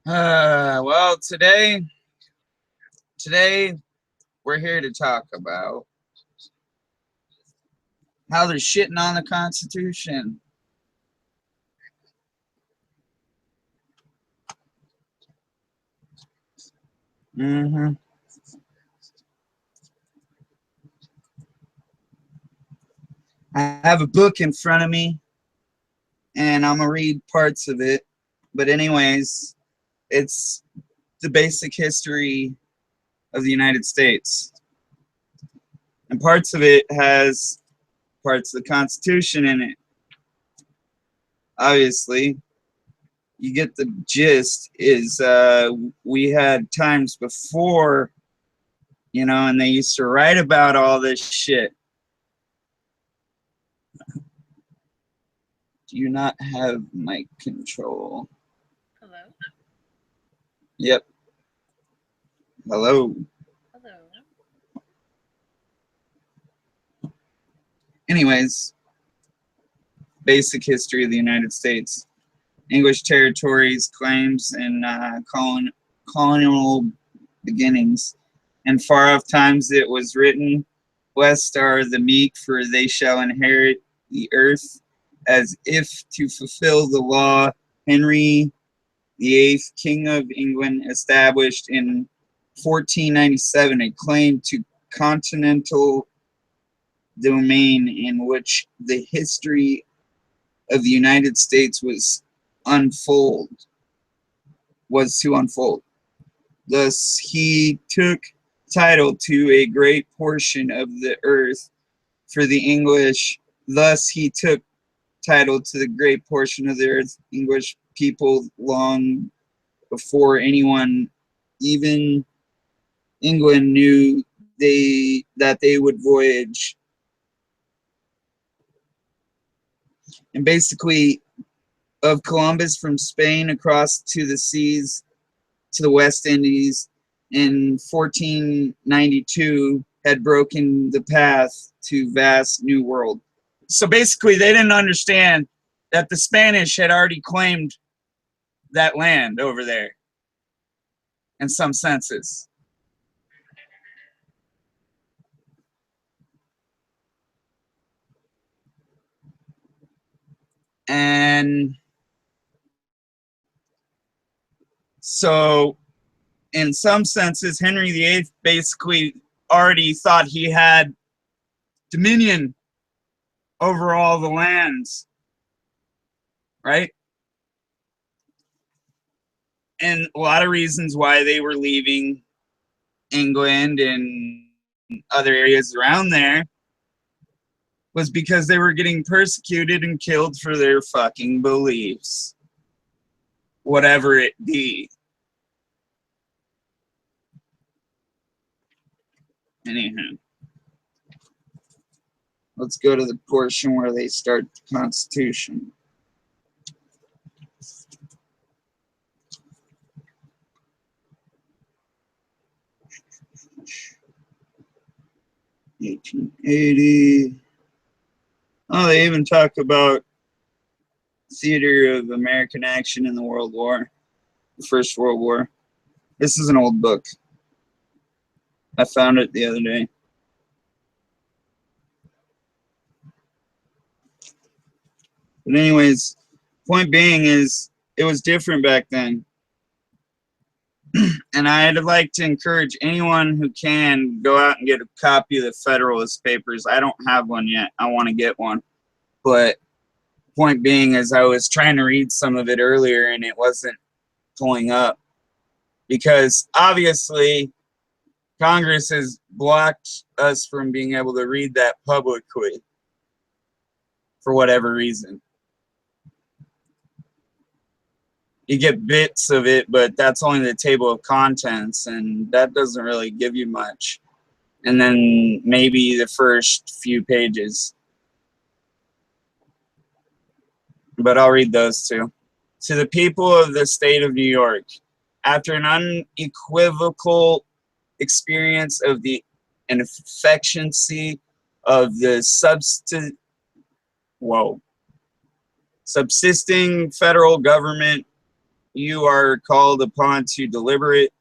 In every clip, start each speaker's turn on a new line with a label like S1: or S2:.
S1: Well, today we're here to talk about how they're shitting on the Constitution. hmm I have a book in front of me, and I'm gonna read parts of it. But anyways, it's the basic history of the United States, and parts of it has parts of the Constitution in it. Obviously, you get the gist. Is we had times before, and they used to write about all this shit. Do you not have mic control?
S2: Hello?
S1: Yep. Hello.
S2: Hello.
S1: Anyways, basic history of the United States. English territories, claims, and colonial beginnings. And far off times it was written, Blessed are the meek, for they shall inherit the earth. As if to fulfill the law, Henry VIII, King of England, established in 1497 a claim to continental domain in which the history of the United States unfold was to unfold. Thus he took title to a great portion of the earth for the English. Thus he took title to the great portion of the earth English people long before anyone, even England, knew they would voyage. And basically, of Columbus from Spain across to the seas to the West Indies in 1492 had broken the path to vast new world. So basically, they didn't understand that the Spanish had already claimed that land over there in some senses. And so, in some senses, Henry VIII basically already thought he had dominion over all the lands, right? And a lot of reasons why they were leaving England and other areas around there was because they were getting persecuted and killed for their fucking beliefs, whatever it be. Anyhow, let's go to the portion where they start the Constitution. (1880). Oh, they even talk about theater of American action in the World War, the First World War. This is an old book. I found it the other day. But anyways, point being is it was different back then. And I'd like to encourage anyone who can go out and get a copy of the Federalist Papers. I don't have one yet. I want to get one. But point being is I was trying to read some of it earlier and it wasn't pulling up. Because obviously Congress has blocked us from being able to read that publicly for whatever reason. You get bits of it, but that's only the table of contents, and that doesn't really give you much. And then maybe the first few pages. But I'll read those too. To the people of the state of New York, after an unequivocal experience of the inefficiency of the subsisting federal government you are called upon to deliberate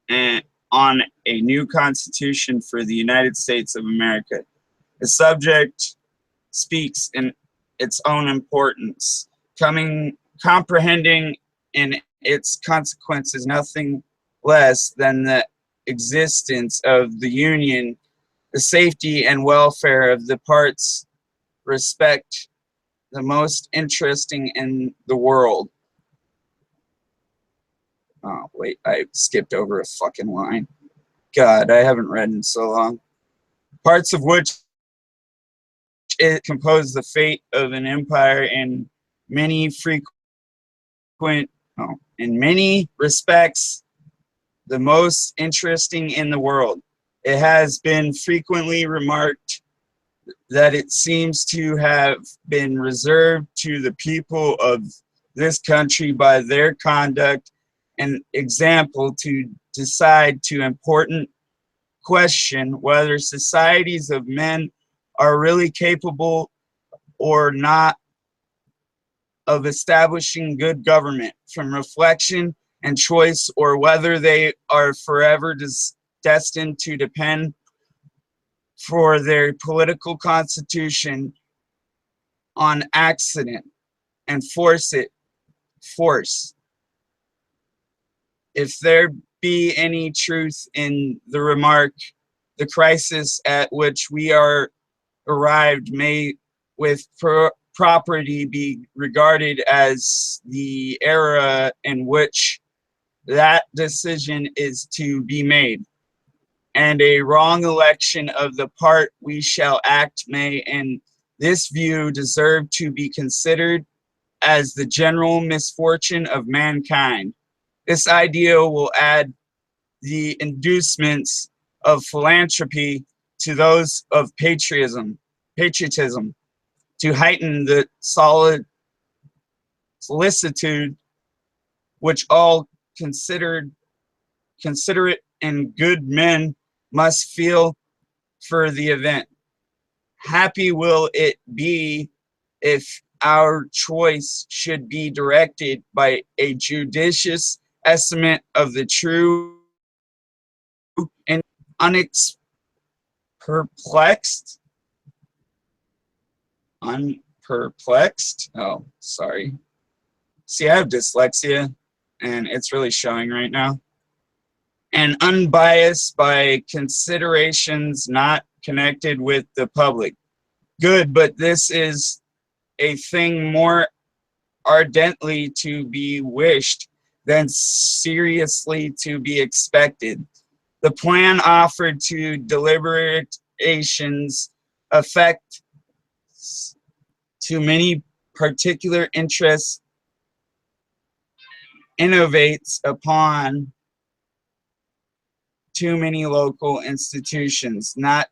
S1: and on a new constitution for the United States of America. The subject speaks in its own importance, comprehending in its consequences nothing less than the existence of the Union, the safety and welfare of the parts respect the most interesting in the world. Oh, wait, I skipped over a fucking line. God, I haven't read in so long. Parts of which it composed the fate of an empire in many in many respects, the most interesting in the world. It has been frequently remarked that it seems to have been reserved to the people of this country by their conduct and example to decide to important question whether societies of men are really capable or not of establishing good government from reflection and choice, or whether they are forever destined to depend for their political constitution on accident and force. If there be any truth in the remark, the crisis at which we are arrived may with property be regarded as the era in which that decision is to be made, and a wrong election of the part we shall act may in this view deserve to be considered as the general misfortune of mankind. This idea will add the inducements of philanthropy to those of patriotism, to heighten the solid solicitude which all considerate and good men must feel for the event. Happy will it be if our choice should be directed by a judicious estimate of the true and perplexed, unperplexed. Oh, sorry. See, I have dyslexia, and it's really showing right now. And unbiased by considerations not connected with the public good, but this is a thing more ardently to be wished than seriously to be expected. The plan offered to deliberations affect to many particular interests, innovates upon too many local institutions. Not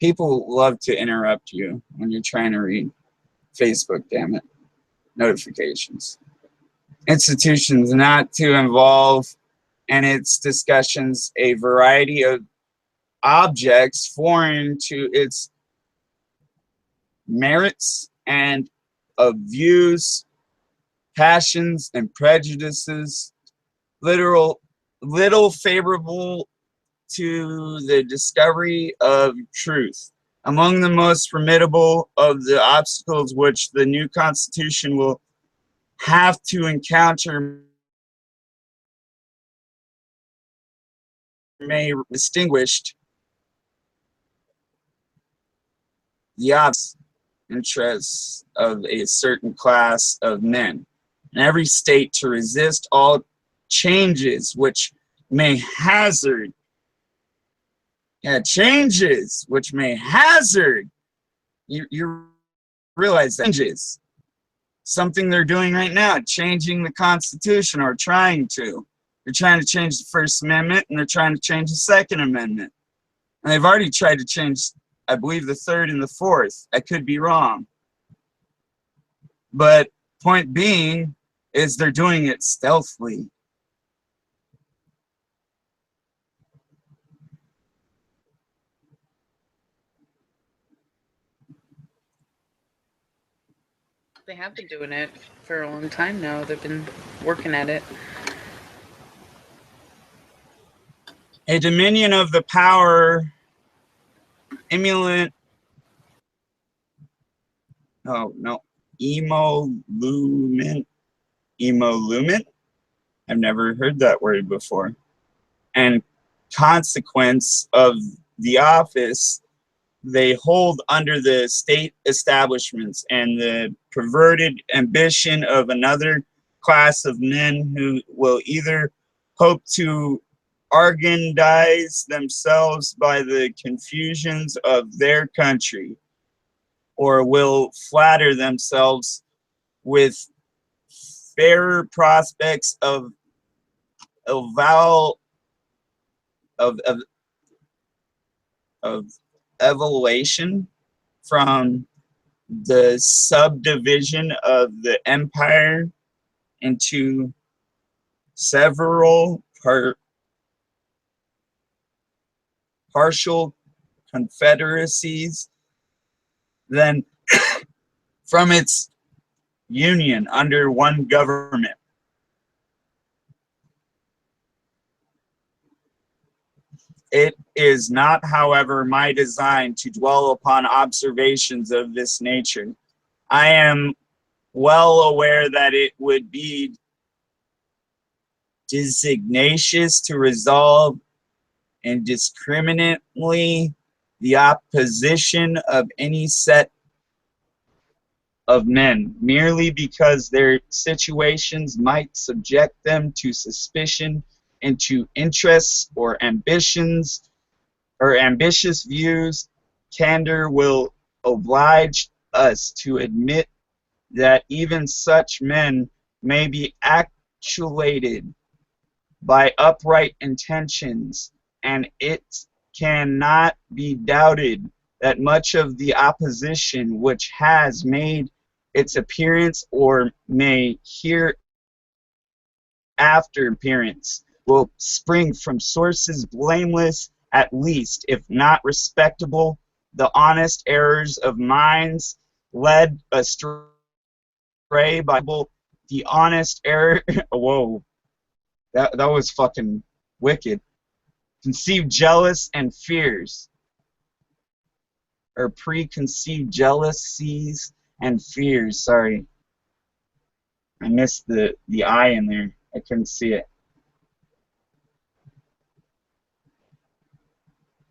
S1: people love to interrupt you when you're trying to read Facebook, damn it. Notifications. Institutions not to involve in its discussions a variety of objects foreign to its merits and of views, passions, and prejudices, little favorable to the discovery of truth. Among the most formidable of the obstacles which the new Constitution will have to encounter may distinguished the obvious interests of a certain class of men in every state to resist all changes which may hazard, you realize that changes, something they're doing right now, changing the Constitution, or trying to. They're trying to change the First Amendment, and they're trying to change the Second Amendment. And they've already tried to change, I believe, the Third and the Fourth. I could be wrong. But point being is they're doing it stealthily.
S2: They have been doing it for a long time now. They've been working at it.
S1: A dominion of the power, emulant, oh no, emolument, emolument. I've never heard that word before. And consequence of the office they hold under the state establishments and the perverted ambition of another class of men who will either hope to aggrandize themselves by the confusions of their country or will flatter themselves with fairer prospects of eval of of evaluation from the subdivision of the empire into several partial confederacies, then from its union under one government. It is not, however, my design to dwell upon observations of this nature. I am well aware that it would be disignacious to resolve indiscriminately the opposition of any set of men merely because their situations might subject them to suspicion and to interests or ambitions or ambitious views. Candor will oblige us to admit that even such men may be actuated by upright intentions, and it cannot be doubted that much of the opposition which has made its appearance or may hereafter appearance will spring from sources blameless, at least, if not respectable, the honest errors of minds led astray by the honest error. Whoa, that was fucking wicked. Conceived jealous and fears, or preconceived jealousies and fears. Sorry, I missed the I in there. I couldn't see it.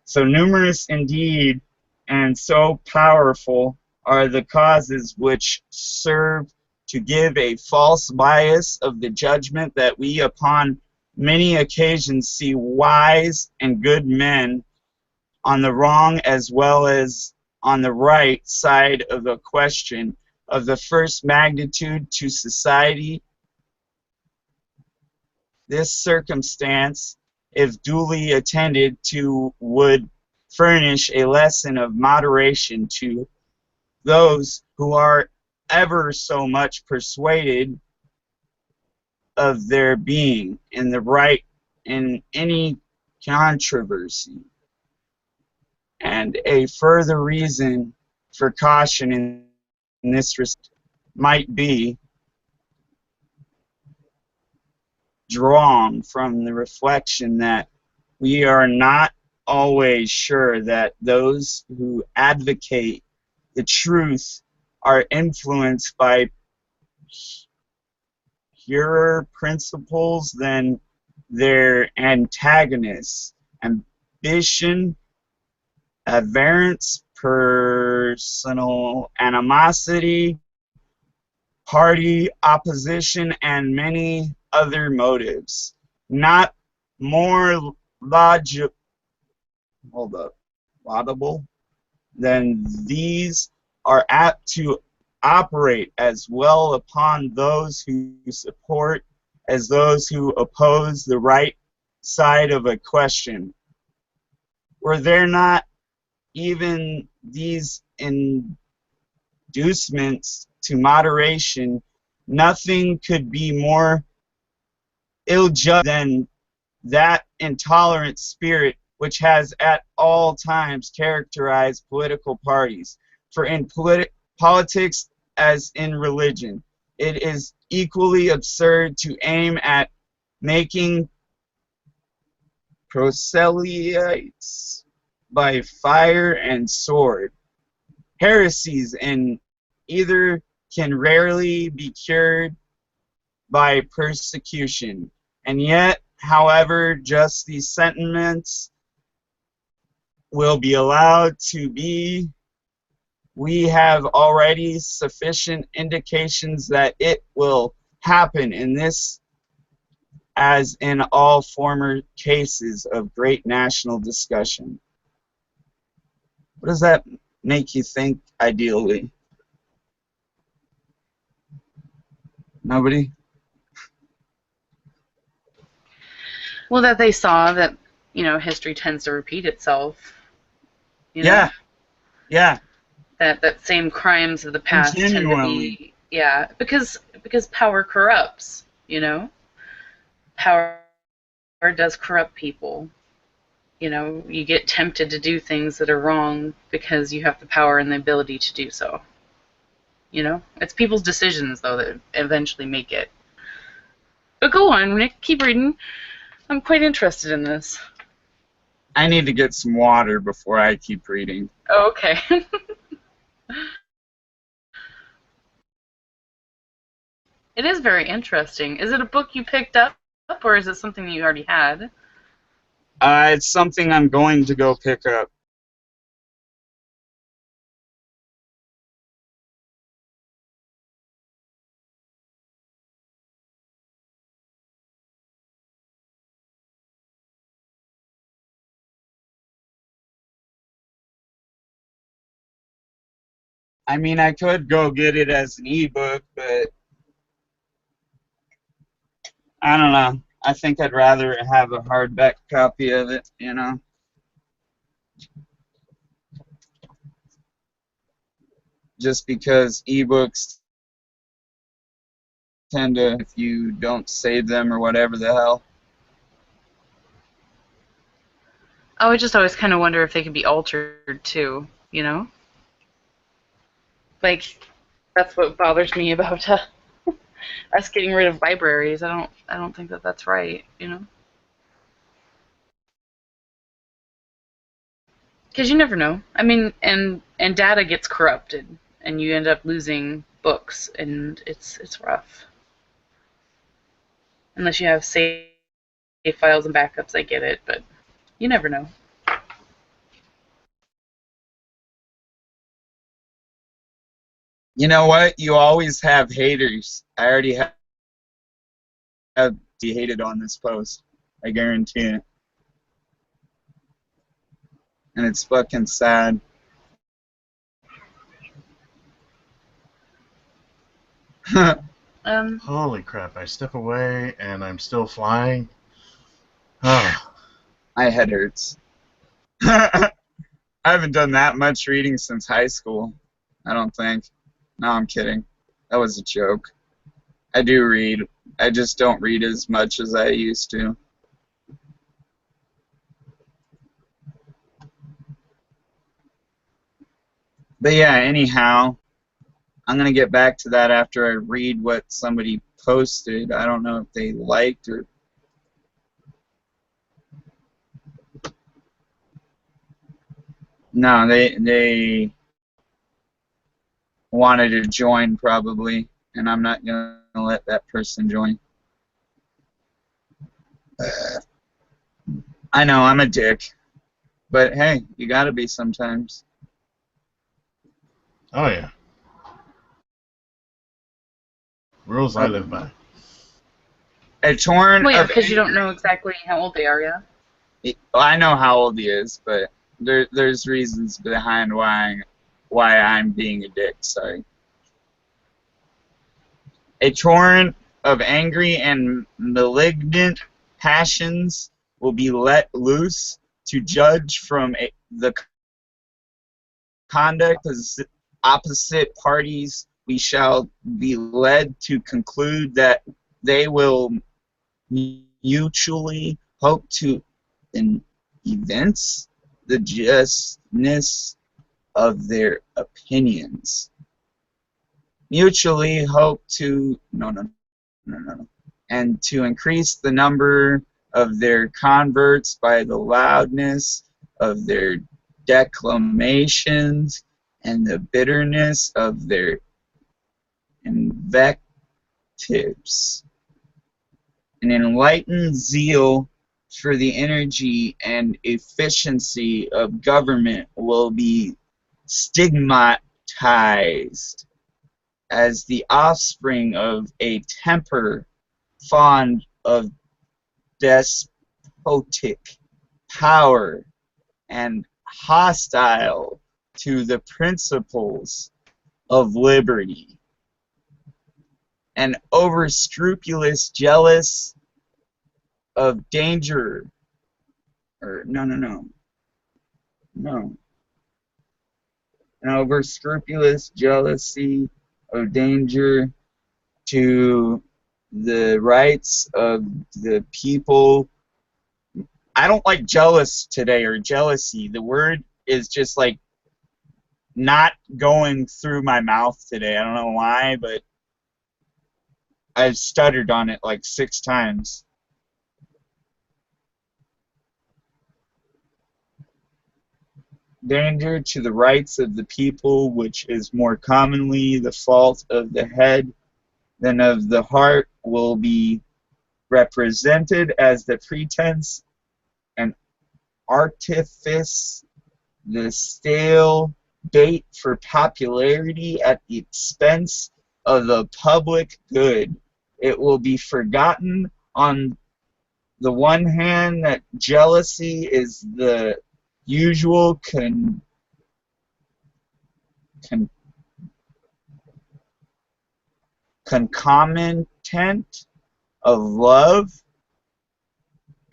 S1: So numerous indeed, and so powerful are the causes which serve to give a false bias of the judgment that we upon many occasions see wise and good men on the wrong as well as on the right side of a question of the first magnitude to society. This circumstance, if duly attended to, would furnish a lesson of moderation to those who are ever so much persuaded of their being in the right in any controversy. And a further reason for caution in this respect might be drawn from the reflection that we are not always sure that those who advocate the truth are influenced by purer principles than their antagonists. Ambition, avarice, personal animosity, party opposition, and many other motives. Not more laudable than these are apt to operate as well upon those who support as those who oppose the right side of a question. Were there not even these inducements to moderation, nothing could be more ill-judged than that intolerant spirit which has at all times characterized political parties. For in politics, as in religion. It is equally absurd to aim at making proselytes by fire and sword. Heresies in either can rarely be cured by persecution. And yet, however just these sentiments will be allowed to be, we have already sufficient indications that it will happen in this as in all former cases of great national discussion. What does that make you think, ideally? Nobody?
S2: Well, that they saw that, history tends to repeat itself.
S1: Yeah, yeah.
S2: That same crimes of the
S1: And
S2: past tend to
S1: genuinely.
S2: be, because power corrupts, Power does corrupt people. You get tempted to do things that are wrong because you have the power and the ability to do so. It's people's decisions, though, that eventually make it. But go on, Nick, keep reading. I'm quite interested in this.
S1: I need to get some water before I keep reading.
S2: Oh, okay. It is very interesting. Is it a book you picked up, or is it something that you already had?
S1: It's something I'm going to go pick up. I mean, I could go get it as an ebook, but I don't know. I think I'd rather have a hardback copy of it, just because ebooks tend to, if you don't save them or whatever the hell.
S2: I would just always kind of wonder if they could be altered too, Like, that's what bothers me about us getting rid of libraries. I don't think that that's right. Because you never know. I mean, and data gets corrupted, and you end up losing books, and it's rough. Unless you have save files and backups, I get it, but you never know.
S1: You know what? You always have haters. I already have be hated on this post. I guarantee it. And it's fucking sad.
S3: Holy crap, I step away and I'm still flying. Oh.
S1: My head hurts. I haven't done that much reading since high school, I don't think. No, I'm kidding. That was a joke. I do read. I just don't read as much as I used to. But yeah, anyhow, I'm going to get back to that after I read what somebody posted. I don't know if they liked or... No, they wanted to join probably, and I'm not going to let that person join. I know, I'm a dick. But hey, you gotta be sometimes.
S3: Oh, yeah. Rules I live by.
S1: A torn
S2: Well, yeah,
S1: of
S2: because you don't
S1: anger.
S2: know exactly how old they are, yeah.
S1: Well, I know how old he is, but there's reasons behind why I'm being a dick. Sorry. A torrent of angry and malignant passions will be let loose to judge from the conduct of opposite parties. We shall be led to conclude that they will mutually hope to evince the justness of their opinions. mutually hope to no, and to increase the number of their converts by the loudness of their declamations and the bitterness of their invectives. An enlightened zeal for the energy and efficiency of government will be stigmatized as the offspring of a temper fond of despotic power and hostile to the principles of liberty, and over scrupulous, jealous of danger, or no, and over scrupulous jealousy of danger to the rights of the people. I don't like jealous today, or jealousy. The word is just like not going through my mouth today. I don't know why, but I've stuttered on it like 6 times. Danger to the rights of the people, which is more commonly the fault of the head than of the heart, will be represented as the pretense and artifice, the stale bait for popularity at the expense of the public good. It will be forgotten on the one hand that jealousy is the usual concomitant of love,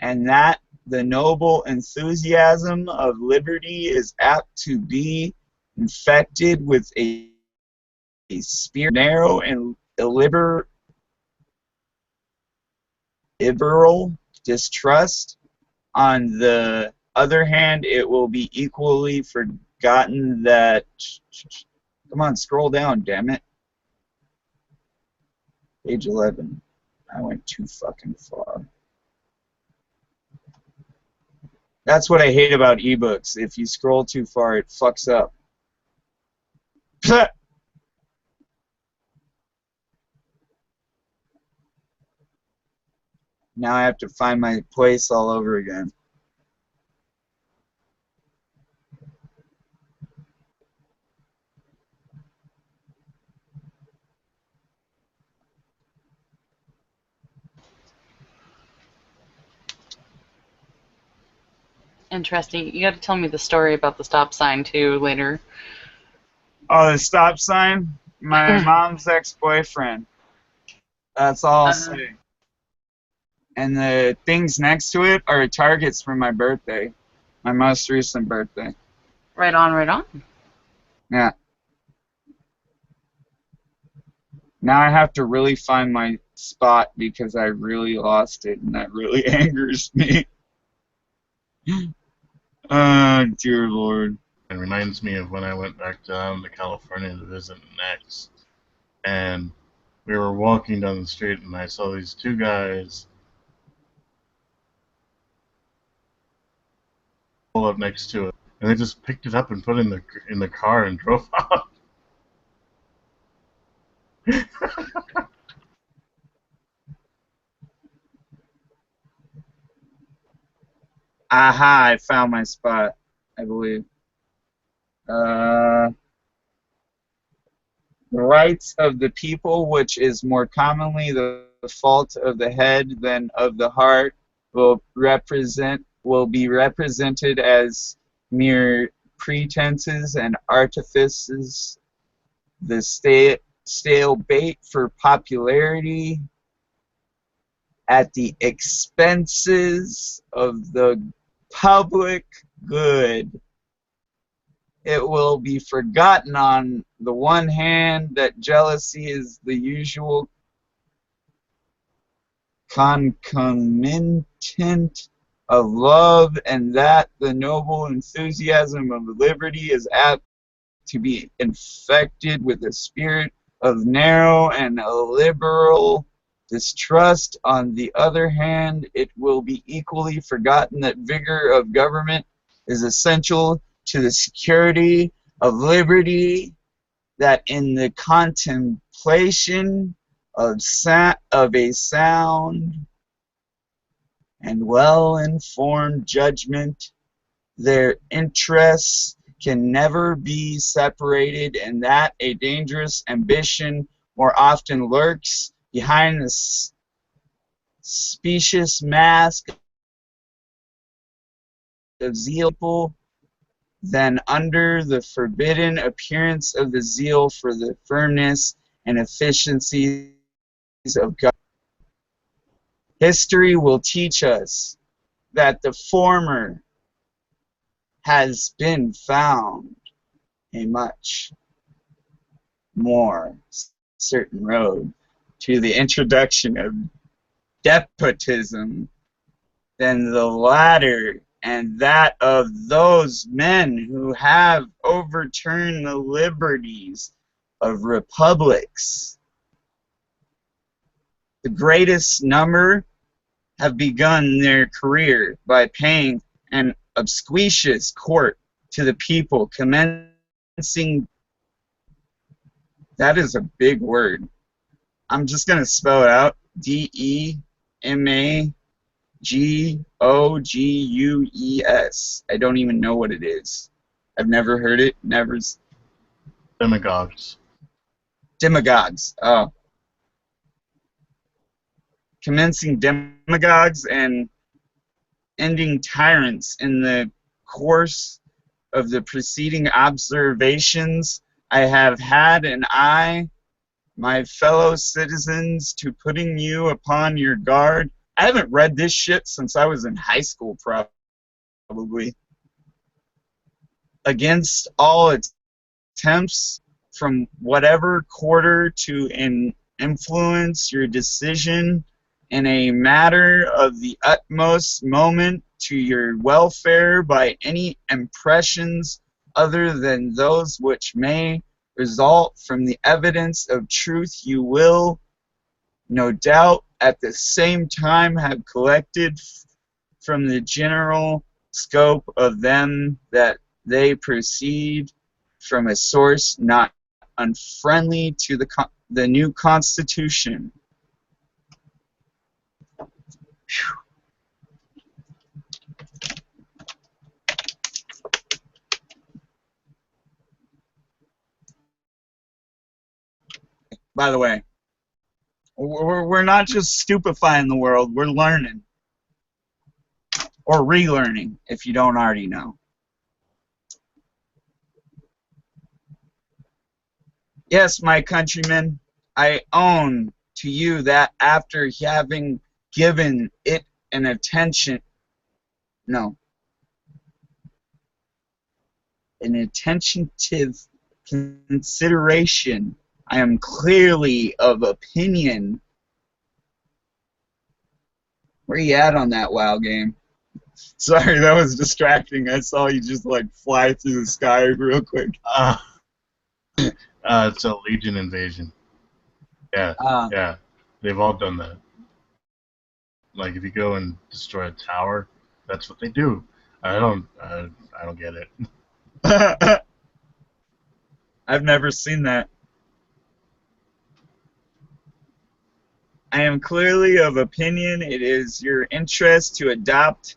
S1: and that the noble enthusiasm of liberty is apt to be infected with a spirit narrow and illiberal distrust. On the other hand, it will be equally forgotten that... Come on, scroll down, damn it. Page 11. I went too fucking far. That's what I hate about ebooks. If you scroll too far, it fucks up. Now I have to find my place all over again.
S2: Interesting. You got to tell me the story about the stop sign too later.
S1: Oh, the stop sign? My mom's ex-boyfriend. That's all I'll say. And the things next to it are targets for my birthday. My most recent birthday.
S2: Right on, right on.
S1: Yeah. Now I have to really find my spot because I really lost it, and that really angers me. Oh, dear Lord.
S3: It reminds me of when I went back down to California to visit an ex, and we were walking down the street, and I saw these 2 guys pull up next to it, and they just picked it up and put it in the car and drove off.
S1: Aha, I found my spot, I believe. The rights of the people, which is more commonly the fault of the head than of the heart, will be represented as mere pretenses and artifices, the stale bait for popularity at the expenses of the public good. It will be forgotten on the one hand that jealousy is the usual concomitant of love, and that the noble enthusiasm of liberty is apt to be infected with a spirit of narrow and illiberal distrust. On the other hand, it will be equally forgotten that vigor of government is essential to the security of liberty, that in the contemplation of a sound and well-informed judgment, their interests can never be separated, and that a dangerous ambition more often lurks behind the specious mask of zeal than under the forbidden appearance of the zeal for the firmness and efficiencies of God. History will teach us that the former has been found a much more certain road to the introduction of despotism than the latter, and that of those men who have overturned the liberties of republics. The greatest number have begun their career by paying an obsequious court to the people, commencing. That is a big word. I'm just going to spell it out. Demagogues. I don't even know what it is. I've never heard it. Never.
S3: Demagogues.
S1: Demagogues. Oh. Commencing demagogues and ending tyrants. In the course of the preceding observations, I have had an eye, my fellow citizens, to putting you upon your guard. I haven't read this shit since I was in high school, probably. Against all attempts from whatever quarter to influence your decision in a matter of the utmost moment to your welfare by any impressions other than those which may result from the evidence of truth, you will, no doubt, at the same time have collected from the general scope of them that they proceed from a source not unfriendly to the new Constitution. Whew. By the way, we're not just stupefying the world, we're learning. Or relearning, if you don't already know. Yes, my countrymen, I own to you that after having given it an attentive consideration, I am clearly of opinion. Where you at on that WoW game? Sorry, that was distracting. I saw you just like fly through the sky real quick.
S3: It's a Legion invasion. Yeah, yeah. They've all done that. Like if you go and destroy a tower, that's what they do. I don't get it.
S1: I've never seen that. I am clearly of opinion it is your interest to adopt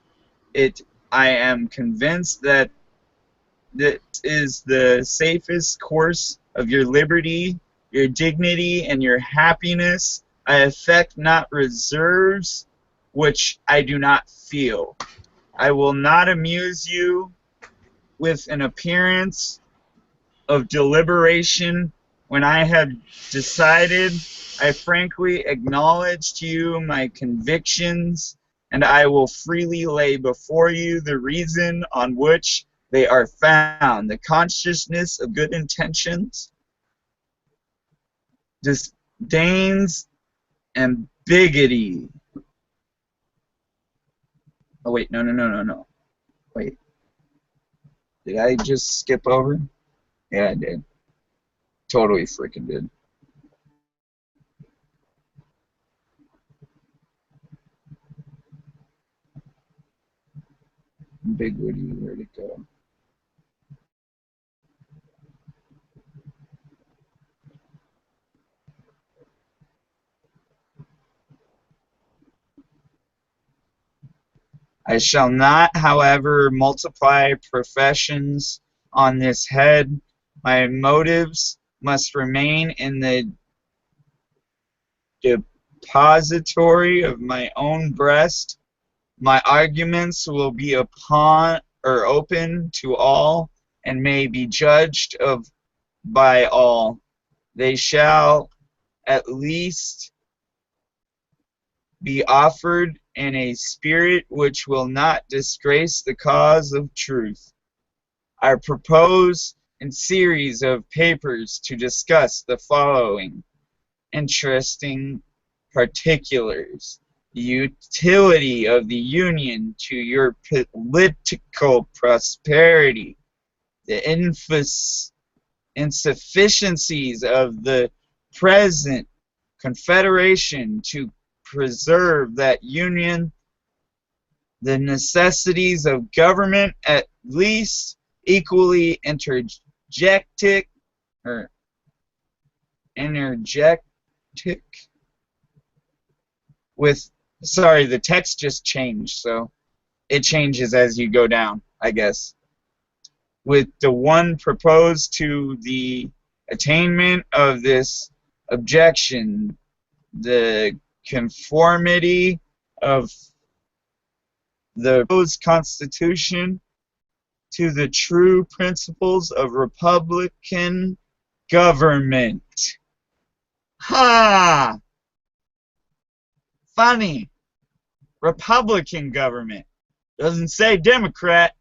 S1: it. I am convinced that this is the safest course of your liberty, your dignity, and your happiness. I affect not reserves which I do not feel. I will not amuse you with an appearance of deliberation when I have decided. I frankly acknowledge to you my convictions, and I will freely lay before you the reason on which they are found. The consciousness of good intentions, disdains, and bigotry. Oh wait, no. Wait. Did I just skip over? Yeah, I did. Totally freaking did. Big Woody, where'd it go? I shall not, however, multiply professions on this head. My motives must remain in the depository of my own breast. My arguments will be upon or open to all, and may be judged of by all. They shall at least be offered in a spirit which will not disgrace the cause of truth. I propose in series of papers to discuss the following interesting particulars: the utility of the Union to your political prosperity, the insufficiencies of the present Confederation to preserve that Union, the necessities of government at least equally energetic with, sorry, the text just changed, so it changes as you go down, I guess. With the one proposed to the attainment of this objection, the conformity of the proposed Constitution to the true principles of Republican government. Ha! Funny. Republican government. Doesn't say Democrat.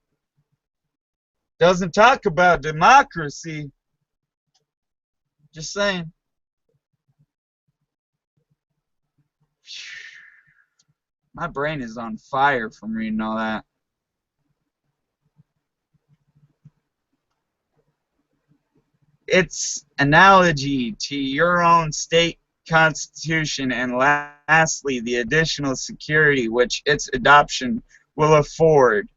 S1: Doesn't talk about democracy. Just saying. My brain is on fire from reading all that. Its analogy to your own state constitution, and lastly, the additional security which its adoption will afford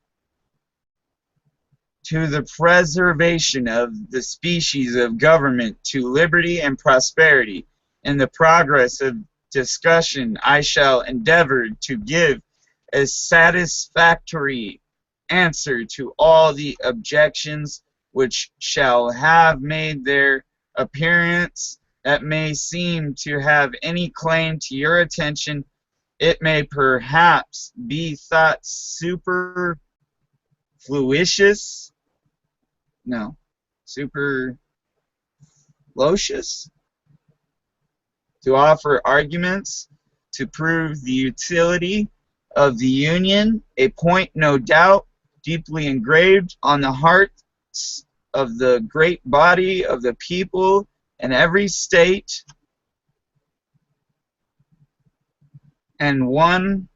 S1: to the preservation of the species of government, to liberty and prosperity. In the progress of discussion, I shall endeavor to give a satisfactory answer to all the objections which shall have made their appearance that may seem to have any claim to your attention. It may perhaps be thought superfluous to offer arguments to prove the utility of the Union, a point no doubt deeply engraved on the hearts of the great body of the people in every state, and one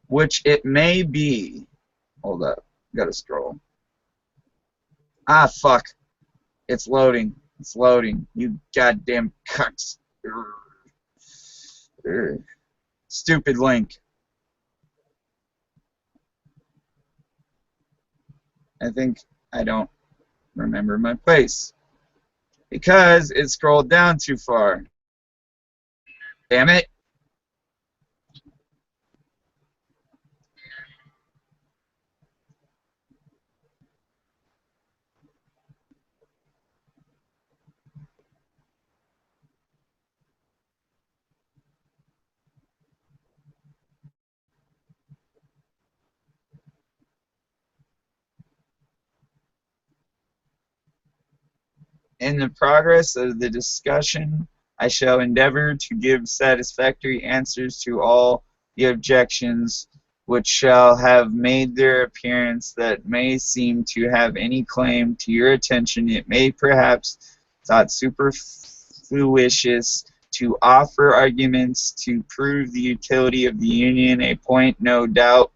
S1: which it may be. Hold up, gotta scroll. Ah, fuck. It's loading. It's loading. You goddamn cucks. Stupid link. I think I don't remember my place because it scrolled down too far. Damn it. In the progress of the discussion, I shall endeavor to give satisfactory answers to all the objections which shall have made their appearance that may seem to have any claim to your attention. It may perhaps thought superfluous to offer arguments to prove the utility of the Union, a point no doubt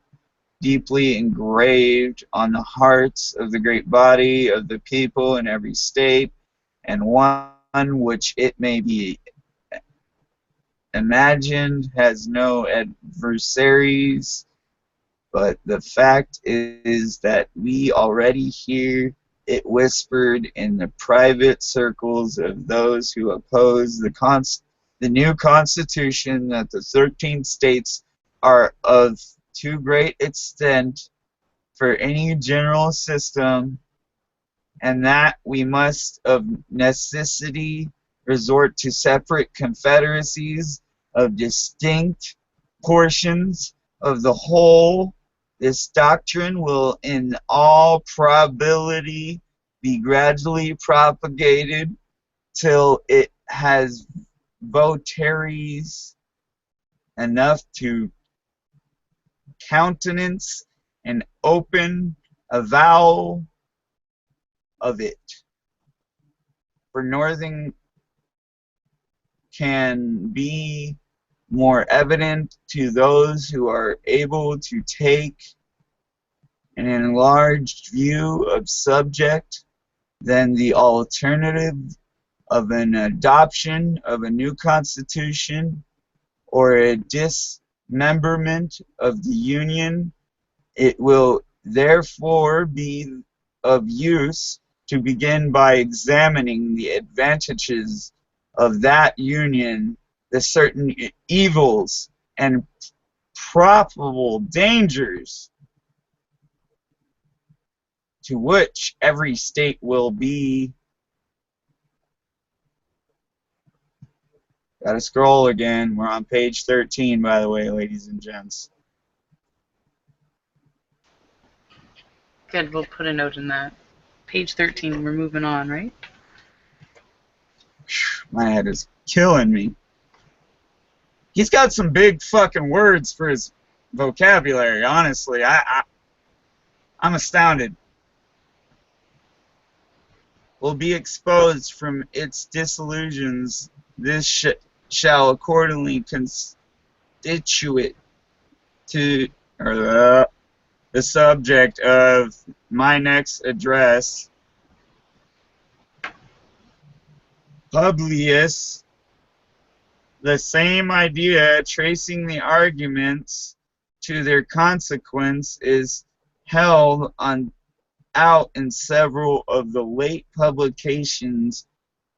S1: deeply engraved on the hearts of the great body of the people in every state, and one which it may be imagined has no adversaries But the fact is that we already hear it whispered in the private circles of those who oppose the new Constitution that the 13 states are of too great extent for any general system, and that we must of necessity resort to separate confederacies of distinct portions of the whole. This doctrine will in all probability be gradually propagated till it has votaries enough to countenance an open avowal of it. For nothing can be more evident to those who are able to take an enlarged view of subject than the alternative of an adoption of a new constitution or a dismemberment of the Union. It will therefore be of use to begin by examining the advantages of that union, the certain evils and probable dangers to which every state will be. Gotta scroll again. We're on page 13, by the way, ladies and gents.
S2: Good, we'll put a note in that. Page 13, we're moving on, right?
S1: My head is killing me. He's got some big fucking words for his vocabulary, honestly. I'm astounded. Will be exposed from its disillusions. This shall accordingly constitute to the subject of my next address. Publius, the same idea, tracing the arguments to their consequence, is held out in several of the late publications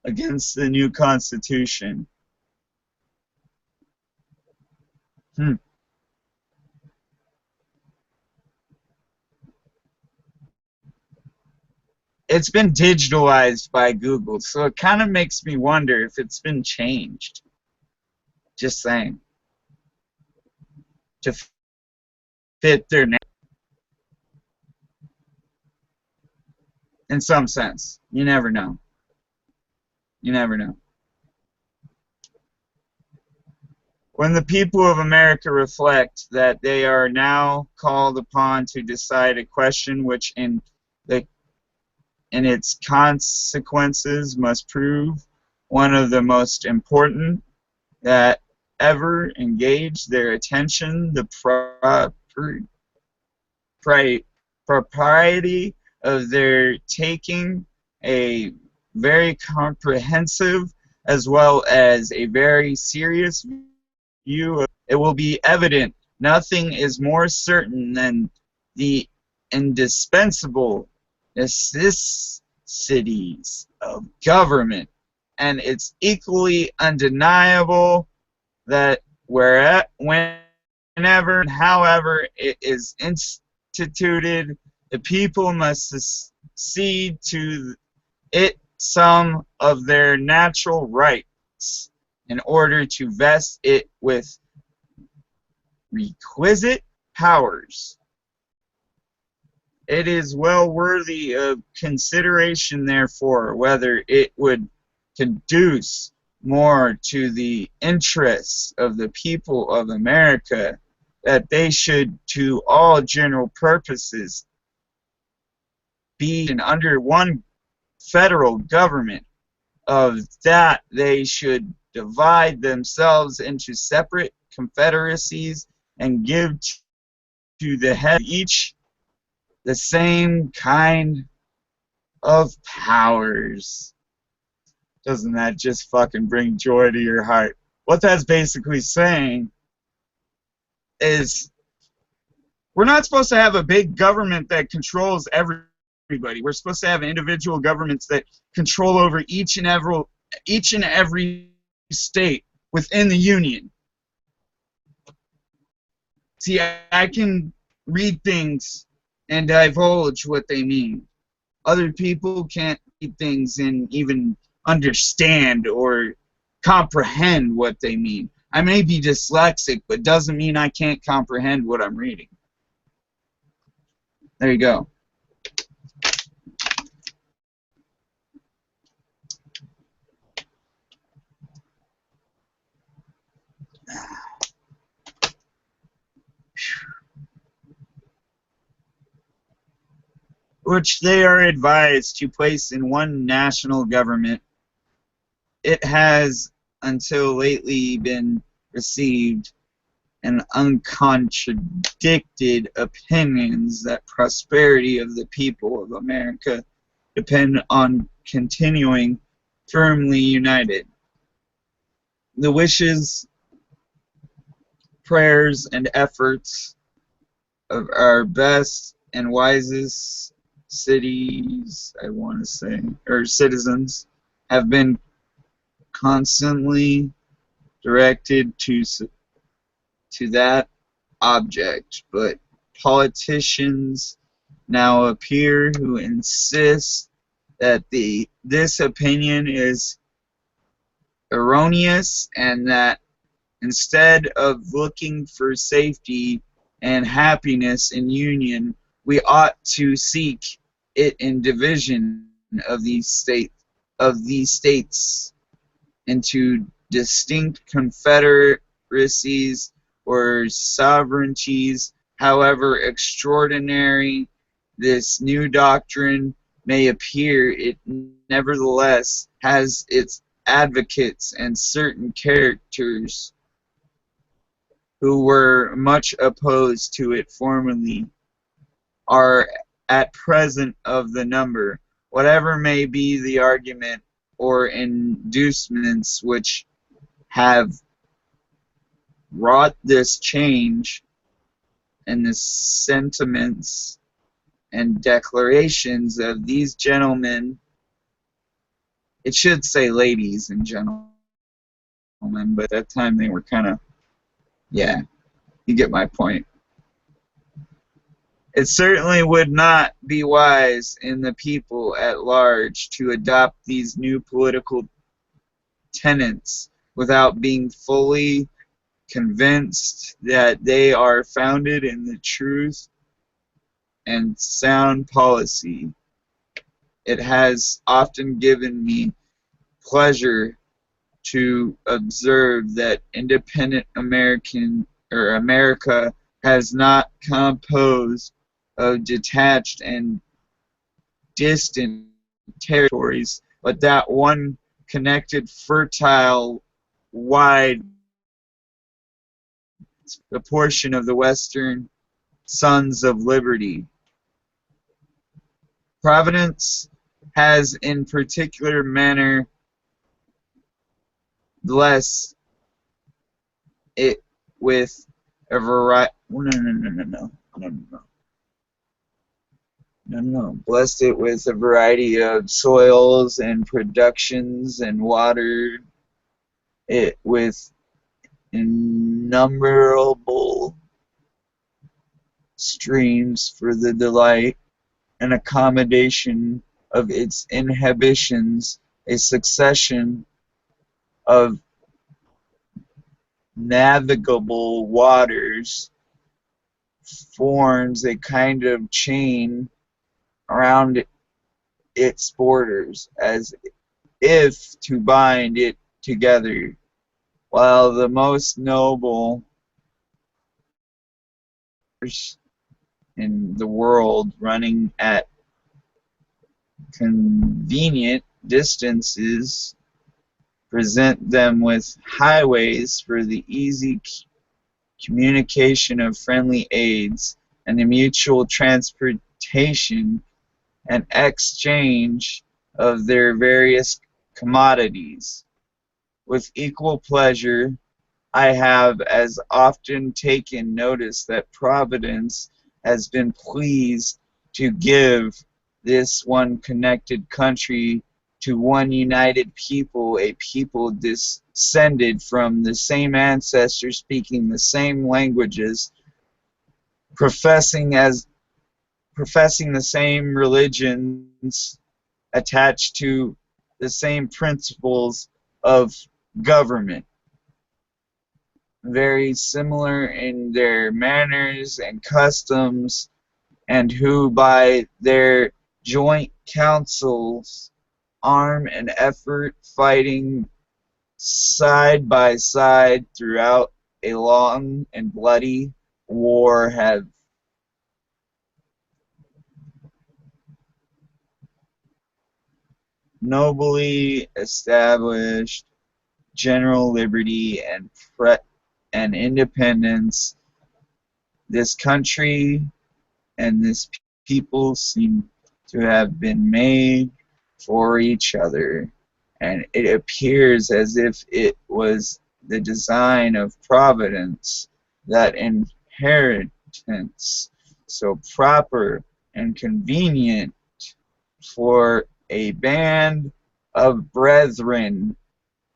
S1: against the new Constitution. It's been digitalized by Google, so it kind of makes me wonder if it's been changed. Just saying. To fit their name. In some sense. You never know. You never know. When the people of America reflect that they are now called upon to decide a question which in its consequences must prove one of the most important that ever engaged their attention, the propriety of their taking a very comprehensive as well as a very serious view of it will be evident nothing is more certain than the indispensable necessities of government, and it's equally undeniable that whenever and however it is instituted, the people must cede to it some of their natural rights in order to vest it with requisite powers. It is well worthy of consideration, therefore, whether it would conduce more to the interests of the people of America that they should, to all general purposes, be under one federal government, of that they should divide themselves into separate confederacies and give to the head of each the same kind of powers. Doesn't that just fucking bring joy to your heart? What that's basically saying is We're not supposed to have a big government that controls everybody. We're supposed to have individual governments that control over each and every state within the union. See, I can read things and divulge what they mean. Other people can't read things and even understand or comprehend what they mean. I may be dyslexic, but doesn't mean I can't comprehend what I'm reading. There you go. Which they are advised to place in one national government. It has until lately been received and uncontradicted opinions that prosperity of the people of America depend on continuing firmly united. The wishes, prayers, and efforts of our best and wisest cities, I want to say, or citizens, have been constantly directed to that object, but politicians now appear who insist that this opinion is erroneous and that instead of looking for safety and happiness in union, we ought to seek it in division of these states into distinct confederacies or sovereignties. However extraordinary this new doctrine may appear, it nevertheless has its advocates and certain characters who were much opposed to it formerly are at present of the number. Whatever may be the argument or inducements which have wrought this change, and the sentiments and declarations of these gentlemen, it should say ladies and gentlemen, but at that time they were kind of, yeah, you get my point. It certainly would not be wise in the people at large to adopt these new political tenets without being fully convinced that they are founded in the truth and sound policy. It has often given me pleasure to observe that independent America has not composed of detached and distant territories, but that one connected, fertile, wide the portion of the western sons of liberty. Providence has in particular manner blessed it with a variety. Blessed it with a variety of soils and productions, and watered it with innumerable streams for the delight and accommodation of its inhibitions. A succession of navigable waters forms a kind of chain around its borders, as if to bind it together, while the most noble in the world, running at convenient distances, present them with highways for the easy communication of friendly aids and the mutual transportation and exchange of their various commodities. With equal pleasure I have as often taken notice that Providence has been pleased to give this one connected country to one united people, a people descended from the same ancestors, speaking the same languages, professing the same religions, attached to the same principles of government, very similar in their manners and customs, and who by their joint counsels, arm and effort, fighting side by side throughout a long and bloody war, have nobly established general liberty and independence. This country and this people seem to have been made for each other, and it appears as if it was the design of Providence that inheritance so proper and convenient for a band of brethren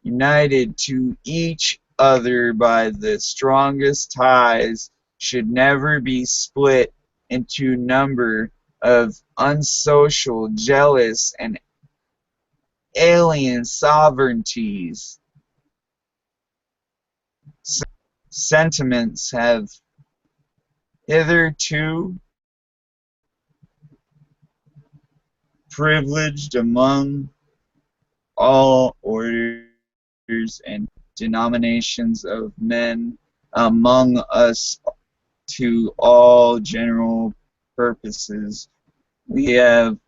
S1: united to each other by the strongest ties should never be split into number of unsocial, jealous, and alien sovereignties. Sentiments have hitherto privileged among all orders and denominations of men among us to all general purposes. We have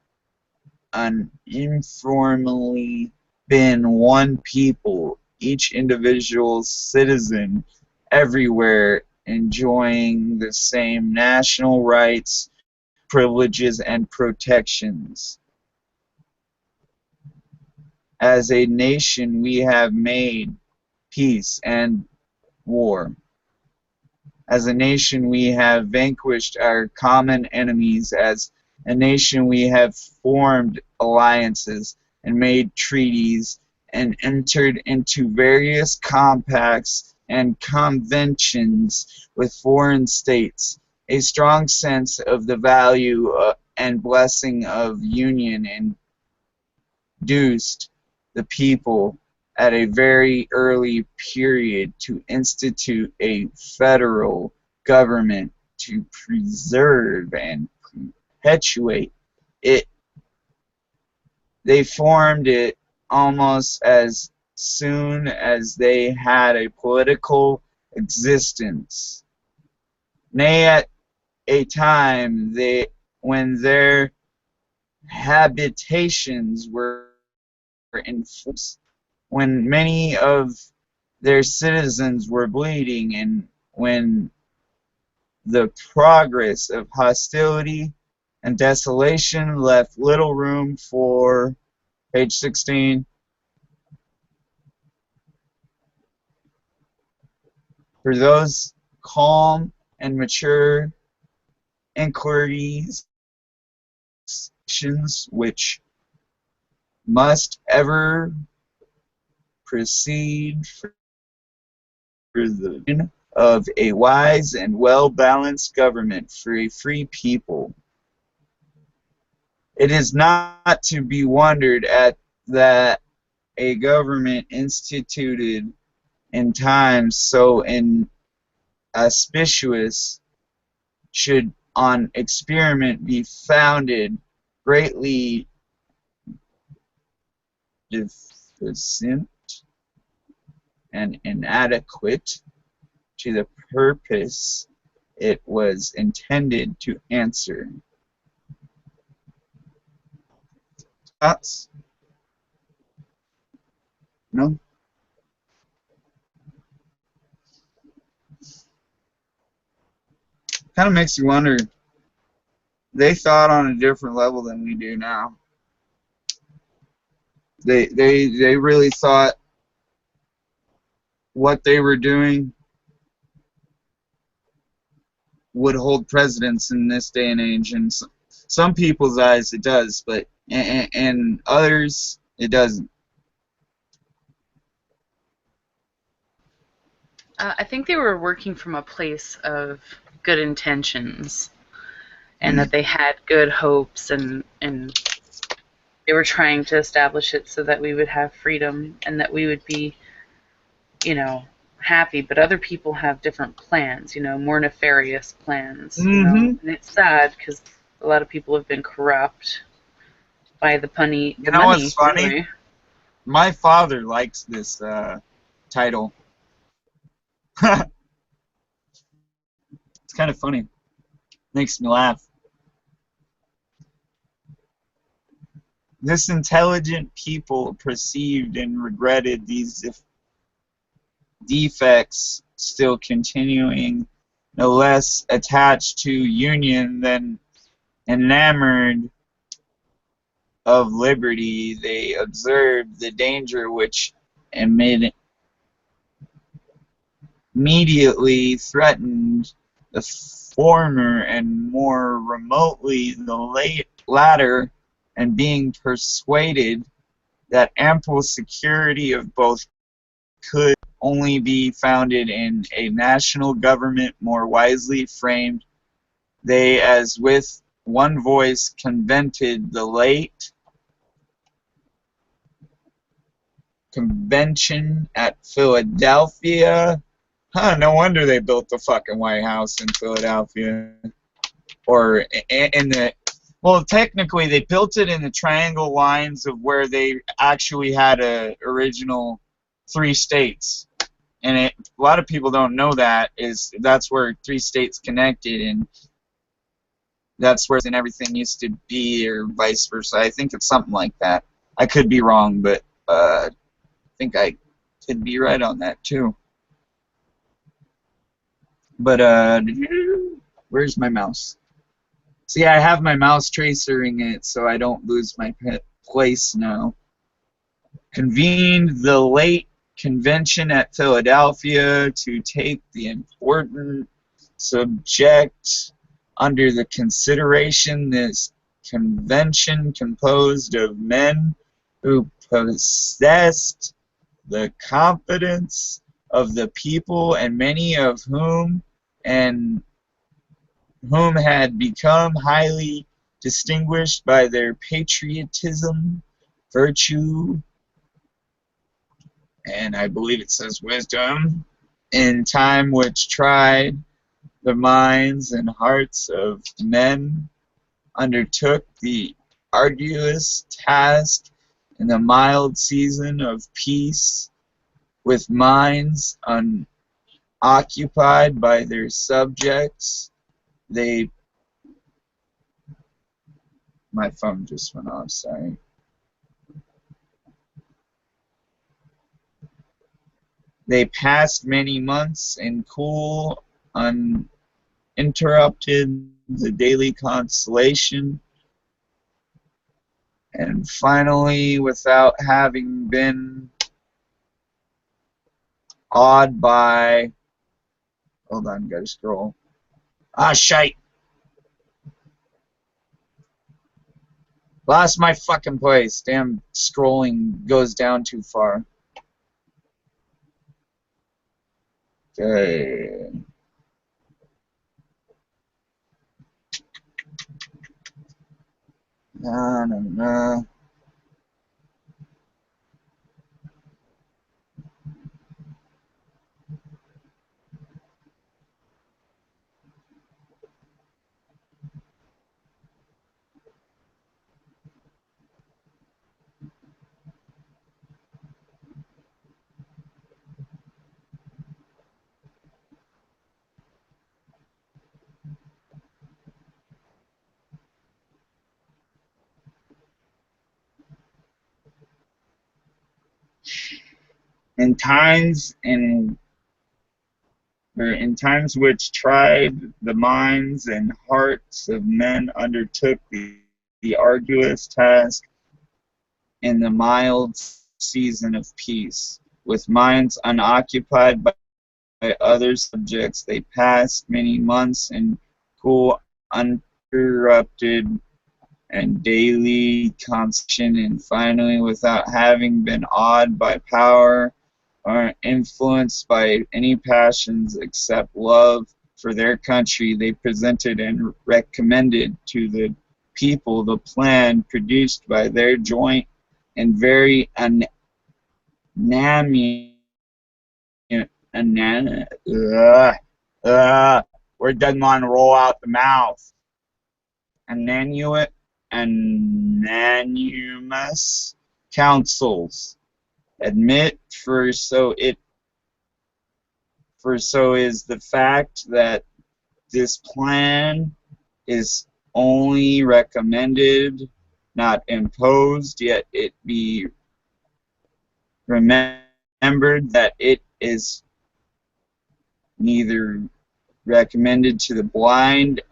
S1: informally been one people, each individual citizen everywhere enjoying the same national rights, privileges, and protections. As a nation, we have made peace and war. As a nation, we have vanquished our common enemies. As a nation, we have formed alliances and made treaties and entered into various compacts and conventions with foreign states. A strong sense of the value and blessing of union induced the people at a very early period to institute a federal government to preserve and perpetuate it. They formed it almost as soon as they had a political existence. Nay, at a time when their habitations were in force, when many of their citizens were bleeding, and when the progress of hostility and desolation left little room for, page 16, for those calm and mature inquiries which must ever proceed for the of a wise and well-balanced government for a free people. It is not to be wondered at that a government instituted in times so inauspicious should on experiment be founded greatly deficient and inadequate to the purpose it was intended to answer. Thoughts? No? Kind of makes you wonder. They thought on a different level than we do now. They really thought what they were doing would hold precedence in this day and age. In some people's eyes, it does, but in others, it doesn't.
S2: I think they were working from a place of good intentions, and that they had good hopes, and they were trying to establish it so that we would have freedom and that we would be, you know, happy. But other people have different plans, you know, more nefarious plans, you know. And it's sad because a lot of people have been corrupt by the money.
S1: You know what's funny?
S2: Anyway.
S1: My father likes this title. It's kind of funny. Makes me laugh. This intelligent people perceived and regretted these defects, still continuing, no less attached to union than enamored of liberty. They observed the danger which immediately threatened the former, and more remotely the latter, and being persuaded that ample security of both could only be founded in a national government more wisely framed, they as with one voice convented the late convention at Philadelphia. No wonder they built the fucking White House in Philadelphia. Or in the... Well, technically, they built it in the triangle lines of where they actually had a original 3 states. And a lot of people don't know that's where 3 states connected, and that's where everything used to be, or vice versa. I think it's something like that. I could be wrong, but I think I could be right on that too. But where's my mouse? See, I have my mouse tracering it so I don't lose my place now. Convened the late convention at Philadelphia to take the important subject under the consideration. This convention, composed of men who possessed the confidence of the people, and many of whom had become highly distinguished by their patriotism, virtue, and I believe it says wisdom, in time which tried the minds and hearts of men, undertook the arduous task in the mild season of peace, with minds unoccupied by their subjects. My phone just went off, sorry. They passed many months in cool, uninterrupted the daily consolation, and finally, without having been awed by... Hold on, gotta scroll. Ah, shite! Lost my fucking place. Damn, scrolling goes down too far. Okay. No. In times which tried the minds and hearts of men, undertook the arduous task in the mild season of peace, with minds unoccupied by other subjects. They passed many months in peaceful, uninterrupted, and daily consumption, and finally, without having been awed by power or influenced by any passions except love for their country, they presented and recommended to the people the plan produced by their joint and very unanimous. Where doesn't want to roll out the mouth? Unanimous councils admit, for so is the fact that this plan is only recommended, not imposed, yet it be remembered that it is neither recommended to the blind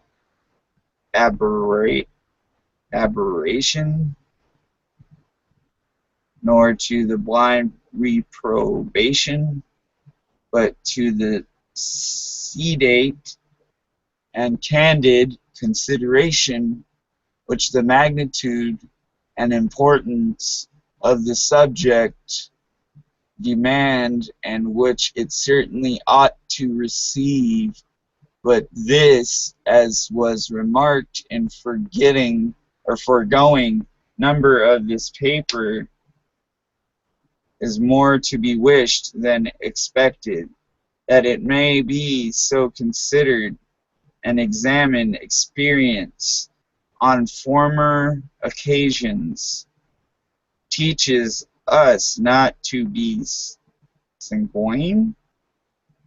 S1: aberration, nor to the blind reprobation, but to the sedate and candid consideration which the magnitude and importance of the subject demand, and which it certainly ought to receive. But this, as was remarked in foregoing number of this paper, is more to be wished than expected, that it may be so considered and examined. Experience on former occasions teaches us not to be sanguine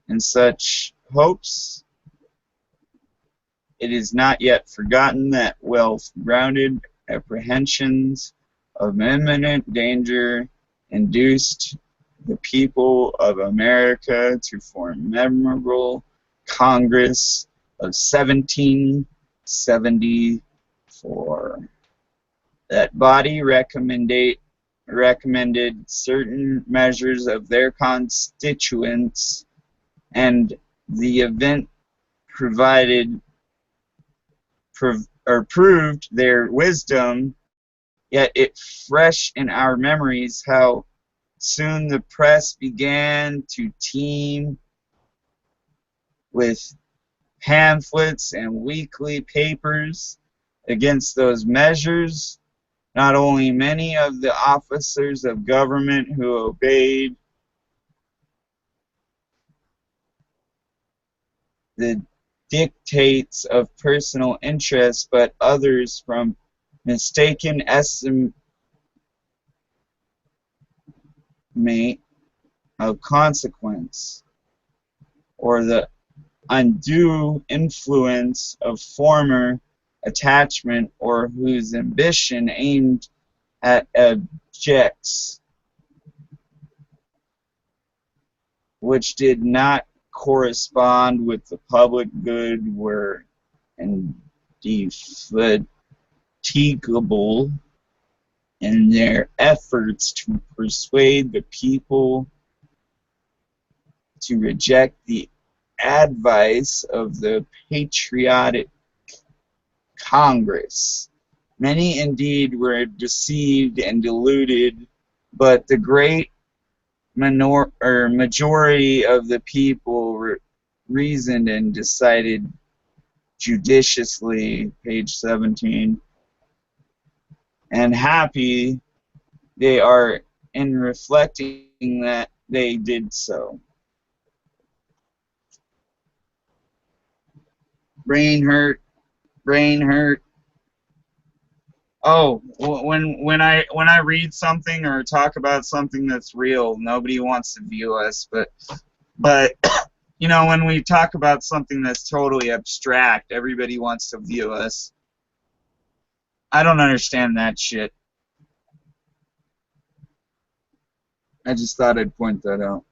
S1: in such hopes. It is not yet forgotten that well-grounded apprehensions of imminent danger induced the people of America to form memorable Congress of 1774. That body recommended certain measures of their constituents, and the event proved their wisdom. Yet it fresh in our memories how soon the press began to teem with pamphlets and weekly papers against those measures. Not only many of the officers of government who obeyed the dictates of personal interest, but others from mistaken estimate of consequence, or the undue influence of former attachment, or whose ambition aimed at objects which did not correspond with the public good, were indefatigable in their efforts to persuade the people to reject the advice of the patriotic Congress. Many indeed were deceived and deluded, but the great majority of the people reasoned and decided judiciously, page 17, and happy they are in reflecting that they did so. Brain hurt, brain hurt. Oh, when I read something or talk about something that's real, nobody wants to view us, but you know, when we talk about something that's totally abstract, everybody wants to view us. I don't understand that shit. I just thought I'd point that out.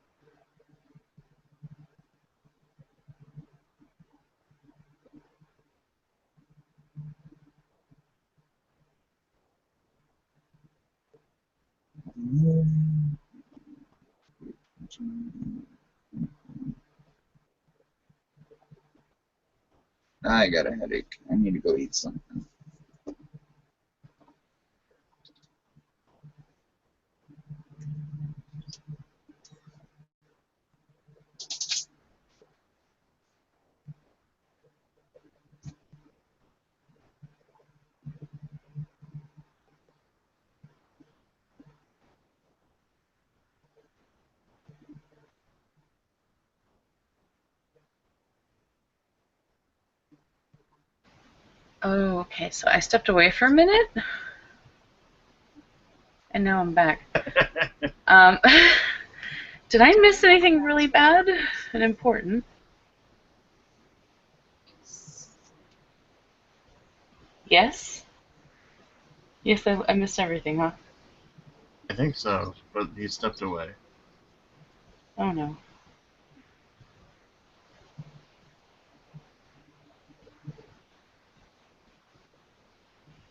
S1: I got a headache. I need to go eat something.
S2: Oh, okay. So I stepped away for a minute, and now I'm back. Um, did I miss anything really bad and important? Yes? Yes, I missed everything, huh?
S3: I think so, but he stepped away.
S2: Oh no.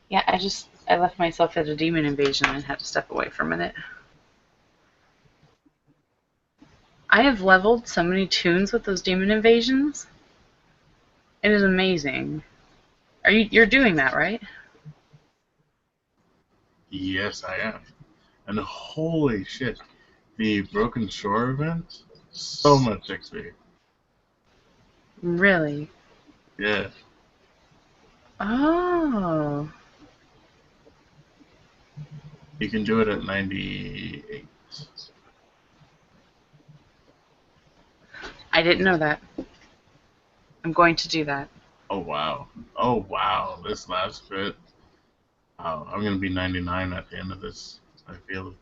S2: Yeah, I left myself at a demon invasion and had to step away for a minute. I have leveled so many tunes with those demon invasions. It is amazing. You're doing that, right?
S3: Yes, I am. And holy shit, the Broken Shore event, so much XP.
S2: Really?
S3: Yeah.
S2: Oh.
S3: You can do it at 98.
S2: I didn't know that. I'm going to do that.
S3: Oh wow. Oh wow. This last bit. Wow, I'm gonna be 99 at the end of this. I feel it.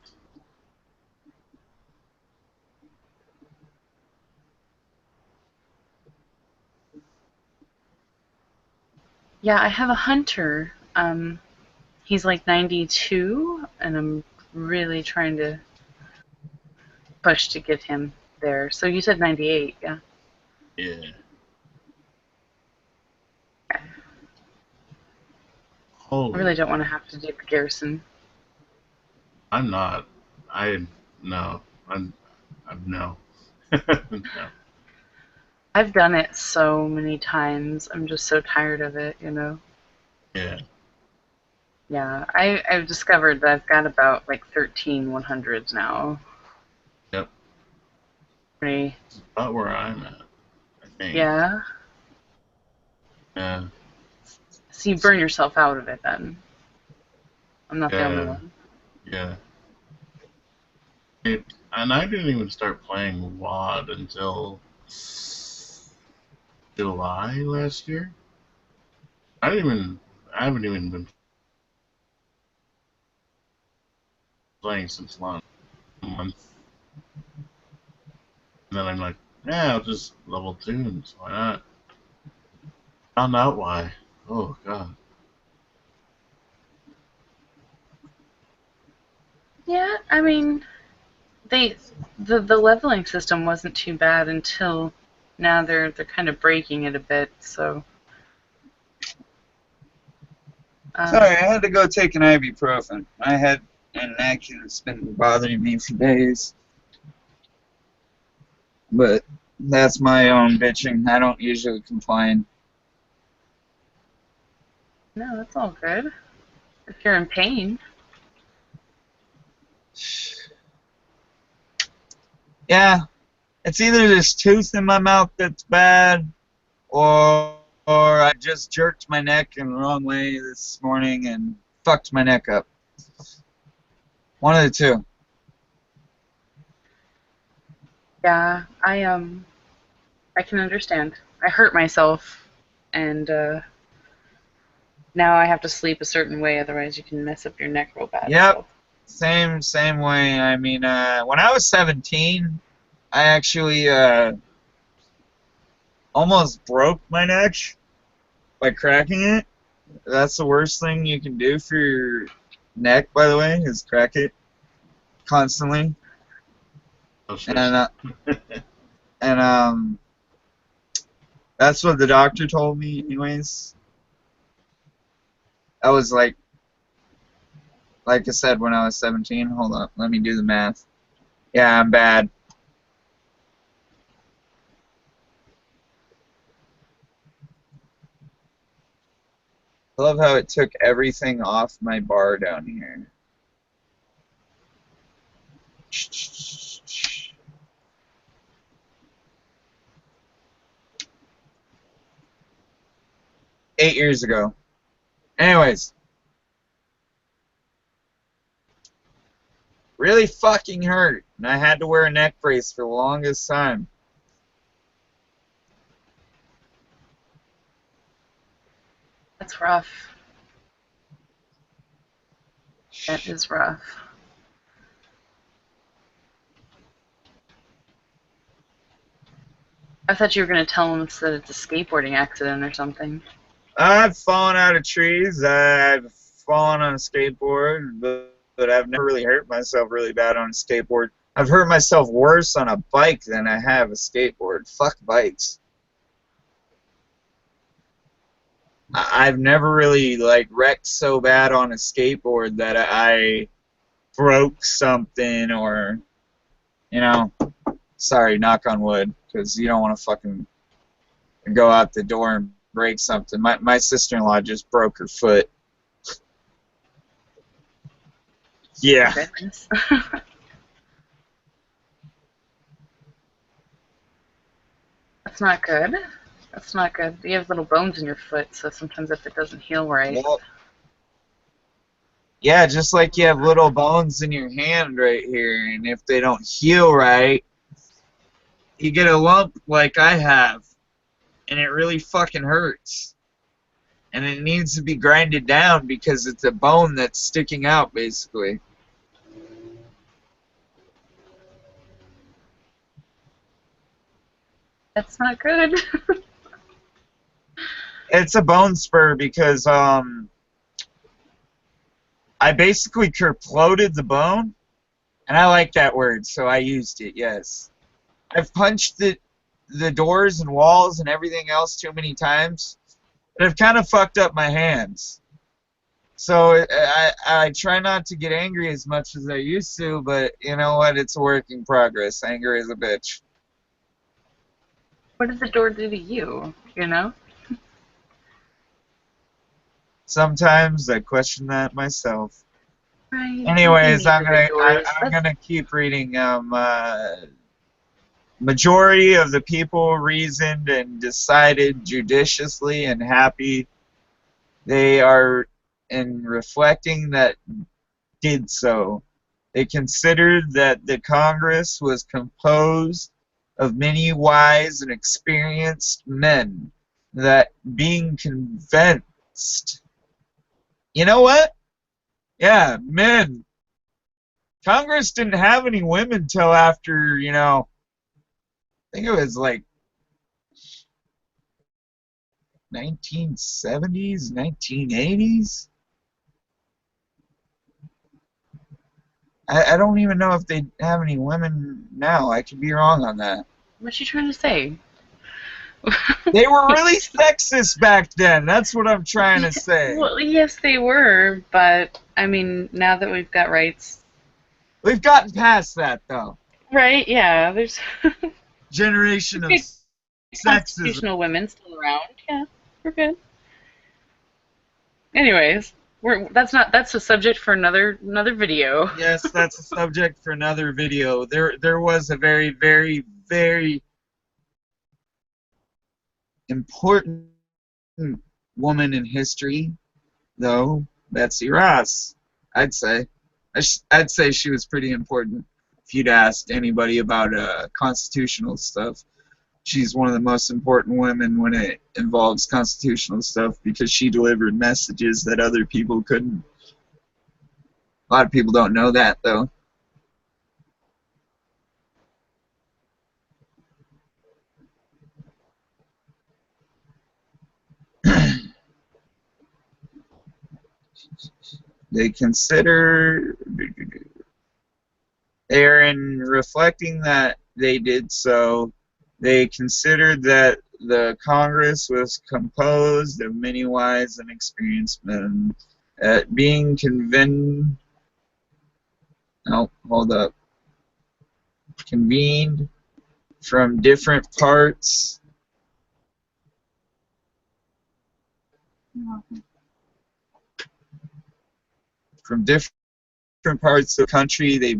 S2: Yeah, I have a hunter. He's like 92, and I'm really trying to push to get him there. So you said 98, yeah?
S3: Yeah.
S2: I
S3: Holy
S2: really don't want to
S3: shit.
S2: have to do the garrison.
S3: I'm not. I no. I'm no. No.
S2: I've done it so many times. I'm just so tired of it, you know?
S3: Yeah.
S2: Yeah, I've discovered that I've got about like 13 100s now.
S3: Yep.
S2: Pretty,
S3: It's about where I'm at, I think.
S2: yeah.
S3: Yeah.
S2: So you burn yourself out of it then. I'm not the only
S3: Yeah.
S2: one.
S3: Yeah. It, and I didn't even start playing WoD until July last year. I didn't even. I haven't even been playing since last month. And then I'm like, yeah, I'll just level tunes. Why not? Found out why. Oh god.
S2: Yeah, I mean, they the leveling system wasn't too bad until now they're kind of breaking it a bit. So
S1: Sorry, I had to go take an ibuprofen. My head and neck has been bothering me for days. But that's my own bitching. I don't usually complain.
S2: no, that's all good. If you're in pain,
S1: Yeah, it's either this tooth in my mouth that's bad, or I just jerked my neck in the wrong way this morning and fucked my neck up. One of the two.
S2: yeah, I can understand. I hurt myself, and now I have to sleep a certain way, otherwise you can mess up your neck real bad.
S1: Yep,
S2: So
S1: same way. I mean, when I was 17, I actually almost broke my neck by cracking it. That's the worst thing you can do for your neck, by the way, is crack it constantly.
S3: Oh shit.
S1: And and that's what the doctor told me, anyways. I was like I said, when I was 17. Hold on, let me do the math. Yeah, I'm bad. love how it took everything off my bar down here. 8 years ago. Anyways. Really fucking hurt. And I had to wear a neck brace for the longest time.
S2: That's rough. That is rough. I thought you were going to tell him that it's a skateboarding accident or something.
S1: I've fallen out of trees. I've fallen on a skateboard, but I've never really hurt myself really bad on a skateboard. I've hurt myself worse on a bike than I have a skateboard. Fuck bikes. I've never really like wrecked so bad on a skateboard that I broke something or, you know, sorry, knock on wood, because you don't want to fucking go out the door and break something. My sister-in-law just broke her foot. Yeah.
S2: Goodness. That's not good. That's not good. You have little bones in your foot, so sometimes if it doesn't heal right.
S1: Well, yeah, just like you have little bones in your hand right here, and if they don't heal right, you get a lump like I have, and it really fucking hurts. And it needs to be grinded down because it's a bone that's sticking out, basically.
S2: That's not good.
S1: It's a bone spur because I basically kerploded the bone, and I like that word, so I used it, yes. I've punched the doors and walls and everything else too many times, but I've kind of fucked up my hands. So I try not to get angry as much as I used to, but you know what? It's a work in progress. Anger is a bitch.
S2: What did the door do to you, you know?
S1: Sometimes I question that myself.
S2: Right.
S1: Anyways, I'm gonna keep reading. Majority of the people reasoned and decided judiciously and happy they are in reflecting that did so. They considered that the Congress was composed of many wise and experienced men, that being convinced. You know what? Yeah, men. Congress didn't have any women till after, you know, I think it was like 1970s, 1980s. I don't even know if they have any women now. I could be wrong on that.
S2: What's she trying to say?
S1: They were really sexist back then. That's what I'm trying to say.
S2: Well, yes, they were, but I mean, now that we've got rights,
S1: we've gotten past that, though.
S2: Right? Yeah, there's
S1: generation of sexism.
S2: Constitutional women still around. Yeah, we're good. Anyways, that's a subject for another video.
S1: Yes, that's a subject for another video. There was a very, very, very important woman in history, though, Betsy Ross. I'd say she was pretty important. If you'd asked anybody about constitutional stuff, she's one of the most important women when it involves constitutional stuff because she delivered messages that other people couldn't. A lot of people don't know that, though. They consider they're in reflecting that they did so. They considered that the Congress was composed of many wise and experienced men, being convened. Oh, hold up. Convened from different parts from different parts of the country. They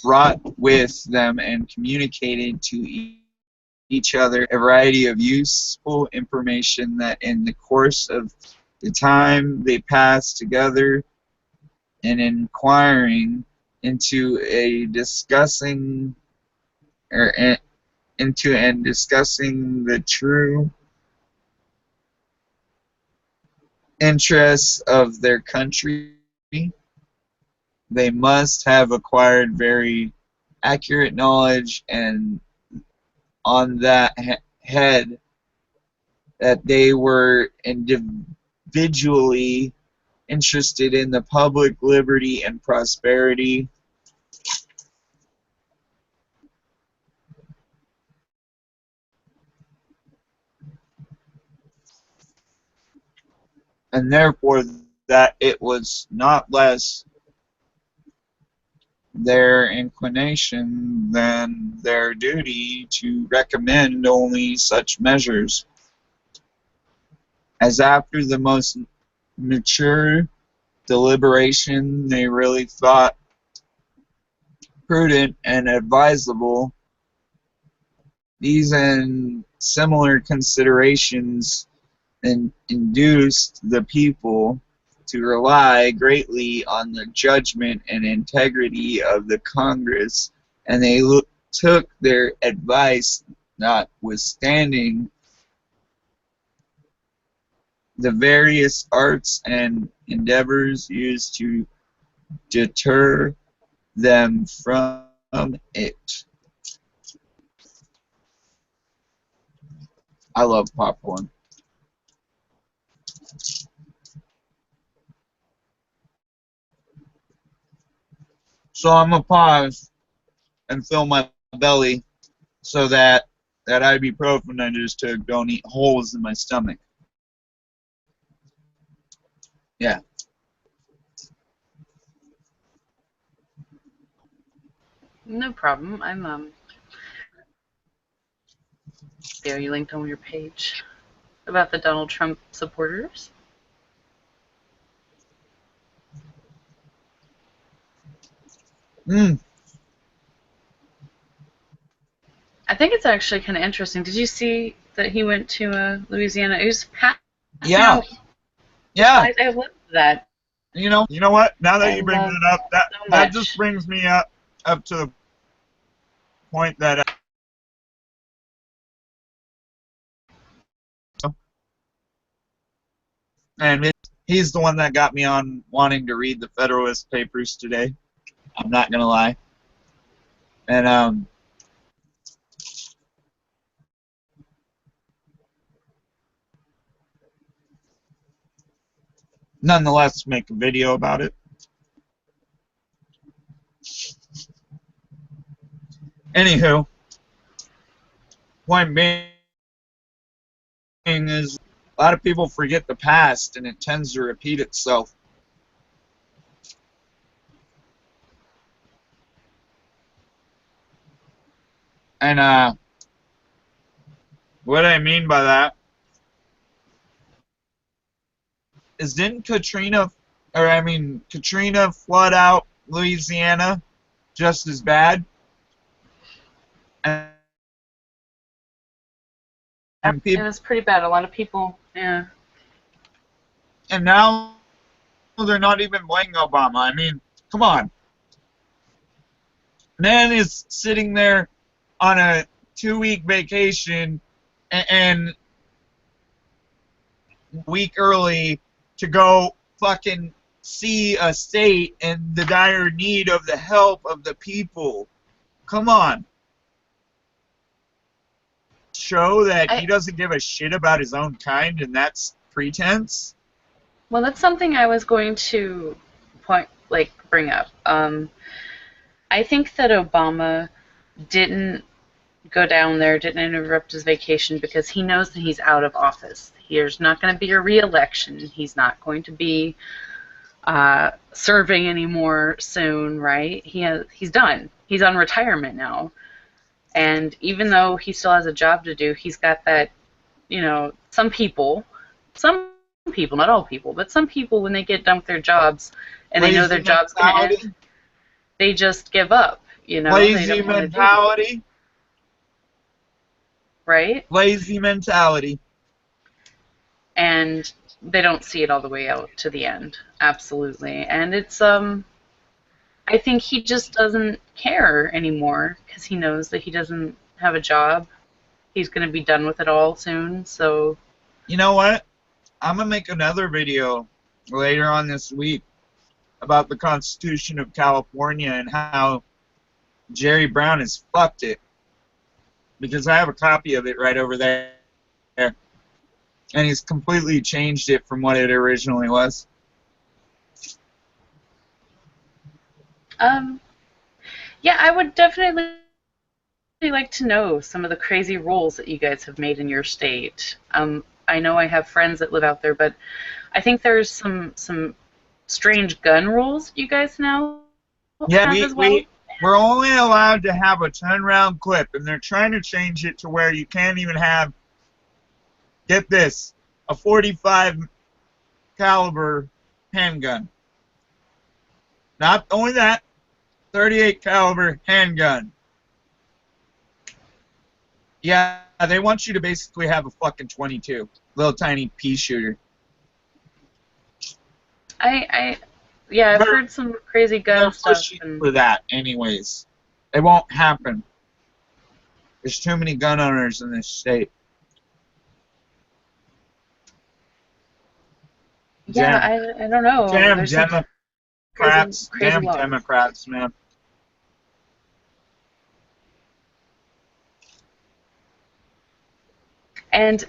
S1: brought with them and communicated to each other a variety of useful information that in the course of the time they passed together and inquiring into a discussing or into and discussing the true interests of their country, they must have acquired very accurate knowledge and on that head that they were individually interested in the public liberty and prosperity, and therefore that it was not less their inclination than their duty to recommend only such measures as after the most mature deliberation they really thought prudent and advisable. These and similar considerations induced the people to rely greatly on the judgment and integrity of the Congress, and they took their advice notwithstanding the various arts and endeavors used to deter them from it. I love popcorn. So I'm gonna pause and fill my belly so that that ibuprofen I just took don't eat holes in my stomach. Yeah.
S2: No problem. I'm there. You linked on your page about the Donald Trump supporters.
S1: Mm.
S2: I think it's actually kind of interesting. Did you see that he went to Louisiana? It was passing
S1: Yeah.
S2: out.
S1: Yeah.
S2: I love that.
S1: You know what? Now that
S2: I
S1: you bring
S2: love
S1: that up, that
S2: so
S1: that
S2: much.
S1: just brings me up to the point that and he's the one that got me on wanting to read the Federalist Papers today. I'm not gonna lie. And nonetheless make a video about it. Anywho, point being is a lot of people forget the past and it tends to repeat itself. And what I mean by that is didn't Katrina flood out Louisiana just as bad? And
S2: It was pretty bad. A lot of people, yeah.
S1: And now they're not even blaming Obama. I mean, come on. Man is sitting there on a 2-week vacation and a week early to go fucking see a state in the dire need of the help of the people. Come on. Show that he doesn't give a shit about his own kind, and that's pretense.
S2: Well, that's something I was going to bring up. I think that Obama didn't go down there, didn't interrupt his vacation because he knows that he's out of office. There's not going to be a re-election. He's not going to be serving anymore soon, right? He's done. He's on retirement now. And even though he still has a job to do, he's got that, some people people, not all people, but some people, when they get done with their jobs and they know their
S1: Lazy
S2: job's going to
S1: mentality.
S2: end, they just give up. You know, they
S1: Lazy
S2: don't want to do it,
S1: mentality.
S2: right?
S1: Lazy mentality.
S2: And they don't see it all the way out to the end. Absolutely. And it's I think he just doesn't care anymore because he knows that he doesn't have a job. He's going to be done with it all soon. So,
S1: You know what? I'm going to make another video later on this week about the Constitution of California and how Jerry Brown has fucked it. Because I have a copy of it right over there. And he's completely changed it from what it originally was.
S2: yeah, I would definitely like to know some of the crazy rules that you guys have made in your state. I know I have friends that live out there, but I think there's some strange gun rules you guys now
S1: Yeah,
S2: have as well.
S1: we're only allowed to have a 10-round clip, and they're trying to change it to where you can't even have, get this, a 45 caliber handgun. Not only that, 38 caliber handgun. Yeah, they want you to basically have a fucking 22, little tiny pea shooter.
S2: Yeah, I've heard some crazy gun stuff.
S1: For that, anyways, it won't happen. There's too many gun owners in this state.
S2: Yeah, I don't know.
S1: Damn
S2: There's
S1: Democrats,
S2: crazy
S1: damn
S2: laws.
S1: Democrats, man.
S2: And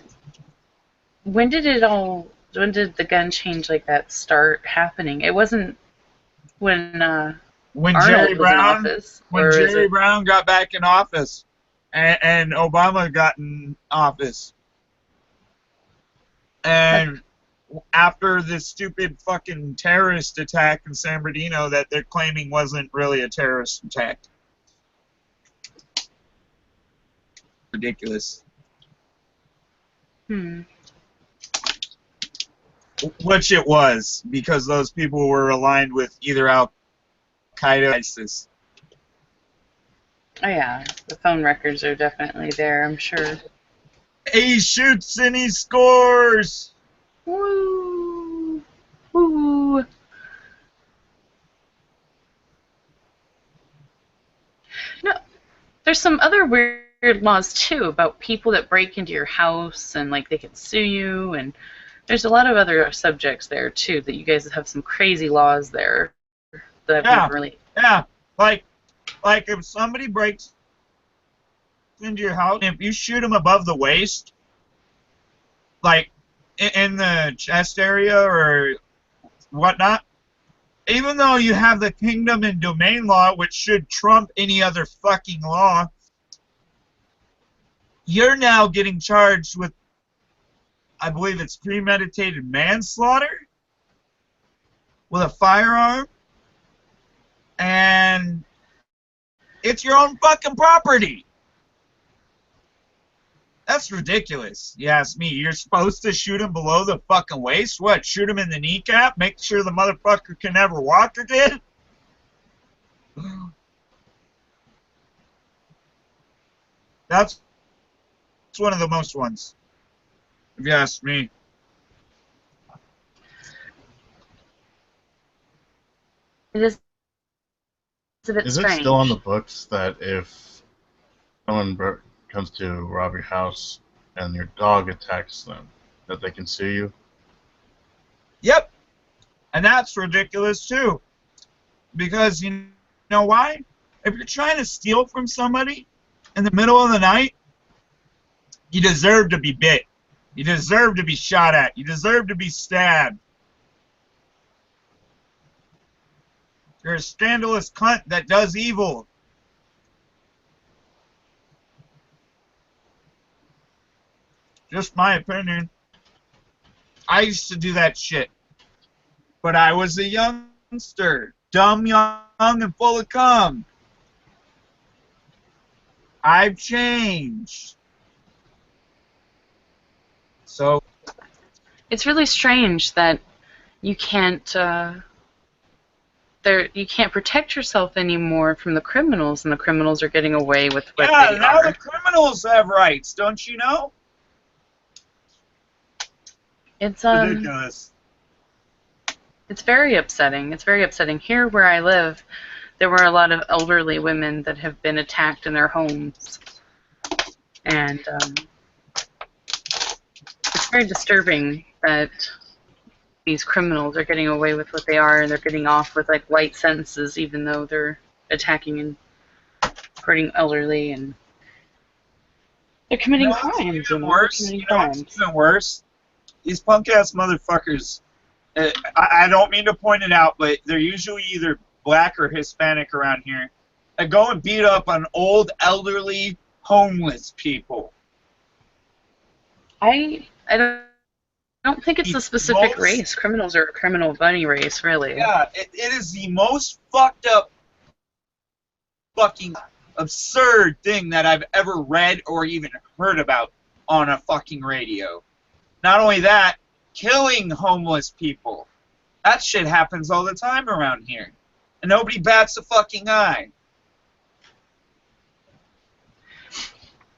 S2: when did the gun change like that start happening? It wasn't when Arnold was in office.
S1: When Jerry Brown got back in office, and Obama got in office, and after this stupid fucking terrorist attack in San Bernardino that they're claiming wasn't really a terrorist attack. Ridiculous. Which it was, because those people were aligned with either Al-Qaeda or ISIS.
S2: Oh yeah, the phone records are definitely there, I'm sure.
S1: He shoots and he scores!
S2: Woo! Woo! No, there's some other weird laws too about people that break into your house and like they can sue you, and there's a lot of other subjects there too that you guys have some crazy laws there that I've never really.
S1: Yeah, like if somebody breaks into your house, if you shoot them above the waist, like in the chest area or whatnot, even though you have the kingdom and domain law, which should trump any other fucking law, you're now getting charged with, I believe it's premeditated manslaughter with a firearm, and it's your own fucking property. That's ridiculous. You ask me. You're supposed to shoot him below the fucking waist? What, shoot him in the kneecap? Make sure the motherfucker can never walk again? That's one of the most ones, if you ask me.
S2: It is
S3: it still on the books that if someone comes to rob your house and your dog attacks them, that they can sue you?
S1: Yep. And that's ridiculous too. Because you know why? If you're trying to steal from somebody in the middle of the night, you deserve to be bit. You deserve to be shot at. You deserve to be stabbed. You're a scandalous cunt that does evil. Just my opinion. I used to do that shit. But I was a youngster. Dumb, young, and full of cum. I've changed. So,
S2: It's really strange that you can't you can't protect yourself anymore from the criminals, and the criminals are getting away with what they
S1: now
S2: are.
S1: the criminals have rights, don't you know?
S2: It's
S1: Ridiculous.
S2: It's very upsetting. It's very upsetting. Here where I live, there were a lot of elderly women that have been attacked in their homes, and it's very disturbing that these criminals are getting away with what they are, and they're getting off with like light sentences, even though they're attacking and hurting elderly, and they're committing crimes.
S1: Even worse. What's even worse? These punk ass motherfuckers. I don't mean to point it out, but they're usually either black or Hispanic around here. They go and beat up on old, elderly, homeless people.
S2: I don't think it's a specific race. Criminals are a criminal of any race, really.
S1: Yeah, it is the most fucked up, fucking absurd thing that I've ever read or even heard about on a fucking radio. Not only that, killing homeless people. That shit happens all the time around here. And nobody bats a fucking eye.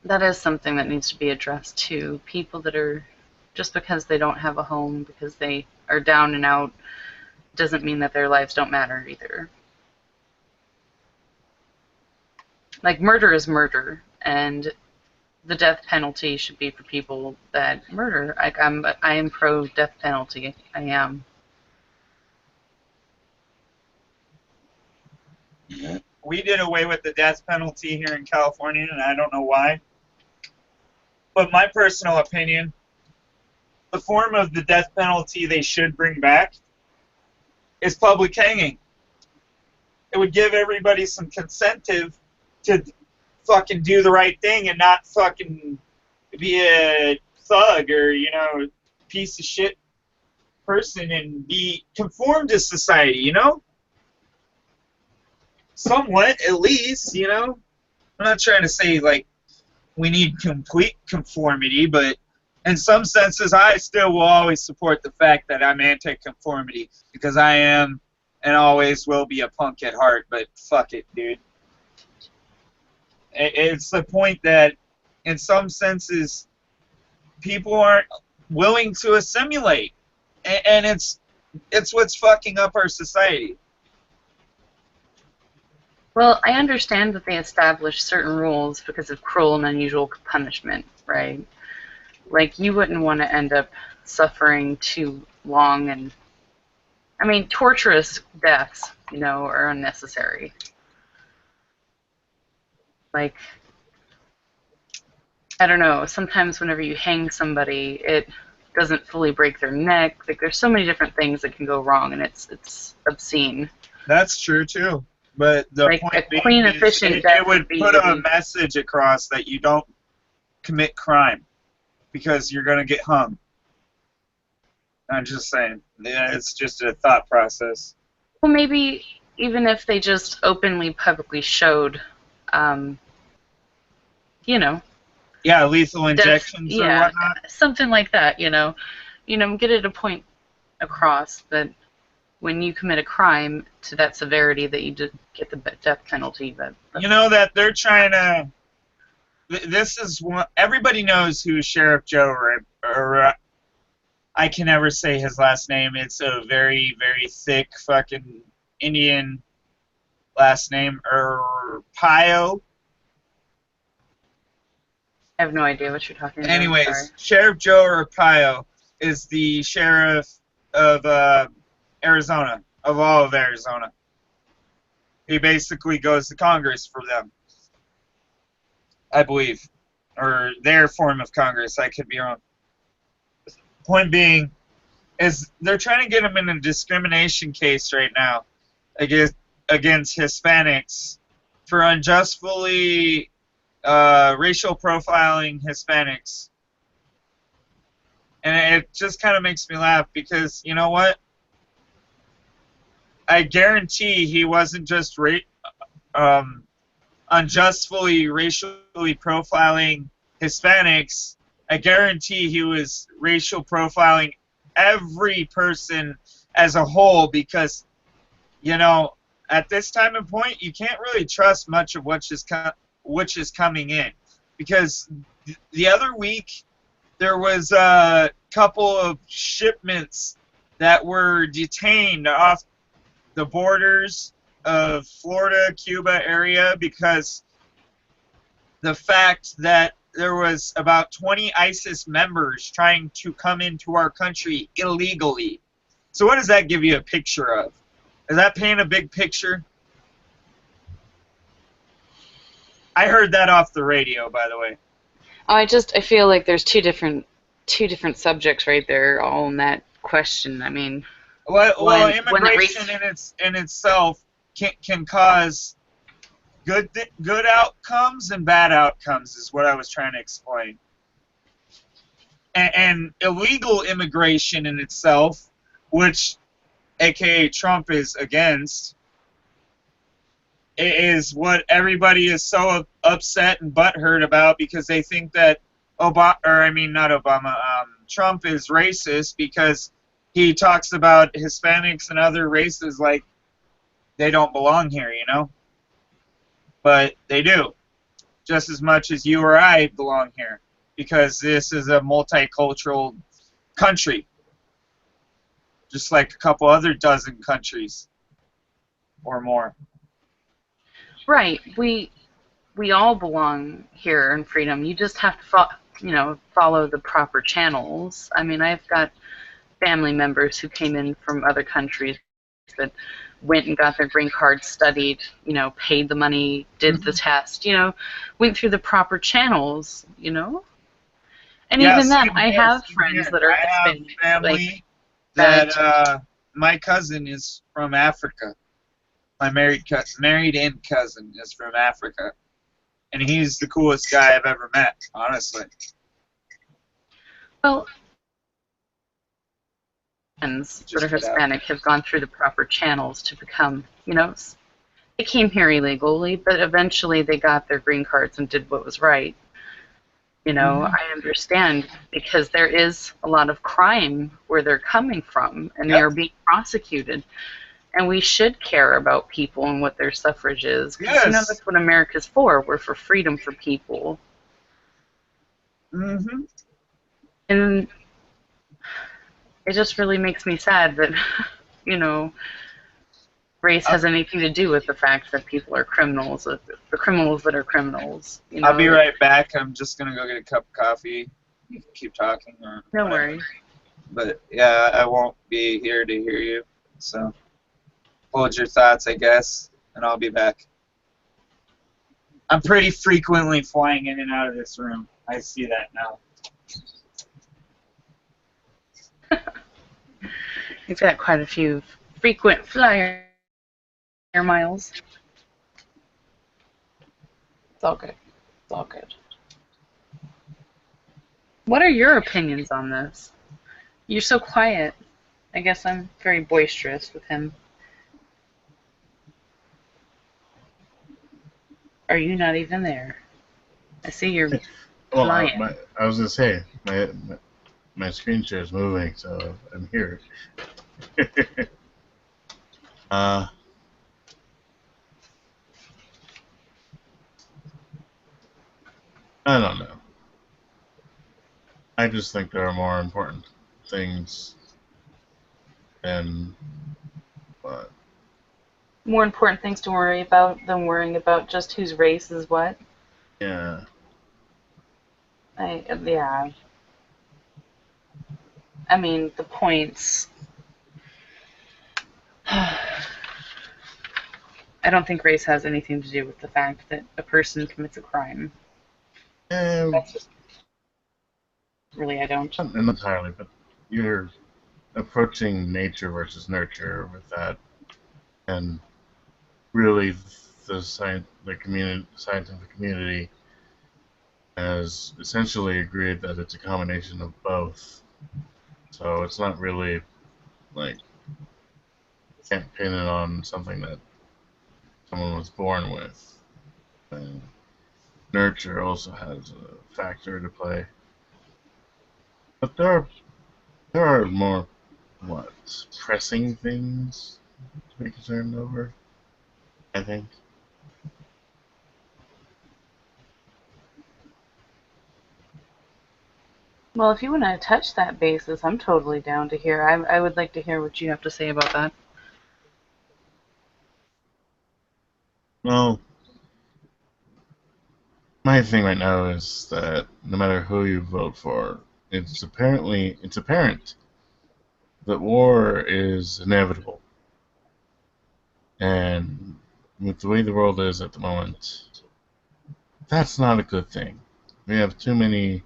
S2: That is something that needs to be addressed too. People that are, just because they don't have a home, because they are down and out, doesn't mean that their lives don't matter either. Like, murder is murder, and the death penalty should be for people that murder. Like, I am pro death penalty. I am.
S1: We did away with the death penalty here in California, and I don't know why. But my personal opinion, the form of the death penalty they should bring back is public hanging. It would give everybody some incentive to fucking do the right thing and not fucking be a thug or, piece of shit person and be conform to society, Somewhat, at least, I'm not trying to say, like, we need complete conformity, but in some senses, I still will always support the fact that I'm anti-conformity, because I am and always will be a punk at heart, but fuck it, dude. It's the point that, in some senses, people aren't willing to assimilate, and it's what's fucking up our society.
S2: Well, I understand that they established certain rules because of cruel and unusual punishment, right? Like, you wouldn't want to end up suffering too long, and, I mean, torturous deaths, are unnecessary. Like, I don't know, sometimes whenever you hang somebody, it doesn't fully break their neck. Like, there's so many different things that can go wrong, and it's obscene.
S1: That's true, too. But the
S2: like
S1: point being
S2: clean,
S1: is
S2: efficient
S1: it would put a message across that you don't commit crime because you're going to get hung. I'm just saying. Yeah, it's just a thought process.
S2: Well, maybe even if they just openly, publicly showed,
S1: Yeah, lethal injections or whatnot.
S2: Something like that, get it a point across that when you commit a crime to that severity that you did get the death penalty.
S1: That they're trying to... This is one... Everybody knows who Sheriff Joe or I can never say his last name. It's a very, very thick fucking Indian last name. Pio.
S2: I have no idea what you're talking about.
S1: Anyways, Sheriff Joe Arpaio is the sheriff of Arizona, of all of Arizona. He basically goes to Congress for them, I believe. Or their form of Congress, I could be wrong. Point being, is they're trying to get him in a discrimination case right now against Hispanics for unjustly racial profiling Hispanics. And it just kind of makes me laugh because, you know what? I guarantee he wasn't just unjustly racially profiling Hispanics. I guarantee he was racial profiling every person as a whole, because, you know, at this time and point, you can't really trust much of which is coming in, because the other week there was a couple of shipments that were detained off the borders of Florida, Cuba area, because the fact that there was about 20 ISIS members trying to come into our country illegally. So what does that give you a picture of? Does that paint a big picture? I heard that off the radio, by the way.
S2: I feel like there's two different subjects right there, all in that question. I mean,
S1: well,
S2: when
S1: immigration in itself can cause good outcomes and bad outcomes, is what I was trying to explain. And illegal immigration in itself, which aka Trump is against, is what everybody is so upset and butthurt about, because they think that Trump is racist because he talks about Hispanics and other races like they don't belong here, you know? But they do, just as much as you or I belong here, because this is a multicultural country, just like a couple other dozen countries or more.
S2: right, we all belong here in freedom. You just have to follow the proper channels. I mean, I've got family members who came in from other countries that went and got their green card, studied, paid the money, did the test, went through the proper channels, And
S1: Yeah,
S2: even then, I
S1: here,
S2: have friends that are Hispanic.
S1: I have family
S2: that
S1: my cousin is from Africa. My married-in cousin is from Africa, and he's the coolest guy I've ever met, honestly.
S2: Well, friends that are Hispanic have gone through the proper channels to become, they came here illegally, but eventually they got their green cards and did what was right. I understand, because there is a lot of crime where they're coming from, and they are being prosecuted. And we should care about people and what their suffrage is. Because, that's what America's for. We're for freedom for people.
S1: Mm-hmm.
S2: And it just really makes me sad that, race has anything to do with the fact that people are criminals, the criminals that are criminals.
S1: I'll be right back. I'm just going to go get a cup of coffee. You can keep talking.
S2: No worries.
S1: But, yeah, I won't be here to hear you. So, hold your thoughts, I guess, and I'll be back. I'm pretty frequently flying in and out of this room. I see that now.
S2: You've got quite a few frequent flyer miles. It's all good. It's all good. What are your opinions on this? You're so quiet. I guess I'm very boisterous with him. Are you not even there? I see you're flying.
S3: I was gonna say my screen share is moving, so I'm here. I don't know. I just think there are more important things than what.
S2: More important things to worry about than worrying about just whose race is what?
S3: Yeah.
S2: Yeah. I mean, the points. I don't think race has anything to do with the fact that a person commits a crime. Really, I don't.
S3: Not entirely, but you're approaching nature versus nurture with that, and really, the scientific community has essentially agreed that it's a combination of both. So it's not really like, you can't pin it on something that someone was born with. And nurture also has a factor to play. But there are There are more, pressing things to be concerned over, I think.
S2: Well, if you want to touch that basis, I'm totally down to hear. I would like to hear what you have to say about that.
S3: Well, my thing right now is that no matter who you vote for, it's apparent that war is inevitable. And with the way the world is at the moment, that's not a good thing. We have too many.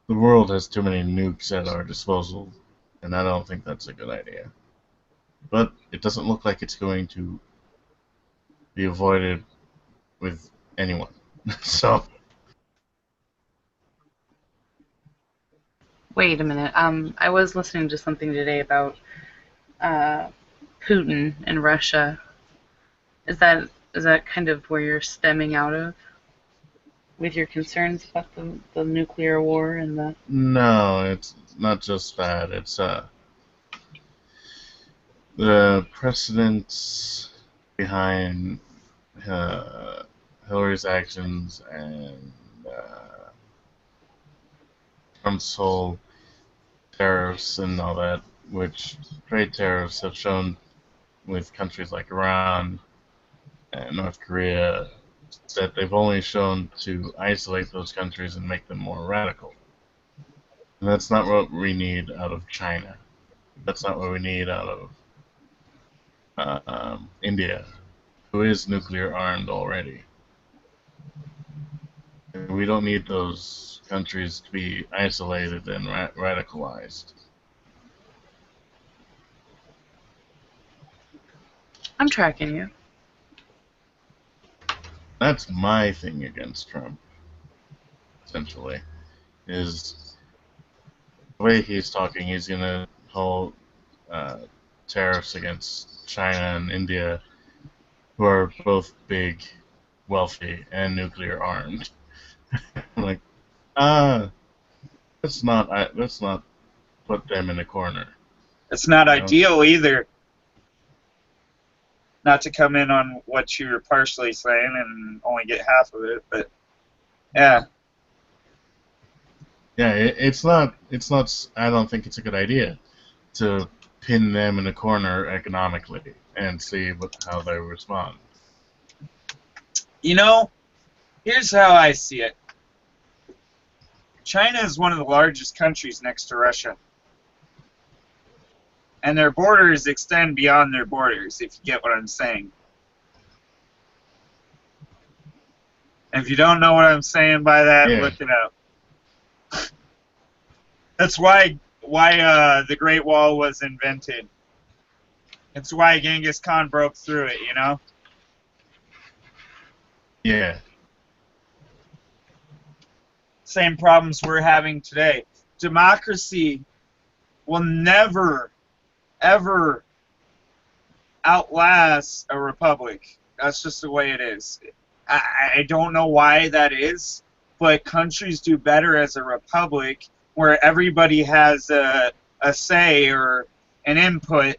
S3: The world has too many nukes at our disposal, and I don't think that's a good idea. But it doesn't look like it's going to be avoided with anyone. So,
S2: Wait a minute. I was listening to something today about Putin and Russia. Is that kind of where you're stemming out of with your concerns about the nuclear war and the?
S3: no, it's not just that. It's the precedents behind uh, Hillary's actions and Trump's whole tariffs and all that, which trade tariffs have shown with countries like Iran and North Korea, that they've only shown to isolate those countries and make them more radical. And that's not what we need out of China. That's not what we need out of India, who is nuclear armed already. We don't need those countries to be isolated and radicalized.
S2: I'm tracking you.
S3: That's my thing against Trump, essentially, is the way he's talking. He's going to hold tariffs against China and India, who are both big, wealthy, and nuclear armed. I'm like, let's not put them in a corner.
S1: It's not
S3: You know?
S1: ideal either. Not to come in on what you were partially saying and only get half of it, but yeah.
S3: Yeah, it's not. I don't think it's a good idea to pin them in a corner economically and see how they respond.
S1: You know, here's how I see it. China is one of the largest countries next to Russia. And their borders extend beyond their borders, if you get what I'm saying. And if you don't know what I'm saying by that,
S3: Yeah.
S1: look it up. That's why the Great Wall was invented. It's why Genghis Khan broke through it, you know?
S3: Yeah.
S1: Same problems we're having today. Democracy will never, ever outlast a republic. That's just the way it is. I don't know why that is, but countries do better as a republic where everybody has a say or an input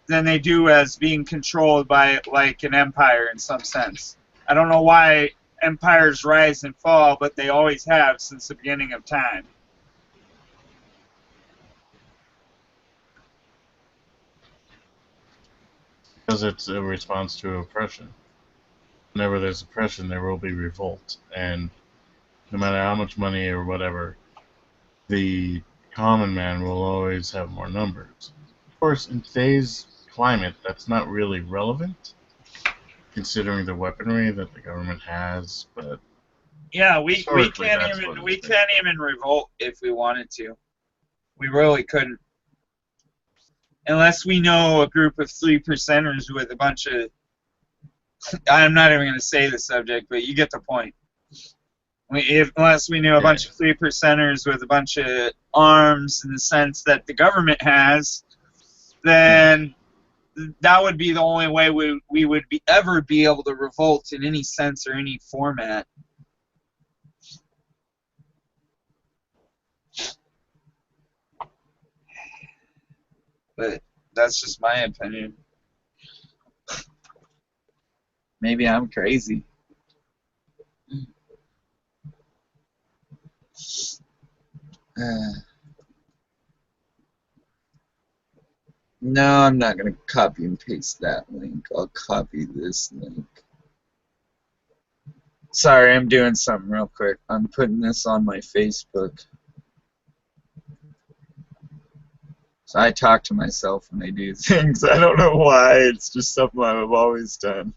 S1: than they do as being controlled by like an empire in some sense. I don't know why empires rise and fall, but they always have since the beginning of time.
S3: Because it's a response to oppression. Whenever there's oppression, there will be revolt, and no matter how much money or whatever, the common man will always have more numbers. Of course, in today's climate, that's not really relevant, considering the weaponry that the government has. But
S1: yeah, we
S3: historically,
S1: can't even revolt if we wanted to. We really couldn't, unless we know a group of 3%ers with a bunch of. I'm not even going to say the subject, but you get the point. Unless we knew a bunch of 3%ers with a bunch of arms in the sense that the government has, then that would be the only way we would ever be able to revolt in any sense or any format. but that's just my opinion. Maybe I'm crazy. No, I'm not going to copy and paste that link. I'll copy this link. Sorry, I'm doing something real quick. I'm putting this on my Facebook. So I talk to myself when I do things. I don't know why. It's just something I've always done.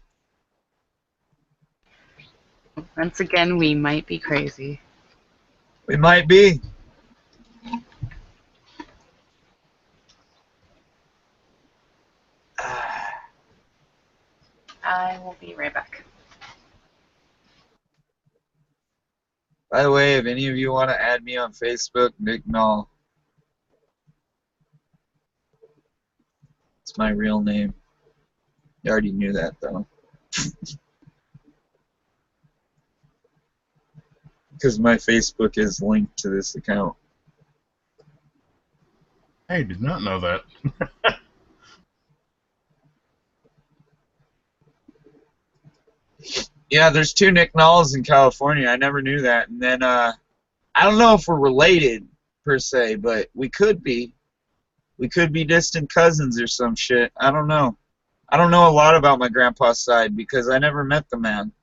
S2: Once again, we might be crazy.
S1: We might be.
S2: I will be right back.
S1: By the way, if any of you want to add me on Facebook, Nick Null. It's my real name. You already knew that, though. Because my Facebook is linked to this account.
S3: I did not know that.
S1: Yeah, there's 2 Nick Nulls in California. I never knew that. And then, I don't know if we're related, per se, but we could be. We could be distant cousins or some shit. I don't know. I don't know a lot about my grandpa's side because I never met the man.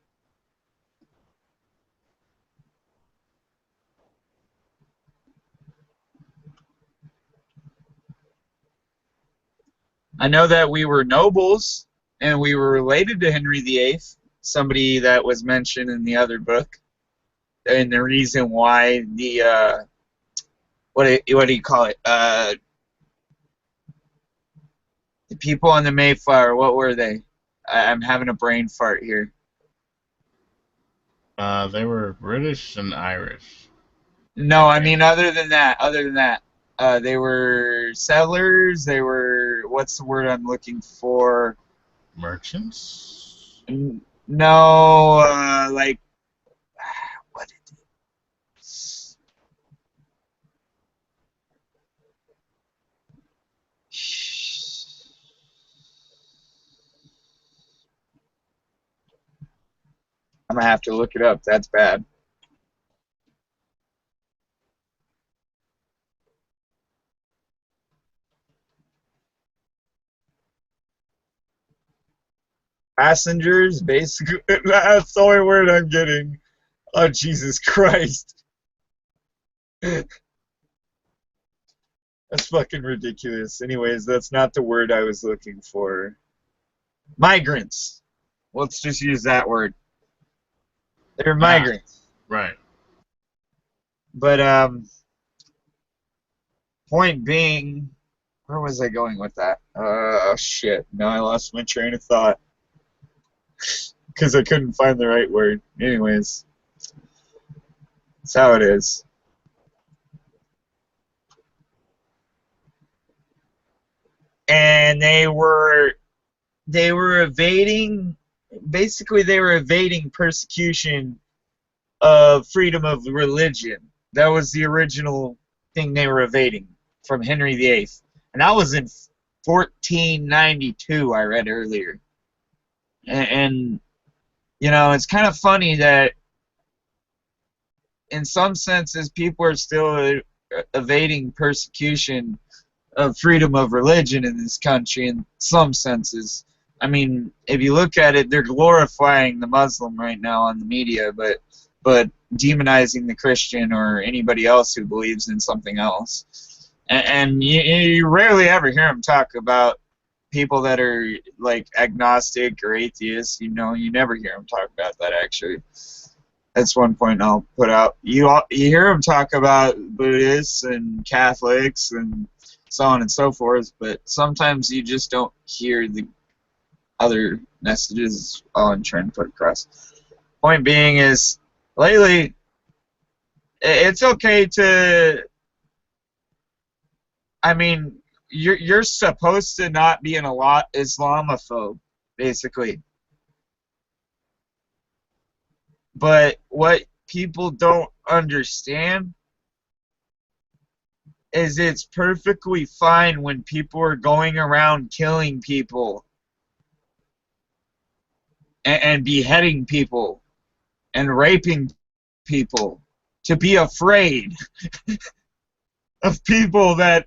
S1: I know that we were nobles and we were related to Henry VIII, somebody that was mentioned in the other book. And the reason why the, what do you call it? The people on the Mayflower, what were they? I'm having a brain fart here.
S3: They were British and Irish.
S1: No, I mean other than that, they were settlers. They were, what's the word I'm looking for?
S3: Merchants?
S1: No, like what? I'm gonna have to look it up. That's bad. Passengers, basically. That's the only word I'm getting. Oh, Jesus Christ. That's fucking ridiculous. Anyways, that's not the word I was looking for. Migrants. Let's just use that word. They're migrants.
S3: Right.
S1: But, point being, where was I going with that? Oh, shit. Now I lost my train of thought. Because I couldn't find the right word. Anyways. That's how it is. And they were evading, basically they were evading persecution of freedom of religion. That was the original thing they were evading from Henry VIII. And that was in 1492, I read earlier. And you know, it's kind of funny that in some senses people are still evading persecution of freedom of religion in this country in some senses. I mean, if you look at it, they're glorifying the Muslim right now on the media, but demonizing the Christian or anybody else who believes in something else. And you rarely ever hear them talk about people that are like agnostic or atheists. You know, you never hear them talk about that actually. That's one point I'll put out. You hear them talk about Buddhists and Catholics and so on and so forth, but sometimes you just don't hear the other messages all I'm trying to put across. Point being is, lately, it's okay to, I mean, you're supposed to not be an Islamophobe, basically. But what people don't understand is it's perfectly fine when people are going around killing people and beheading people and raping people, to be afraid of people that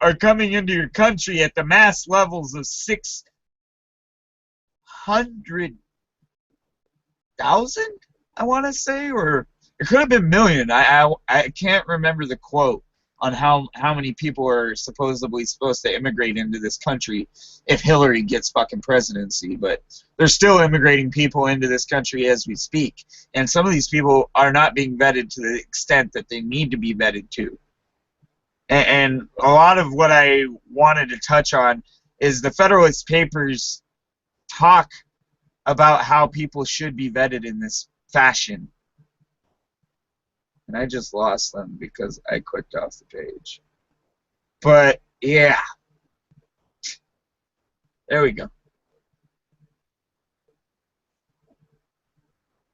S1: are coming into your country at the mass levels of 600,000, I want to say, or it could have been million. I can't remember the quote on how many people are supposedly supposed to immigrate into this country if Hillary gets fucking presidency, but they're still immigrating people into this country as we speak, and some of these people are not being vetted to the extent that they need to be vetted to. And a lot of what I wanted to touch on is the Federalist Papers talk about how people should be vetted in this fashion. And I just lost them because I clicked off the page. But, yeah. There we go.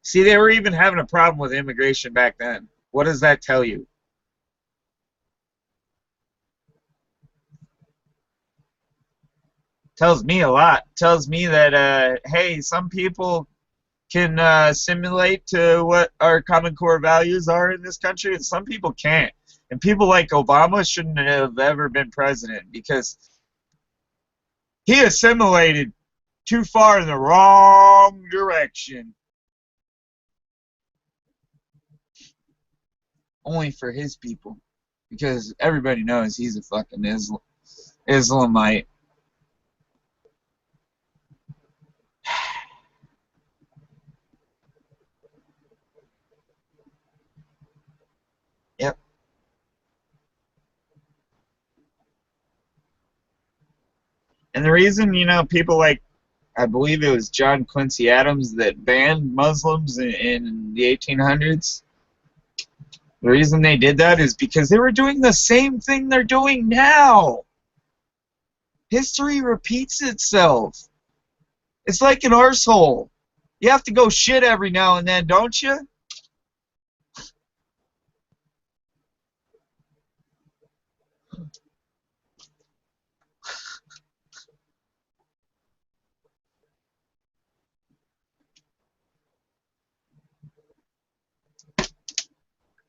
S1: See, they were even having a problem with immigration back then. What does that tell you? Tells me a lot. Tells me that, hey, some people can simulate to what our common core values are in this country, and some people can't. And people like Obama shouldn't have ever been president because he assimilated too far in the wrong direction. Only for his people. Because everybody knows he's a fucking Islamite. Yep. And the reason, people like, I believe it was John Quincy Adams that banned Muslims in the 1800s. The reason they did that is because they were doing the same thing they're doing now. History repeats itself. It's like an arsehole. You have to go shit every now and then, don't you?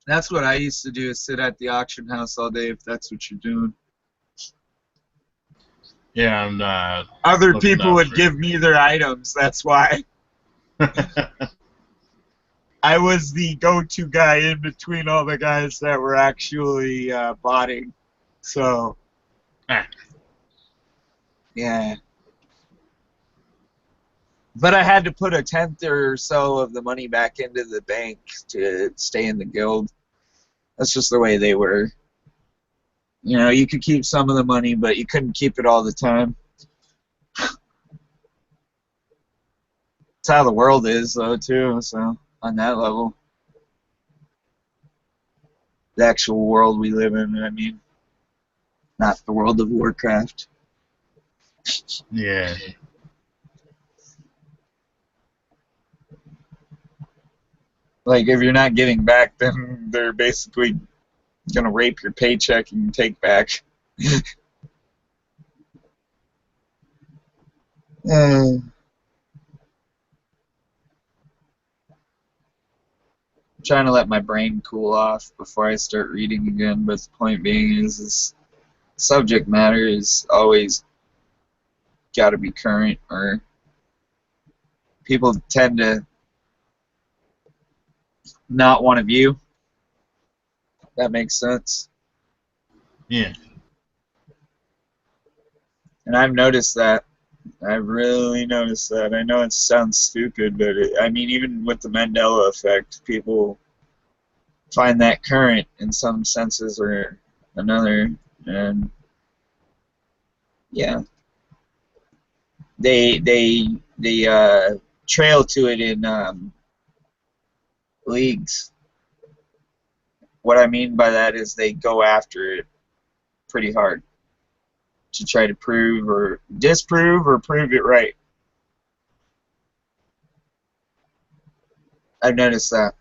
S1: That's what I used to do, is sit at the auction house all day, if that's what you're doing.
S3: Yeah, I'm
S1: Other people would give me their items, that's why. I was the go-to guy in between all the guys that were actually botting. So, yeah. But I had to put a tenth or so of the money back into the bank to stay in the guild. That's just the way they were. You could keep some of the money, but you couldn't keep it all the time. That's how the world is, though, too, so on that level. The actual world we live in, I mean. Not the World of Warcraft.
S3: Yeah.
S1: Like, if you're not getting back, then they're basically gonna rape your paycheck and take back. I'm trying to let my brain cool off before I start reading again, but the point being is this subject matter is always got to be current, or people tend to not want to view. That makes sense.
S3: Yeah.
S1: And I've noticed that. I've really noticed that. I know it sounds stupid, but I mean, even with the Mandela effect, people find that current in some senses or another, and yeah, they trail to it in leagues. What I mean by that is they go after it pretty hard to try to prove or disprove or prove it right. I've noticed that.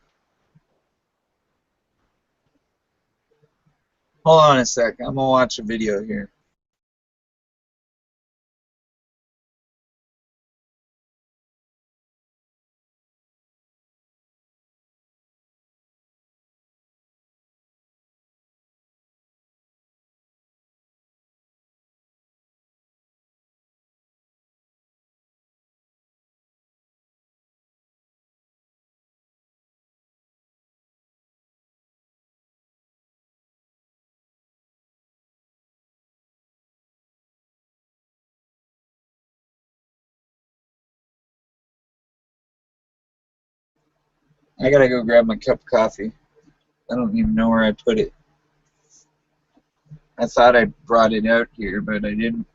S1: Hold on a sec. I'm gonna watch a video here. I gotta go grab my cup of coffee. I don't even know where I put it. I thought I brought it out here, but I didn't.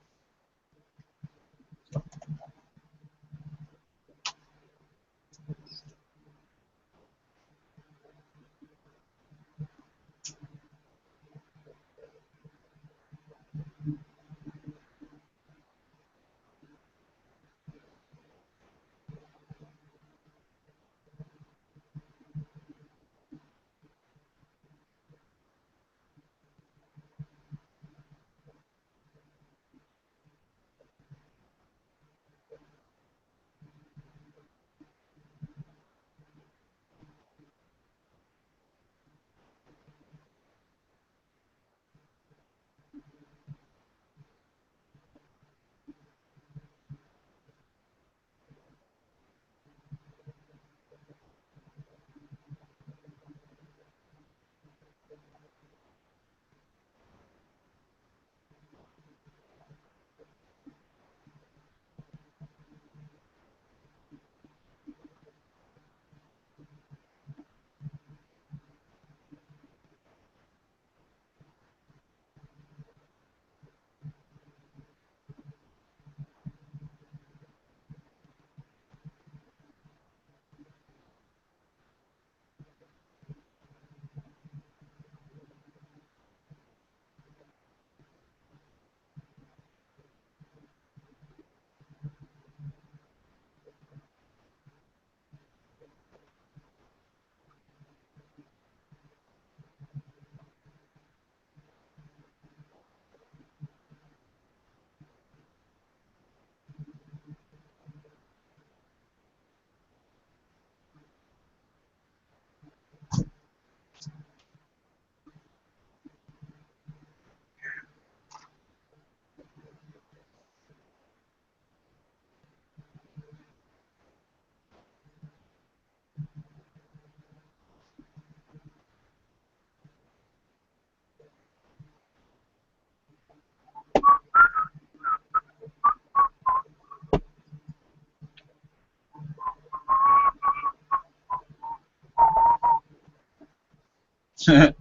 S1: Oh,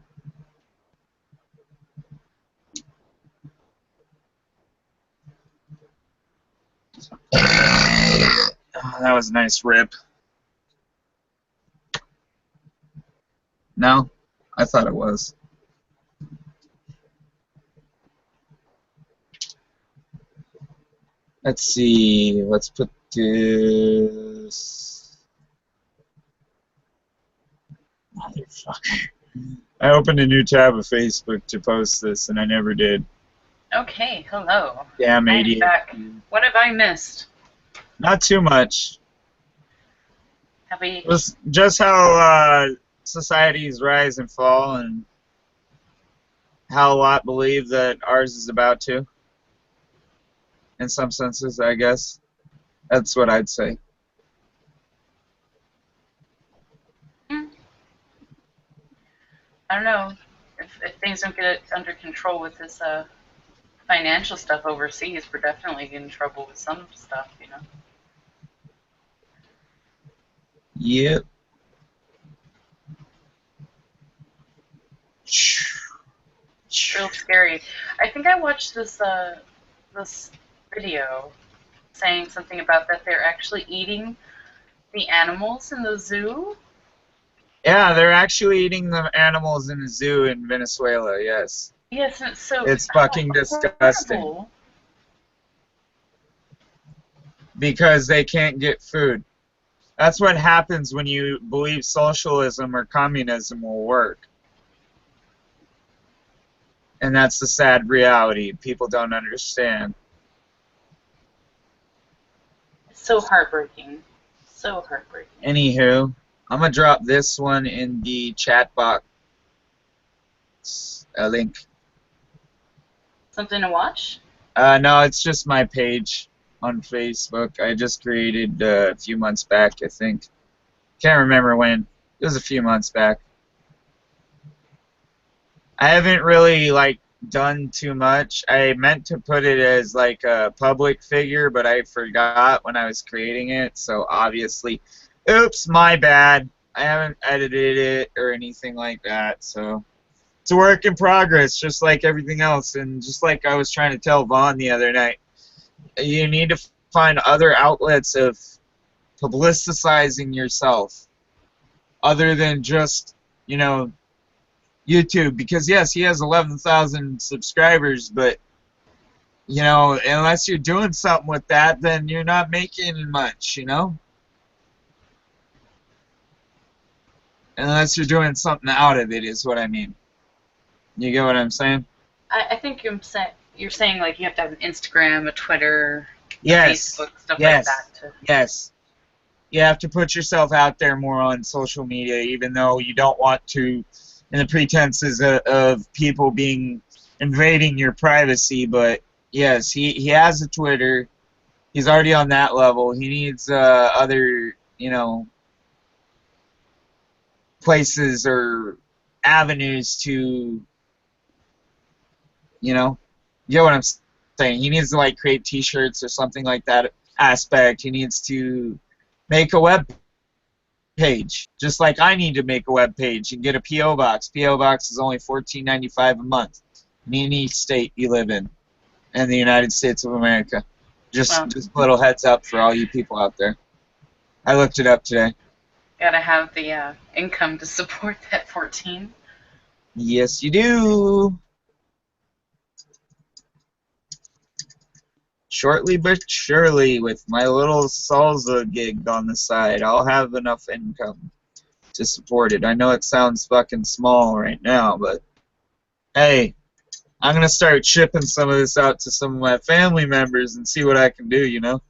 S1: that was a nice rip. No? I thought it was. Let's see. Let's put this. Motherfucker. I opened a new tab of Facebook to post this, and I never did.
S2: Okay, hello.
S1: Damn
S2: I'm
S1: idiot.
S2: back. What have I missed?
S1: Not too much.
S2: Have we?
S1: It was just how societies rise and fall, and how a lot believe that ours is about to. In some senses, I guess. That's what I'd say.
S2: I don't know. If things don't get it under control with this financial stuff overseas, we're definitely in trouble with some stuff, you know.
S1: Yep.
S2: It's real scary. I think I watched this video saying something about that they're actually eating the animals in the zoo.
S1: Yeah, they're actually eating the animals in the zoo in Venezuela, yes.
S2: Yes, and it's so
S1: It's fucking disgusting.
S2: horrible.
S1: Because they can't get food. That's what happens when you believe socialism or communism will work. And that's the sad reality. People don't understand.
S2: It's so heartbreaking. So heartbreaking.
S1: Anywho, I'm going to drop this one in the chat box. A link.
S2: Something to watch?
S1: No, it's just my page on Facebook. I just created a few months back, I think. Can't remember when. It was a few months back. I haven't really, like, done too much. I meant to put it as, like, a public figure, but I forgot when I was creating it, so obviously, oops, my bad. I haven't edited it or anything like that, so it's a work in progress, just like everything else, and just like I was trying to tell Vaughn the other night, you need to find other outlets of publicizing yourself other than just, you know, YouTube, because yes, he has 11,000 subscribers, but you know, unless you're doing something with that, then you're not making much, you know? Unless you're doing something out of it is what I mean. You get what I'm saying?
S2: I think you're saying like you have to have an Instagram, a Twitter,
S1: Yes.
S2: a Facebook, stuff
S1: Yes.
S2: like that.
S1: Yes. You have to put yourself out there more on social media, even though you don't want to, in the pretenses of people being invading your privacy. But yes, he has a Twitter. He's already on that level. He needs other, you know, places or avenues to, you know, you get what I'm saying. He needs to like create T-shirts or something like that aspect. He needs to make a web page, just like I need to make a web page and get a PO box. PO box is only $14.95 a month in any state you live in the United States of America. Just a little heads up for all you people out there. I looked it up today.
S2: Gotta have the income to support that 14.
S1: Yes, you do. Shortly but surely, with my little salsa gig on the side, I'll have enough income to support it. I know it sounds fucking small right now, but hey, I'm going to start shipping some of this out to some of my family members and see what I can do, you know?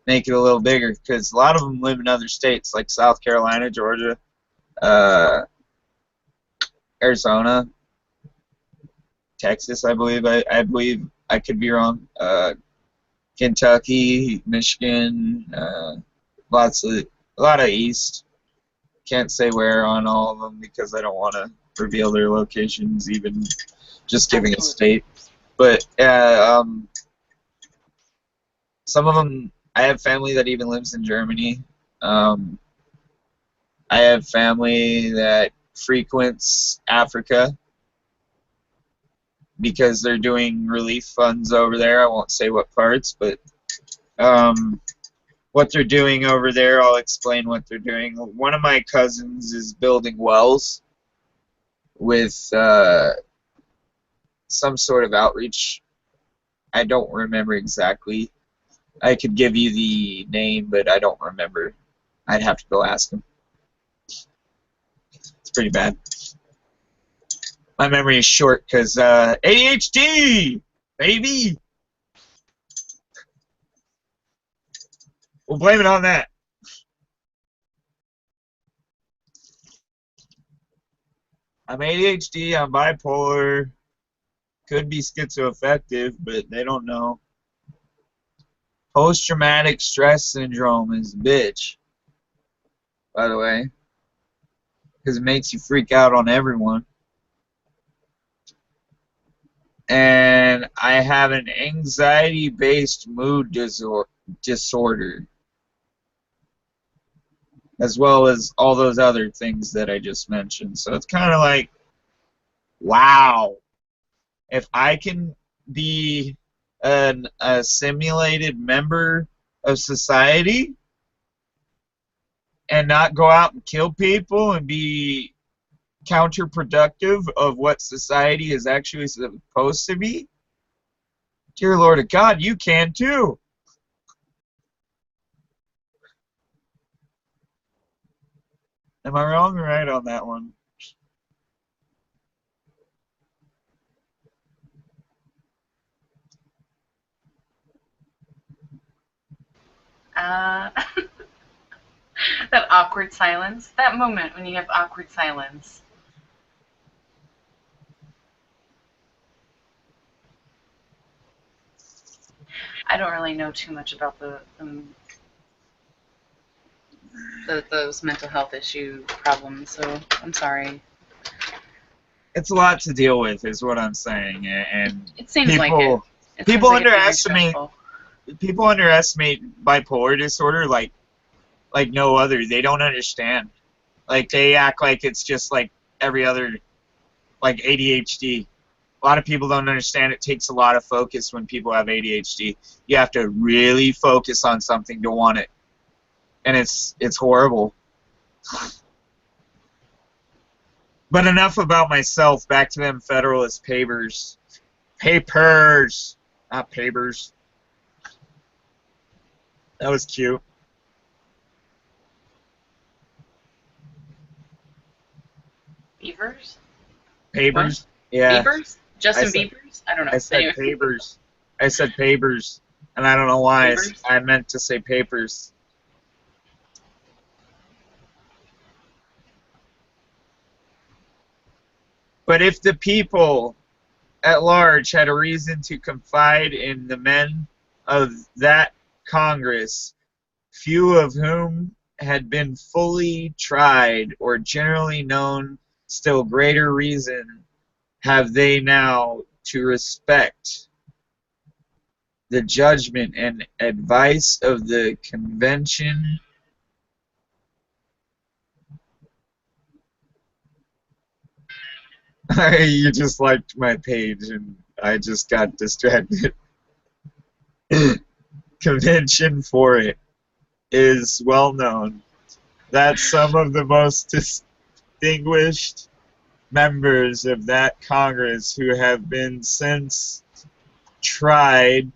S1: Make it a little bigger, because a lot of them live in other states, like South Carolina, Georgia, Arizona, Texas, I believe. I believe I could be wrong. Kentucky, Michigan, a lot of East. Can't say where on all of them because I don't want to reveal their locations, even just giving a state. But some of them, I have family that even lives in Germany. I have family that frequents Africa because they're doing relief funds over there. I won't say what parts, but what they're doing over there, I'll explain what they're doing. One of my cousins is building wells with some sort of outreach. I don't remember exactly. I could give you the name, but I don't remember. I'd have to go ask him. It's pretty bad. My memory is short because ADHD, baby. We'll blame it on that. I'm ADHD, I'm bipolar, could be schizoaffective, but they don't know. Post-traumatic stress syndrome is a bitch, by the way, because it makes you freak out on everyone. And I have an anxiety-based mood disorder, as well as all those other things that I just mentioned. So it's kind of like, wow, if I can be a simulated member of society and not go out and kill people and be counterproductive of what society is actually supposed to be, dear Lord of God, you can too. Am I wrong or right on that one?
S2: Uh, that awkward silence. That moment when you have awkward silence. I don't really know too much about those mental health issue problems, so I'm sorry.
S1: It's a lot to deal with, is what I'm saying, and
S2: It seems like it. It seems
S1: people
S2: like it's very
S1: underestimate
S2: stressful.
S1: people underestimate bipolar disorder like no other. They don't understand. Like, they act like it's just like every other, like ADHD. A lot of people don't understand it takes a lot of focus when people have ADHD. You have to really focus on something to want it. And it's horrible. But enough about myself. Back to them Federalist Papers. Papers! Not papers. That was cute.
S2: Beavers?
S1: Papers?
S2: What?
S1: Yeah.
S2: Beavers? Justin Beavers? I don't know.
S1: I said
S2: Anyway.
S1: papers. I said papers. And I don't know why
S2: Beavers?
S1: I meant to say papers. But if the people at large had a reason to confide in the men of that Congress, few of whom had been fully tried or generally known, still greater reason have they now to respect the judgment and advice of the convention. You just liked my page and I just got distracted. Convention for it is well known that some of the most distinguished members of that Congress who have been since tried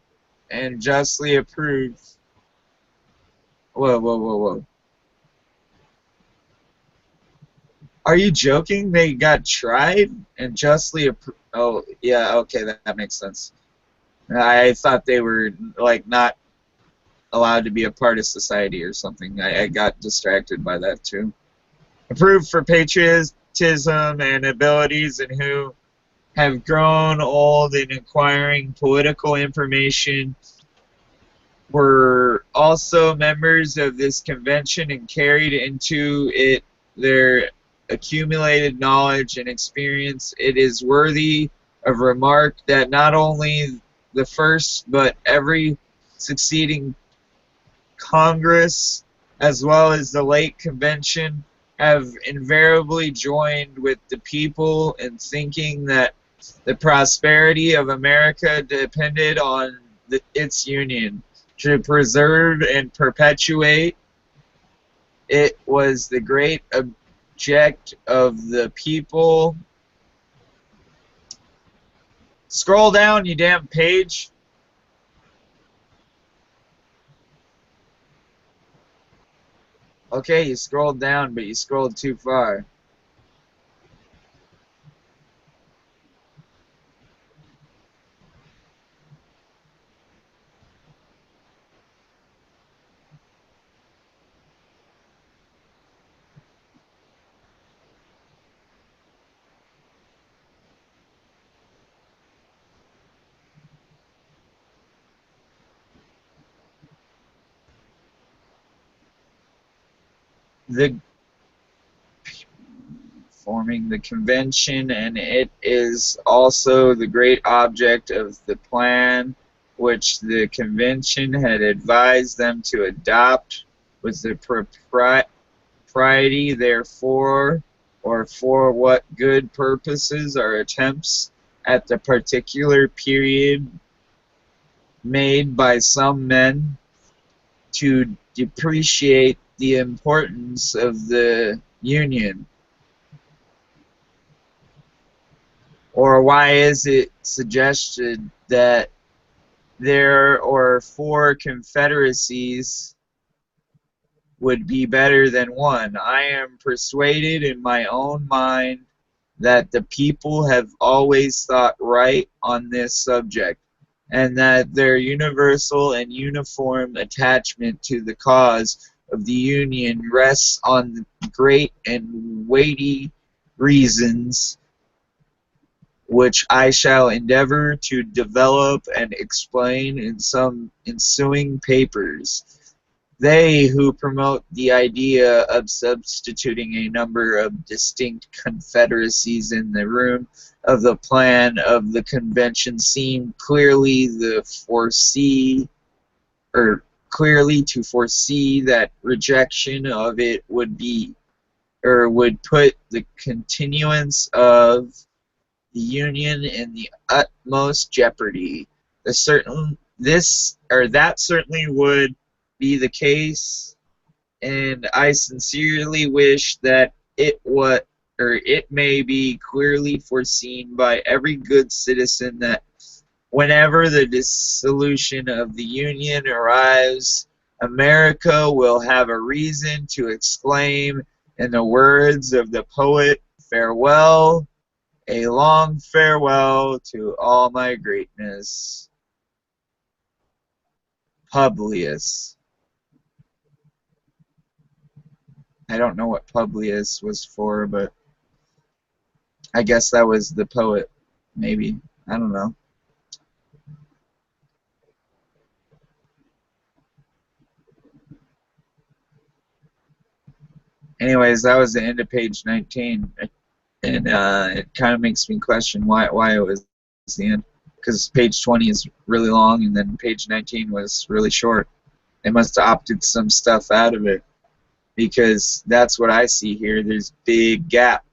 S1: and justly approved. Whoa, whoa, whoa, whoa. Are you joking? They got tried and justly approved? Oh, yeah, okay, that makes sense. I thought they were, like, not allowed to be a part of society or something. I got distracted by that, too. Approved for patriotism and abilities, and who have grown old in acquiring political information, were also members of this convention and carried into it their accumulated knowledge and experience. It is worthy of remark that not only the first but every succeeding Congress, as well as the late convention, have invariably joined with the people in thinking that the prosperity of America depended on its union. To preserve and perpetuate it was the great object of the people. Scroll down, you damn page. Okay, you scrolled down, but you scrolled too far. The forming the convention, and it is also the great object of the plan which the convention had advised them to adopt, with the propriety therefore, or for what good purposes are attempts at the particular period made by some men to depreciate the importance of the Union. Or why is it suggested that there or four confederacies would be better than one? I am persuaded in my own mind that the people have always thought right on this subject, and that their universal and uniform attachment to the cause of the Union rests on great and weighty reasons, which I shall endeavor to develop and explain in some ensuing papers. They who promote the idea of substituting a number of distinct confederacies in the room of the plan of the convention seem clearly to foresee that rejection of it would be, or would put the continuance of the Union in the utmost jeopardy. That certainly would be the case, and I sincerely wish that it may be clearly foreseen by every good citizen that whenever the dissolution of the Union arrives, America will have a reason to exclaim, in the words of the poet, "Farewell, a long farewell to all my greatness." Publius. I don't know what Publius was for, but I guess that was the poet, maybe. I don't know. Anyways, that was the end of page 19, and it kind of makes me question why it was the end, because page 20 is really long, and then page 19 was really short. They must have opted some stuff out of it, because that's what I see here. There's big gap.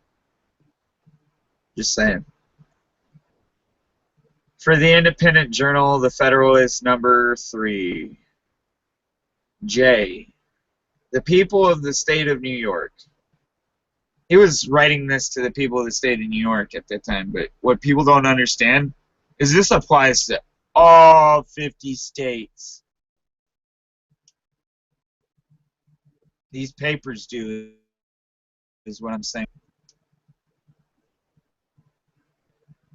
S1: Just saying. For the Independent Journal, The Federalist, number 3. J. The people of the state of New York. He was writing this to the people of the state of New York at that time, but what people don't understand is this applies to all 50 states. These papers do, is what I'm saying.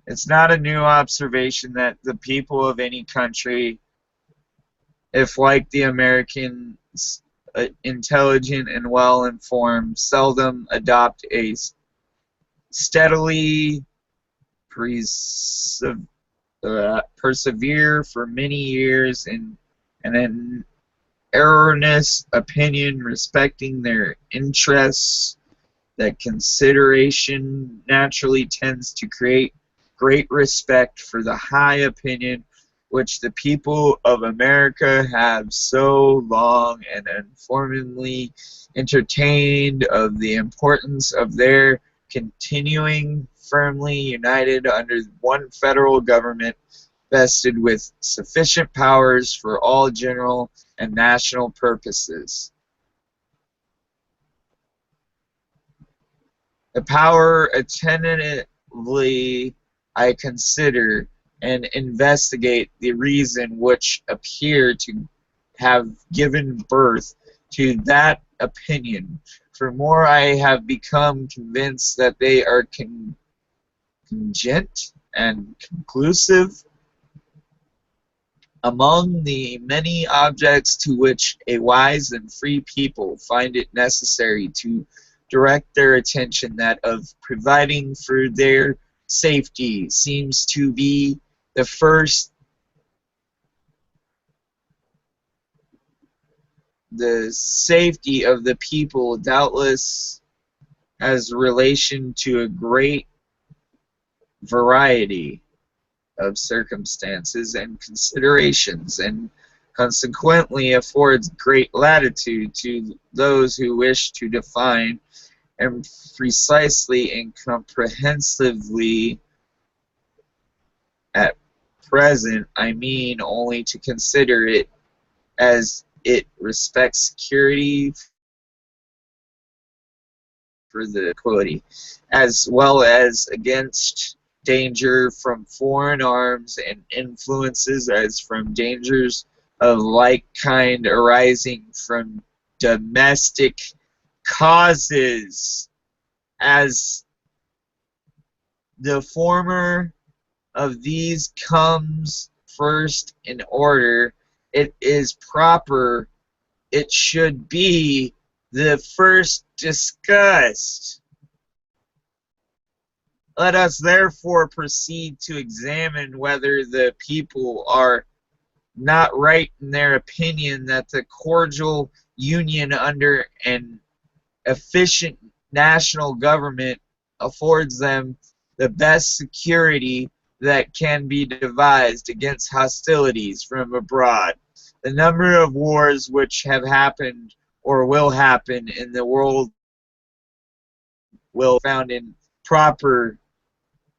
S1: It's not a new observation that the people of any country, if like the Americans, intelligent and well-informed, seldom adopt a steadily persevere for many years in an erroneous opinion respecting their interests, that consideration naturally tends to create great respect for the high opinion which the people of America have so long and informally entertained of the importance of their continuing firmly united under one federal government vested with sufficient powers for all general and national purposes. The power attentively I consider and investigate the reason which appear to have given birth to that opinion. For more I have become convinced that they are cogent and conclusive. Among the many objects to which a wise and free people find it necessary to direct their attention, that of providing for their safety seems to be the first. The safety of the people doubtless has relation to a great variety of circumstances and considerations, and consequently affords great latitude to those who wish to define and precisely and comprehensively. At present, I mean only to consider it as it respects security for the equality, as well as against danger from foreign arms and influences, as from dangers of like kind arising from domestic causes, as the former of these comes first in order. It is proper. It should be the first discussed. Let us therefore proceed to examine whether the people are not right in their opinion that the cordial union under an efficient national government affords them the best security that can be devised against hostilities from abroad. The number of wars which have happened or will happen in the world will be found in proper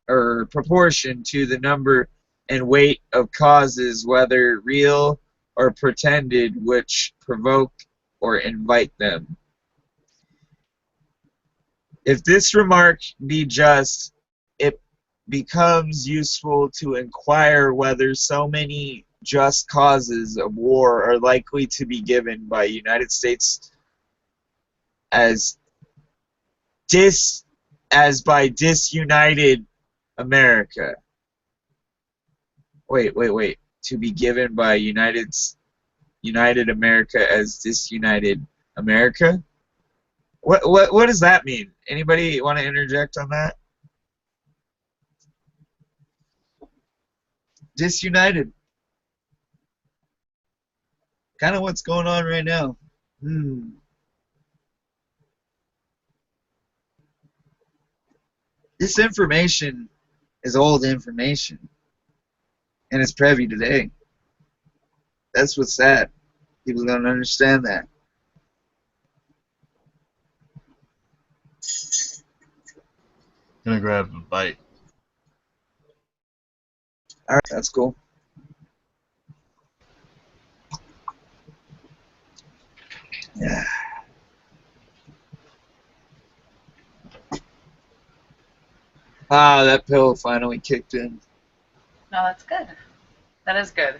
S1: or proportion to the number and weight of causes, whether real or pretended, which provoke or invite them. If this remark be just, it becomes useful to inquire whether so many just causes of war are likely to be given by United States as by disunited America. Wait. To be given by United America as disunited America? What does that mean? Anybody want to interject on that? Disunited. Kind of what's going on right now. This information is old information. And it's prevy today. That's what's sad. People don't understand that.
S3: Gonna grab a bite.
S1: Alright, that's cool. Yeah. Ah, that pill finally kicked in.
S2: No, that's good. That is good.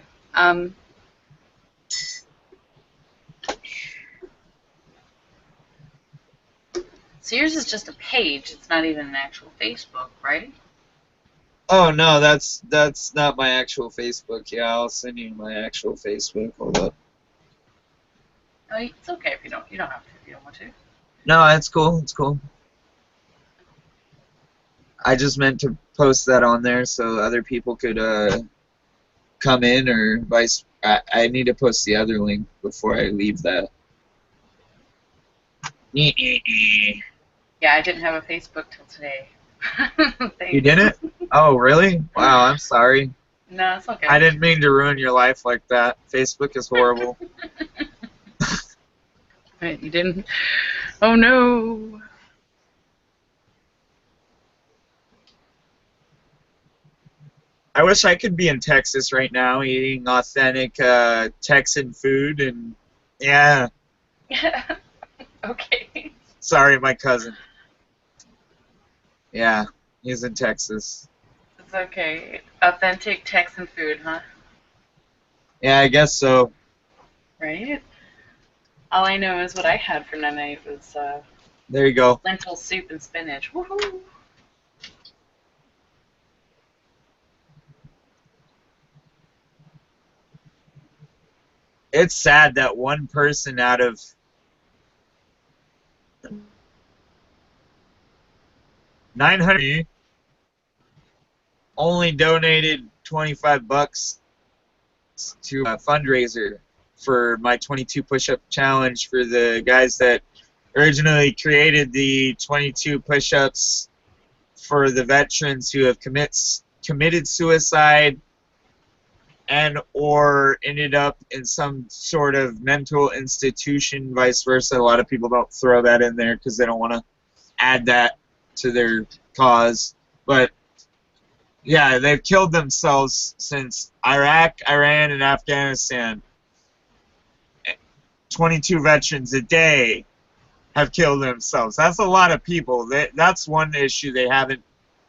S2: So yours is just a page. It's not even an actual Facebook, right?
S1: Oh no, that's not my actual Facebook. Yeah, I'll send you my actual Facebook. Hold up.
S2: Oh, it's okay if you don't. You don't have to if you don't want to.
S1: No, it's cool. It's cool. I just meant to post that on there so other people could come in or vice. I need to post the other link before I leave that.
S2: Yeah, I didn't have a Facebook till today.
S1: You didn't? Oh, really? Wow, I'm sorry.
S2: No, it's okay.
S1: I didn't mean to ruin your life like that. Facebook is horrible.
S2: Wait, you didn't? Oh no.
S1: I wish I could be in Texas right now eating authentic Texan food and yeah.
S2: Okay.
S1: Sorry, my cousin. Yeah, he's in Texas.
S2: It's okay. Authentic Texan food, huh?
S1: Yeah, I guess so.
S2: Right? All I know is what I had for night was
S1: There you go.
S2: lentil soup and spinach. Woohoo!
S1: It's sad that one person out of 900 only donated $25 to a fundraiser for my 22 push-up challenge for the guys that originally created the 22 push-ups for the veterans who have committed suicide and or ended up in some sort of mental institution, vice versa. A lot of people don't throw that in there because they don't want to add that to their cause. But yeah, they've killed themselves since Iraq, Iran, and Afghanistan. 22 veterans a day have killed themselves. That's a lot of people. That's one issue they haven't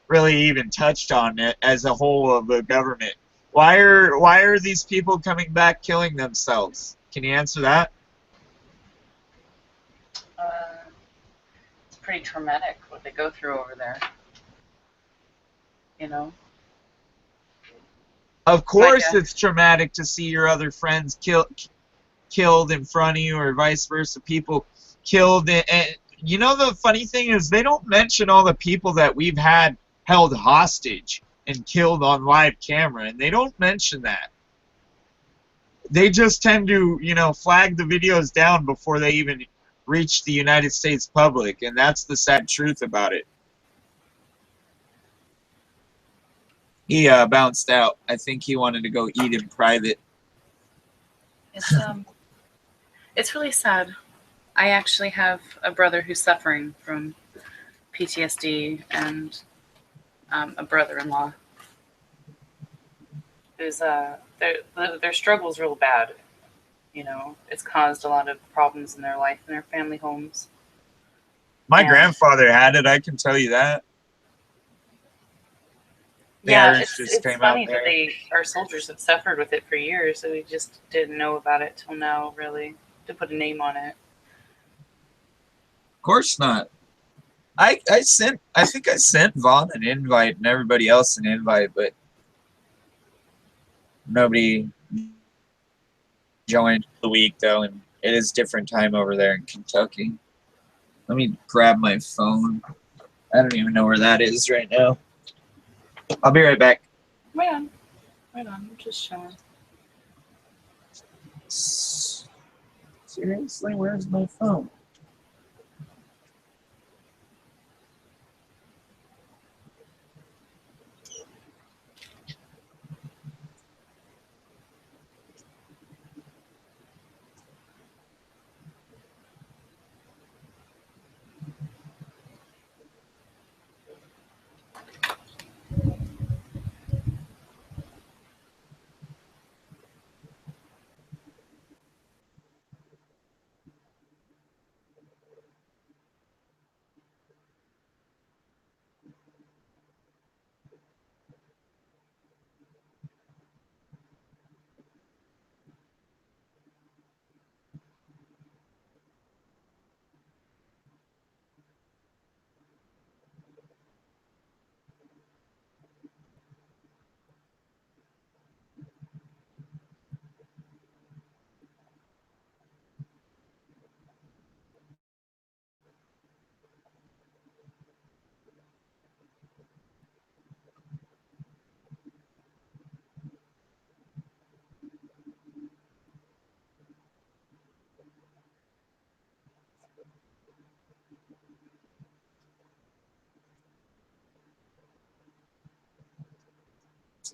S1: really even touched on it as a whole of the government. Why are these people coming back killing themselves? Can you answer that?
S2: It's pretty traumatic what they go through over there. You know?
S1: Of course,
S2: yeah.
S1: it's traumatic to see your other friends killed in front of you, or vice versa. People killed, and you know the funny thing is they don't mention all the people that we've had held hostage and killed on live camera, and they don't mention that. They just tend to, you know, flag the videos down before they even reach the United States public, and that's the sad truth about it. He bounced out. I think he wanted to go eat in private.
S2: It's really sad. I actually have a brother who's suffering from PTSD, and a brother-in-law who's their struggle's real bad. You know, it's caused a lot of problems in their life and their family homes.
S1: My grandfather had it, I can tell you that.
S2: Yeah, it's funny that they, our soldiers have suffered with it for years, so we just didn't know about it till now, really, to put a name on it.
S1: Of course not. I think I sent Vaughn an invite and everybody else an invite, but nobody joined the week though, and it is different time over there in Kentucky. Let me grab my phone. I don't even know where that is right now. I'll be right back.
S2: Right on. I'm just showing.
S1: Seriously, where's my phone?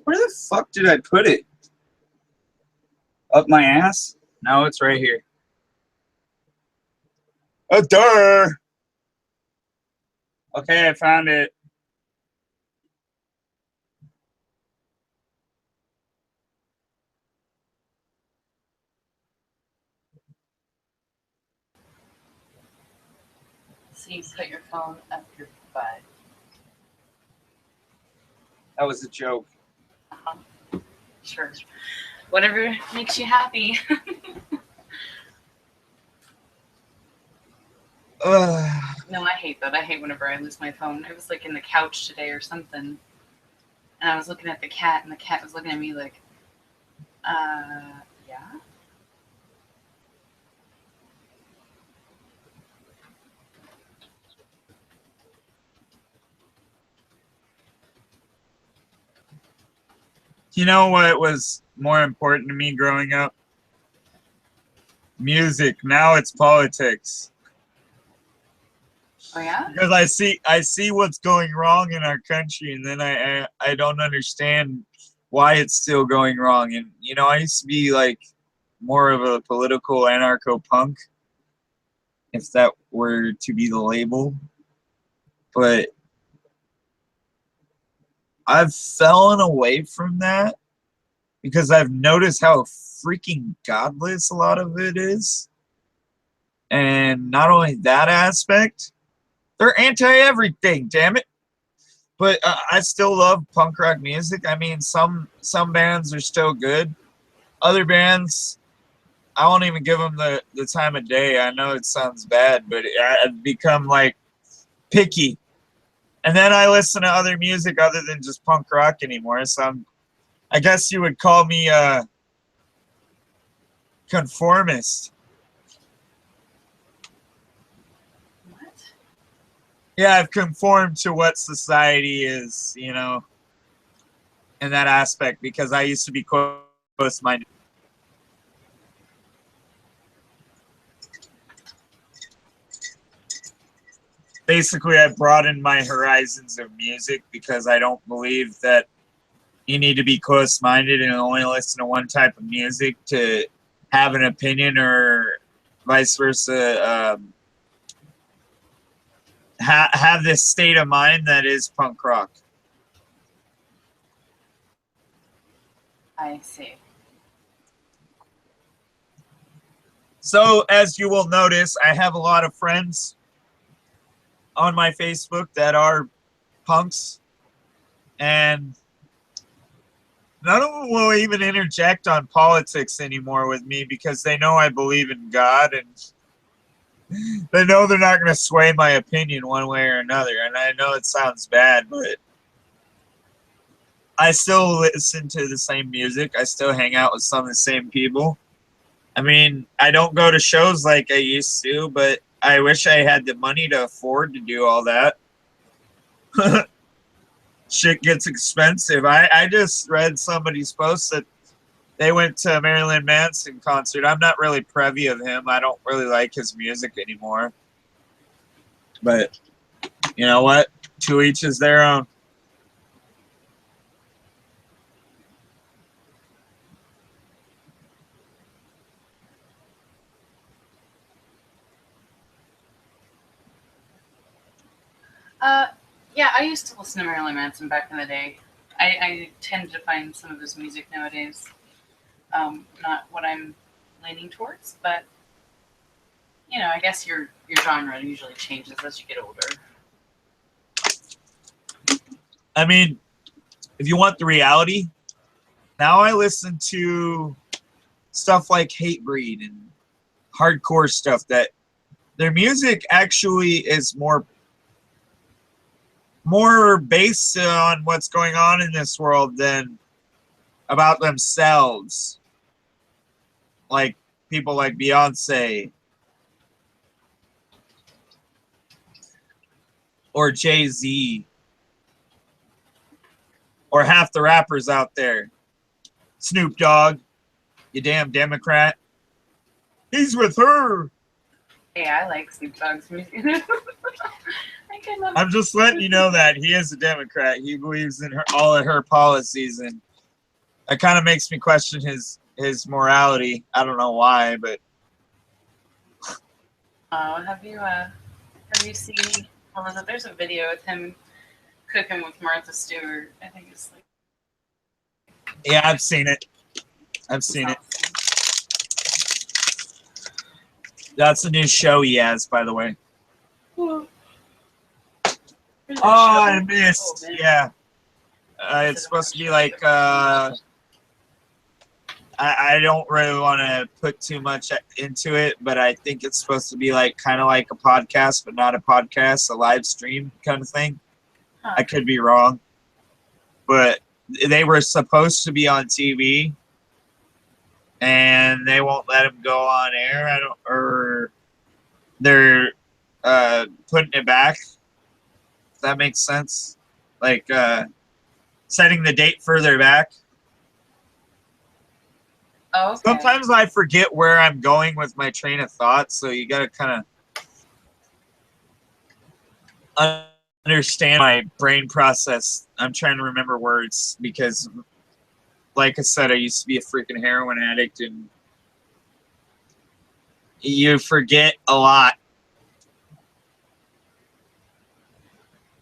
S1: Where the fuck did I put it? Up my ass? No, it's right here. Oh, duh! Okay, I found it.
S2: So you put your phone up your butt.
S1: That was a joke.
S2: Sure. Whatever makes you happy. No, I hate that. I hate whenever I lose my phone. I was like in the couch today or something, and I was looking at the cat, and the cat was looking at me like, yeah.
S1: You know what was more important to me growing up? Music. Now it's politics.
S2: Oh yeah?
S1: Because I see what's going wrong in our country, and then I don't understand why it's still going wrong. And you know, I used to be like more of a political anarcho-punk, if that were to be the label. But I've fallen away from that because I've noticed how freaking godless a lot of it is. And not only that aspect, they're anti-everything, damn it. But I still love punk rock music. I mean, some bands are still good. Other bands, I won't even give them the time of day. I know it sounds bad, but I've become like picky. And then I listen to other music other than just punk rock anymore. So I guess you would call me a conformist.
S2: What?
S1: Yeah, I've conformed to what society is, you know, in that aspect, because I used to be close-minded. Basically, I broadened my horizons of music because I don't believe that you need to be close-minded and only listen to one type of music to have an opinion, or vice versa. Have this state of mind that is punk rock.
S2: I see.
S1: So, as you will notice, I have a lot of friends on my Facebook that are punks, and none of them will even interject on politics anymore with me because they know I believe in God, and they know they're not going to sway my opinion one way or another. And I know it sounds bad, but I still listen to the same music. I still hang out with some of the same people. I mean, I don't go to shows like I used to, but I wish I had the money to afford to do all that. Shit gets expensive. I just read somebody's post that they went to a Marilyn Manson concert. I'm not really privy of him. I don't really like his music anymore. But you know what? To each is their own.
S2: Yeah, I used to listen to Marilyn Manson back in the day. I tend to find some of his music nowadays not what I'm leaning towards, but you know, I guess your genre usually changes as you get older.
S1: I mean, if you want the reality, now I listen to stuff like Hatebreed and hardcore stuff that their music actually is more based on what's going on in this world than about themselves. Like people like Beyonce or Jay-Z or half the rappers out there. Snoop Dogg, you damn Democrat. He's with her.
S2: Hey, I like Snoop Dogg's music.
S1: I'm just letting you know that he is a Democrat. He believes in all of her policies, and it kind of makes me question his morality. I don't know why, but
S2: have you seen? What was it? There's a video with him cooking with Martha Stewart. I think it's like.
S1: yeah, I've seen it. I've seen it. That's a new show he has, by the way.
S2: Oh,
S1: I missed. Yeah. It's supposed to be like, I don't really want to put too much into it, but I think it's supposed to be like kind of like a podcast, but not a podcast, a live stream kind of thing.
S2: Huh.
S1: I could be wrong. But they were supposed to be on TV, and they won't let them go on air. Or they're putting it back. If that makes sense. Like setting the date further back.
S2: Oh, okay.
S1: Sometimes I forget where I'm going with my train of thought, so you got to kind of understand my brain process. I'm trying to remember words because, like I said, I used to be a freaking heroin addict, and you forget a lot.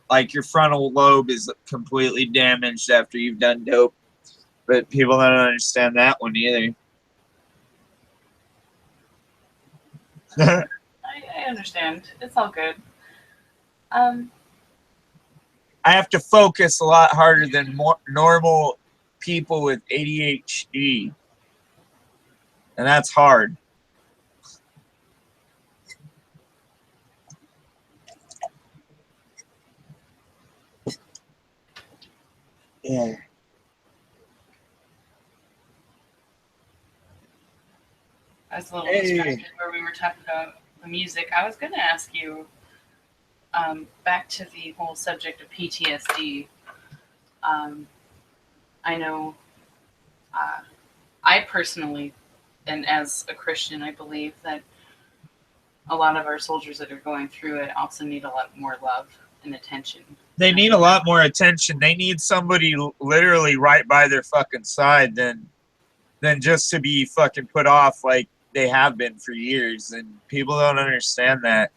S1: Like your frontal lobe is completely damaged after you've done dope, but people don't understand that one either.
S2: I understand. It's all good.
S1: I have to focus a lot harder than normal people with ADHD, and that's hard. Yeah.
S2: I was a little distracted where we were talking about the music. I was going to ask you, back to the whole subject of PTSD. I know I personally, and as a Christian, I believe that a lot of our soldiers that are going through it also need a lot more love and attention.
S1: They need a lot more attention. They need somebody literally right by their fucking side than just to be fucking put off like they have been for years. And people don't understand that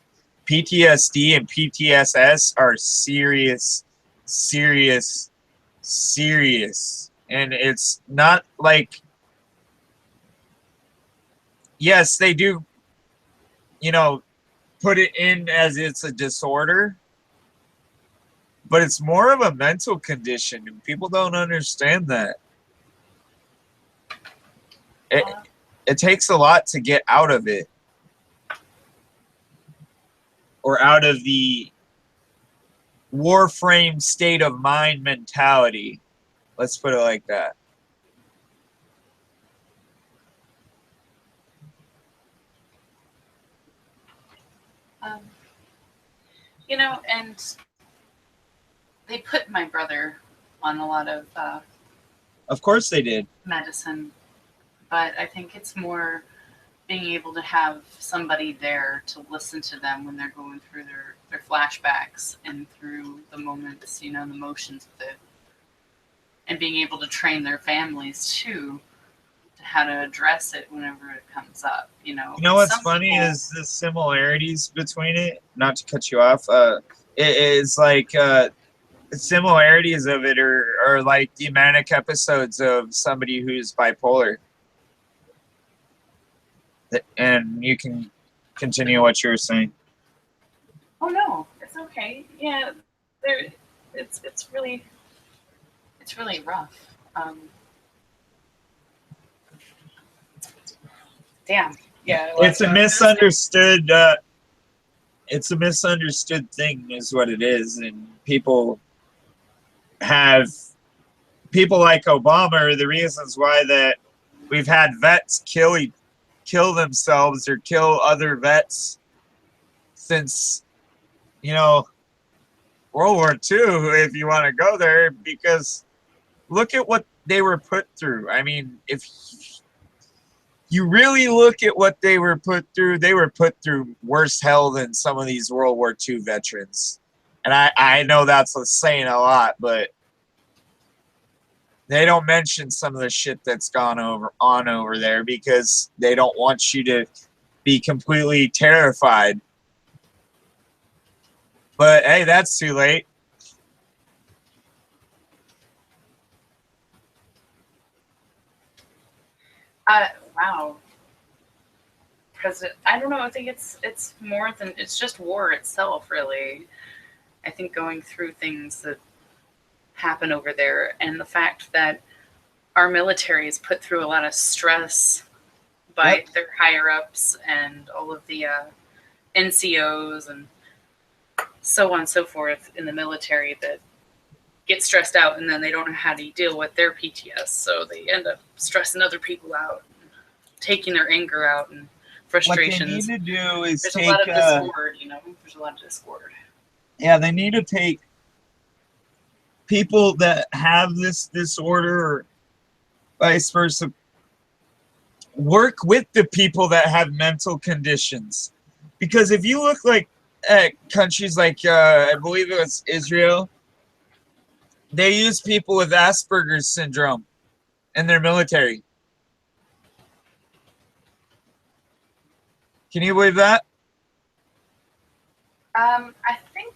S1: PTSD and PTSS are serious, serious, serious. And it's not like, yes, they do, you know, put it in as it's a disorder, but it's more of a mental condition, and people don't understand that. It takes a lot to get out of it, or out of the warframe state of mind mentality. Let's put it like that.
S2: You know, and they put my brother on a lot of
S1: course they did.
S2: medicine, but I think it's more being able to have somebody there to listen to them when they're going through their flashbacks and through the moments, you know, the emotions of it, and being able to train their families too to how to address it whenever it comes up. You know what's funny
S1: is the similarities between it. Not to cut you off, it is like the similarities of it are like the manic episodes of somebody who's bipolar. And you can continue what you were saying.
S2: Oh no, it's okay. Yeah, it's really rough. Damn. Yeah.
S1: It's a misunderstood. It's a misunderstood thing, is what it is, and people like Obama are the reasons why that we've had vets kill themselves or kill other vets since, you know, World War II, if you want to go there, because look at what they were put through. I mean, if you really look at what they were put through worse hell than some of these World War II veterans. And I know that's saying a lot, but they don't mention some of the shit that's gone on over there because they don't want you to be completely terrified. But hey, that's too late.
S2: Wow. President, I don't know. I think it's more than it's just war itself, really. I think going through things that happen over there, and the fact that our military is put through a lot of stress by their higher ups and all of the NCOs and so on and so forth in the military that get stressed out, and then they don't know how to deal with their PTS, so they end up stressing other people out, taking their anger out and frustrations.
S1: What they need to do is
S2: there's a lot of discord, you know. There's a lot of discord.
S1: Yeah, they need to take people that have this disorder or vice versa, work with the people that have mental conditions. Because if you look like at countries like, I believe it was Israel, they use people with Asperger's syndrome in their military. Can you believe that?
S2: I think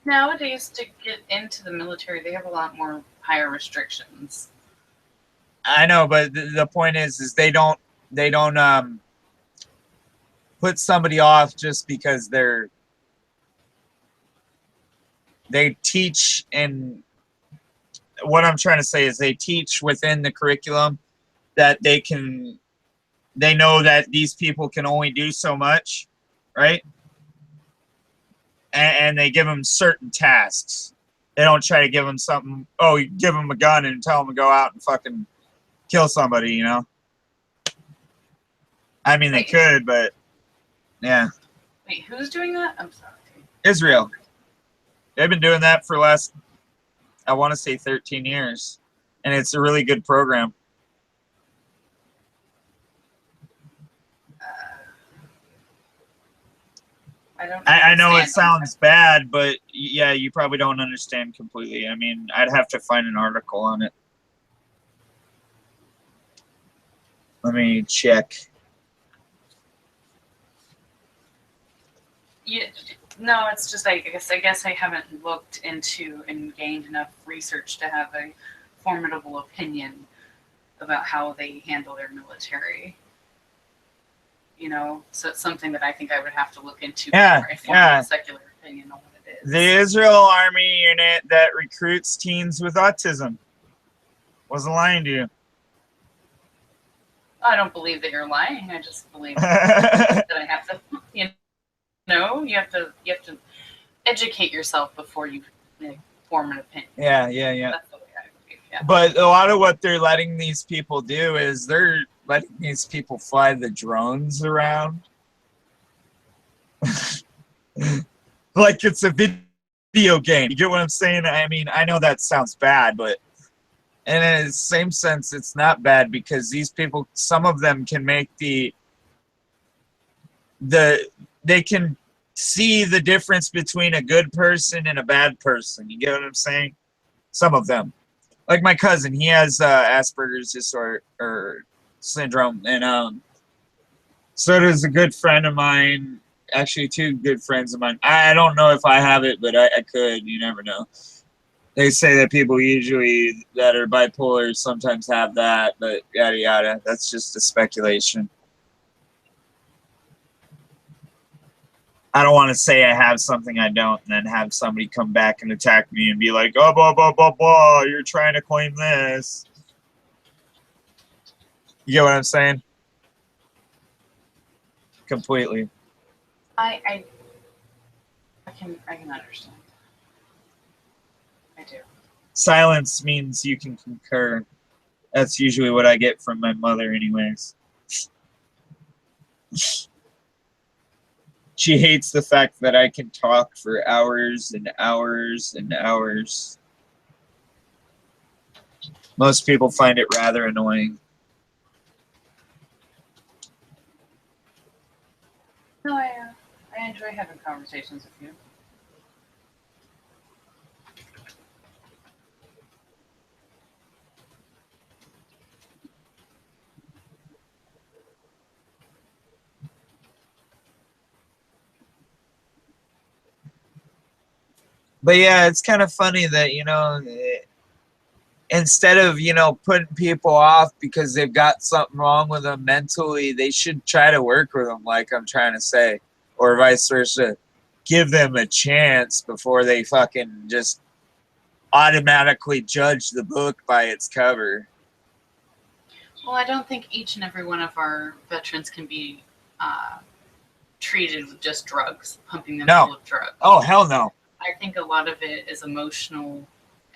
S2: nowadays to get into the military, they have a lot more higher restrictions.
S1: I know, but the point is they don't put somebody off just because they teach, and what I'm trying to say is they teach within the curriculum that they know that these people can only do so much, right? And they give them certain tasks. They don't try to give them something. Oh, you give them a gun and tell them to go out and fucking kill somebody, you know? I mean, they could, but yeah.
S2: Wait, who's doing that? I'm sorry.
S1: Israel. They've been doing that for the last, I want to say 13 years. And it's a really good program. I know it sounds bad, but yeah, you probably don't understand completely. I mean, I'd have to find an article on it. Let me check.
S2: Yeah, no, it's just I guess I haven't looked into and gained enough research to have a formidable opinion about how they handle their military. You know, so it's something that I think I would have to look into before I form a secular opinion on what it is.
S1: The Israel Army unit that recruits teens with autism. Wasn't lying to you.
S2: I don't believe that you're lying. I just believe that I have to, you have to educate yourself before you form an opinion.
S1: Yeah.
S2: That's the way I believe. Yeah.
S1: But a lot of what they're letting these people do is they're letting these people fly the drones around. Like it's a video game. You get what I'm saying? I mean, I know that sounds bad, but in the same sense, it's not bad because these people, some of them can make they can see the difference between a good person and a bad person. You get what I'm saying? Some of them. Like my cousin, he has Asperger's disorder or syndrome, and so does a good friend of mine. Actually, two good friends of mine. I don't know if I have it, but I could. You never know. They say that people usually that are bipolar sometimes have that, but yada yada. That's just a speculation. I don't want to say I have something I don't, and then have somebody come back and attack me and be like, "Oh, blah blah blah blah, you're trying to claim this." You get what I'm saying? Completely.
S2: I can understand. I do.
S1: Silence means you can concur. That's usually what I get from my mother, anyways. She hates the fact that I can talk for hours and hours and hours. Most people find it rather annoying.
S2: No, I enjoy having conversations with you.
S1: But yeah, it's kind of funny that, instead of, putting people off because they've got something wrong with them mentally, they should try to work with them, like I'm trying to say, or vice versa. Give them a chance before they fucking just automatically judge the book by its cover.
S2: Well, I don't think each and every one of our veterans can be treated with just drugs, pumping them full of drugs.
S1: Oh, hell no.
S2: I think a lot of it is emotional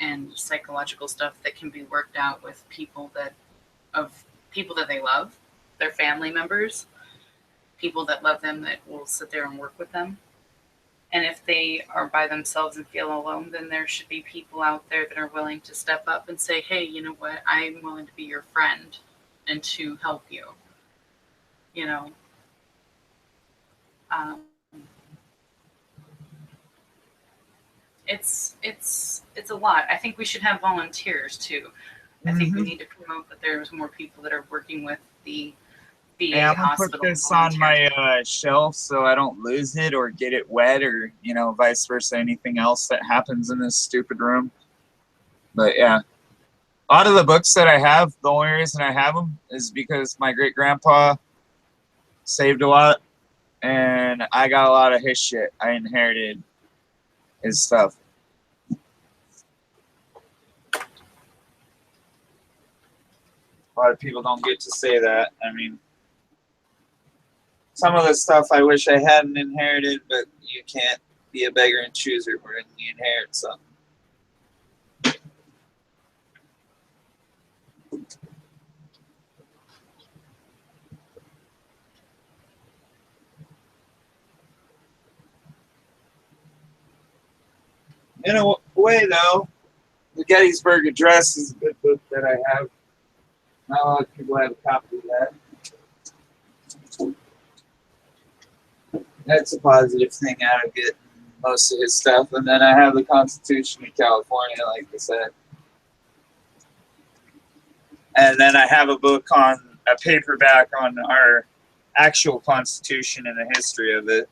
S2: and psychological stuff that can be worked out with people that they love, their family members, people that love them that will sit there and work with them. And if they are by themselves and feel alone, then there should be people out there that are willing to step up and say, hey, you know what, I'm willing to be your friend and to help you. It's a lot. I think we should have volunteers too. I think we need to promote that there's more people that are working with the VA
S1: I'm gonna
S2: hospital.
S1: put this on my shelf so I don't lose it or get it wet or vice versa. Anything else that happens in this stupid room. But yeah, a lot of the books that I have, the only reason I have them is because my great grandpa saved a lot, and I got a lot of his shit. I inherited his stuff. A lot of people don't get to say that. I mean, some of the stuff I wish I hadn't inherited, but you can't be a beggar and chooser when you inherit something. In a way, though, the Gettysburg Address is a good book that I have. Not a lot of people have a copy of that. That's a positive thing out of getting most of his stuff. And then I have the Constitution of California, like I said. And then I have a book on a paperback on our actual Constitution and the history of it.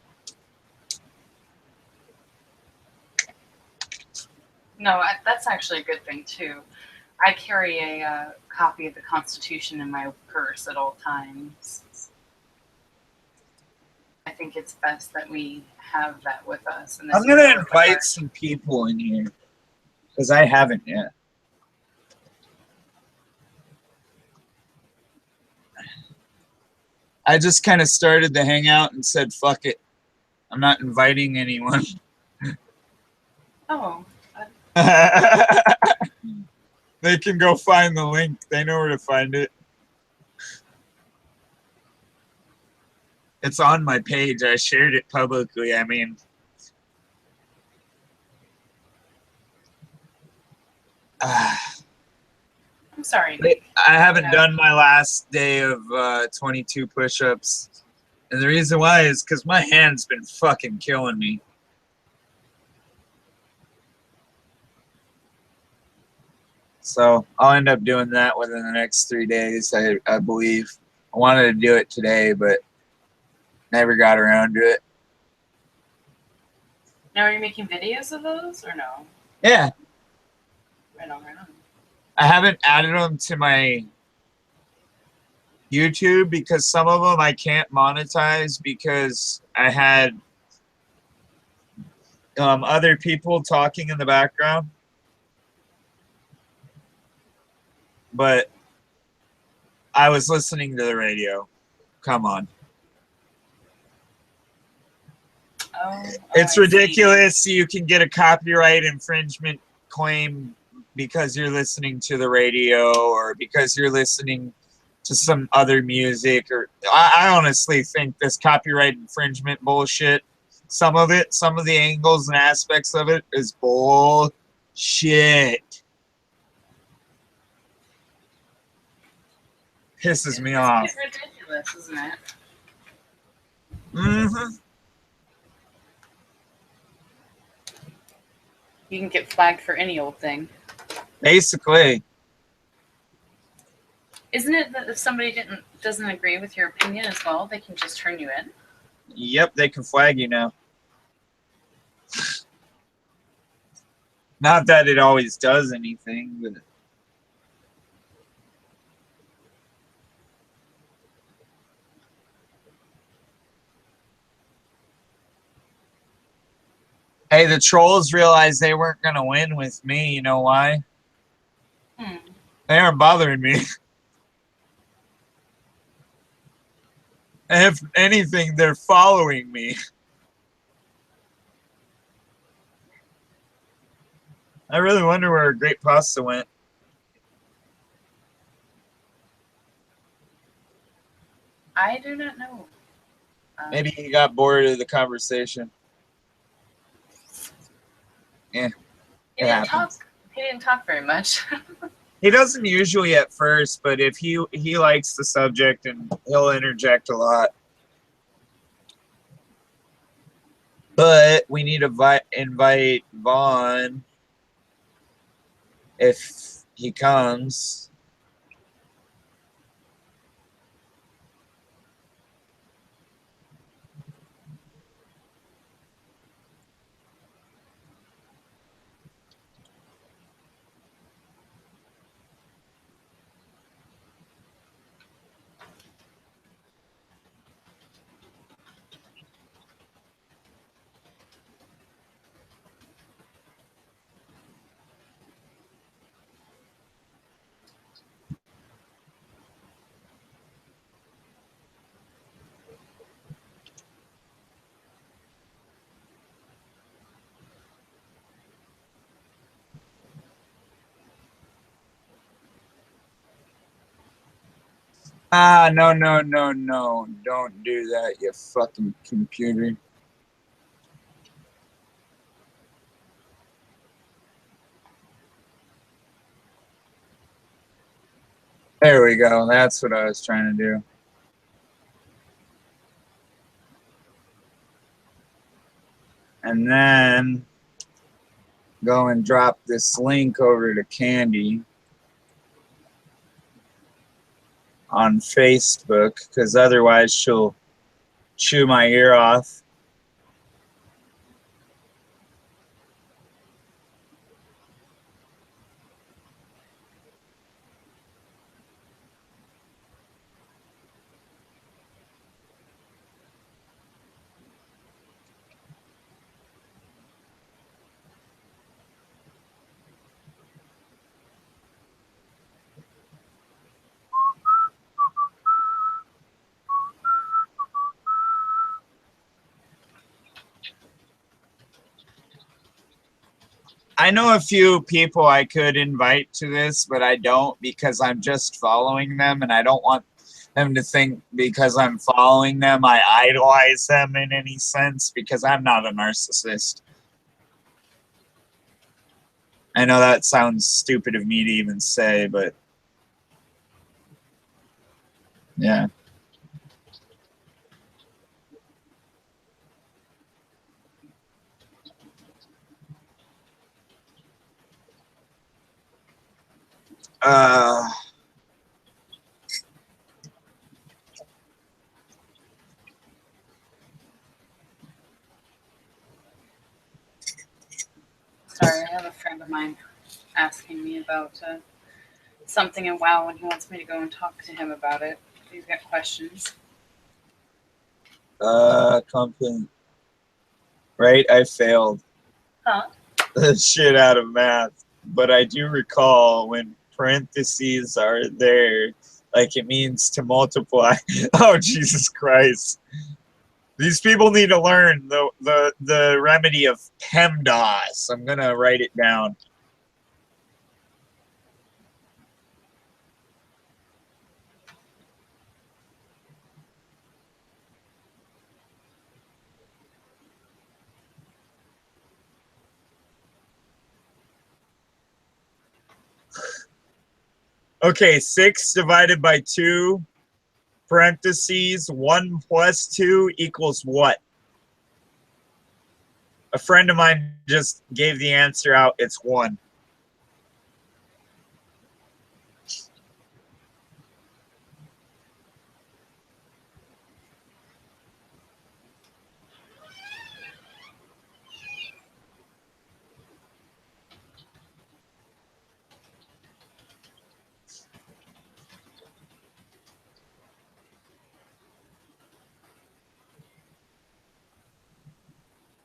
S2: No, that's actually a good thing too. I carry a copy of the Constitution in my purse at all times. I think it's best that we have that with us. And
S1: I'm going to invite some people in here because I haven't yet. I just kind of started the hangout and said, fuck it. I'm not inviting anyone.
S2: Oh.
S1: They can go find the link. They know where to find it. It's on my page. I shared it publicly. I mean,
S2: I'm sorry.
S1: I haven't done my last day of 22 push-ups. And the reason why is because my hand's been fucking killing me. So I'll end up doing that within the next 3 days, I believe. I wanted to do it today, but never got around to it.
S2: Now, are you making videos of those or no?
S1: Yeah.
S2: Right on, right on.
S1: I haven't added them to my YouTube because some of them I can't monetize because I had other people talking in the background. But I was listening to the radio. Come on. It's ridiculous. You can get a copyright infringement claim because you're listening to the radio or because you're listening to some other music. Or I honestly think this copyright infringement bullshit, some of the angles and aspects of it is bullshit. Pisses me off.
S2: It's ridiculous, isn't it?
S1: Mm-hmm.
S2: You can get flagged for any old thing.
S1: Basically.
S2: Isn't it that if somebody doesn't agree with your opinion as well, they can just turn you in?
S1: Yep, they can flag you now. Not that it always does anything, but hey, the trolls realized they weren't going to win with me. You know why? They aren't bothering me. If anything, they're following me. I really wonder where Great Pasta went.
S2: I do not know.
S1: Maybe he got bored of the conversation. Yeah.
S2: He didn't talk very much.
S1: He doesn't usually at first, but if he likes the subject and he'll interject a lot. But we need to invite Vaughn if he comes. No. Don't do that, you fucking computer. There we go. That's what I was trying to do. And then go and drop this link over to Candy on Facebook, because otherwise she'll chew my ear off. I know a few people I could invite to this, but I don't, because I'm just following them, and I don't want them to think because I'm following them I idolize them in any sense, because I'm not a narcissist. I know that sounds stupid of me to even say, but yeah. Uh,
S2: Sorry, I have a friend of mine asking me about something in WoW, and he wants me to go and talk to him about it. He's got questions.
S1: company. Right? I failed
S2: Huh?
S1: the shit out of math, but I do recall when parentheses are there, like it means to multiply. Oh, Jesus Christ. These people need to learn the remedy of PEMDAS. I'm going to write it down. Okay, 6 divided by 2, parentheses, 1 plus 2 equals what? A friend of mine just gave the answer out. It's 1.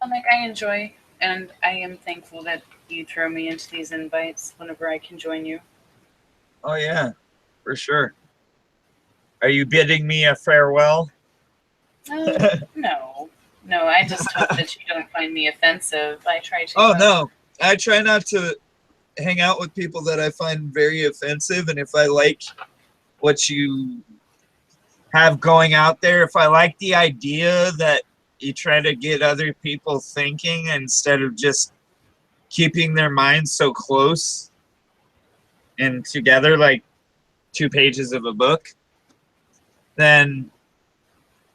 S2: I'm like, I enjoy, and I am thankful that you throw me into these invites whenever I can join you.
S1: Oh, yeah, for sure. Are you bidding me a farewell?
S2: No. No, I just hope that you don't find me offensive. I try to.
S1: Oh, no. I try not to hang out with people that I find very offensive, and if I like what you have going out there, if I like the idea that you try to get other people thinking instead of just keeping their minds so close and together like 2 pages of a book, then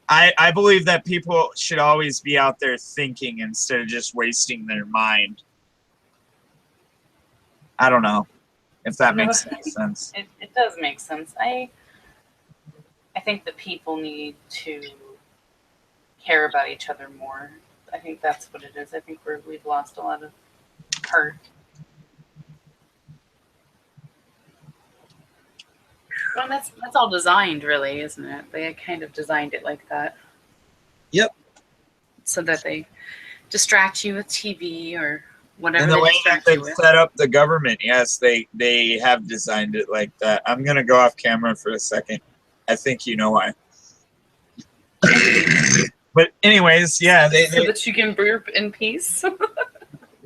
S1: I believe that people should always be out there thinking instead of just wasting their mind. I don't know if that makes any sense.
S2: It does make sense. I think that people need to care about each other more. I think that's what it is. I think we've lost a lot of heart. Well, that's all designed, really, isn't it? They kind of designed it like that.
S1: Yep.
S2: So that they distract you with TV or whatever.
S1: And the way that they've
S2: with.
S1: set up the government, yes, they have designed it like that. I'm gonna go off camera for a second. I think you know why. But anyways, yeah,
S2: so that you can burp in peace.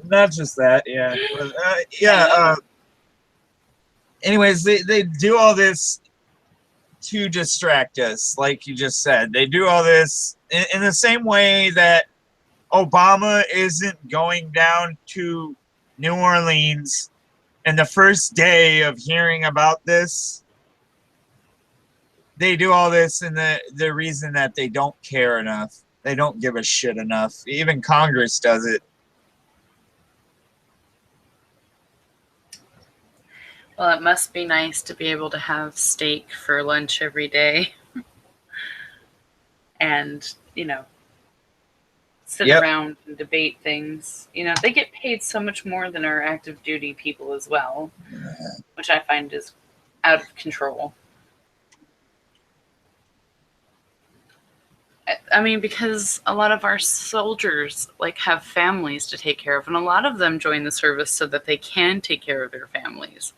S1: Not just that, yeah, but, yeah. Anyways, they do all this to distract us, like you just said. They do all this in the same way that Obama isn't going down to New Orleans, and the first day of hearing about this, they do all this, and the reason that they don't care enough. They don't give a shit enough. Even Congress does it.
S2: Well, it must be nice to be able to have steak for lunch every day and, sit
S1: Yep.
S2: around and debate things. They get paid so much more than our active duty people as well, which I find is out of control. I mean, because a lot of our soldiers have families to take care of, and a lot of them join the service so that they can take care of their families,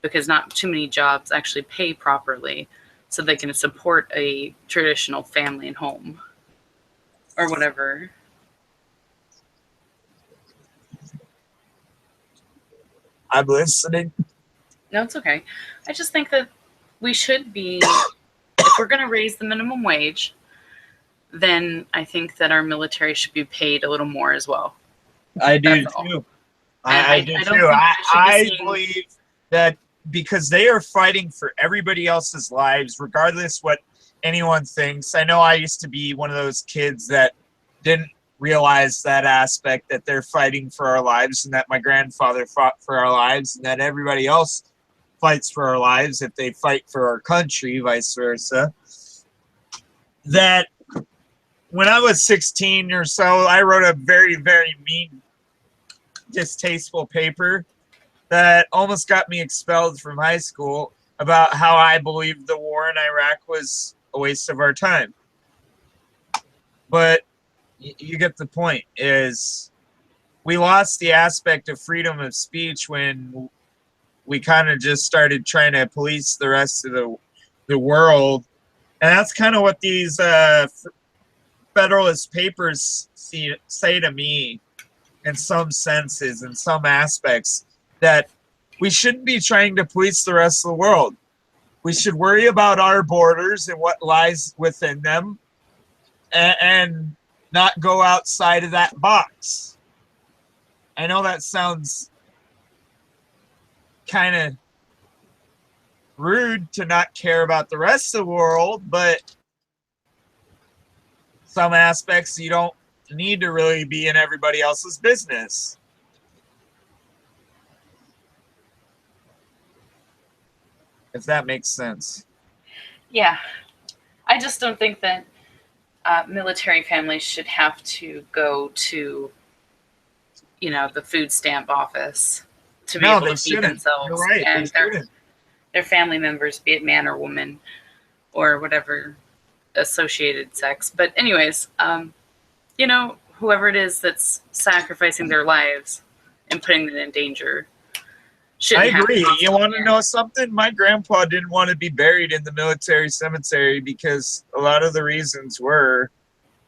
S2: because not too many jobs actually pay properly, so they can support a traditional family and home or whatever.
S1: I'm listening.
S2: No, it's okay. I just think that we should be, if we're going to raise the minimum wage, then I think that our military should be paid a little more as well.
S1: I do
S2: That's all.
S1: too.
S2: And
S1: I do
S2: I don't
S1: too.
S2: think we should be
S1: I
S2: seeing-
S1: believe that because they are fighting for everybody else's lives, regardless what anyone thinks. I know I used to be one of those kids that didn't realize that aspect, that they're fighting for our lives, and that my grandfather fought for our lives, and that everybody else fights for our lives if they fight for our country, vice versa. That when I was 16 or so, I wrote a very, very mean, distasteful paper that almost got me expelled from high school about how I believed the war in Iraq was a waste of our time. But you get the point, is we lost the aspect of freedom of speech when we kind of just started trying to police the rest of the world. And that's kind of what these Federalist Papers say to me in some senses, in some aspects, that we shouldn't be trying to police the rest of the world. We should worry about our borders and what lies within them, and not go outside of that box. I know that sounds kind of rude to not care about the rest of the world, but some aspects you don't need to really be in everybody else's business. If that makes sense.
S2: Yeah. I just don't think that military families should have to go to, the food stamp office to be able to feed themselves.
S1: You're right.
S2: And their family members, be it man or woman or whatever associated sex. But anyways, whoever it is that's sacrificing their lives and putting them in danger.
S1: I agree. You want to know something? My grandpa didn't want to be buried in the military cemetery because a lot of the reasons were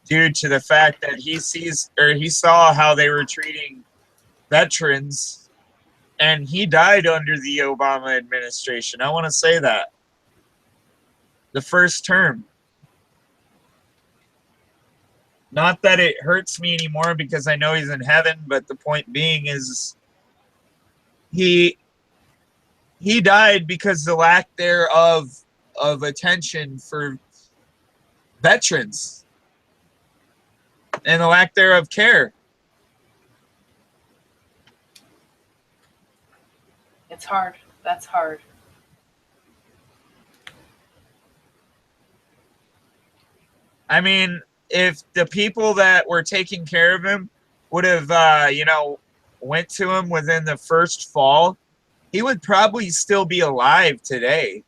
S1: due to the fact that he saw how they were treating veterans, and he died under the Obama administration. I want to say that. The first term. Not that it hurts me anymore because I know he's in heaven, but the point being is he died because the lack thereof of attention for veterans and the lack thereof care.
S2: It's hard. That's hard.
S1: I mean, if the people that were taking care of him would have, went to him within the first fall, he would probably still be alive today.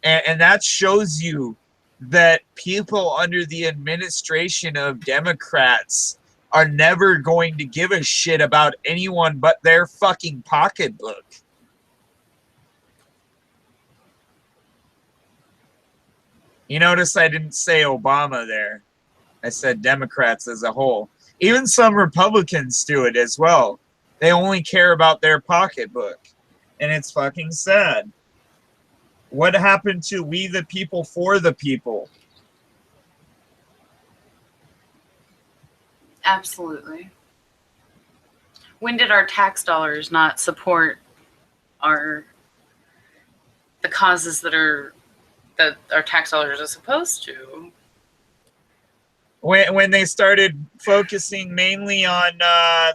S1: And that shows you that people under the administration of Democrats are never going to give a shit about anyone but their fucking pocketbook. You notice I didn't say Obama there. I said Democrats as a whole. Even some Republicans do it as well. They only care about their pocketbook. And it's fucking sad. What happened to we the people for the people?
S2: Absolutely. When did our tax dollars not support the causes that are that our tax dollars are supposed to.
S1: When they started focusing mainly on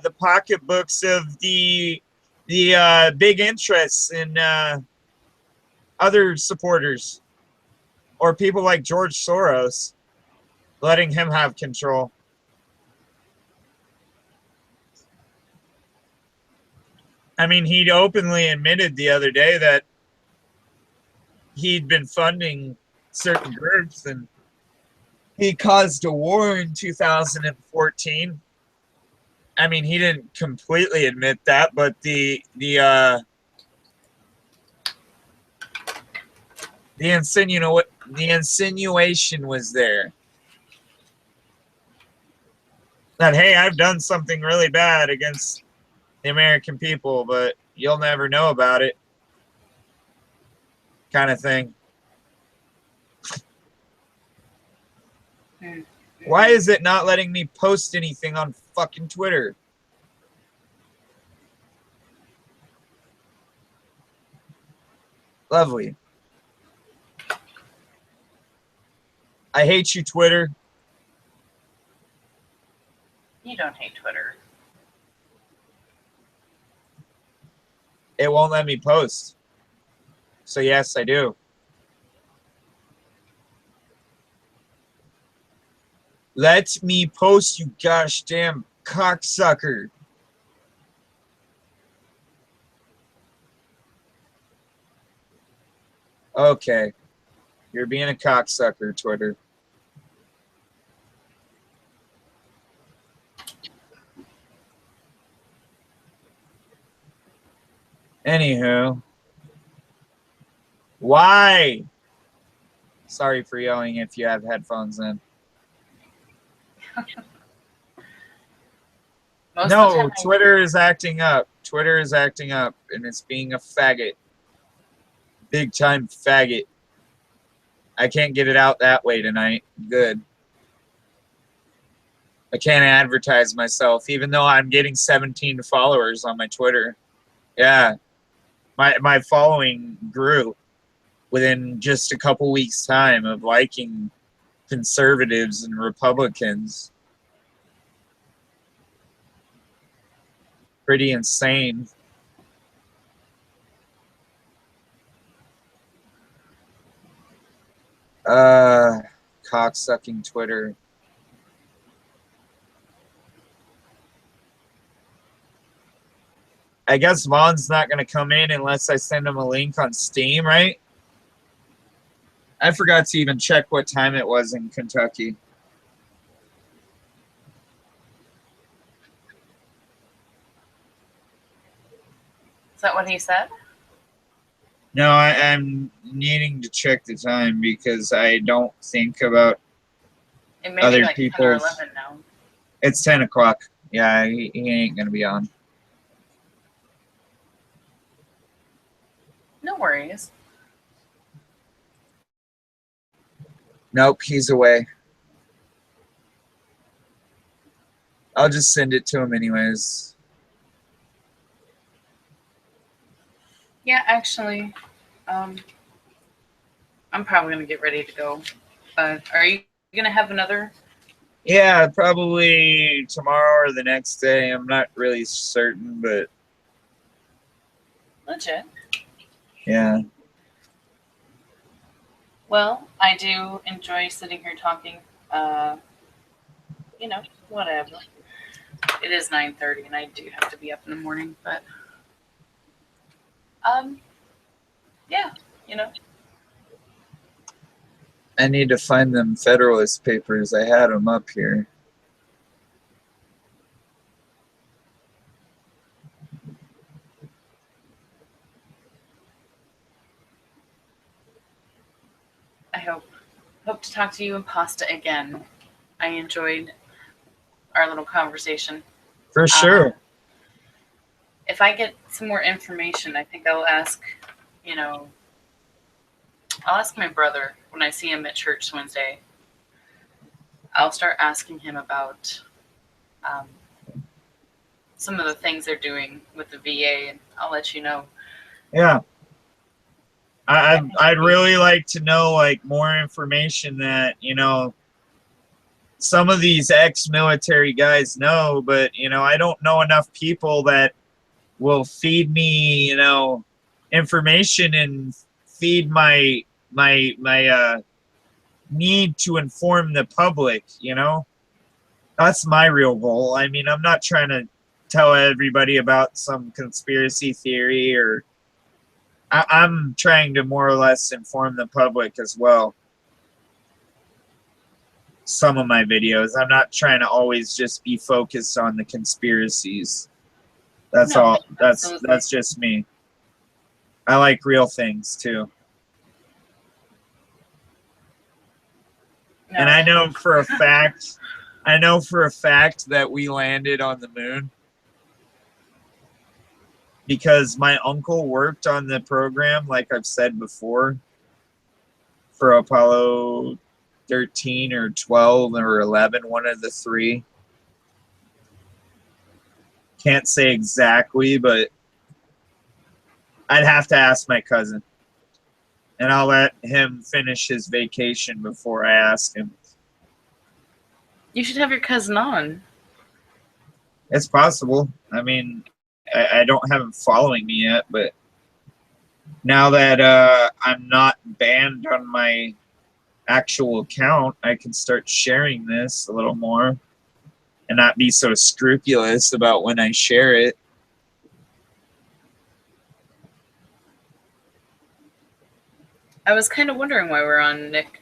S1: the pocketbooks of the big interests and other supporters, or people like George Soros, letting him have control. I mean, he openly admitted the other day that he'd been funding certain groups, and he caused a war in 2014. I mean, he didn't completely admit that, but the insinuation was there that, hey, I've done something really bad against the American people, but you'll never know about it, kind of thing. Why is it not letting me post anything on fucking Twitter? Lovely. I hate you, Twitter.
S2: You don't hate Twitter.
S1: It won't let me post. So yes, I do. Let me post, you gosh damn cocksucker. Okay. You're being a cocksucker, Twitter. Anywho. Why? Sorry for yelling if you have headphones in. No, Twitter is acting up. Twitter is acting up, and it's being a faggot. Big time faggot. I can't get it out that way tonight. Good. I can't advertise myself, even though I'm getting 17 followers on my Twitter. Yeah. My following grew within just a couple weeks' time of liking conservatives and Republicans. Pretty insane. Cocksucking Twitter. I guess Vaughn's not going to come in unless I send him a link on Steam, right? I forgot to even check what time it was in Kentucky.
S2: Is that what he said?
S1: No, I'm needing to check the time because I don't think about
S2: It may
S1: other
S2: be like
S1: people's.
S2: 10 or 11 now.
S1: It's 10 o'clock. Yeah, he ain't going to be on.
S2: No worries.
S1: Nope, he's away. I'll just send it to him anyways.
S2: Yeah, actually, I'm probably going to get ready to go. But are you going to have another?
S1: Yeah, probably tomorrow or the next day. I'm not really certain, but
S2: Legit.
S1: yeah.
S2: Well, I do enjoy sitting here talking. You know, whatever. It is 9:30, and I do have to be up in the morning. But, yeah, you know.
S1: I need to find them Federalist Papers. I had them up here.
S2: I hope to talk to you in pasta again. I enjoyed our little conversation.
S1: For sure.
S2: If I get some more information, I think I'll ask, I'll ask my brother when I see him at church Wednesday. I'll start asking him about some of the things they're doing with the VA, and I'll let you know.
S1: Yeah. I'd really like to know like more information that, you know, some of these ex-military guys know, but you know, I don't know enough people that will feed me, you know, information and feed my need to inform the public, you know. That's my real goal. I mean, I'm not trying to tell everybody about some conspiracy theory, or I'm trying to more or less inform the public as well. Some of my videos, I'm not trying to always just be focused on the conspiracies. That's
S2: No,
S1: all.
S2: absolutely.
S1: That's just me. I like real things too.
S2: No.
S1: And I know for a fact that we landed on the moon because my uncle worked on the program, like I've said before, for Apollo 13 or 12 or 11, one of the three. Can't say exactly, but I'd have to ask my cousin. And I'll let him finish his vacation before I ask him.
S2: You should have your cousin on.
S1: It's possible. I mean, I don't have him following me yet, but now that I'm not banned on my actual account, I can start sharing this a little more and not be so scrupulous about when I share it.
S2: I was kind of wondering why we're on Nick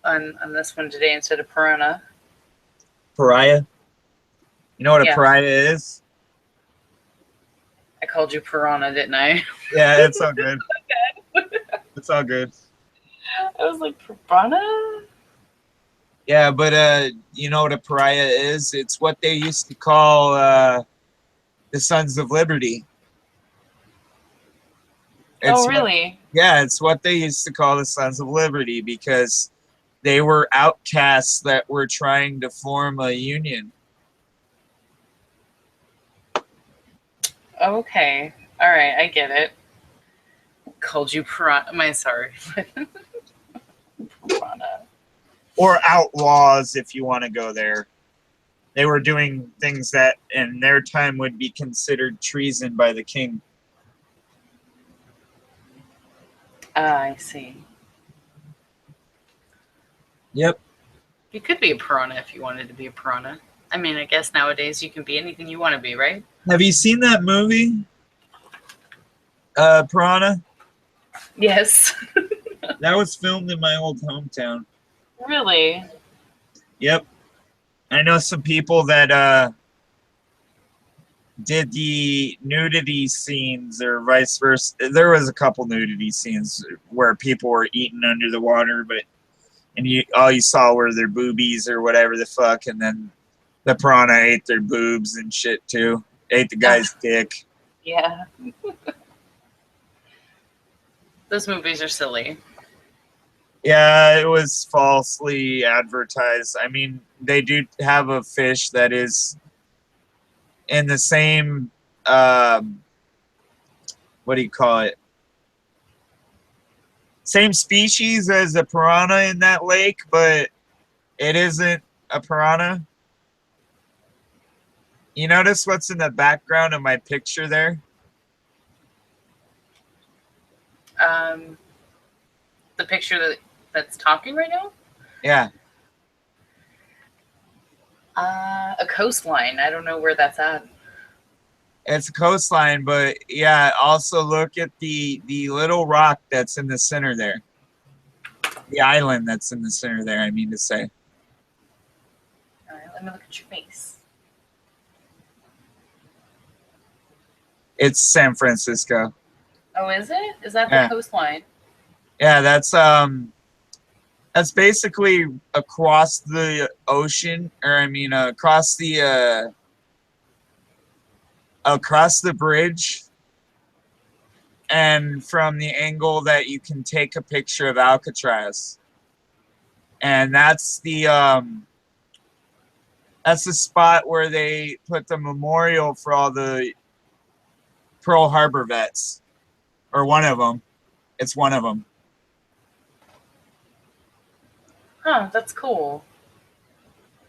S2: on this one today instead of Piranha.
S1: Pariah? You know what a
S2: Yeah.
S1: pariah is?
S2: I called you Piranha, didn't I?
S1: Yeah, it's all good. It's all good.
S2: I was like, Piranha?
S1: Yeah, but you know what a pariah is? It's what they used to call the Sons of Liberty.
S2: Oh, really?
S1: Yeah, it's what they used to call the Sons of Liberty because they were outcasts that were trying to form a union.
S2: Okay. All right, I get it. Called you Piranha. Sorry. Piranha.
S1: Or outlaws, if you want to go there. They were doing things that in their time would be considered treason by the king.
S2: I see.
S1: Yep.
S2: You could be a piranha if you wanted to be a piranha. I mean, I guess nowadays you can be anything you want to be, right?
S1: Have you seen that movie? Piranha?
S2: Yes.
S1: That was filmed in my old hometown.
S2: Really?
S1: Yep. I know some people that did the nudity scenes or vice versa. There was a couple nudity scenes where people were eating under the water, but all you saw were their boobies or whatever the fuck, and then the piranha ate their boobs and shit too. Ate the guy's dick.
S2: Yeah. Those movies are silly.
S1: Yeah, it was falsely advertised. I mean, they do have a fish that is in the same, what do you call it? Same species as a piranha in that lake, but it isn't a piranha. You notice what's in the background of my picture there?
S2: The picture that's talking right now?
S1: Yeah.
S2: A coastline. I don't know where that's at.
S1: It's a coastline, but yeah, also look at the little rock that's in the center there. The island that's in the center there, I mean to say.
S2: All right, let me look at your face.
S1: It's San Francisco.
S2: Oh, is it? Is that
S1: Yeah.
S2: the coastline?
S1: Yeah, that's basically across the ocean, or I mean across the bridge, and from the angle that you can take a picture of Alcatraz. And that's the spot where they put the memorial for all the Pearl Harbor vets, or one of them. It's one of them.
S2: Huh, that's cool.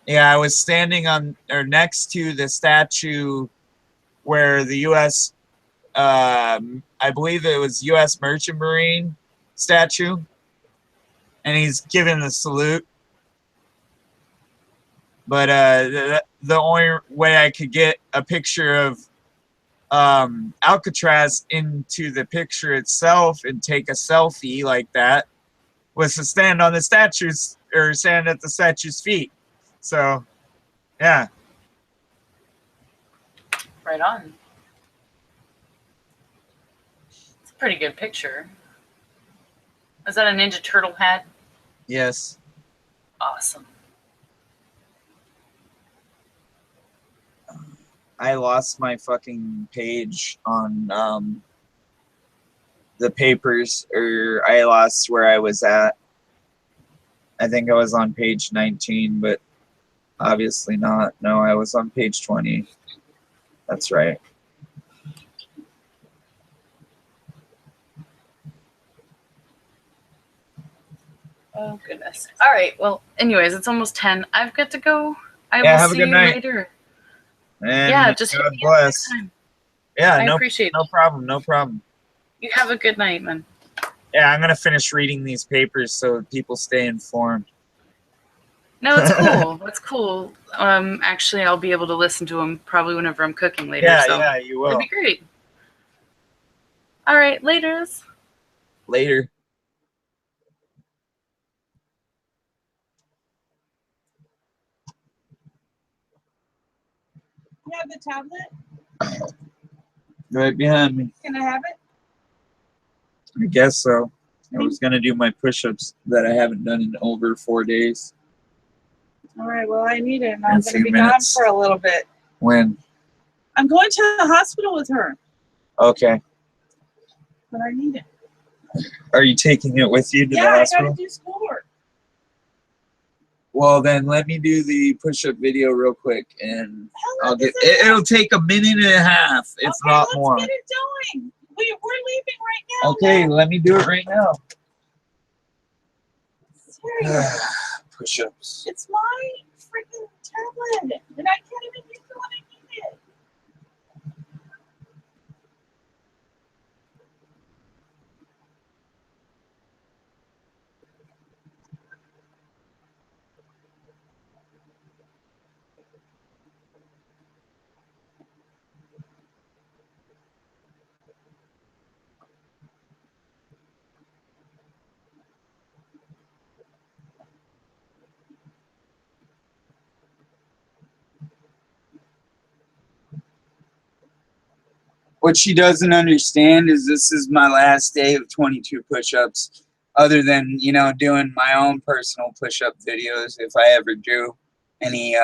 S1: Yeah, I was standing on or next to the statue where the U.S. I believe it was U.S. Merchant Marine statue, and he's giving the salute. But the only way I could get a picture of Alcatraz into the picture itself and take a selfie like that was to stand on the statues or stand at the statue's feet. So, yeah.
S2: Right on. It's a pretty good picture. Is that a Ninja Turtle hat?
S1: Yes.
S2: Awesome.
S1: I lost my fucking page on the papers, or I lost where I was at. I think I was on page 19, but obviously not. No, I was on page 20. That's right.
S2: Oh, goodness. All right. Well, anyways, it's almost 10. I've got to go. I
S1: Yeah,
S2: will
S1: have a
S2: see
S1: good
S2: you
S1: night.
S2: later.
S1: And
S2: Yeah, just hit
S1: God
S2: me up
S1: bless.
S2: next time.
S1: Yeah,
S2: I
S1: no,
S2: appreciate
S1: no
S2: it.
S1: problem, no problem.
S2: You have a good night, man.
S1: Yeah, I'm gonna finish reading these papers so people stay informed.
S2: No, it's cool. That's cool. Actually, I'll be able to listen to them probably whenever I'm cooking later.
S1: Yeah,
S2: so
S1: yeah, you will.
S2: it'd be great. All right, laters.
S1: Later.
S4: You have the tablet?
S1: Right behind me.
S4: Can I have it?
S1: I guess so. I was gonna do my push-ups that I haven't done in over 4 days.
S4: All right, well, I need it, and
S1: In a
S4: I'm going to
S1: few
S4: be
S1: minutes.
S4: gone for a little bit.
S1: When?
S4: I'm going to the hospital with her,
S1: Okay.
S4: but I need it.
S1: Are you taking it with you to the
S4: Yeah, I got
S1: hospital?
S4: to do schoolwork.
S1: Well, then let me do the push-up video real quick, and
S4: How
S1: I'll
S4: long
S1: get.
S4: does it
S1: It'll take a minute and a half, if
S4: Okay,
S1: not
S4: let's
S1: more.
S4: get it going. We're leaving right now.
S1: Okay,
S4: Mom.
S1: let me do it right now.
S4: Serious.
S1: Push-ups.
S4: It's my freaking tablet, and I can't even use it when I need it.
S1: What she doesn't understand is this is my last day of 22 push-ups, other than, you know, doing my own personal push-up videos if I ever do any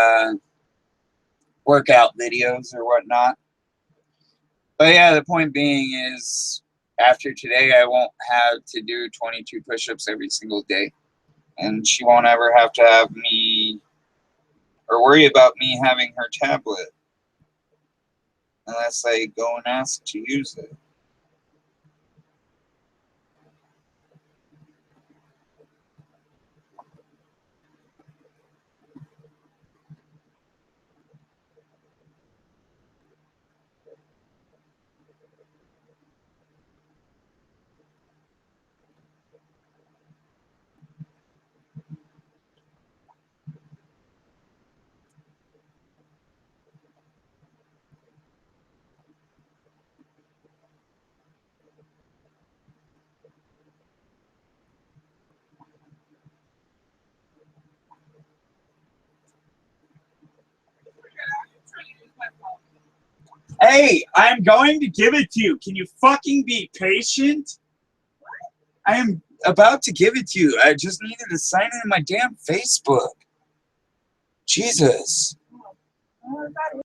S1: workout videos or whatnot. But yeah, the point being is after today, I won't have to do 22 push-ups every single day. And she won't ever have to have me or worry about me having her tablet unless I go and ask to use it. Hey, I'm going to give it to you. Can you fucking be patient? I am about to give it to you. I just needed to sign it in my damn Facebook. Jesus.
S4: Oh, God,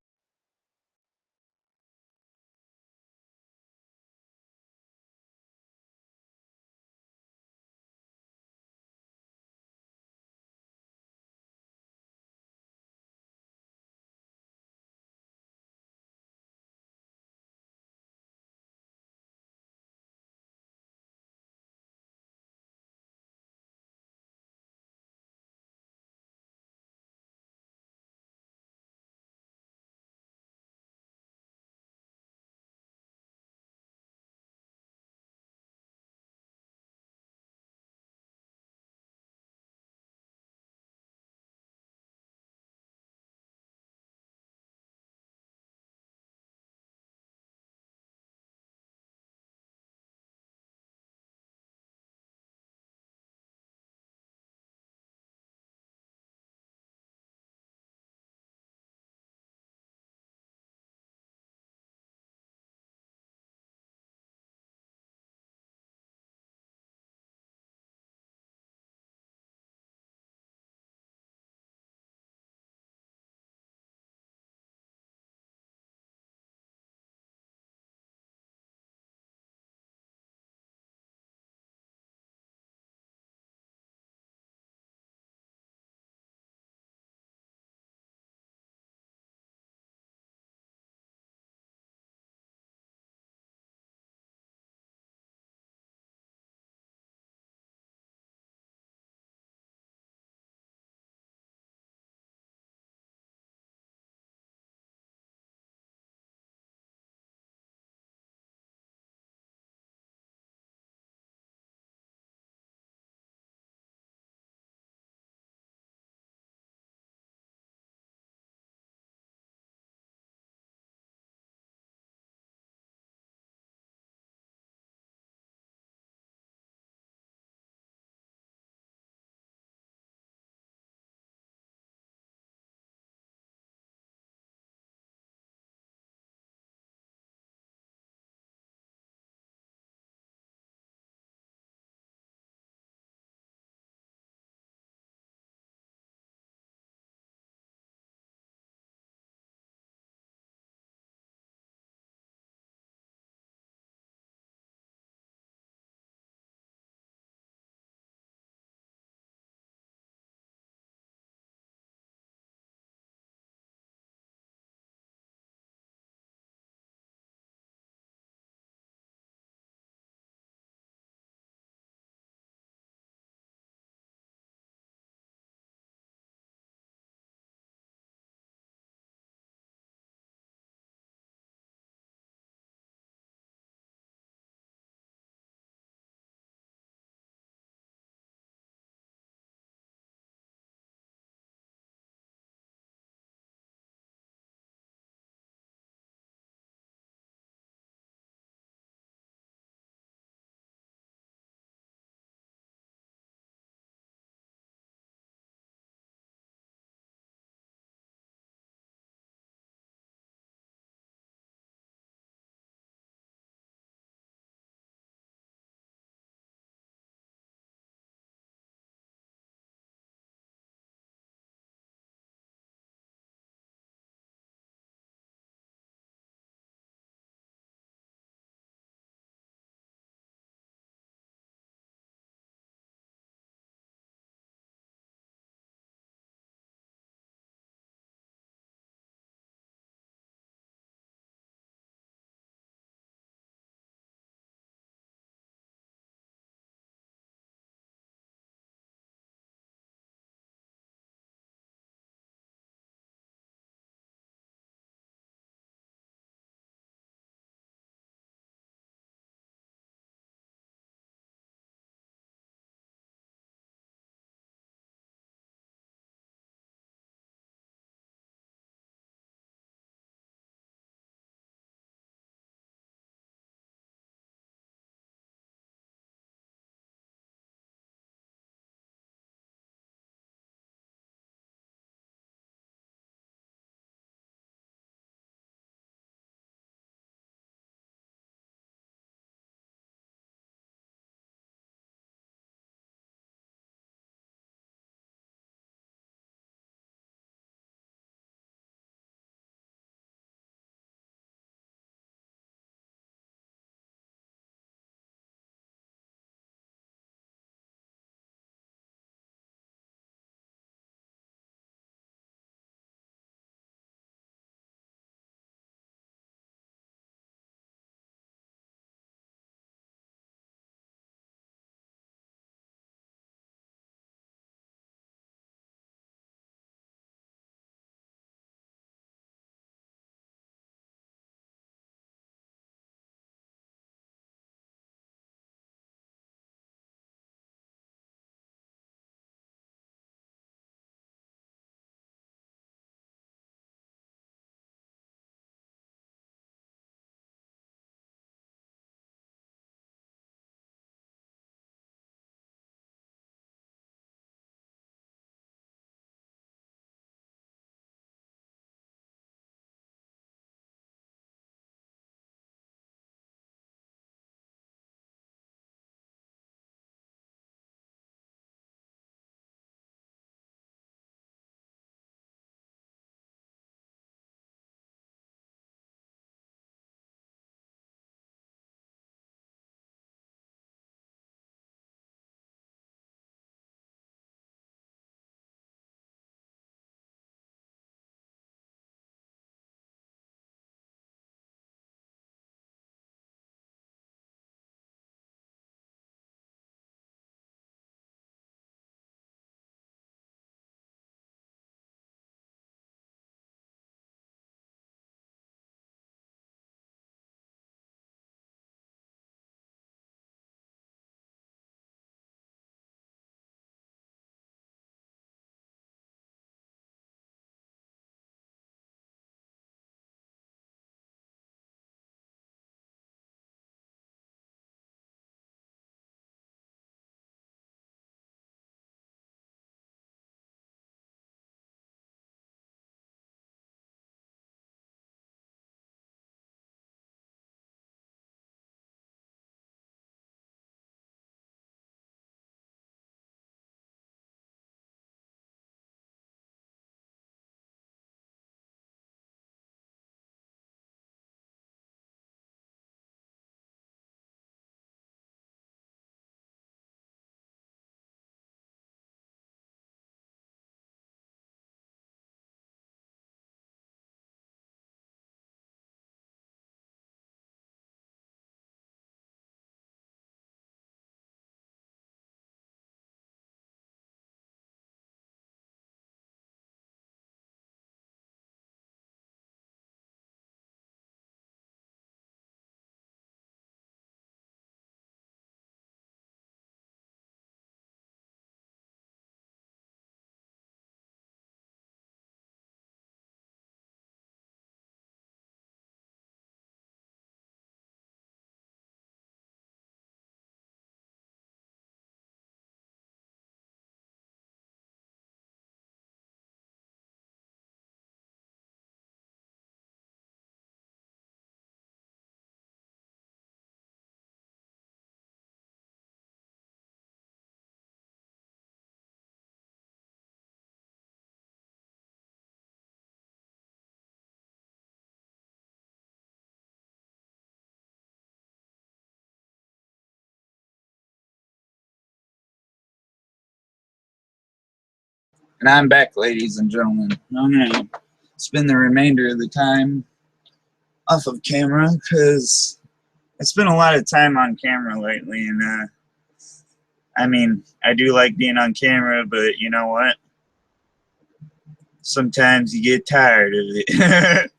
S1: And I'm back, ladies and gentlemen. I'm going to spend the remainder of the time off of camera because I spent a lot of time on camera lately. And, I mean, I do like being on camera, but you know what? Sometimes you get tired of it.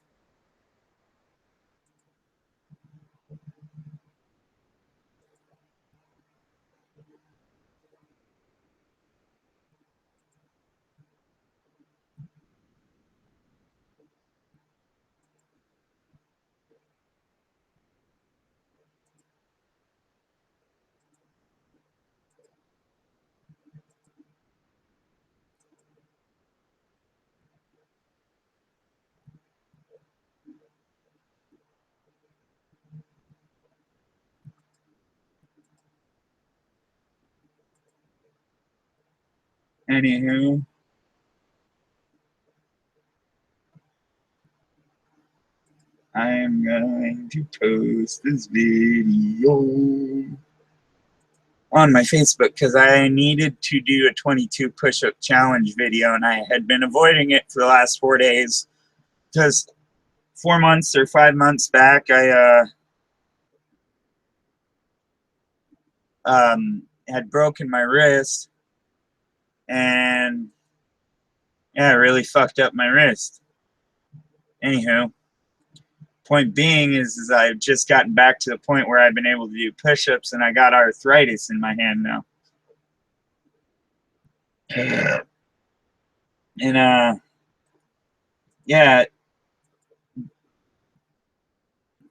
S1: Anywho, I am going to post this video on my Facebook because I needed to do a 22 push-up challenge video, and I had been avoiding it for the last 4 days because 4 months or 5 months back, I had broken my wrist, and yeah, it really fucked up my wrist. Anywho, point being is I've just gotten back to the point where I've been able to do push-ups, and I got arthritis in my hand now. And yeah,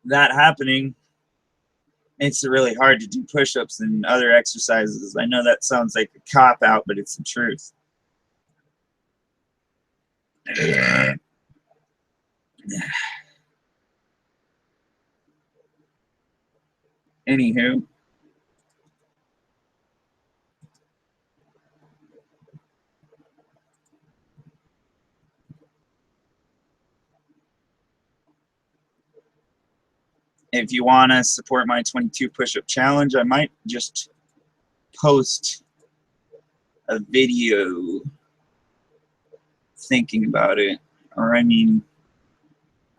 S1: that happening makes it really hard to do push-ups and other exercises. I know that sounds like a cop-out, but it's the truth. Anywho, if you want to support my 22 push-up challenge, I might just post a video thinking about it. Or I mean,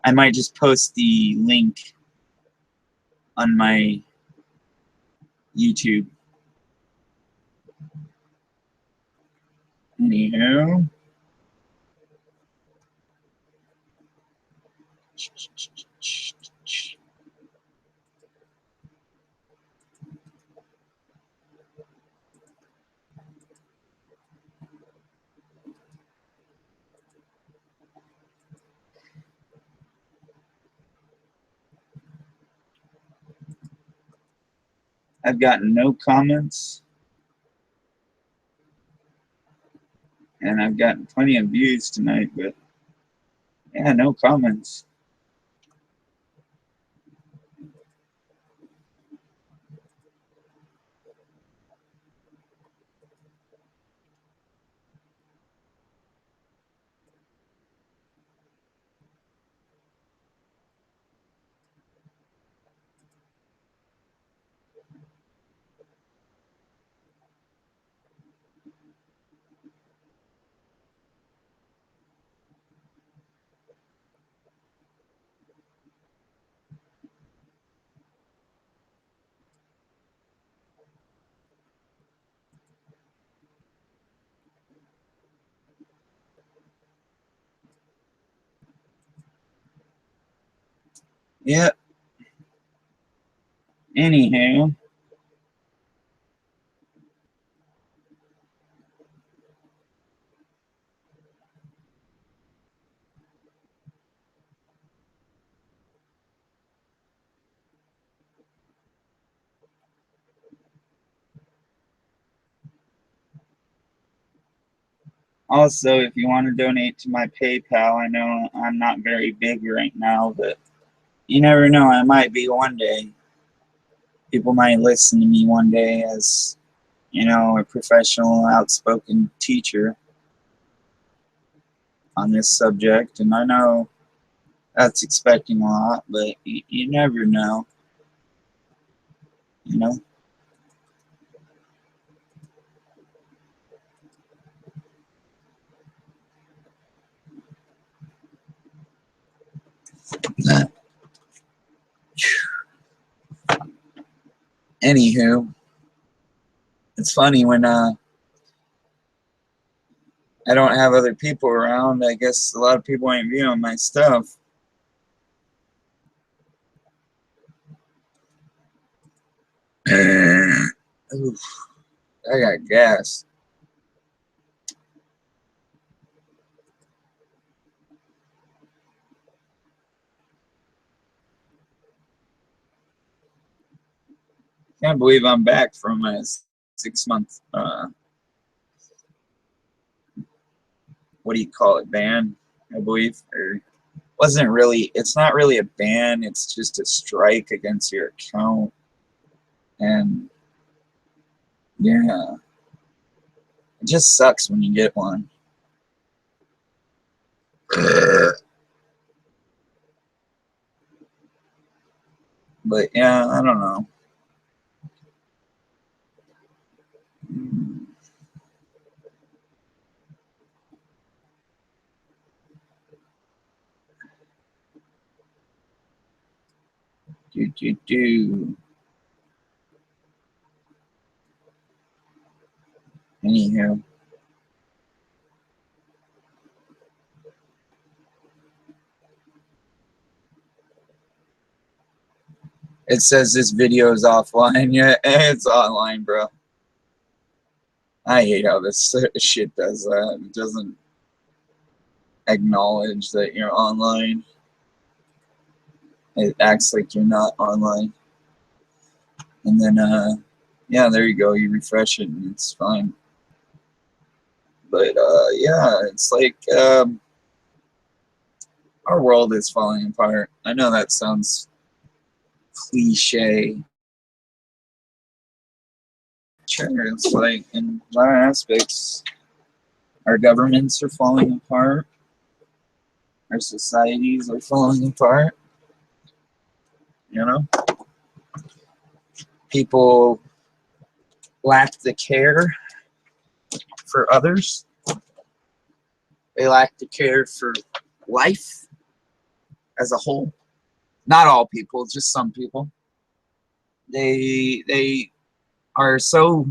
S1: I might just post the link on my YouTube. Anyhow. I've gotten no comments, and I've gotten plenty of views tonight, but yeah, no comments. Yep. Anyhow. Also, if you want to donate to my PayPal, I know I'm not very big right now, but you never know, I might be one day. People might listen to me one day as, you know, a professional, outspoken teacher on this subject, and I know that's expecting a lot, but you never know, you know? Anywho, it's funny when I don't have other people around. I guess a lot of people ain't viewing my stuff. Oof, I got gas. Can't believe I'm back from a 6-month, what do you call it, ban, I believe, or wasn't really, it's not really a ban, it's just a strike against your account. And yeah, it just sucks when you get one. But yeah, I don't know. Do. Anyhow. It says this video is offline. Yeah, it's online, bro. I hate how this shit does that. It doesn't acknowledge that you're online. It acts like you're not online. And then, yeah, there you go. You refresh it and it's fine. But, yeah, it's like, our world is falling apart. I know that sounds cliche. Sure, it's like in a lot of aspects, our governments are falling apart. Our societies are falling apart. You know? People lack the care for others. They lack the care for life as a whole. Not all people, just some people. They are so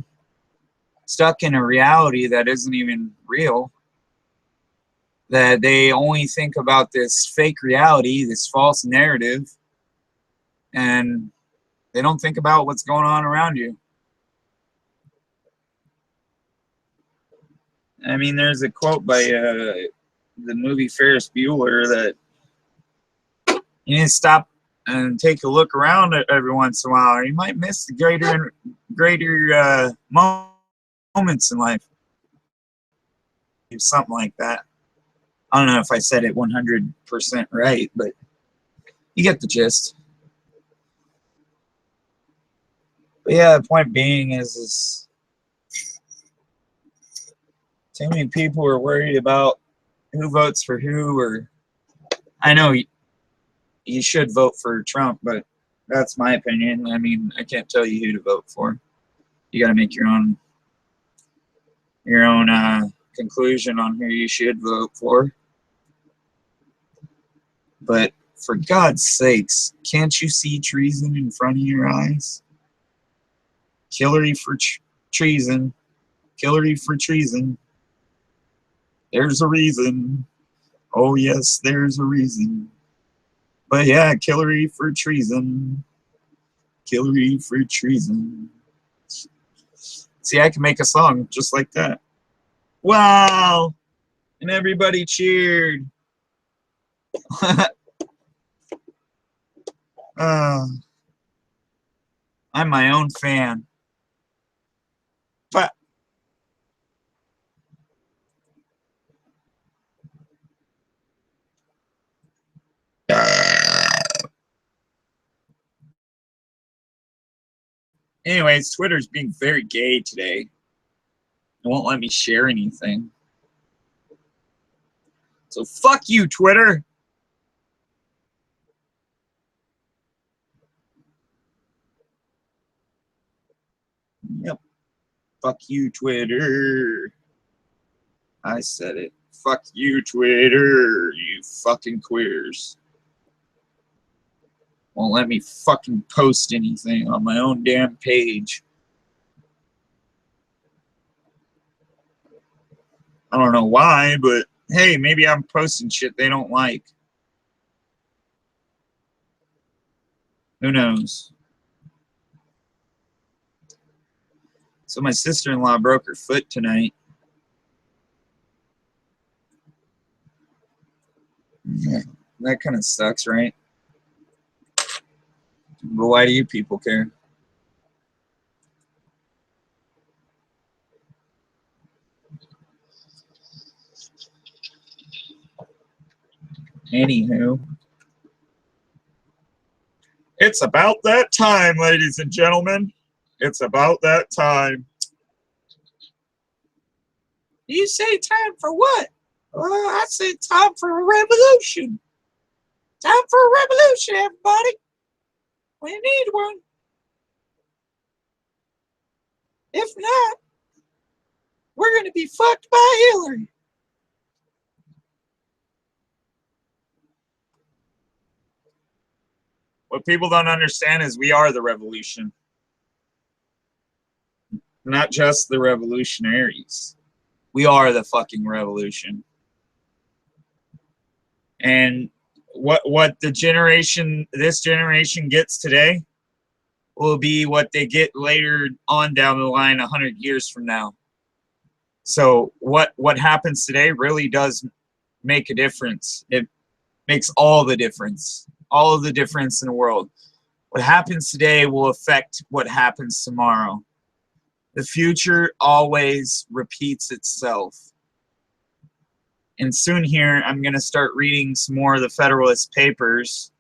S1: stuck in a reality that isn't even real, that they only think about this fake reality, this false narrative, and they don't think about what's going on around you. I mean, there's a quote by the movie Ferris Bueller that you need to stop and take a look around every once in a while, or you might miss the greater moments in life. Something like that. I don't know if I said it 100% right, but you get the gist. But yeah, the point being is too many people are worried about who votes for who, or I know you should vote for Trump, but that's my opinion. I mean, I can't tell you who to vote for. You got to make your own conclusion on who you should vote for. But for God's sakes, can't you see treason in front of your eyes? Hillary for treason. Hillary for treason. There's a reason. Oh yes, there's a reason. But yeah, Hillary for treason. Hillary for treason. See, I can make a song just like that. Wow! And everybody cheered. I'm my own fan. But anyways, Twitter's being very gay today. It won't let me share anything. So fuck you, Twitter. Yep. Fuck you, Twitter. I said it. Fuck you, Twitter. You fucking queers. Won't let me fucking post anything on my own damn page. I don't know why, but hey, maybe I'm posting shit they don't like. Who knows? So my sister-in-law broke her foot tonight. Yeah, that kind of sucks, right? But why do you people care? Anywho. It's about that time, ladies and gentlemen. It's about that time. You say time for what? I say time for a revolution. Time for a revolution, everybody. We need one. If not, we're going to be fucked by Hillary. What people don't understand is we are the revolution. Not just the revolutionaries. We are the fucking revolution. And what this generation gets today will be what they get later on down the line 100 years from now. So what happens today really does make a difference. It makes all the difference. All of the difference in the world. What happens today will affect what happens tomorrow. The future always repeats itself. And soon here, I'm going to start reading some more of the Federalist Papers.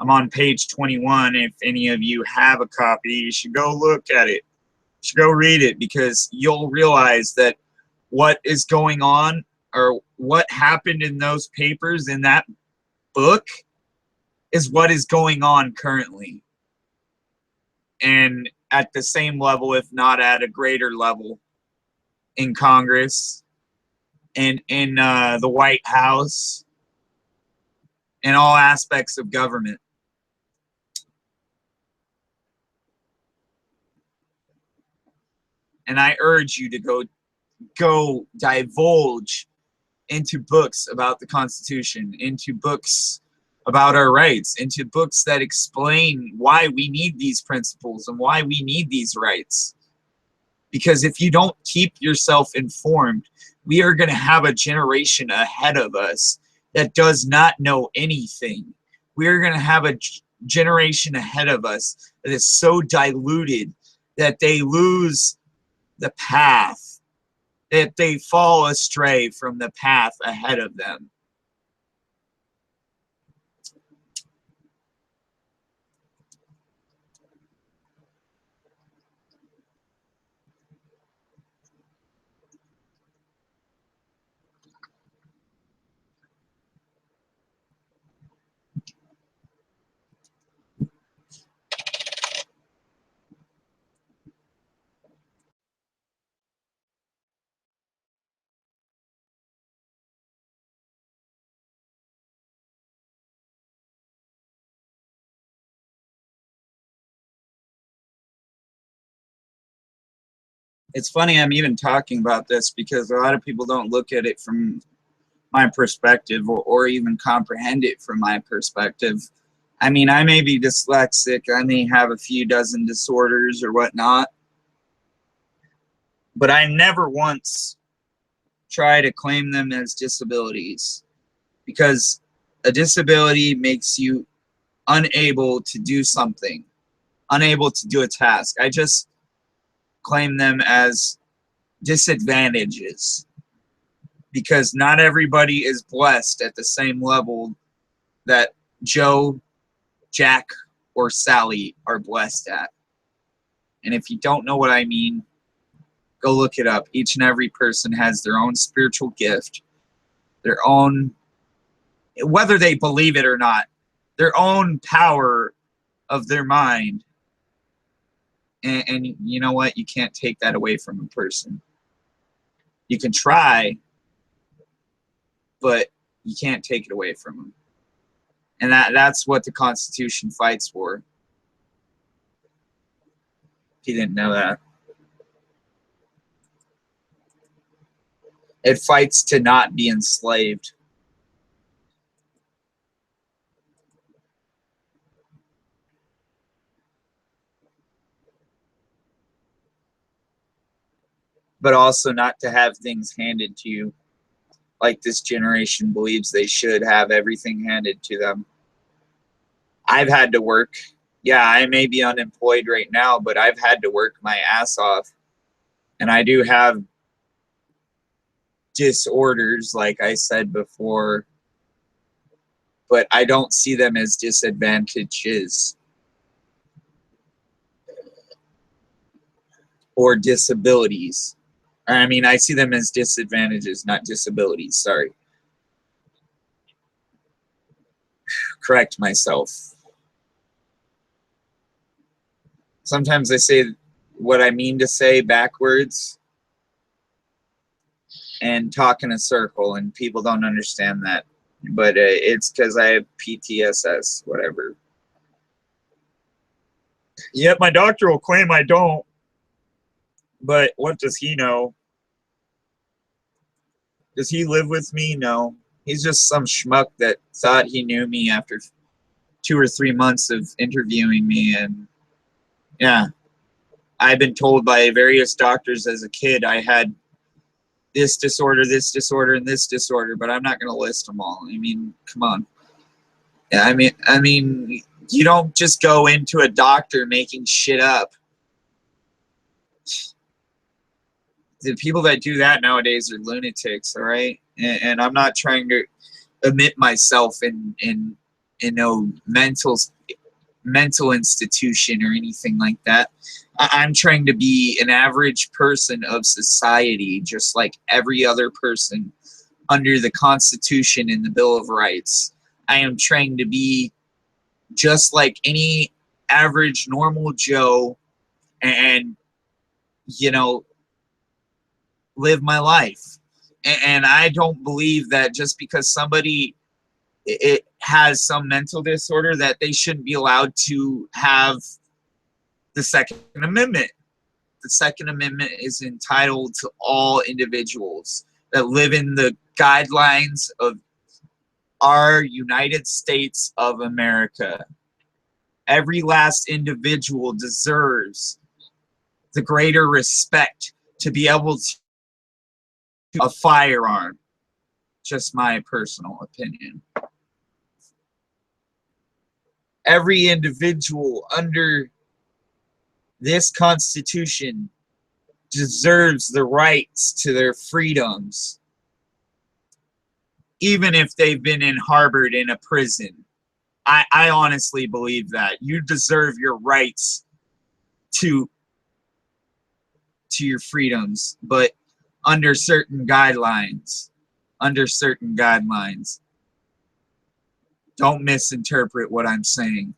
S1: I'm on page 21. If any of you have a copy, you should go look at it. You should go read it, because you'll realize that what is going on, or what happened in those papers in that book, is what is going on currently. And at the same level, if not at a greater level, in Congress, and in the White House, in all aspects of government. And I urge you to go divulge into books about the Constitution, into books about our rights, into books that explain why we need these principles and why we need these rights. Because if you don't keep yourself informed, we are going to have a generation ahead of us that does not know anything. We are going to have a generation ahead of us that is so diluted that they lose the path, that they fall astray from the path ahead of them. It's funny I'm even talking about this, because a lot of people don't look at it from my perspective, or even comprehend it from my perspective. I mean, I may be dyslexic, I may have a few dozen disorders or whatnot, but I never once try to claim them as disabilities, because a disability makes you unable to do something, unable to do a task. I just claim them as disadvantages, because not everybody is blessed at the same level that Joe, Jack, or Sally are blessed at. And if you don't know what I mean, go look it up. Each and every person has their own spiritual gift, their own, whether they believe it or not, their own power of their mind. And you know what? You can't take that away from a person. You can try, but you can't take it away from them. And that's what the Constitution fights for. If you didn't know that. It fights to not be enslaved. But also not to have things handed to you like this generation believes they should have everything handed to them. I've had to work. Yeah, I may be unemployed right now, but I've had to work my ass off. And I do have disorders, like I said before, but I don't see them as disadvantages or disabilities. I mean, I see them as disadvantages, not disabilities. Sorry. Correct myself. Sometimes I say what I mean to say backwards and talk in a circle, and people don't understand that. But it's because I have PTSS, whatever. Yet my doctor will claim I don't. But what does he know? Does he live with me? No. He's just some schmuck that thought he knew me after 2 or 3 months of interviewing me. And yeah, I've been told by various doctors as a kid I had this disorder, and this disorder, but I'm not going to list them all. I mean, come on. Yeah, I mean, you don't just go into a doctor making shit up. The people that do that nowadays are lunatics, all right? And I'm not trying to admit myself in no mental institution or anything like that. I'm trying to be an average person of society, just like every other person under the Constitution and the Bill of Rights. I am trying to be just like any average normal Joe and, you know, live my life. And I don't believe that just because somebody it has some mental disorder that they shouldn't be allowed to have the Second Amendment. The Second Amendment is entitled to all individuals that live in the guidelines of our United States of America. Every last individual deserves the greater respect to be able to a firearm. Just my personal opinion. Every individual under this Constitution deserves the rights to their freedoms, even if they've been harbored in a prison. I honestly believe that. You deserve your rights to your freedoms, but under certain guidelines. Under certain guidelines. Don't misinterpret what I'm saying.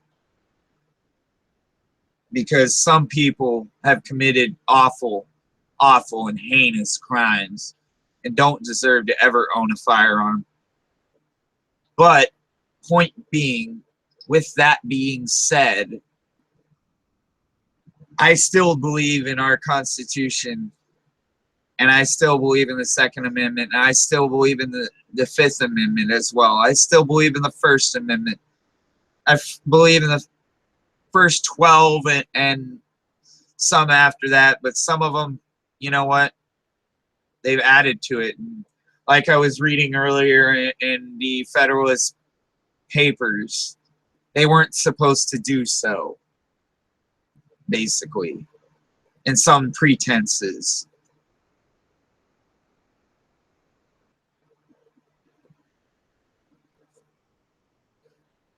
S1: Because some people have committed awful and heinous crimes and don't deserve to ever own a firearm. But point being, with that being said, I still believe in our Constitution, and I still believe in the Second Amendment, and I still believe in the Fifth Amendment as well. I still believe in the First Amendment. I believe in the first 12 and some after that, but some of them, you know what, they've added to it. And like I was reading earlier in the Federalist Papers, they weren't supposed to do so, basically, in some pretenses.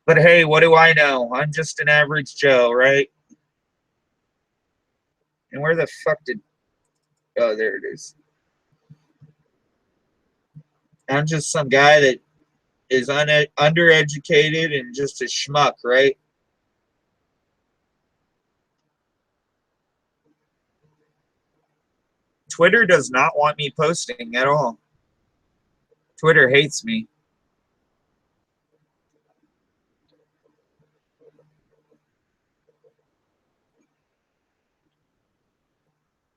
S1: But hey, what do I know? I'm just an average Joe, right? And where the fuck did... Oh, there it is. I'm just some guy that is undereducated and just a schmuck, right? Twitter does not want me posting at all. Twitter hates me.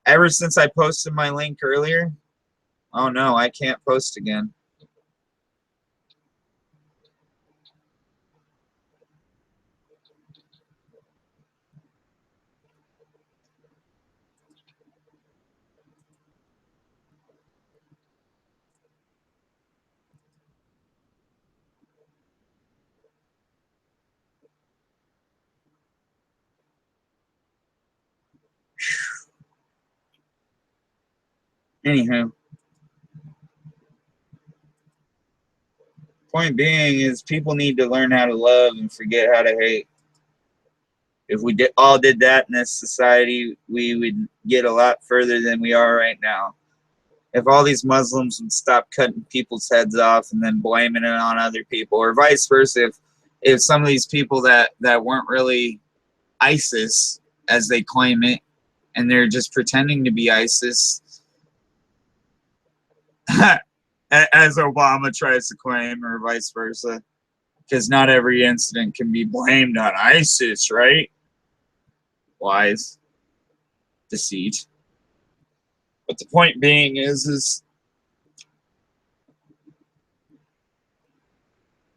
S1: Ever since I posted my link earlier, oh no, I can't post again. Anywho, point being is people need to learn how to love and forget how to hate. If we all did that in this society, we would get a lot further than we are right now. If all these Muslims would stop cutting people's heads off and then blaming it on other people, or vice versa, if some of these people that weren't really ISIS as they claim it, and they're just pretending to be ISIS, as Obama tries to claim, or vice versa, because not every incident can be blamed on ISIS, right? Lies, deceit. But the point being is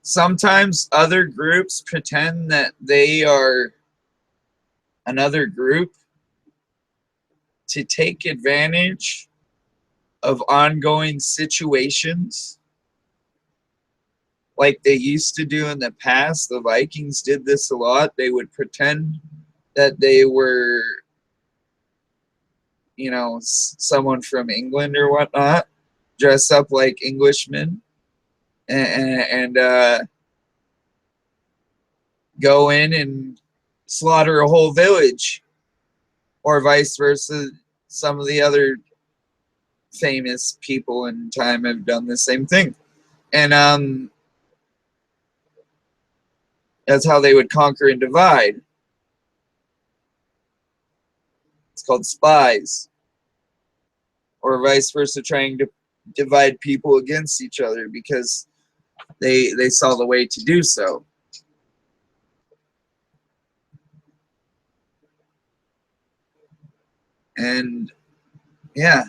S1: sometimes other groups pretend that they are another group to take advantage of ongoing situations like they used to do in the past. The Vikings did this a lot. They would pretend that they were, you know, someone from England or whatnot, dress up like Englishmen, and go in and slaughter a whole village, or vice versa. Some of the other famous people in time have done the same thing, and that's how they would conquer and divide. It's called spies, or vice versa, trying to divide people against each other because they saw the way to do so. And yeah,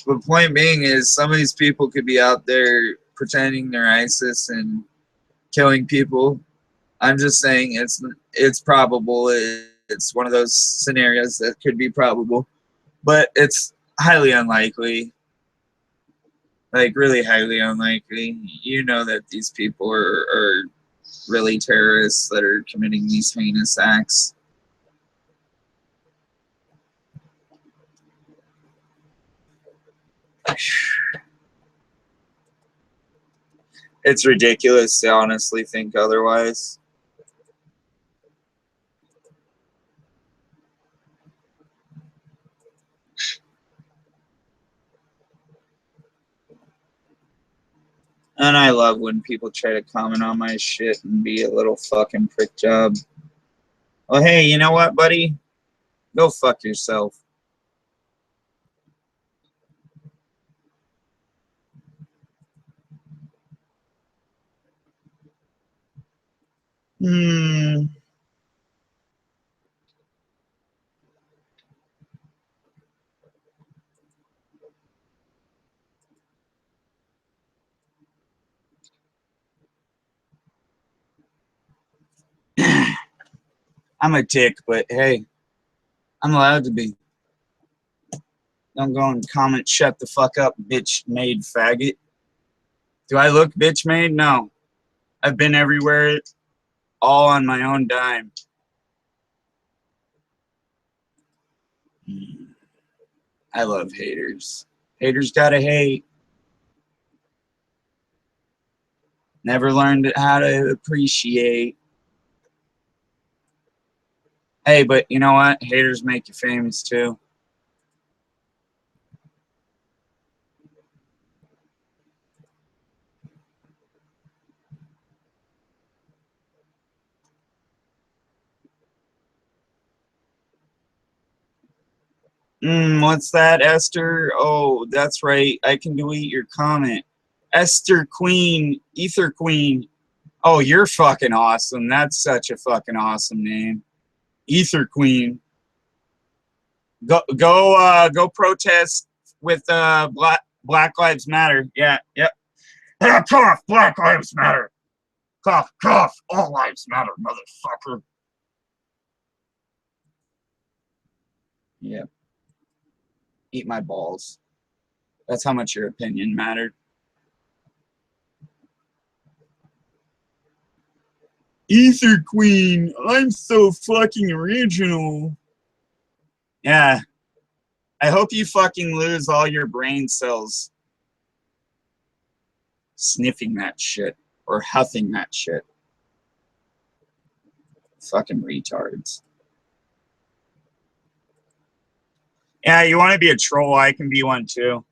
S1: the point being is some of these people could be out there pretending they're ISIS and killing people. I'm just saying it's probable. It's one of those scenarios that could be probable, but it's highly unlikely. Like really highly unlikely. You know that these people are really terrorists that are committing these heinous acts. It's ridiculous to honestly think otherwise. And I love when people try to comment on my shit and be a little fucking prick job. Well, hey, you know what, buddy? Go fuck yourself. I'm a dick, but hey, I'm allowed to be. Don't go and comment, shut the fuck up, bitch made faggot. Do I look bitch made? No. I've been everywhere, all on my own dime. I love haters. Haters gotta hate. Never learned how to appreciate. Hey, but you know what? Haters make you famous too. What's that, Esther? Oh, that's right. I can delete your comment. Esther Queen, Ether Queen. Oh, you're fucking awesome. That's such a fucking awesome name. Ether Queen. Go protest with Black Lives Matter. Yeah, yep. Cough, Black Lives Matter. Cough, cough, all lives matter, motherfucker. Yep. Eat my balls. That's how much your opinion mattered. Ether Queen, I'm so fucking original. Yeah. I hope you fucking lose all your brain cells sniffing that shit or huffing that shit. Fucking retards. Yeah, you want to be a troll? I can be one too.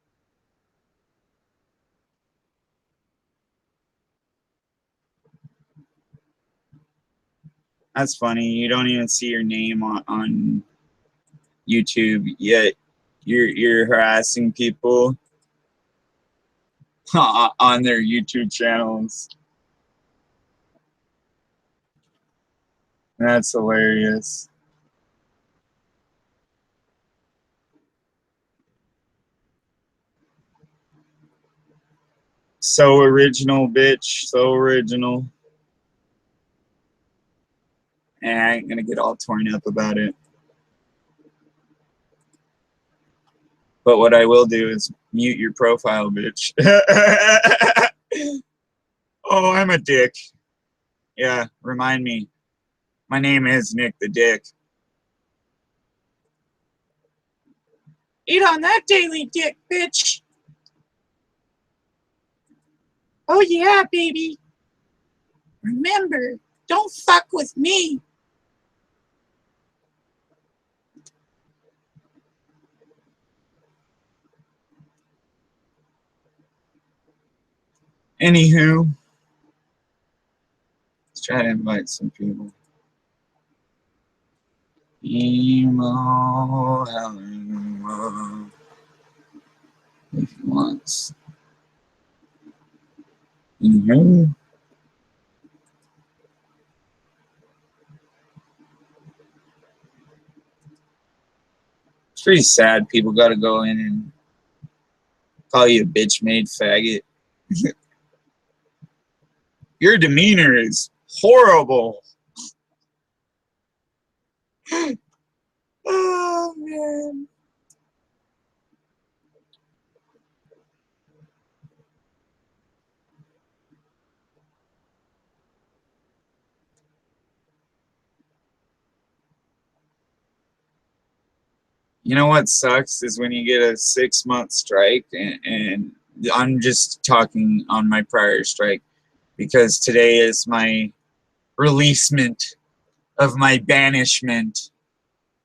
S1: That's funny. You don't even see your name on YouTube yet. You're harassing people on their YouTube channels. That's hilarious. So original, bitch. So original. And I ain't gonna get all torn up about it. But what I will do is mute your profile, bitch. Oh, I'm a dick. Yeah, remind me. My name is Nick the Dick. Eat on that daily dick, bitch. Oh yeah, baby. Remember, don't fuck with me. Anywho, let's try to invite some people. Emo, hello, if he wants. It's pretty sad people got to go in and call you a bitch-made faggot. Your demeanor is horrible. Oh, man. You know what sucks is when you get a 6-month strike, and I'm just talking on my prior strike because today is my releasement of my banishment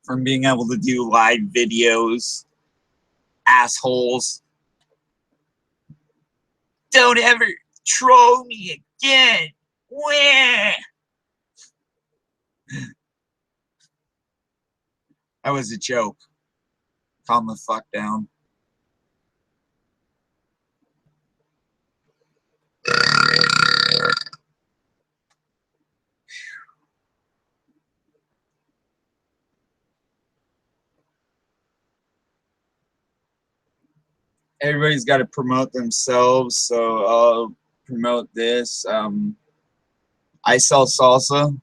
S1: from being able to do live videos. Assholes. Don't ever troll me again. Wah! That was a joke. Calm the fuck down. Everybody's got to promote themselves, so I'll promote this. I sell salsa,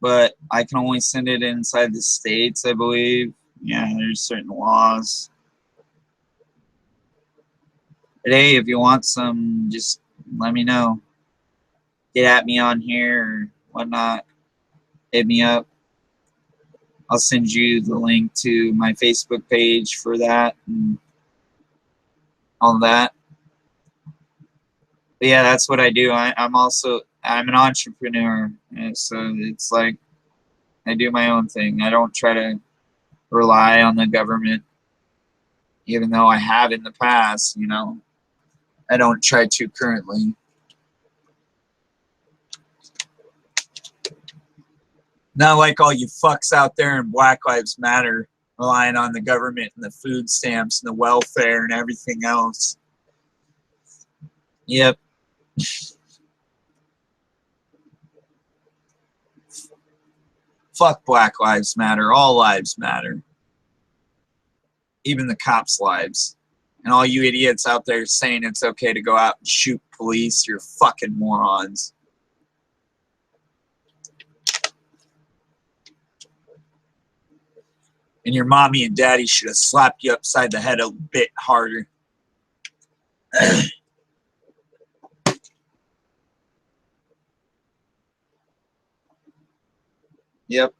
S1: but I can only send it inside the states, I believe. Yeah, there's certain laws. But hey, if you want some, just let me know. Get at me on here or whatnot. Hit me up. I'll send you the link to my Facebook page for that and all that. But yeah, that's what I do. I'm an entrepreneur, and so it's like I do my own thing. I don't try to rely on the government, even though I have in the past. You know, I don't try to currently. Not like all you fucks out there in Black Lives Matter relying on the government and the food stamps and the welfare and everything else. Yep. Fuck Black Lives Matter. All lives matter. Even the cops' lives. And all you idiots out there saying it's okay to go out and shoot police, you're fucking morons. And your mommy and daddy should have slapped you upside the head a bit harder. Yep.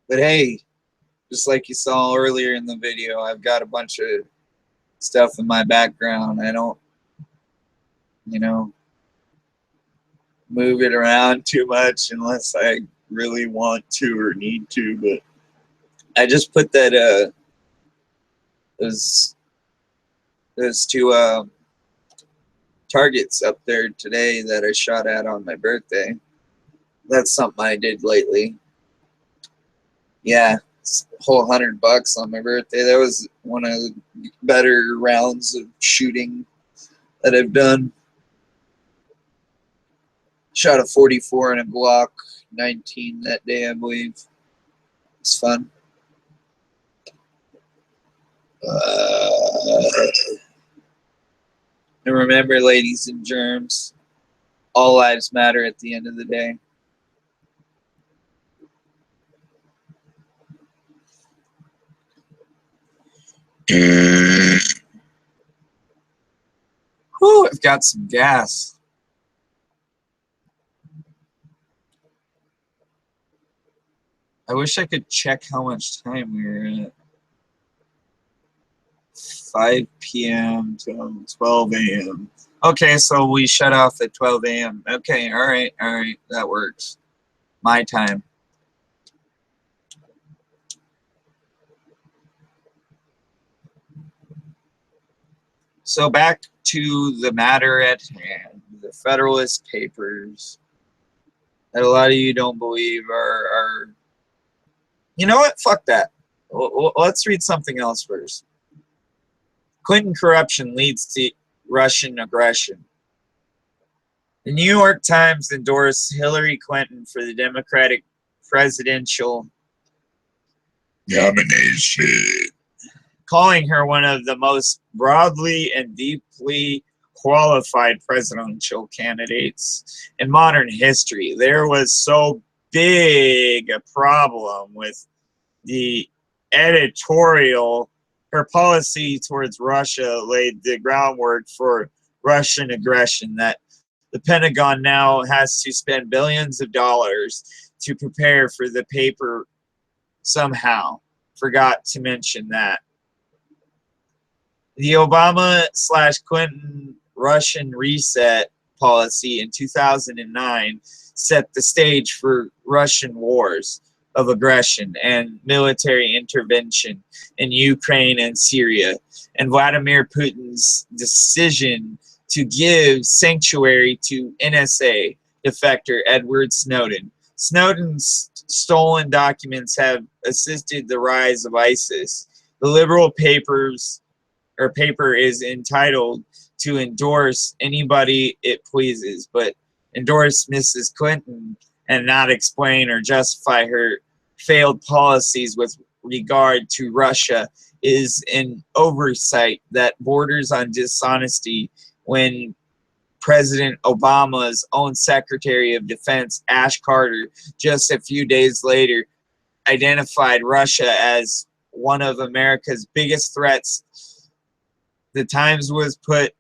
S1: But hey, just like you saw earlier in the video, I've got a bunch of stuff in my background. I don't, you know, move it around too much unless I really want to or need to. But I just put that those two targets up there today that I shot at on my birthday. That's something I did lately. Yeah, it's a whole $100 on my birthday. That was one of the better rounds of shooting that I've done. Shot a 44 and a Glock 19 that day, I believe. It's fun. And remember, ladies and germs, all lives matter at the end of the day. Whew, I've got some gas. I wish I could check how much time we were at. 5 p.m. to 12 a.m. Okay, so we shut off at 12 a.m. Okay, all right, that works. My time. So back to the matter at hand, the Federalist Papers that a lot of you don't believe are you know what? Fuck that. Let's read something else first. Clinton corruption leads to Russian aggression. The New York Times endorsed Hillary Clinton for the Democratic presidential nomination, calling her one of the most broadly and deeply qualified presidential candidates in modern history. There was so big a problem with the editorial. Her policy towards Russia laid the groundwork for Russian aggression that the Pentagon now has to spend billions of dollars to prepare for. The paper somehow forgot to mention that. The Obama/Clinton Russian reset policy in 2009 set the stage for Russian wars of aggression and military intervention in Ukraine and Syria, and Vladimir Putin's decision to give sanctuary to NSA defector Edward Snowden. Snowden's stolen documents have assisted the rise of ISIS. The liberal paper is entitled to endorse anybody it pleases, but endorse Mrs. Clinton and not explain or justify her failed policies with regard to Russia is an oversight that borders on dishonesty when President Obama's own Secretary of Defense, Ash Carter, just a few days later identified Russia as one of America's biggest threats. The Times was put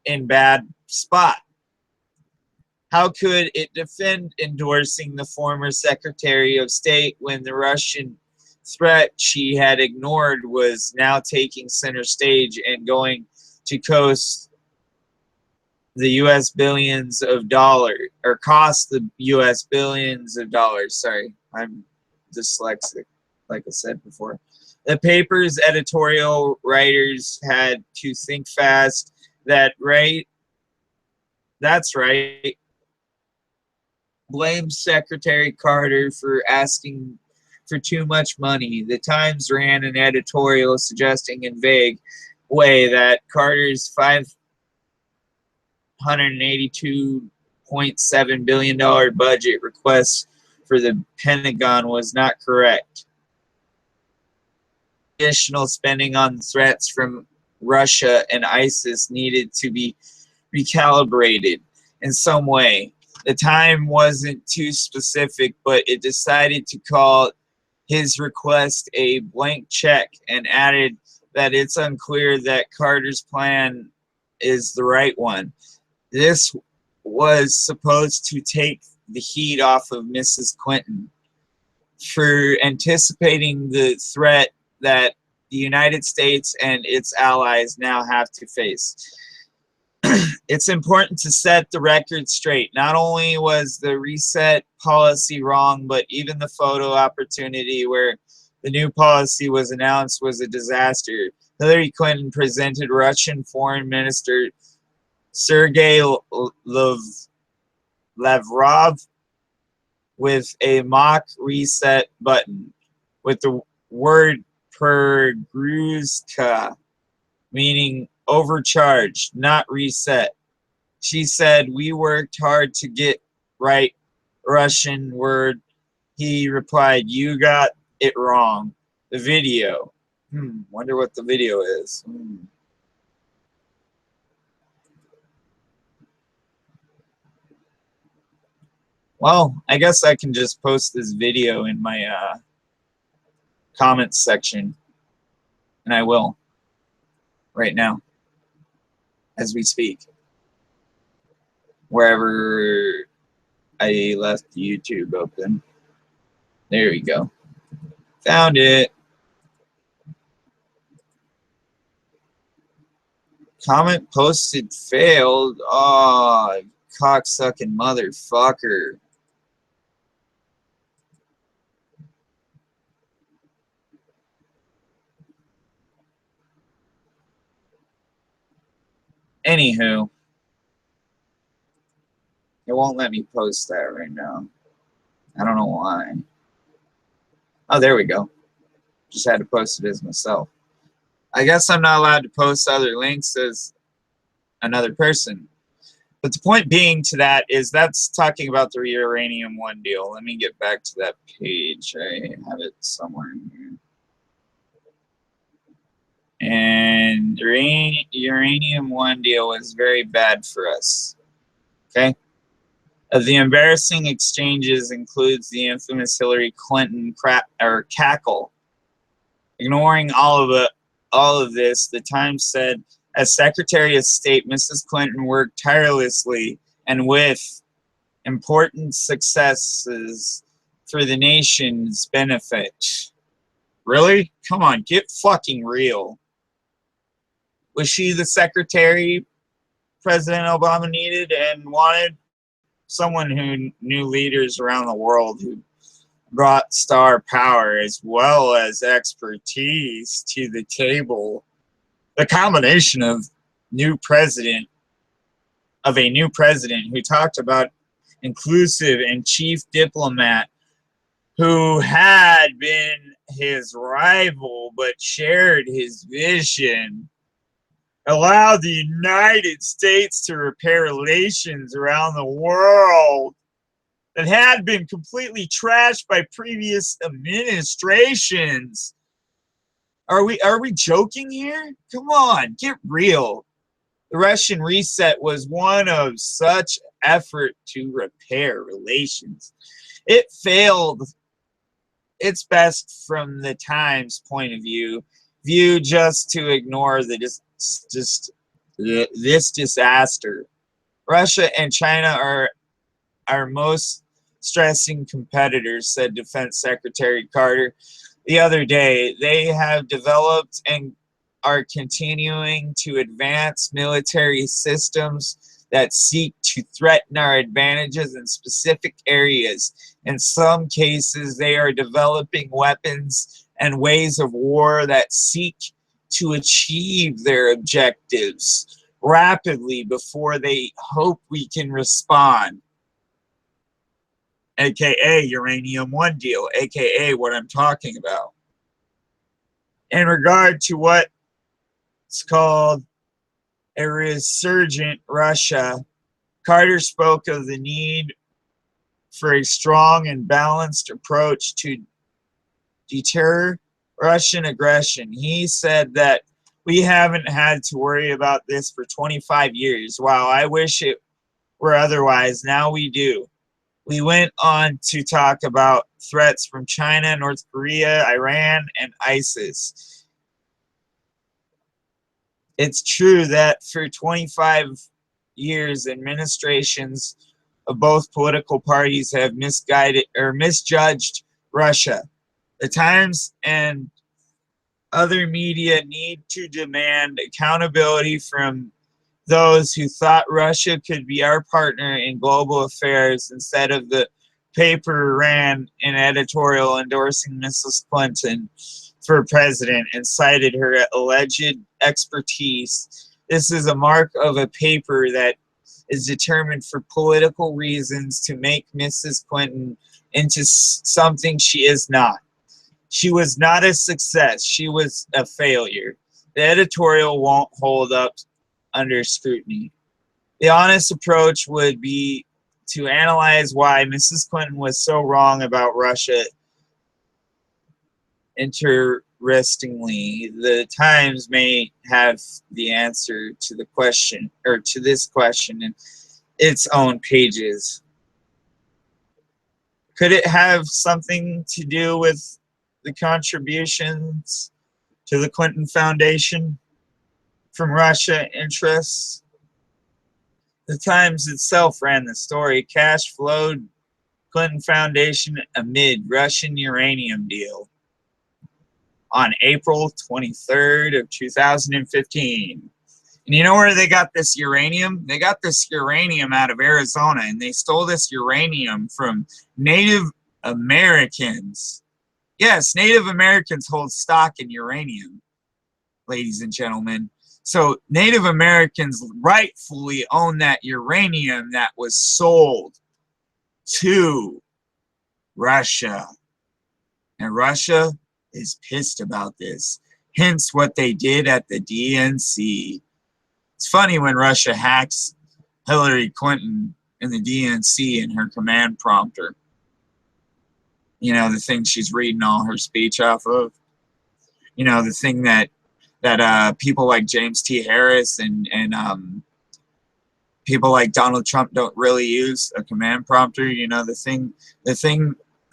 S1: in bad spot. How could it defend endorsing the former Secretary of State when the Russian threat she had ignored was now taking center stage and going to cost the U.S. billions of dollars, or cost the U.S. billions of dollars? Sorry, I'm dyslexic, like I said before. The paper's editorial writers had to think fast. That's right. Blamed Secretary Carter for asking for too much money. The Times ran an editorial suggesting in vague way that Carter's $582.7 billion budget request for the Pentagon was not correct. Additional spending on threats from Russia and ISIS needed to be recalibrated in some way. The time wasn't too specific, but it decided to call his request a blank check and added that it's unclear that Carter's plan is the right one. This was supposed to take the heat off of Mrs. Clinton for anticipating the threat that the United States and its allies now have to face. It's important to set the record straight. Not only was the reset policy wrong, but even the photo opportunity where the new policy was announced was a disaster. Hillary Clinton presented Russian Foreign Minister Sergei Lavrov with a mock reset button with the word pergruska, meaning overcharged, not reset. She said, "We worked hard to get right Russian word." He replied, "You got it wrong." The video. Wonder what the video is. Well, I guess I can just post this video in my comments section. And I will. Right now. As we speak. Wherever I left YouTube open. There we go. Found it. Comment posted failed. Oh, cocksucking motherfucker. Anywho. It won't let me post that right now. I don't know why. Oh, there we go. Just had to post it as myself. I guess I'm not allowed to post other links as another person. But the point being to that is that's talking about the Uranium One deal. Let me get back to that page. I have it somewhere in here. And Uranium One deal was very bad for us. Okay? Of the embarrassing exchanges includes the infamous Hillary Clinton cackle. Ignoring all of this, the Times said, as Secretary of State, Mrs. Clinton worked tirelessly and with important successes for the nation's benefit. Really? Come on, get fucking real. Was she the secretary President Obama needed and wanted? Someone who knew leaders around the world who brought star power as well as expertise to the table. The combination of a new president who talked about inclusive and chief diplomat who had been his rival but shared his vision, allowed the United States to repair relations around the world that had been completely trashed by previous administrations. Are we joking here? Come on, get real. The Russian reset was one of such effort to repair relations. It failed its best from the Times point of view just to ignore this disaster. Russia and China are our most stressing competitors, said Defense Secretary Carter the other day. They have developed and are continuing to advance military systems that seek to threaten our advantages in specific areas. In some cases, they are developing weapons and ways of war that seek to achieve their objectives rapidly before they hope we can respond. AKA Uranium One deal, AKA what I'm talking about. In regard to what It's called A Resurgent Russia. Carter spoke of the need for a strong and balanced approach to deter Russian aggression. He said that we haven't had to worry about this for 25 years. Wow, I wish it were otherwise. Now we do. We went on to talk about threats from China, North Korea, Iran, and ISIS. It's true that for 25 years, administrations of both political parties have misguided or misjudged Russia. The Times and other media need to demand accountability from those who thought Russia could be our partner in global affairs. Instead of the paper ran an editorial endorsing Mrs. Clinton for president and cited her alleged expertise. This is a mark of a paper that is determined for political reasons to make Mrs. Clinton into something she is not. She was not a success. She was a failure. The editorial won't hold up under scrutiny. The honest approach would be to analyze why Mrs. Clinton was so wrong about Russia. Interestingly, the Times may have the answer to the question, or to this question, in its own pages. Could it have something to do with the contributions to the Clinton Foundation from Russia interests? The Times itself ran the story. Cash flowed Clinton Foundation amid Russian uranium deal on April 23rd of 2015. And you know where they got this uranium? They got this uranium out of Arizona, and they stole this uranium from Native Americans. Yes, Native Americans hold stock in uranium, ladies and gentlemen. So Native Americans rightfully own that uranium that was sold to Russia. And Russia is pissed about this. Hence what they did at the DNC. It's funny when Russia hacks Hillary Clinton in the DNC in her command prompter. You know, the thing she's reading all her speech off of. You know, the thing that people like James T. Harris and people like Donald Trump don't really use a command prompter. You know, the thing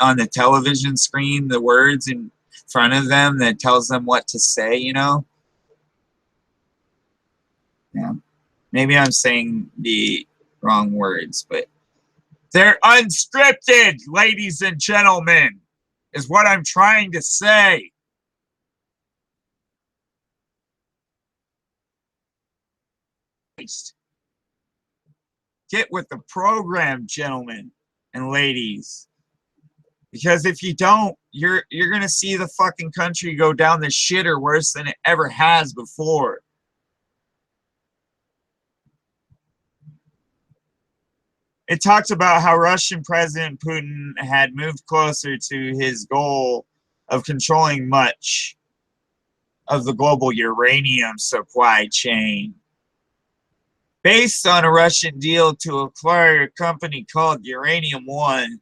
S1: on the television screen, the words in front of them that tells them what to say, you know? Yeah. Maybe I'm saying the wrong words, but they're unscripted, ladies and gentlemen, is what I'm trying to say. Get with the program, gentlemen and ladies. Because if you don't, you're gonna see the fucking country go down the shitter worse than it ever has before. It talks about how Russian President Putin had moved closer to his goal of controlling much of the global uranium supply chain. Based on a Russian deal to acquire a company called Uranium One,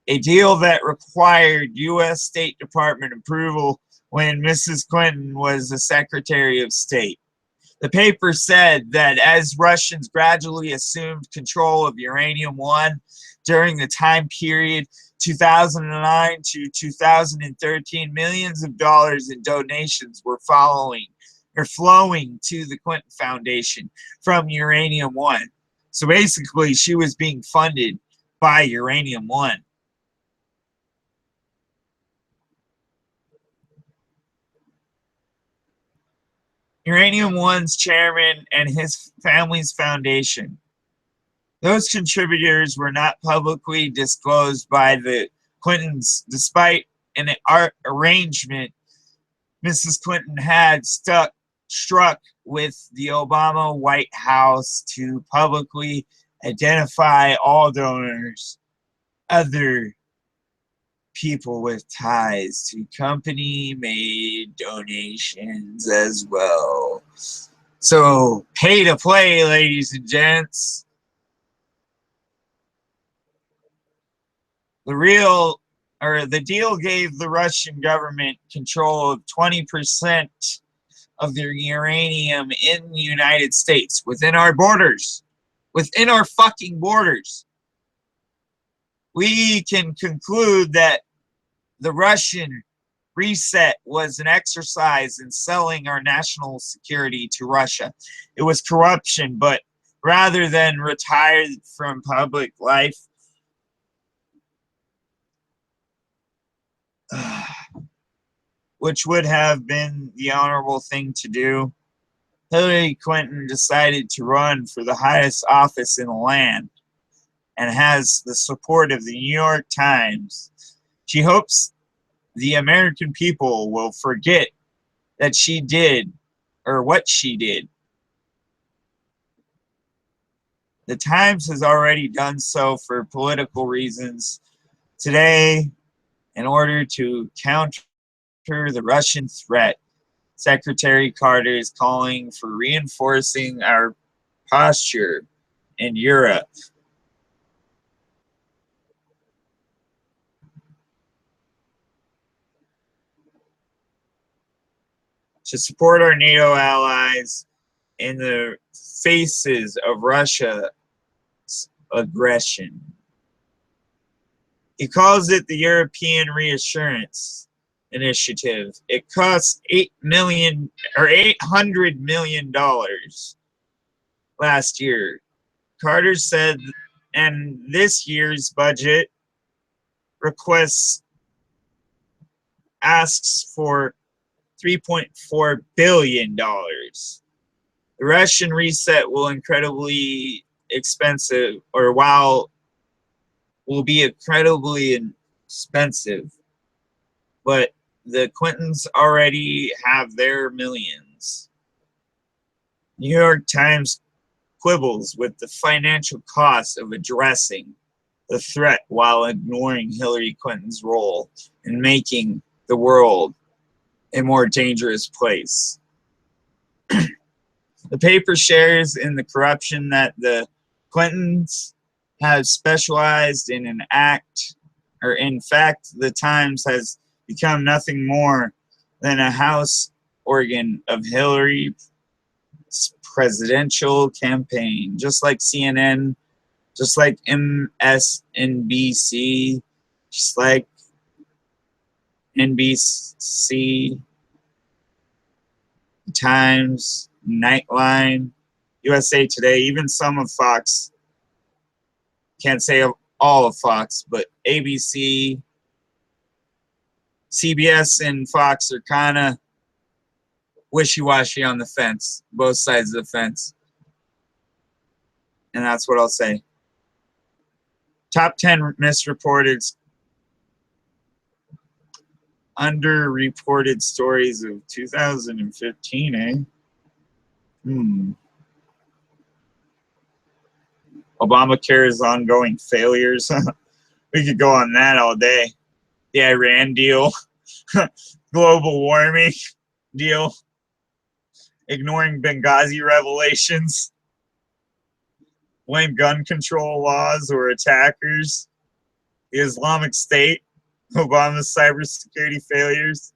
S1: a deal that required U.S. State Department approval when Mrs. Clinton was the Secretary of State. The paper said that as Russians gradually assumed control of Uranium One during the time period 2009 to 2013, millions of dollars in donations were flowing to the Clinton Foundation from Uranium One. So basically, she was being funded by Uranium One. Uranium One's chairman and his family's foundation. Those contributors were not publicly disclosed by the Clintons, despite an arrangement Mrs. Clinton had struck with the Obama White House to publicly identify all donors. Other people with ties to company made donations as well. So pay to play, ladies and gents. The deal gave the Russian government control of 20% of their uranium in the United States, within our borders, within our fucking borders. We can conclude that the Russian reset was an exercise in selling our national security to Russia. It was corruption, but rather than retired from public life, which would have been the honorable thing to do, Hillary Clinton decided to run for the highest office in the land and has the support of the New York Times. She hopes the American people will forget that she did, or what she did. The Times has already done so for political reasons. Today, in order to counter the Russian threat, Secretary Carter is calling for reinforcing our posture in Europe. To support our NATO allies in the faces of Russia's aggression. He calls it the European Reassurance Initiative. It costs $800 million last year. Carter said, and this year's budget request asks for $3.4 billion. The Russian reset will incredibly expensive, or while will be incredibly expensive, but the Clintons already have their millions. New York Times quibbles with the financial cost of addressing the threat while ignoring Hillary Clinton's role in making the world a more dangerous place. The paper shares in the corruption that the Clintons have specialized in an act, or in fact, the Times has become nothing more than a house organ of Hillary's presidential campaign, just like CNN, just like MSNBC, just like NBC, Times, Nightline, USA Today, even some of Fox. Can't say all of Fox, but ABC, CBS, and Fox are kind of wishy-washy on the fence, both sides of the fence. And that's what I'll say. Top 10 misreported, underreported stories of 2015, eh? Obamacare's ongoing failures. We could go on that all day. The Iran deal, global warming deal, ignoring Benghazi revelations, blame gun control laws or attackers, the Islamic State, Obama's cybersecurity failures,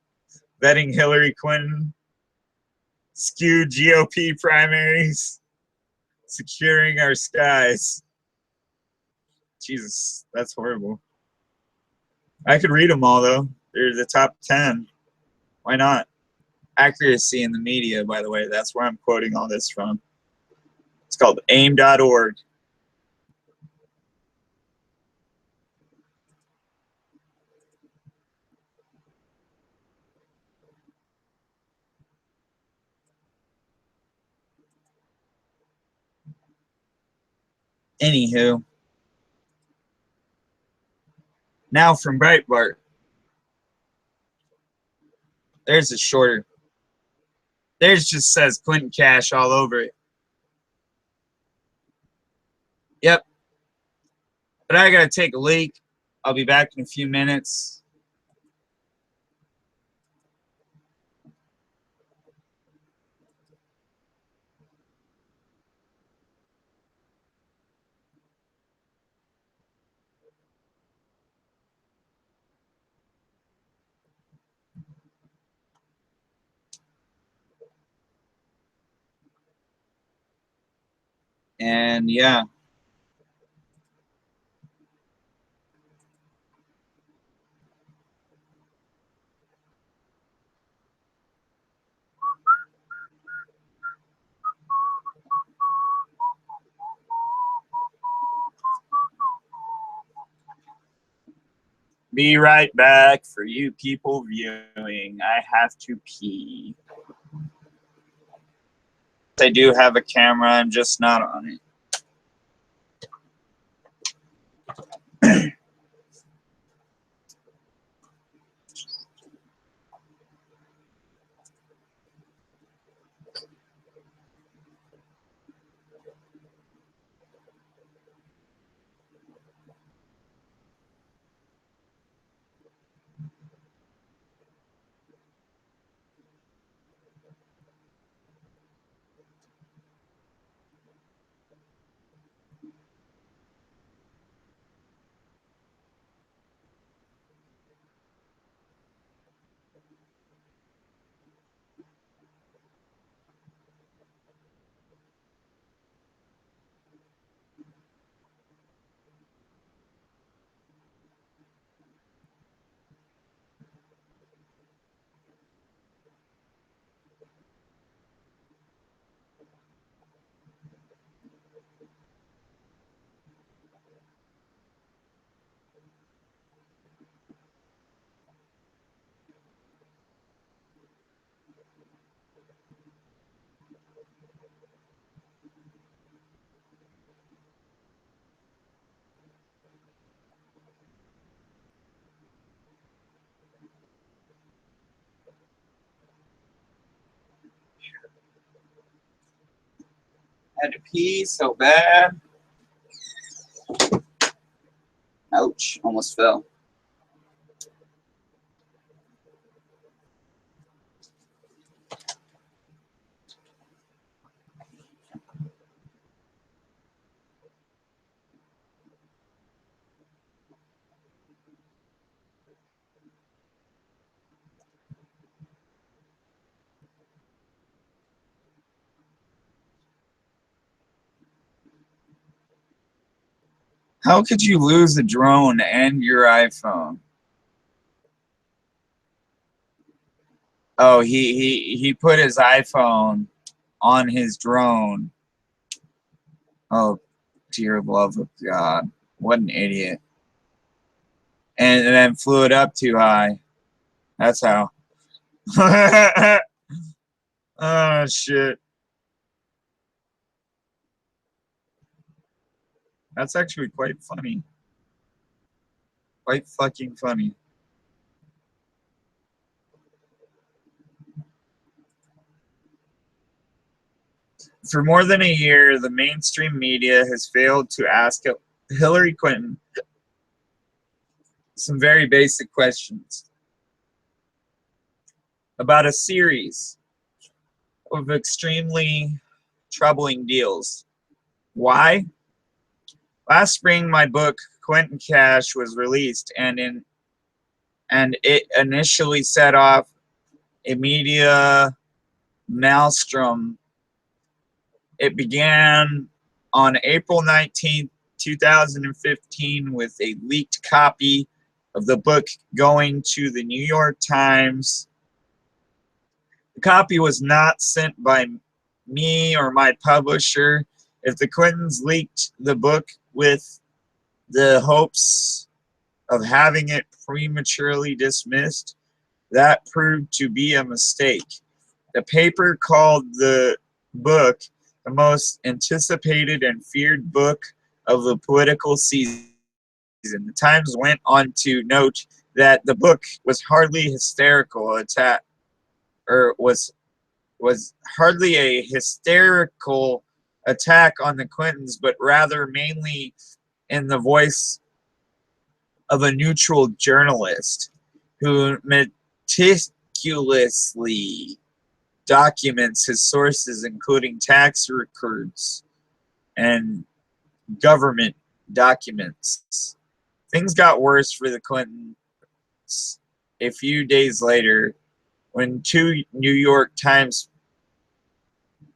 S1: vetting Hillary Clinton, skewed GOP primaries, securing our skies. Jesus, that's horrible. I could read them all, though. They're the top 10. Why not? Accuracy in the media, by the way. That's where I'm quoting all this from. It's called aim.org. Anywho. Now from Breitbart. There's a shorter. There's just says Clinton Cash all over it. Yep. But I gotta take a leak. I'll be back in a few minutes. And yeah. Be right back for you people viewing. I have to pee. I do have a camera, I'm just not on it. Had to pee so bad. Ouch, almost fell. How could you lose a drone and your iPhone? Oh, he put his iPhone on his drone. Oh, dear love of God. What an idiot. And then flew it up too high. That's how. Oh, shit. That's actually quite funny. Quite fucking funny. For more than a year, the mainstream media has failed to ask Hillary Clinton some very basic questions about a series of extremely troubling deals. Why? Last spring, my book Quentin Cash was released, and it initially set off a media maelstrom. It began on April 19th, 2015, with a leaked copy of the book going to the New York Times. The copy was not sent by me or my publisher. If the Clintons leaked the book with the hopes of having it prematurely dismissed, that proved to be a mistake. The paper called the book the most anticipated and feared book of the political season. The Times went on to note that the book was hardly hysterical attack, or was hardly a hysterical attack on the Clintons, but rather mainly in the voice of a neutral journalist who meticulously documents his sources, including tax records and government documents. Things got worse for the Clintons a few days later when two New York Times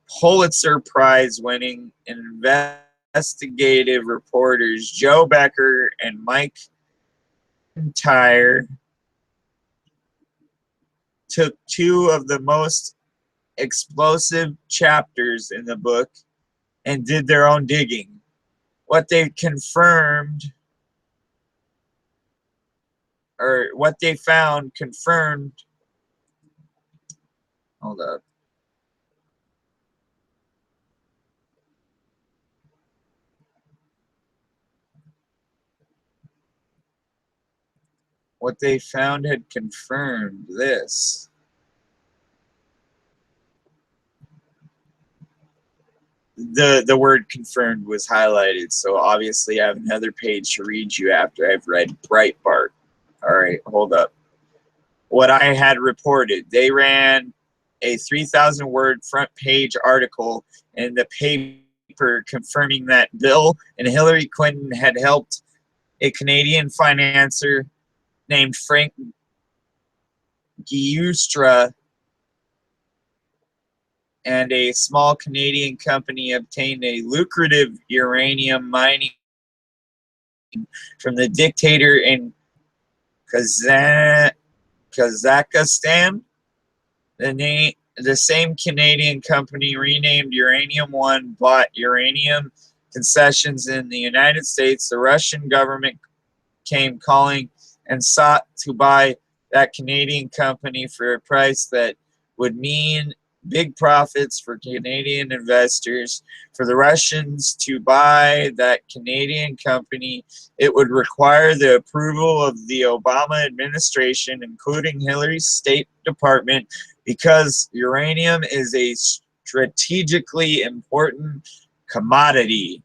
S1: Pulitzer Prize winning investigative reporters Joe Becker and Mike Tyre took two of the most explosive chapters in the book and did their own digging. What they found confirmed. Hold up. What they found had confirmed this. The word confirmed was highlighted, so obviously I have another page to read you after I've read Breitbart. All right, hold up. What I had reported, they ran a 3,000 word front page article in the paper confirming that Bill and Hillary Clinton had helped a Canadian financier named Frank Giustra and a small Canadian company obtained a lucrative uranium mining from the dictator in Kazakhstan. The same Canadian company renamed Uranium One bought uranium concessions in the United States. The Russian government came calling and sought to buy that Canadian company for a price that would mean big profits for Canadian investors. For the Russians to buy that Canadian company, it would require the approval of the Obama administration, including Hillary's State Department, because uranium is a strategically important commodity.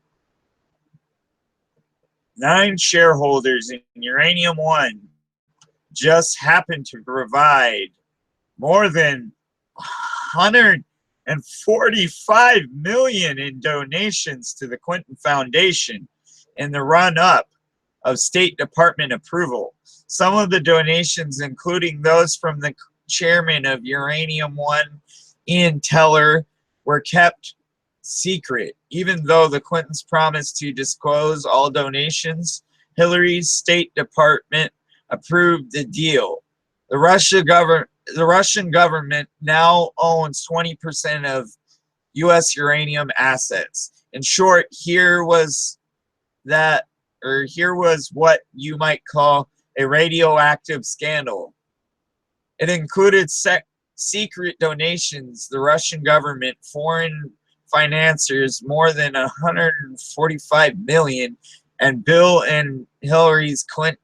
S1: 9 shareholders in Uranium One just happened to provide more than $145 million in donations to the Clinton Foundation in the run-up of State Department approval. Some of the donations, including those from the chairman of Uranium One, Ian Teller, were kept secret. Even though the Clintons promised to disclose all donations, Hillary's State Department approved the deal. The Russian government now owns 20% of U.S. uranium assets. In short, here was what you might call a radioactive scandal. It included secret donations, the Russian government, foreign financiers, more than $145 million, and Bill and Hillary Clinton,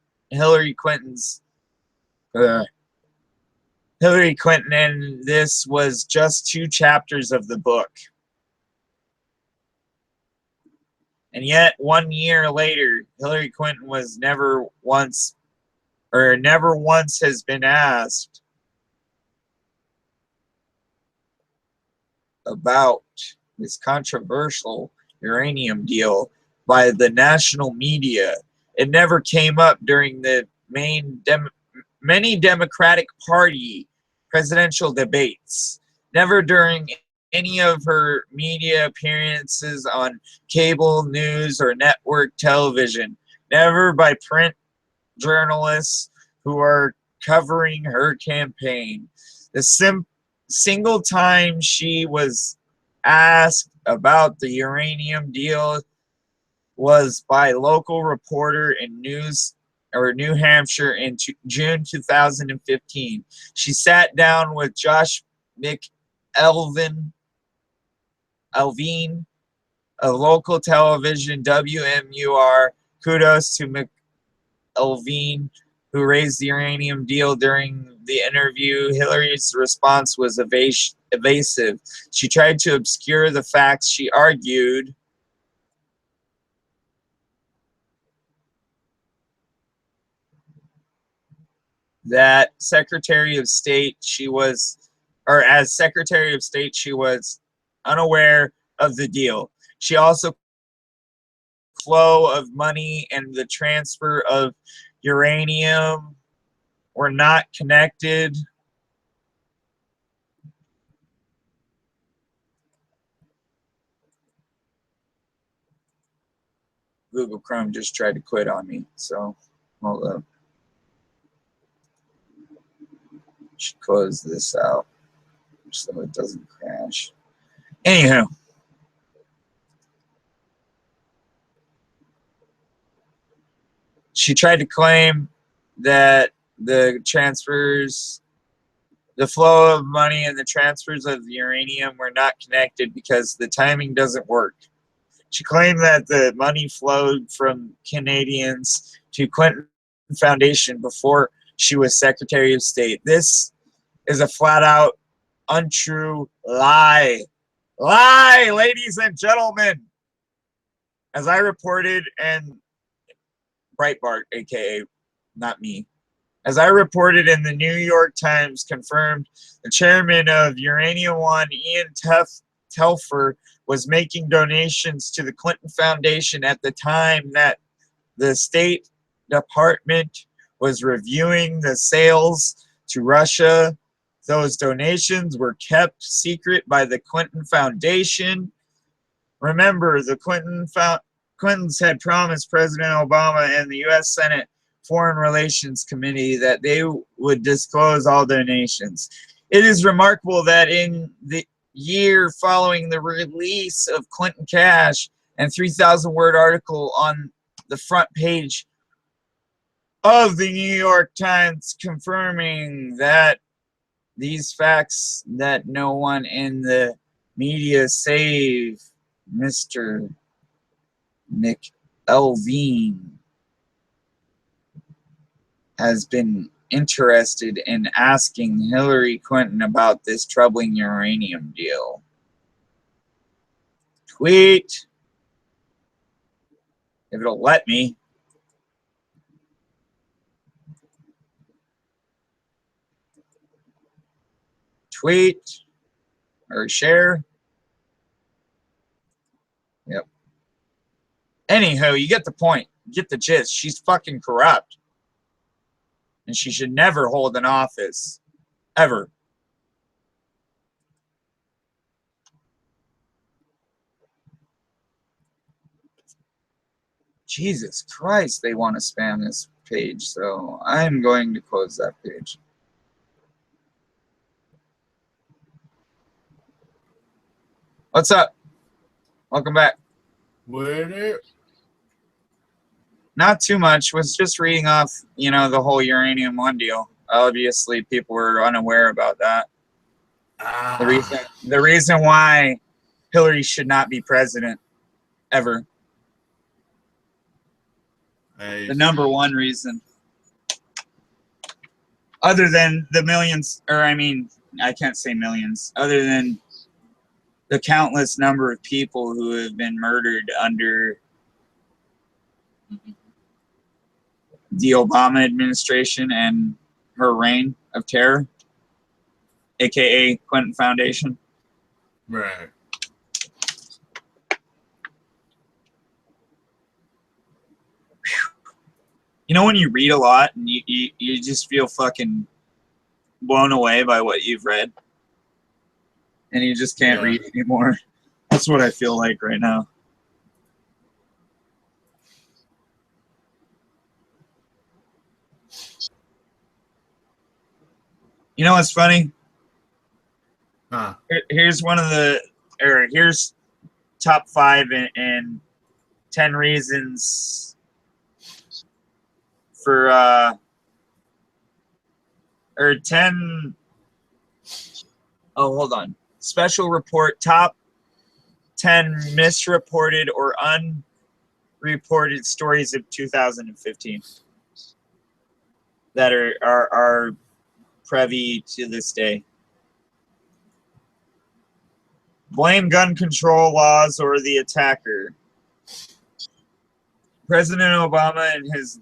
S1: and this was just 2 chapters of the book. And yet, 1 year later, Hillary Clinton was never once has been asked about this controversial uranium deal by the national media. It never came up during the many Democratic Party presidential debates, never during any of her media appearances on cable news or network television, never by print journalists who are covering her campaign. The single time she was asked about the uranium deal was by a local reporter in New Hampshire in June 2015. She sat down with Josh McElveen of local television WMUR. Kudos to McElveen, who raised the uranium deal. During the interview, Hillary's response was evasive. She tried to obscure the facts. She argued that as Secretary of State, she was unaware of the deal. She also flow of money and the transfer of uranium were not connected. Google Chrome just tried to quit on me. So, hold up. Should close this out so it doesn't crash. Anywho. She tried to claim that the flow of money and the transfers of uranium were not connected because the timing doesn't work. She claimed that the money flowed from Canadians to Clinton Foundation before she was Secretary of State. This is a flat-out untrue lie. Lie, ladies and gentlemen. As I reported, and Breitbart, aka not me. As I reported in the New York Times, confirmed the chairman of Uranium One, Ian Telfer, was making donations to the Clinton Foundation at the time that the State Department was reviewing the sales to Russia. Those donations were kept secret by the Clinton Foundation. Remember, the Clintons had promised President Obama and the U.S. Senate Foreign Relations Committee that they would disclose all donations. It is remarkable that in the year following the release of Clinton Cash and 3,000-word article on the front page of the New York Times confirming that these facts that no one in the media save Mr. Nick Elvine has been interested in asking Hillary Clinton about this troubling uranium deal. Tweet, if it'll let me. Tweet or share. Yep. Anyhow, you get the point. You get the gist. She's fucking corrupt. And she should never hold an office. Ever. Jesus Christ, they want to spam this page, so I'm going to close that page. What's up? Welcome back. Not too much. Was just reading off, you know, the whole Uranium One deal. Obviously, people were unaware about that. The reason why Hillary should not be president ever. The number one reason. Other than the millions, or I mean, I can't say millions, other than the countless number of people who have been murdered under the Obama administration and her reign of terror, aka Clinton Foundation.
S3: Right.
S1: You know when you read a lot and you just feel fucking blown away by what you've read? And you just can't read anymore. That's what I feel like right now. You know what's funny?
S3: Huh.
S1: Here's one of the, or here's top 5 and 10 reasons for, or 10, oh, hold on. Special report, top 10 misreported or unreported stories of 2015 that are privy to this day. Blame gun control laws or the attacker. President Obama and his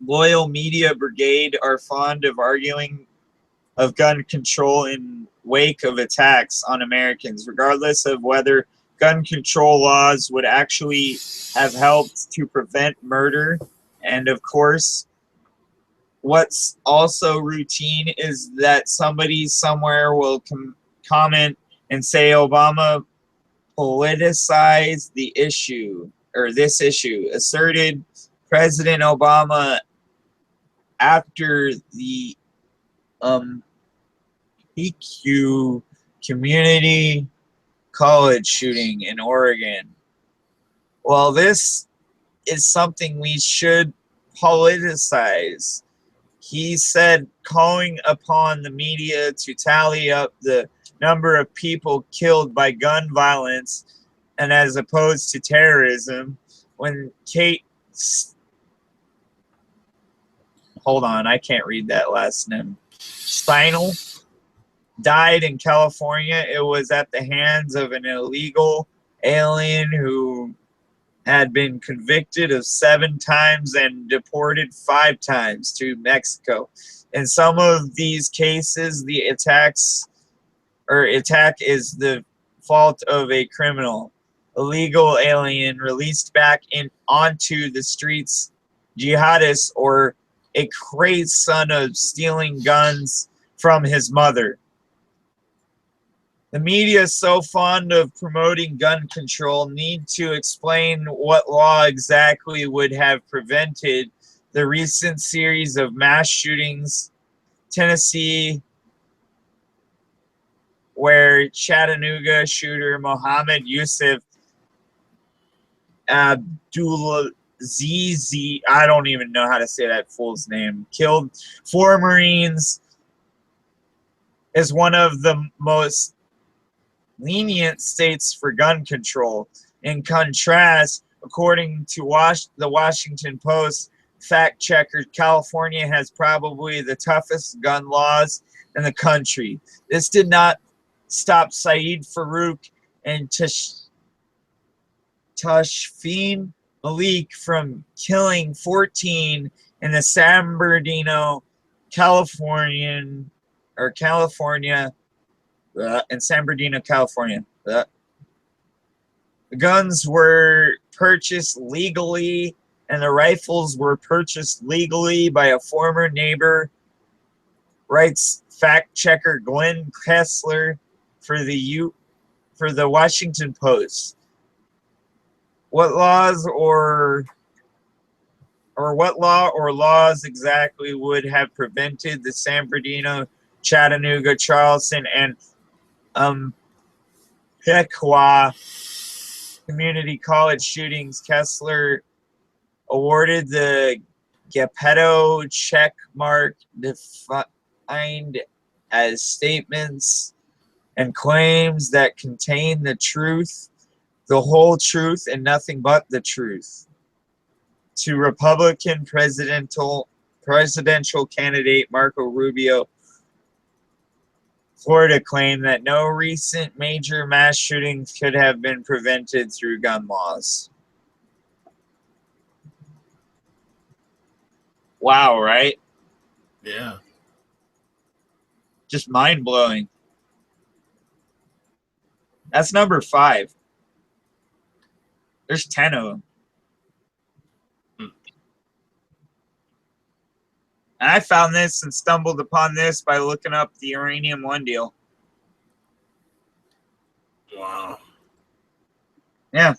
S1: loyal media brigade are fond of arguing of gun control in wake of attacks on Americans, regardless of whether gun control laws would actually have helped to prevent murder. And of course, what's also routine is that somebody somewhere will comment and say Obama politicized the issue. this issue asserted President Obama after the PQ community college shooting in Oregon. Well, this is something we should politicize. He said, calling upon the media to tally up the number of people killed by gun violence and as opposed to terrorism. When Kate, hold on, I can't read that last name, Steinle died in California, it was at the hands of an illegal alien who had been convicted of 7 times and deported 5 times to Mexico. In some of these cases, the attack is the fault of a criminal, illegal alien released back onto the streets, jihadist, or a crazed son of stealing guns from his mother. The media is so fond of promoting gun control need to explain what law exactly would have prevented the recent series of mass shootings, Tennessee, where Chattanooga shooter Mohammed Yusuf Abdulaziz, I don't even know how to say that fool's name, killed 4 Marines, is one of the most lenient states for gun control. In contrast, according to the Washington Post fact checker, California has probably the toughest gun laws in the country. This did not stop Saeed Farouk and Tashfeen Malik from killing 14 in the San Bernardino, California, in San Bernardino, California. The guns were purchased legally, and the rifles were purchased legally by a former neighbor, writes fact checker Glenn Kessler for the Washington Post. What laws or what law or laws exactly would have prevented the San Bernardino, Chattanooga, Charleston, and Piqua community college shootings? Kessler awarded the Geppetto check mark, defined as statements and claims that contain the truth, the whole truth, and nothing but the truth, to Republican presidential candidate Marco Rubio. Florida claimed that no recent major mass shootings could have been prevented through gun laws. Wow, right?
S5: Yeah.
S1: Just mind-blowing. That's number 5. There's 10 of them. And I found this and stumbled upon this by looking up the Uranium One deal.
S5: Wow.
S1: Yeah.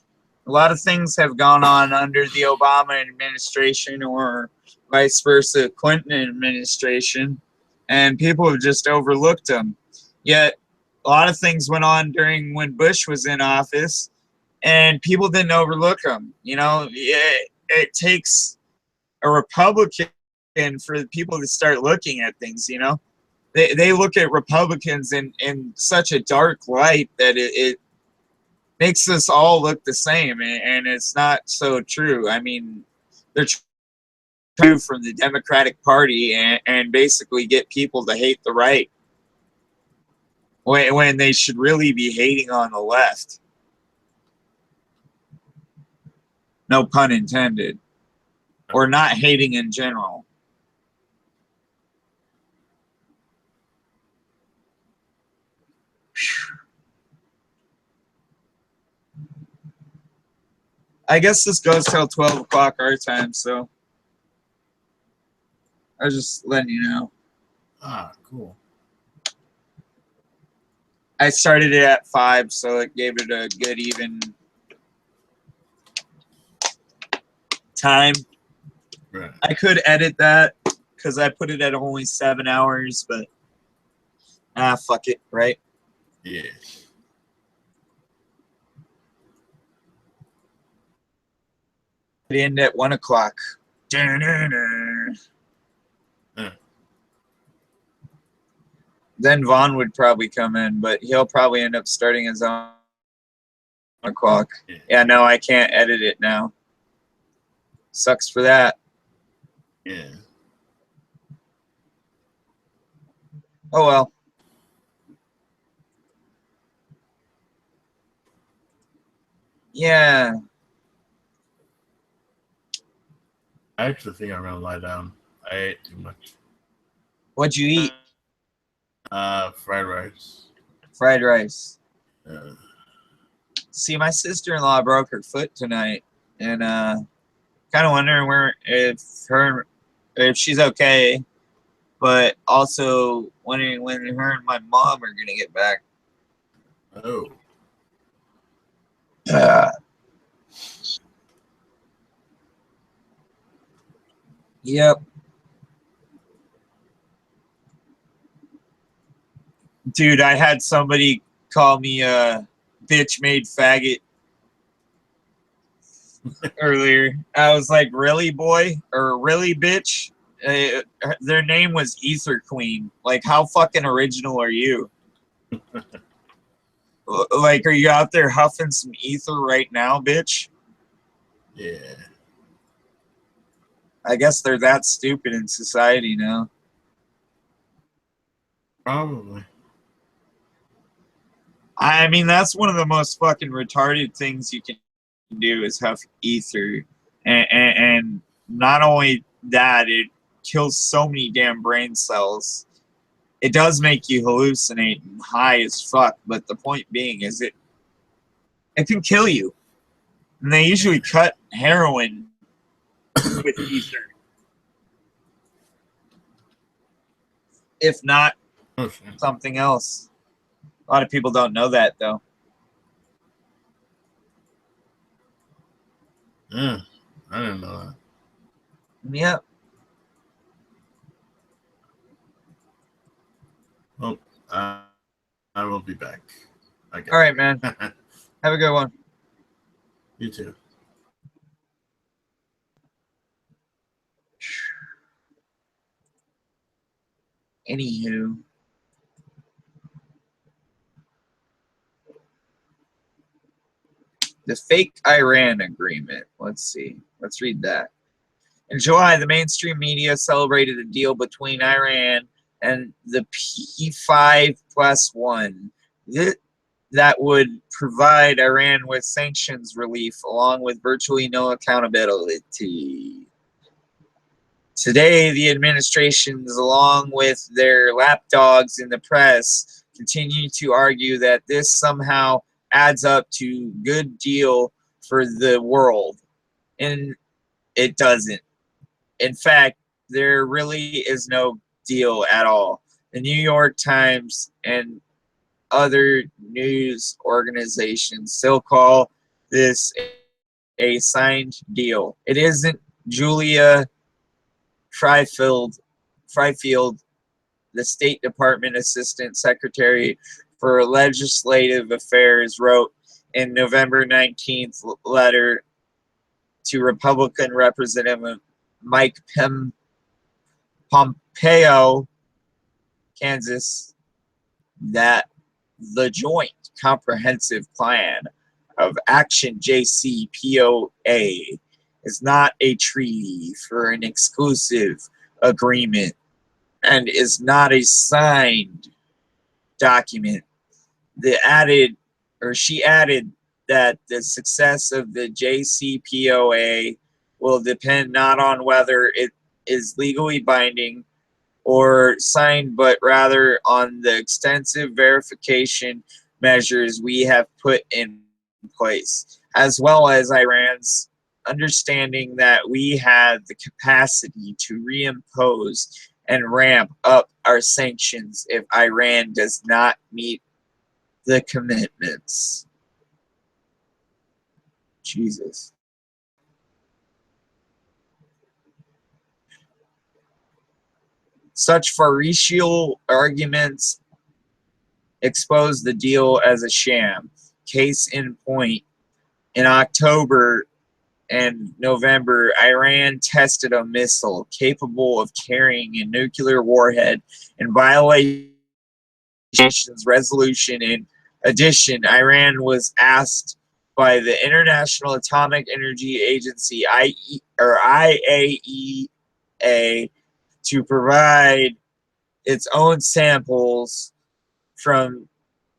S1: A lot of things have gone on under the Obama administration, or vice versa, Clinton administration, and people have just overlooked them. Yet a lot of things went on during when Bush was in office, and people didn't overlook them. You know, it takes a Republican for the people to start looking at things. You know, they look at Republicans in such a dark light that it makes us all look the same, and it's not so true. I mean, they're true from the Democratic Party and basically get people to hate the right when they should really be hating on the left. No pun intended. Or not hating in general. I guess this goes till 12 o'clock our time, so I was just letting you know.
S5: Ah, cool.
S1: I started it at 5, so it gave it a good even time.
S5: Right.
S1: I could edit that because I put it at only 7 hours, but fuck it, right?
S5: Yeah.
S1: It end at 1 o'clock. Then Vaughn would probably come in, but he'll probably end up starting his own 1 o'clock. Yeah, no, I can't edit it now. Sucks for that.
S5: Yeah.
S1: Oh well. Yeah.
S5: I actually think I'm gonna lie down. I ate too much.
S1: What'd you eat?
S5: Fried rice.
S1: Fried rice.
S5: Uh,
S1: See, my sister-in-law broke her foot tonight, and kind of wondering if she's okay, but also wondering when her and my mom are gonna get back.
S5: oh.
S1: Yep. Dude, I had somebody call me a bitch made faggot earlier. I was like, really, boy? Or really, bitch? Their name was Ether Queen. Like, how fucking original are you? Like, are you out there huffing some ether right now, bitch?
S5: Yeah.
S1: I guess they're that stupid in society now.
S5: Probably.
S1: I mean, that's one of the most fucking retarded things you can do is huff ether. And not only that, it kills so many damn brain cells. It does make you hallucinate and high as fuck, but the point being is it can kill you. And they usually cut heroin with ether. If not
S5: Oh, shit.
S1: something else. A lot of people don't know that though.
S5: Yeah. I didn't know that.
S1: Yep.
S5: Well, I will be back. Okay.
S1: All right, man. Have a good one.
S5: You too.
S1: Anywho. The fake Iran agreement. Let's see. Let's read that. In July, the mainstream media celebrated a deal between Iran and the P5+1 that would provide Iran with sanctions relief along with virtually no accountability. Today, the administrations, along with their lapdogs in the press, continue to argue that this somehow adds up to good deal for the world. And it doesn't. In fact, there really is no deal at all. The New York Times and other news organizations still call this a signed deal. It isn't. Julia Freifeld, the State Department Assistant Secretary for Legislative Affairs, wrote in November 19th letter to Republican Representative Mike Pompeo, Kansas, that the Joint Comprehensive Plan of Action JCPOA is not a treaty for an exclusive agreement and is not a signed document. She added that the success of the JCPOA will depend not on whether it is legally binding or signed, but rather on the extensive verification measures we have put in place, as well as Iran's understanding that we have the capacity to reimpose and ramp up our sanctions if Iran does not meet the commitments. Jesus. Such facial arguments expose the deal as a sham. Case in point, in October and November, Iran tested a missile capable of carrying a nuclear warhead in violation of the resolution. In addition, Iran was asked by the International Atomic Energy Agency IAEA to provide its own samples from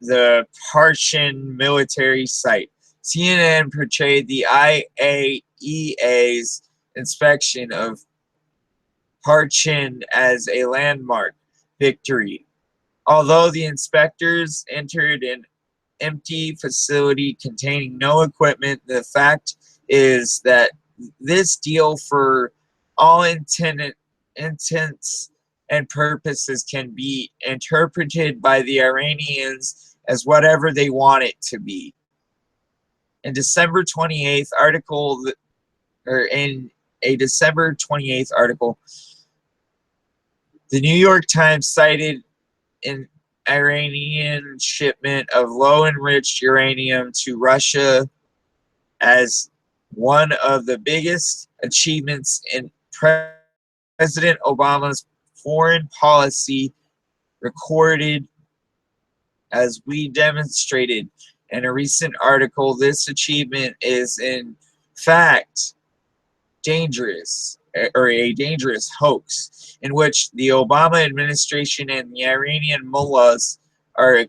S1: the Parchin military site. CNN portrayed the IAEA's inspection of Parchin as a landmark victory. Although the inspectors entered an empty facility containing no equipment, the fact is that this deal, for all intents and purposes, can be interpreted by the Iranians as whatever they want it to be. In December 28th article, in a December 28th article, the New York Times cited an Iranian shipment of low-enriched uranium to Russia as one of the biggest achievements in President Obama's foreign policy, recorded. As we demonstrated in a recent article, this achievement is in fact dangerous, or a dangerous hoax, in which the Obama administration and the Iranian mullahs are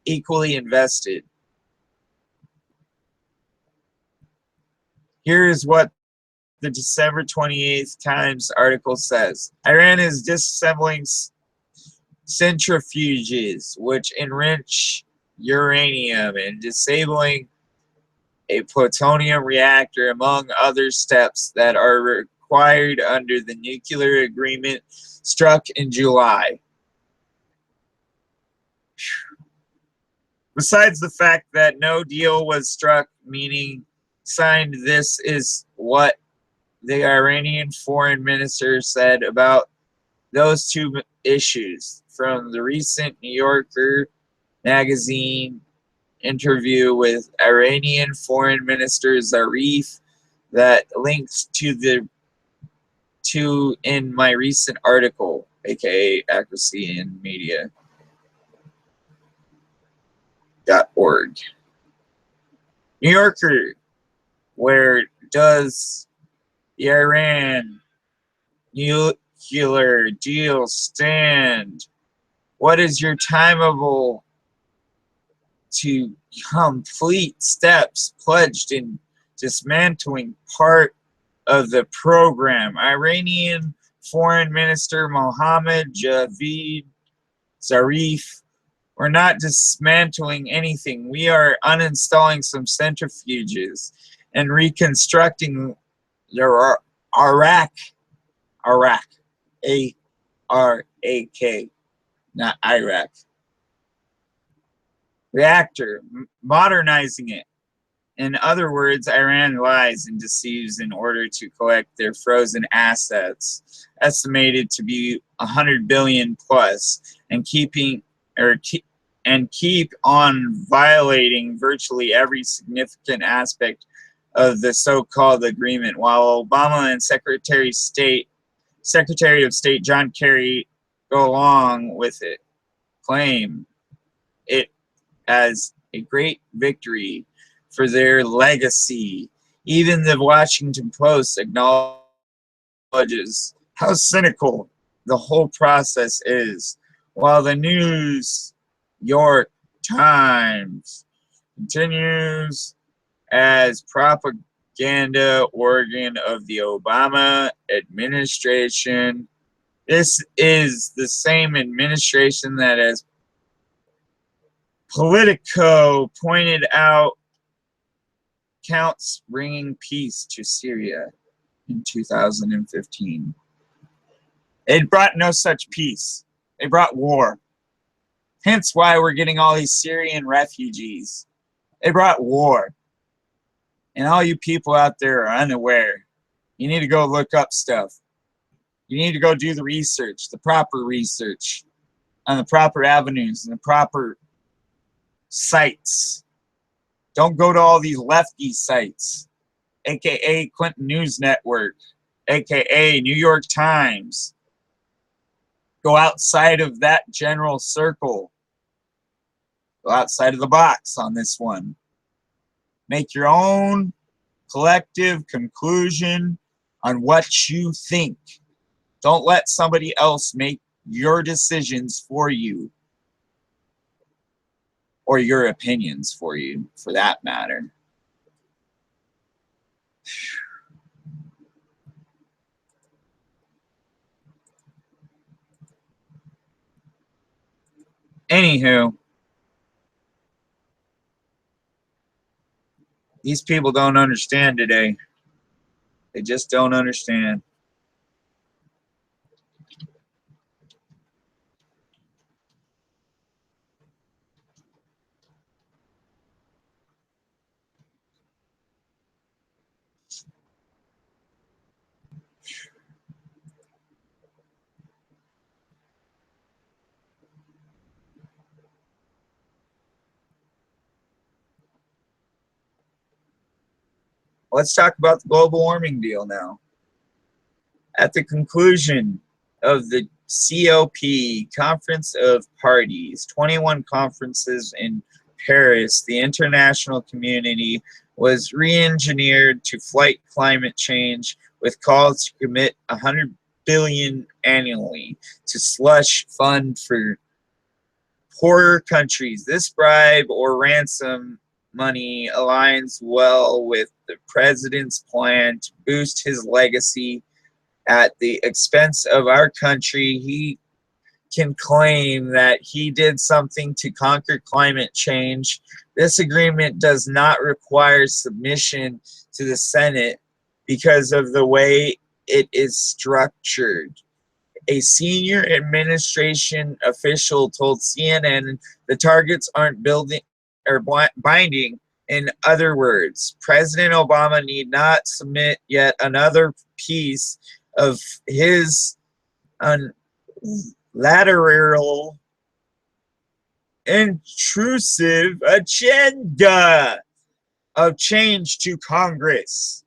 S1: equally invested. Here is what the December 28th Times article says. Iran is disassembling centrifuges which enrich uranium and disabling a plutonium reactor, among other steps that are required under the nuclear agreement struck in July. Besides the fact that no deal was struck, meaning signed, this is what the Iranian foreign minister said about those two issues from the recent New Yorker magazine interview with Iranian Foreign Minister Zarif that links to in my recent article, aka Accuracy in Media.org. New Yorker, where does the Iran nuclear deal stand? What is your timeable to complete steps pledged in dismantling part of the program? Iranian Foreign Minister Mohammad Javad Zarif: we're not dismantling anything. We are uninstalling some centrifuges and reconstructing your Arak, A-R-A-K, not Iraq, reactor, modernizing it. In other words, Iran lies and deceives in order to collect their frozen assets, estimated to be 100 billion plus, and keep on violating virtually every significant aspect of the so-called agreement, while Obama and Secretary of State John Kerry go along with it, claim it as a great victory for their legacy. Even the Washington Post acknowledges how cynical the whole process is, while the New York Times continues as propaganda organ of the Obama administration. This is the same administration that, as Politico pointed out, counts bringing peace to Syria in 2015. It brought no such peace. They brought war. Hence why we're getting all these Syrian refugees. They brought war. And all you people out there are unaware. You need to go look up stuff. You need to go do the research, the proper research, on the proper avenues and the proper sites. Don't go to all these lefty sites, aka Clinton News Network, aka New York Times. Go outside of that general circle. Go outside of the box on this one. Make your own collective conclusion on what you think. Don't let somebody else make your decisions for you, or your opinions for you, for that matter. Anywho, these people don't understand today. They just don't understand. Let's talk about the global warming deal now. At the conclusion of the COP, Conference of Parties, 21 conferences in Paris, the international community was re-engineered to fight climate change with calls to commit 100 billion annually to slush fund for poorer countries. This bribe or ransom money aligns well with the president's plan to boost his legacy at the expense of our country. He can claim that he did something to conquer climate change. This agreement does not require submission to the Senate because of the way it is structured. A senior administration official told CNN the targets aren't building or binding. In other words, President Obama need not submit yet another piece of his unilateral, intrusive agenda of change to Congress.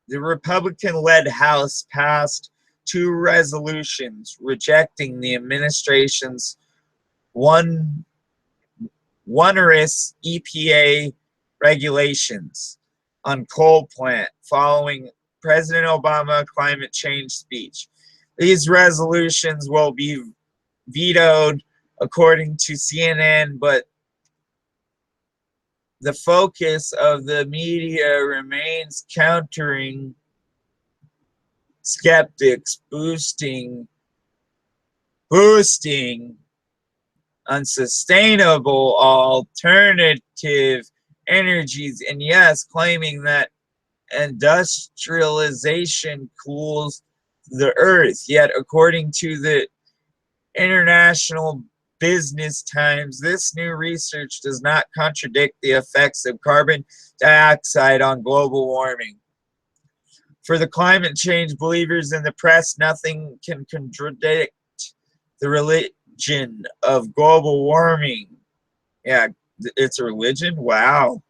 S1: The Republican-led House passed 2 resolutions rejecting the administration's onerous EPA regulations on coal plant following President Obama's climate change speech. These resolutions will be vetoed according to CNN, but the focus of the media remains countering skeptics, boosting unsustainable alternative energies, and yes, claiming that industrialization cools the earth. Yet, according to the International Business Times, this new research does not contradict the effects of carbon dioxide on global warming. For the climate change believers in the press, nothing can contradict the religion of global warming. Yeah, it's a religion? Wow.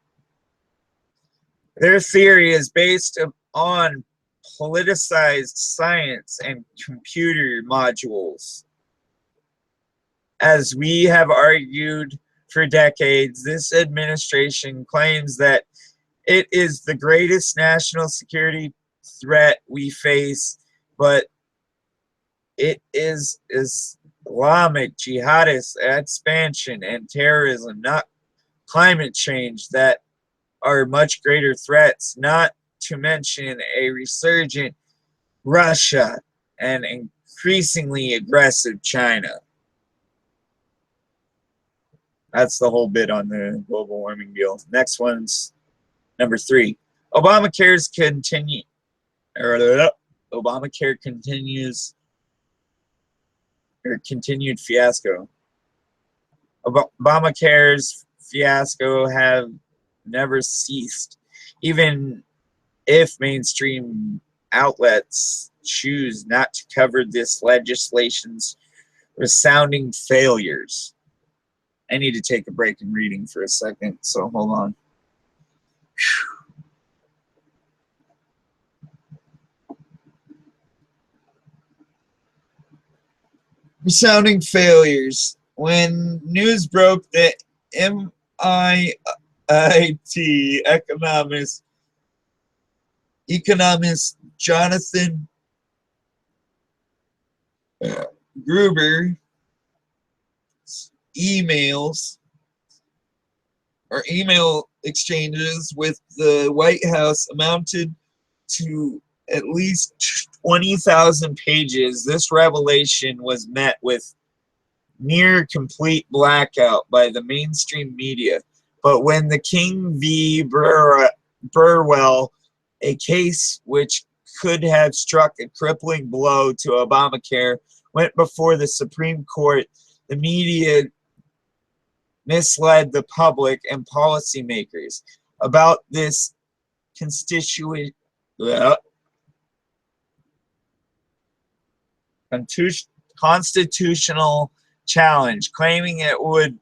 S1: Their theory is based on politicized science and computer modules. As we have argued for decades, this administration claims that it is the greatest national security threat we face, but it is Islamic jihadist expansion and terrorism, not climate change, that are much greater threats, not to mention a resurgent Russia and increasingly aggressive China. That's the whole bit on the global warming deal. Next one's number 3. Obamacare continues or continued fiasco. Obamacare's fiasco have never ceased. Even if mainstream outlets choose not to cover this legislation's resounding failures. I need to take a break in reading for a second, so hold on. Resounding failures. When news broke that MIT economist Jonathan Gruber's email exchanges with the White House amounted to at least 20,000 pages, this revelation was met with near complete blackout by the mainstream media. But when the King v. Burwell, a case which could have struck a crippling blow to Obamacare, went before the Supreme Court, the media misled the public and policymakers about this constitutional challenge, claiming it would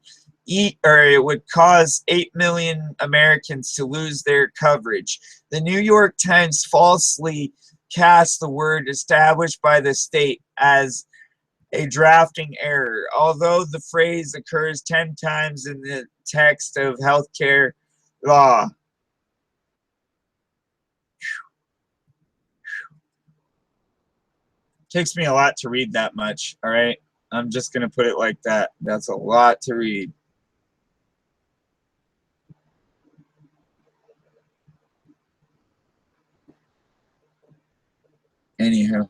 S1: cause 8 million Americans to lose their coverage. The New York Times falsely cast the word established by the state as a drafting error, although the phrase occurs 10 times in the text of healthcare law. Takes me a lot to read that much, all right? I'm just going to put it like that. That's a lot to read. Anyhow.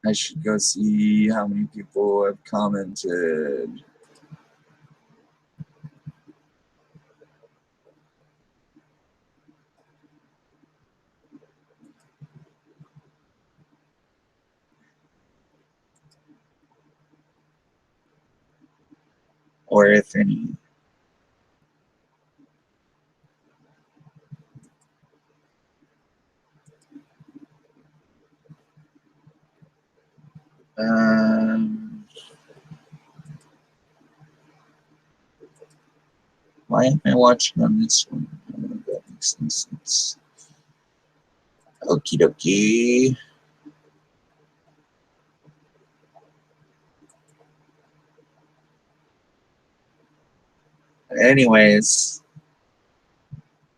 S1: I should go see how many people have commented. Or if any. Why am I watching on this one? I don't know if that makes any sense. Okie dokie. Anyways,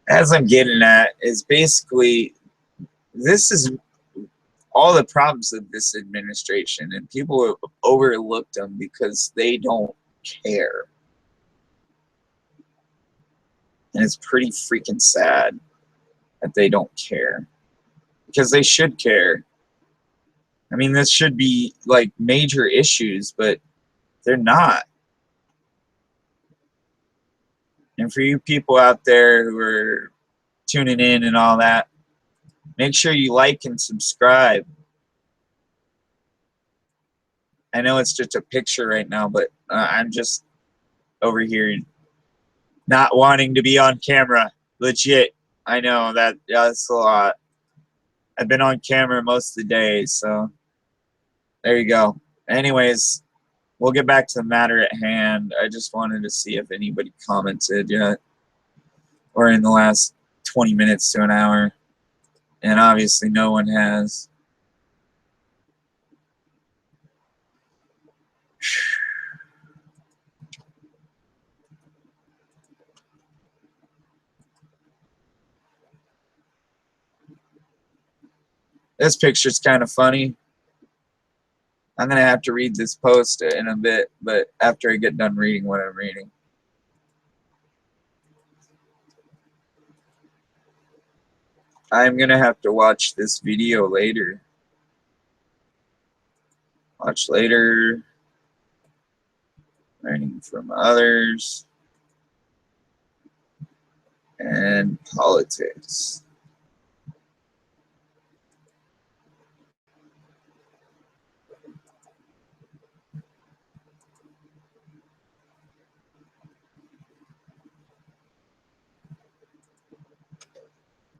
S1: as I'm getting at is basically this is all the problems of this administration, and people have overlooked them because they don't care. And it's pretty freaking sad that they don't care, because they should care. I mean, this should be like major issues, but they're not. And for you people out there who are tuning in and all that, make sure you like and subscribe. I know it's just a picture right now, but I'm just over here not wanting to be on camera. Legit. I know that's a lot. I've been on camera most of the day, so there you go. Anyways, we'll get back to the matter at hand. I just wanted to see if anybody commented yet, or in the last 20 minutes to an hour. And obviously no one has. This picture's kind of funny. I'm going to have to read this post in a bit, but after I get done reading what I'm reading. I'm going to have to watch this video later. Watch later. Learning from others. And politics.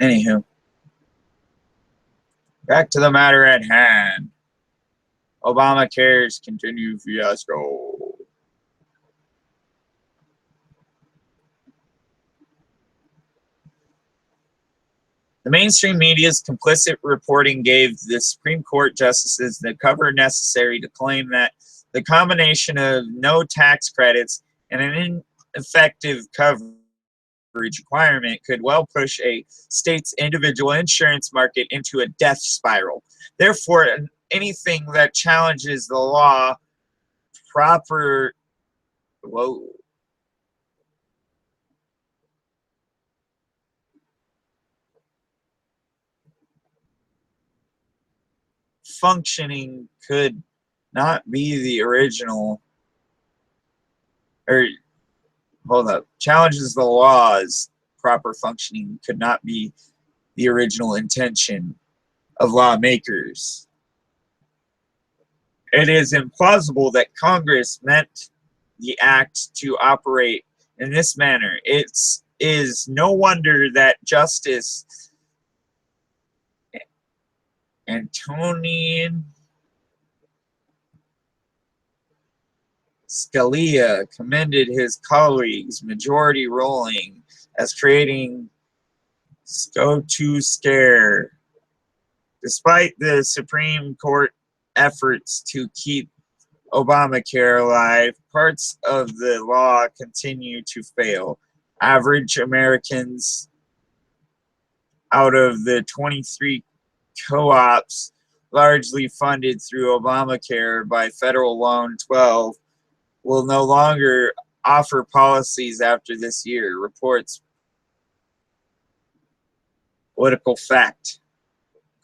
S1: Anywho, back to the matter at hand. Obamacare's continued fiasco. The mainstream media's complicit reporting gave the Supreme Court justices the cover necessary to claim that the combination of no tax credits and an ineffective coverage requirement could well push a state's individual insurance market into a death spiral. Therefore, anything that challenges the law proper functioning could not be the original, or hold up, challenges the law's proper functioning could not be the original intention of lawmakers. It is implausible that Congress meant the act to operate in this manner. It is no wonder that Justice Antonin Scalia commended his colleagues' majority ruling as creating "to scare." Despite the Supreme Court efforts to keep Obamacare alive, parts of the law continue to fail. Average Americans, out of the 23 co-ops largely funded through Obamacare by federal loan, 12 will no longer offer policies after this year, reports Political Fact.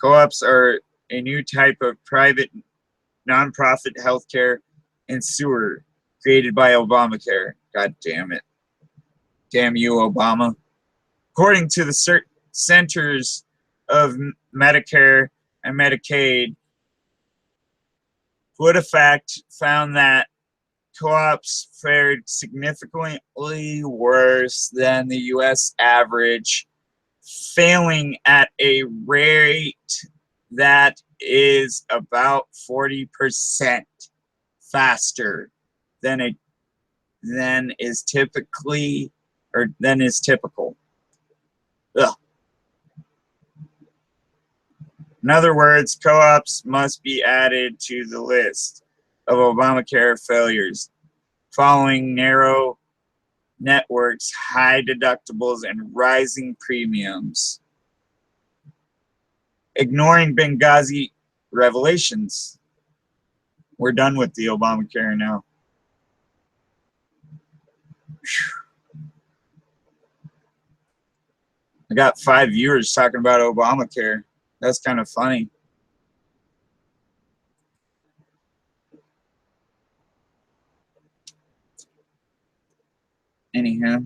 S1: Co-ops are a new type of private nonprofit healthcare insurer created by Obamacare. God damn it. Damn you, Obama. According to the Centers of Medicare and Medicaid, PolitiFact found that co-ops fared significantly worse than the U.S. average, failing at a rate that is about 40% faster than is typical. Ugh. In other words, co-ops must be added to the list of Obamacare failures, following narrow networks, high deductibles, and rising premiums. Ignoring Benghazi revelations. We're done with the Obamacare now. I got 5 viewers talking about Obamacare. That's kind of funny. Anyhow.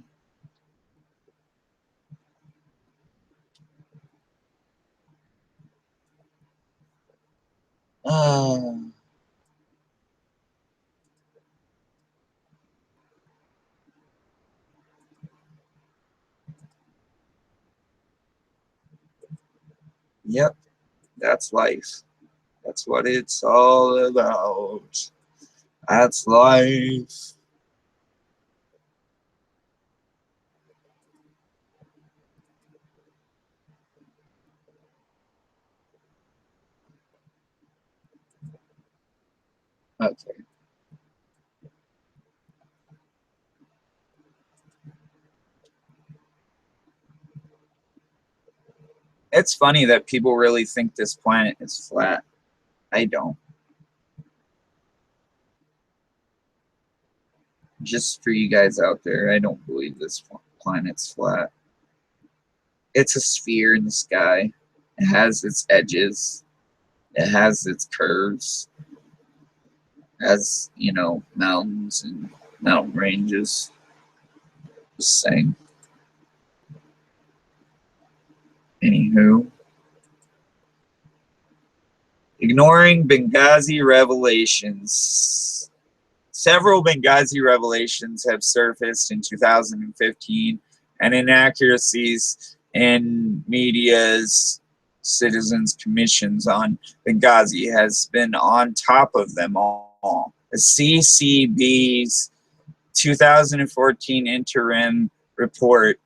S1: Yep, that's life. That's what it's all about. That's life. Okay. It's funny that people really think this planet is flat. I don't. Just for you guys out there, I don't believe this planet's flat. It's a sphere in the sky. It has its edges. It has its curves. It has, you know, mountains and mountain ranges. Just saying. Anywho. Ignoring Benghazi revelations. Several Benghazi revelations have surfaced in 2015, and inaccuracies and media's citizens commissions on Benghazi has been on top of them all. The CCB's 2014 interim report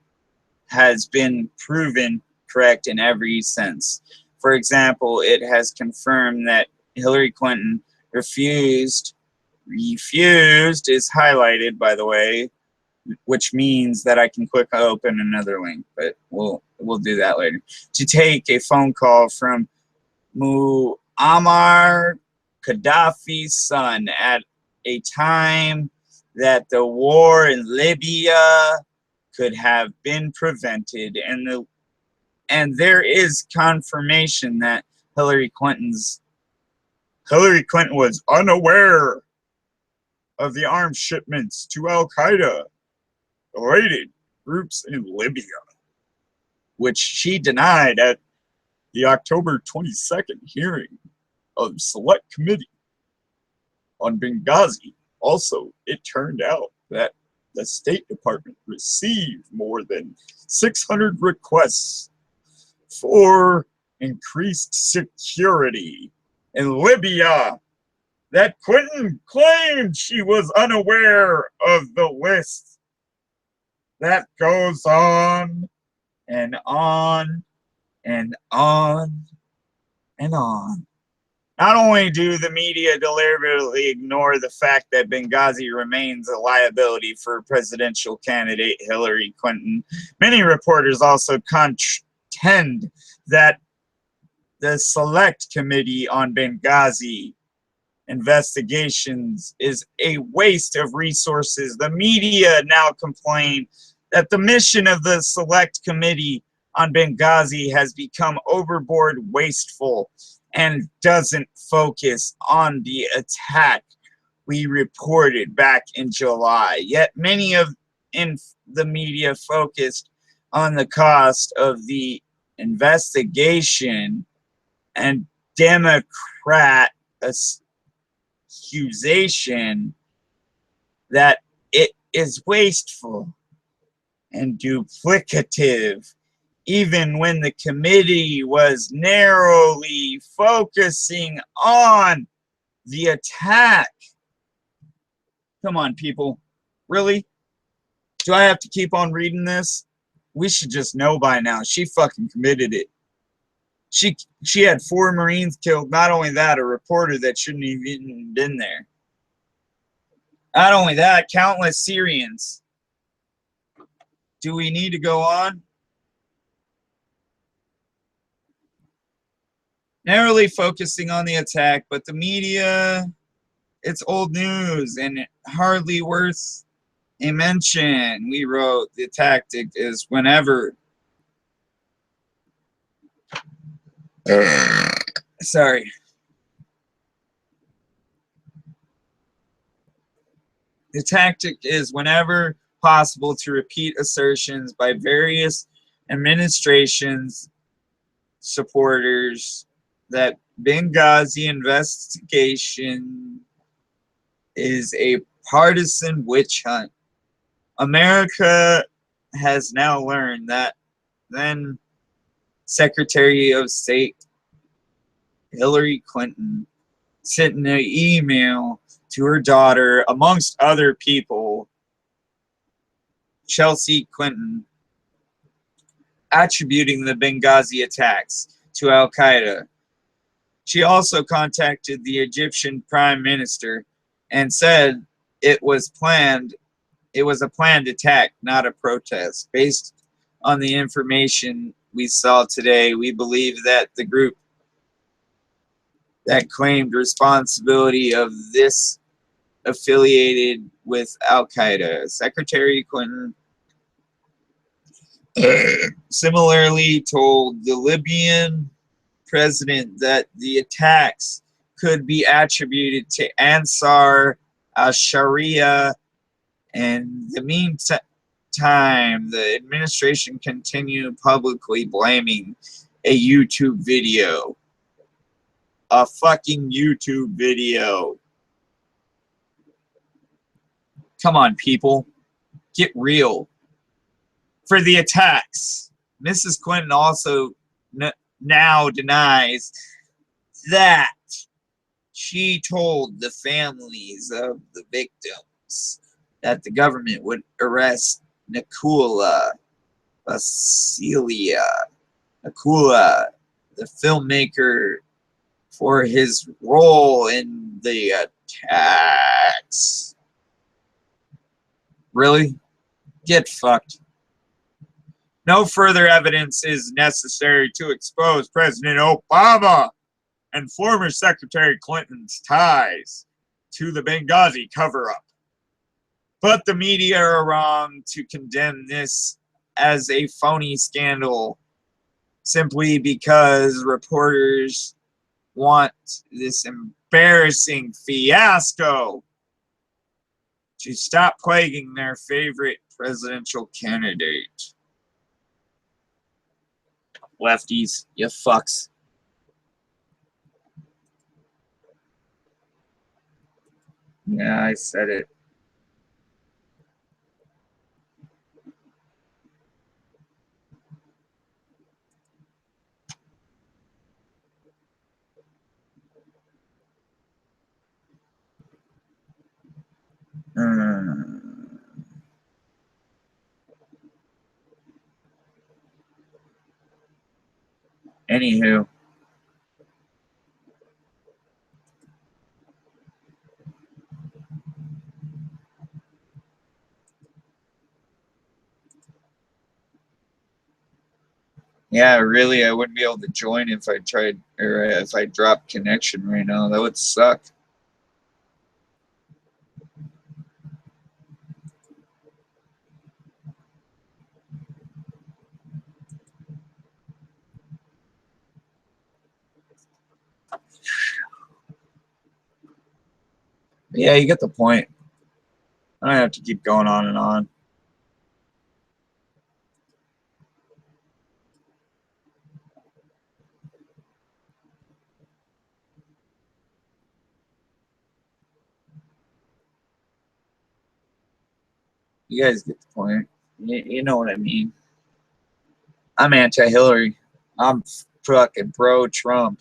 S1: has been proven correct in every sense. For example, it has confirmed that Hillary Clinton refused is highlighted, by the way, which means that I can click open another link, but we'll do that later, to take a phone call from Muammar Gaddafi's son at a time that the war in Libya could have been prevented, and there is confirmation that Hillary Clinton was unaware of the arms shipments to Al-Qaeda related groups in Libya, which she denied at the October 22nd hearing of Select Committee on Benghazi. Also, it turned out that the State Department received more than 600 requests for increased security in Libya, that Clinton claimed she was unaware of the list. That goes on and on and on and on. Not only do the media deliberately ignore the fact that Benghazi remains a liability for presidential candidate Hillary Clinton, many reporters also contend that the Select Committee on Benghazi investigations is a waste of resources. The media now complain that the mission of the Select Committee on Benghazi has become overboard wasteful and doesn't focus on the attack we reported back in July. Yet many in the media focused on the cost of the investigation and Democrat accusation that it is wasteful and duplicative, even when the committee was narrowly focusing on the attack. Come on, people. Really? Do I have to keep on reading this? We should just know by now. She fucking committed it. She had 4 Marines killed. Not only that, a reporter that shouldn't have even been there. Not only that, countless Syrians. Do we need to go on? Narrowly focusing on the attack, but the media, it's old news and hardly worth a mention. We wrote the tactic is whenever. Sorry. The tactic is whenever possible to repeat assertions by various administrations supporters that Benghazi investigation is a partisan witch hunt. America has now learned that then Secretary of State Hillary Clinton sent an email to her daughter, amongst other people, Chelsea Clinton, attributing the Benghazi attacks to Al-Qaeda. She also contacted the Egyptian Prime Minister and said it was a planned attack, not a protest. Based on the information we saw today, we believe that the group that claimed responsibility of this affiliated with Al-Qaeda. Secretary Clinton similarly told the Libyan president that the attacks could be attributed to Ansar al-Sharia. In the meantime, the administration continued publicly blaming a YouTube video. A fucking YouTube video. Come on, people. Get real. For the attacks Mrs. Clinton also now denies that she told the families of the victims that the government would arrest Nakula, the filmmaker, for his role in the attacks. Really? Get fucked. No further evidence is necessary to expose President Obama and former Secretary Clinton's ties to the Benghazi cover-up. But the media are wrong to condemn this as a phony scandal simply because reporters want this embarrassing fiasco to stop plaguing their favorite presidential candidate. Lefties, you fucks. Yeah, I said it. Anywho. Yeah, really, I wouldn't be able to join if I tried, or if I dropped connection right now. That would suck. But yeah, you get the point. I don't have to keep going on and on. You guys get the point. You know what I mean. I'm anti-Hillary. I'm fucking pro-Trump.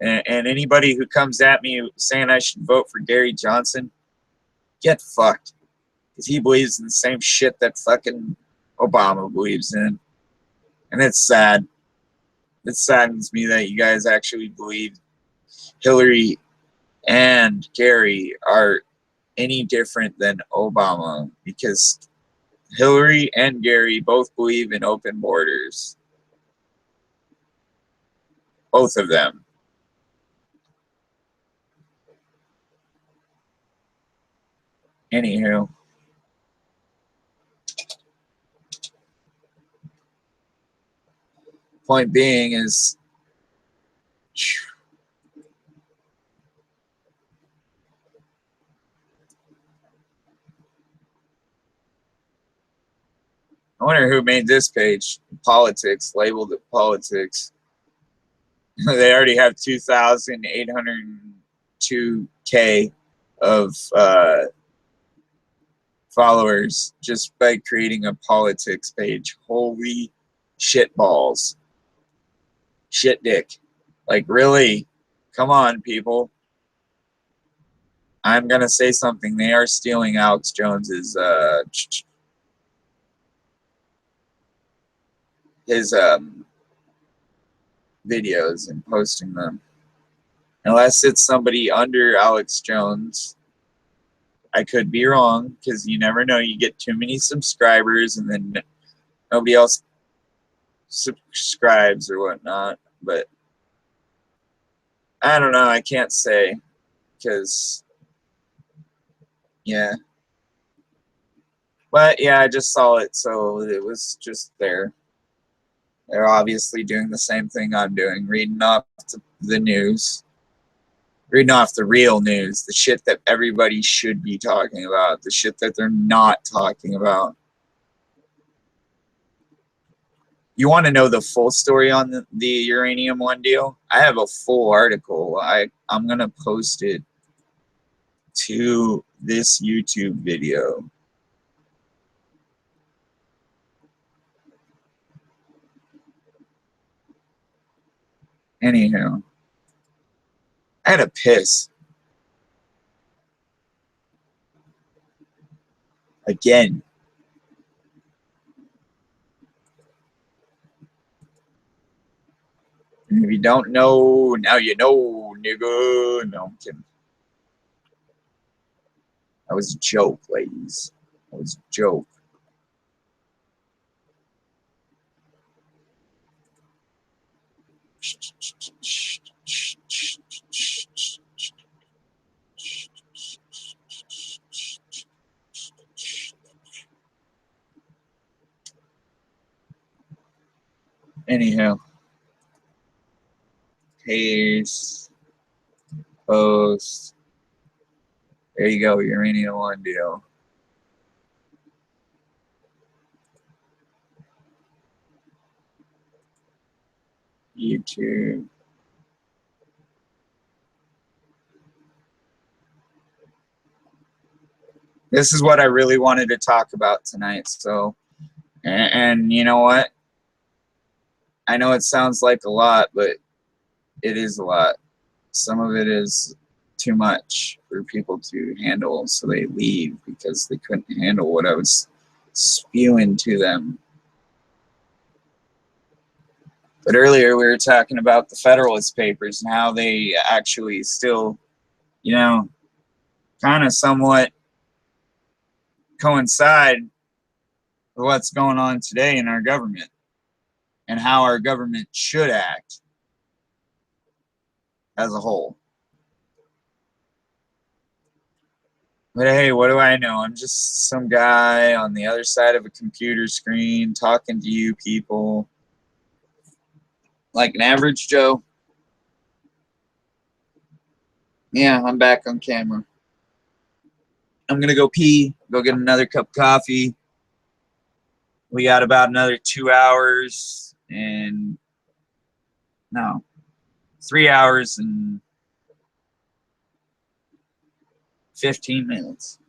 S1: And anybody who comes at me saying I should vote for Gary Johnson, get fucked. Because he believes in the same shit that fucking Obama believes in. And it's sad. It saddens me that you guys actually believe Hillary and Gary are any different than Obama, because Hillary and Gary both believe in open borders. Both of them. Anywho. Point being is, I wonder who made this page. Politics, labeled it politics. They already have 2,802K of followers just by creating a politics page. Holy shit balls. Shit dick. Like, really? Come on, people. I'm gonna say something. They are stealing Alex Jones's his videos and posting them. Unless it's somebody under Alex Jones. I could be wrong, because you never know. You get too many subscribers and then nobody else subscribes or whatnot. But I don't know. I can't say, because, yeah. But yeah, I just saw it, so it was just there. They're obviously doing the same thing I'm doing, reading off the news. Reading off the real news, the shit that everybody should be talking about, the shit that they're not talking about. You want to know the full story on the Uranium One deal? I have a full article. I'm going to post it to this YouTube video. Anyhow, I had a piss. Again. And if you don't know, now you know, nigga. No, I'm kidding. That was a joke, ladies. That was a joke. Anyhow. Paste. Post. There you go, uranium one deal. YouTube. This is what I really wanted to talk about tonight. So, and you know what? I know it sounds like a lot, but it is a lot. Some of it is too much for people to handle, so they leave because they couldn't handle what I was spewing to them. But earlier we were talking about the Federalist Papers and how they actually still, you know, kind of somewhat coincide with what's going on today in our government and how our government should act as a whole. But hey, what do I know? I'm just some guy on the other side of a computer screen talking to you people like an average Joe. Yeah, I'm back on camera. I'm going to go pee, go get another cup of coffee. We got about another 2 hours and, no, 3 hours and 15 minutes.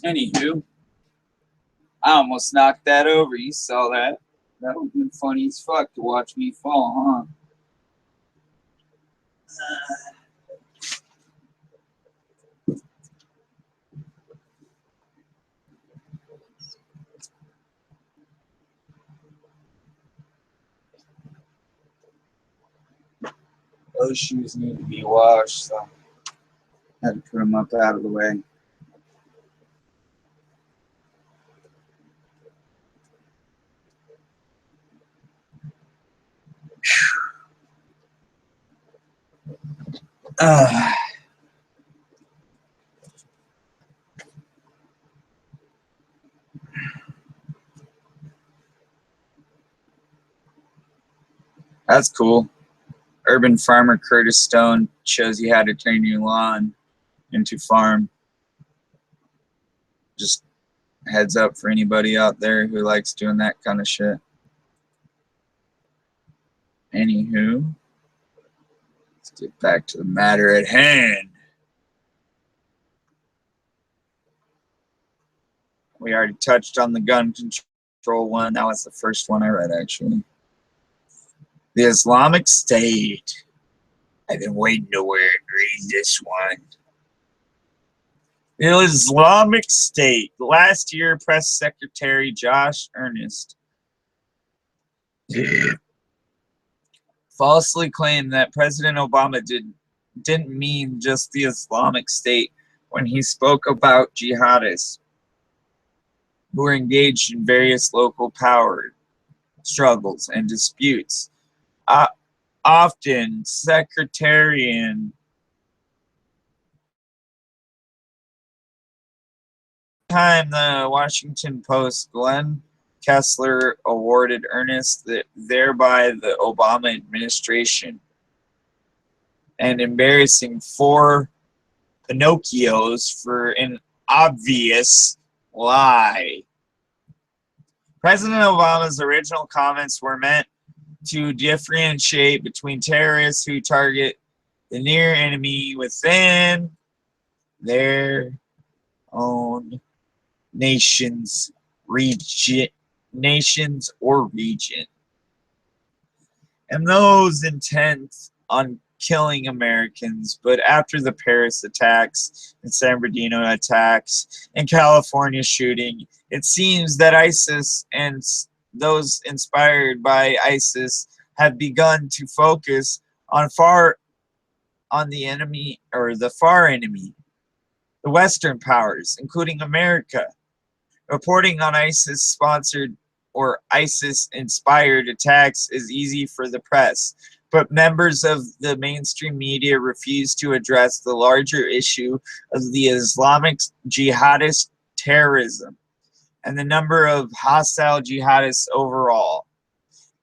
S1: Anywho, I almost knocked that over. You saw that? That would have been funny as fuck to watch me fall, huh? Those shoes need to be washed, so I had to put them up out of the way. Uh, that's cool. Urban farmer Curtis Stone shows you how to turn your lawn into farm. Just heads up for anybody out there who likes doing that kind of shit. Anywho, let's get back to the matter at hand. We already touched on the gun control one. That was the first one I read, actually. The Islamic State. I've been waiting to read this one. The Islamic State. Last year, Press Secretary Josh Earnest falsely claimed that President Obama didn't mean just the Islamic State when he spoke about jihadists who were engaged in various local power struggles and disputes. Often, Secretarian time, the Washington Post, Glenn Kessler awarded Ernest thereby the Obama administration an embarrassing 4 Pinocchios for an obvious lie. President Obama's original comments were meant to differentiate between terrorists who target the near enemy within their own nations or region, and those intent on killing Americans. But after the Paris attacks and San Bernardino attacks and California shooting, it seems that ISIS and those inspired by ISIS have begun to focus on the enemy, or the far enemy, the Western powers, including America. Reporting on ISIS-sponsored or ISIS-inspired attacks is easy for the press, but members of the mainstream media refuse to address the larger issue of the Islamic jihadist terrorism and the number of hostile jihadists overall.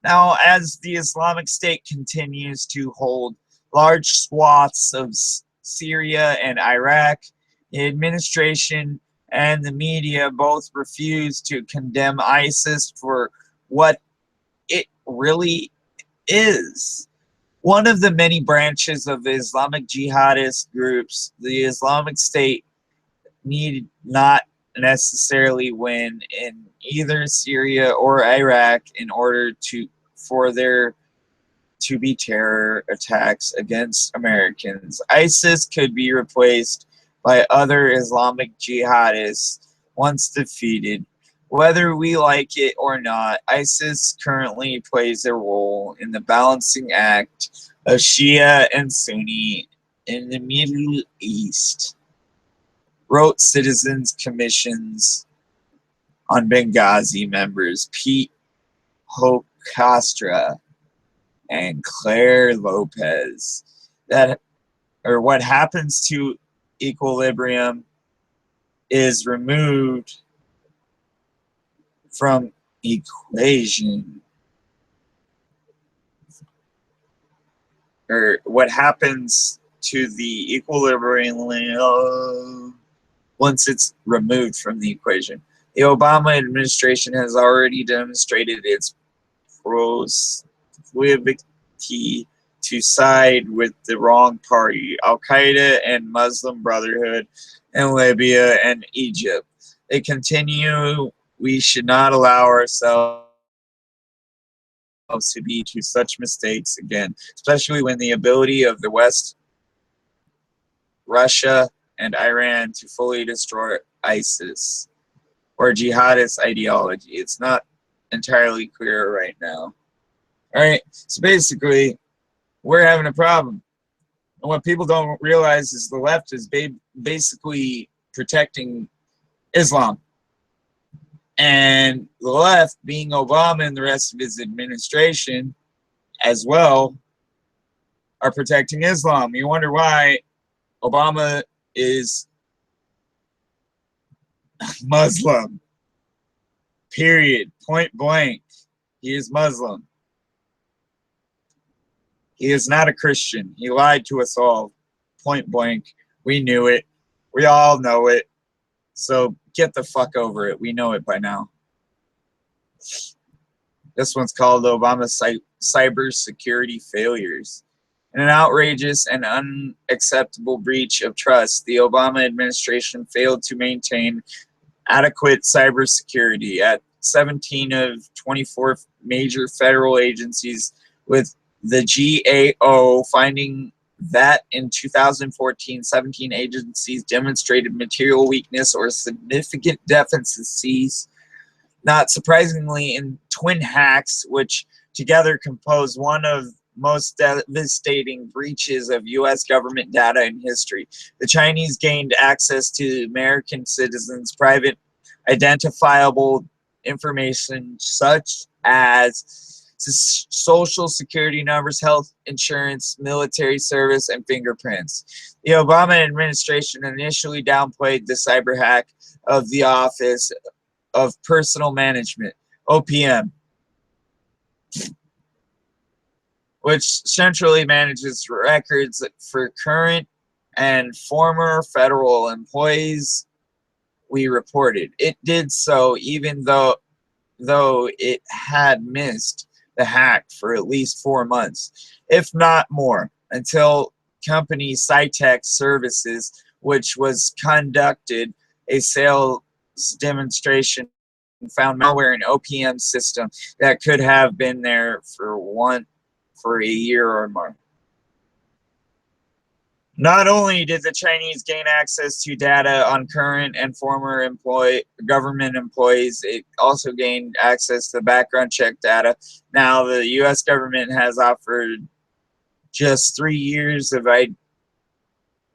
S1: Now, as the Islamic State continues to hold large swaths of Syria and Iraq, the administration and the media both refuse to condemn ISIS for what it really is. One of the many branches of the Islamic jihadist groups, the Islamic State, need not necessarily win in either Syria or Iraq in order for there to be terror attacks against Americans. ISIS could be replaced by other Islamic jihadists once defeated. Whether we like it or not, ISIS currently plays a role in the balancing act of Shia and Sunni in the Middle East, wrote Citizens Commissions on Benghazi members Pete Hocastra and Claire Lopez. What happens to equilibrium is removed from equation, or what happens to the equilibrium once it's removed from the equation. The Obama administration has already demonstrated its proclivity to side with the wrong party, Al-Qaeda and Muslim Brotherhood in Libya and Egypt. they continue, we should not allow ourselves to be to such mistakes again, especially when the ability of the West, Russia, and Iran to fully destroy ISIS or jihadist ideology. It's not entirely clear right now. All right, so basically, we're having a problem. And what people don't realize is the left is basically protecting Islam. And the left, being Obama and the rest of his administration as well, are protecting Islam. You wonder why Obama is Muslim. Period. Point blank. He is Muslim. He is not a Christian. He lied to us all. Point blank. We knew it. We all know it. So get the fuck over it. We know it by now. This one's called Obama Cybersecurity Failures. In an outrageous and unacceptable breach of trust, the Obama administration failed to maintain adequate cybersecurity at 17 of 24 major federal agencies, with the GAO finding that in 2014, 17 agencies demonstrated material weakness or significant deficiencies. Not surprisingly, in twin hacks, which together compose one of most devastating breaches of U.S. government data in history. The Chinese gained access to American citizens' private identifiable information such as social security numbers, health insurance, military service, and fingerprints. The Obama administration initially downplayed the cyber hack of the Office of Personal Management, OPM, which centrally manages records for current and former federal employees. We reported it did so even though it had missed the hack for at least 4 months, if not more, until company Cytec Services, which was conducted a sales demonstration, found malware in OPM system that could have been there for a year or more. Not only did the Chinese gain access to data on current and former government employees, it also gained access to background check data. Now, the U.S. government has offered just 3 years of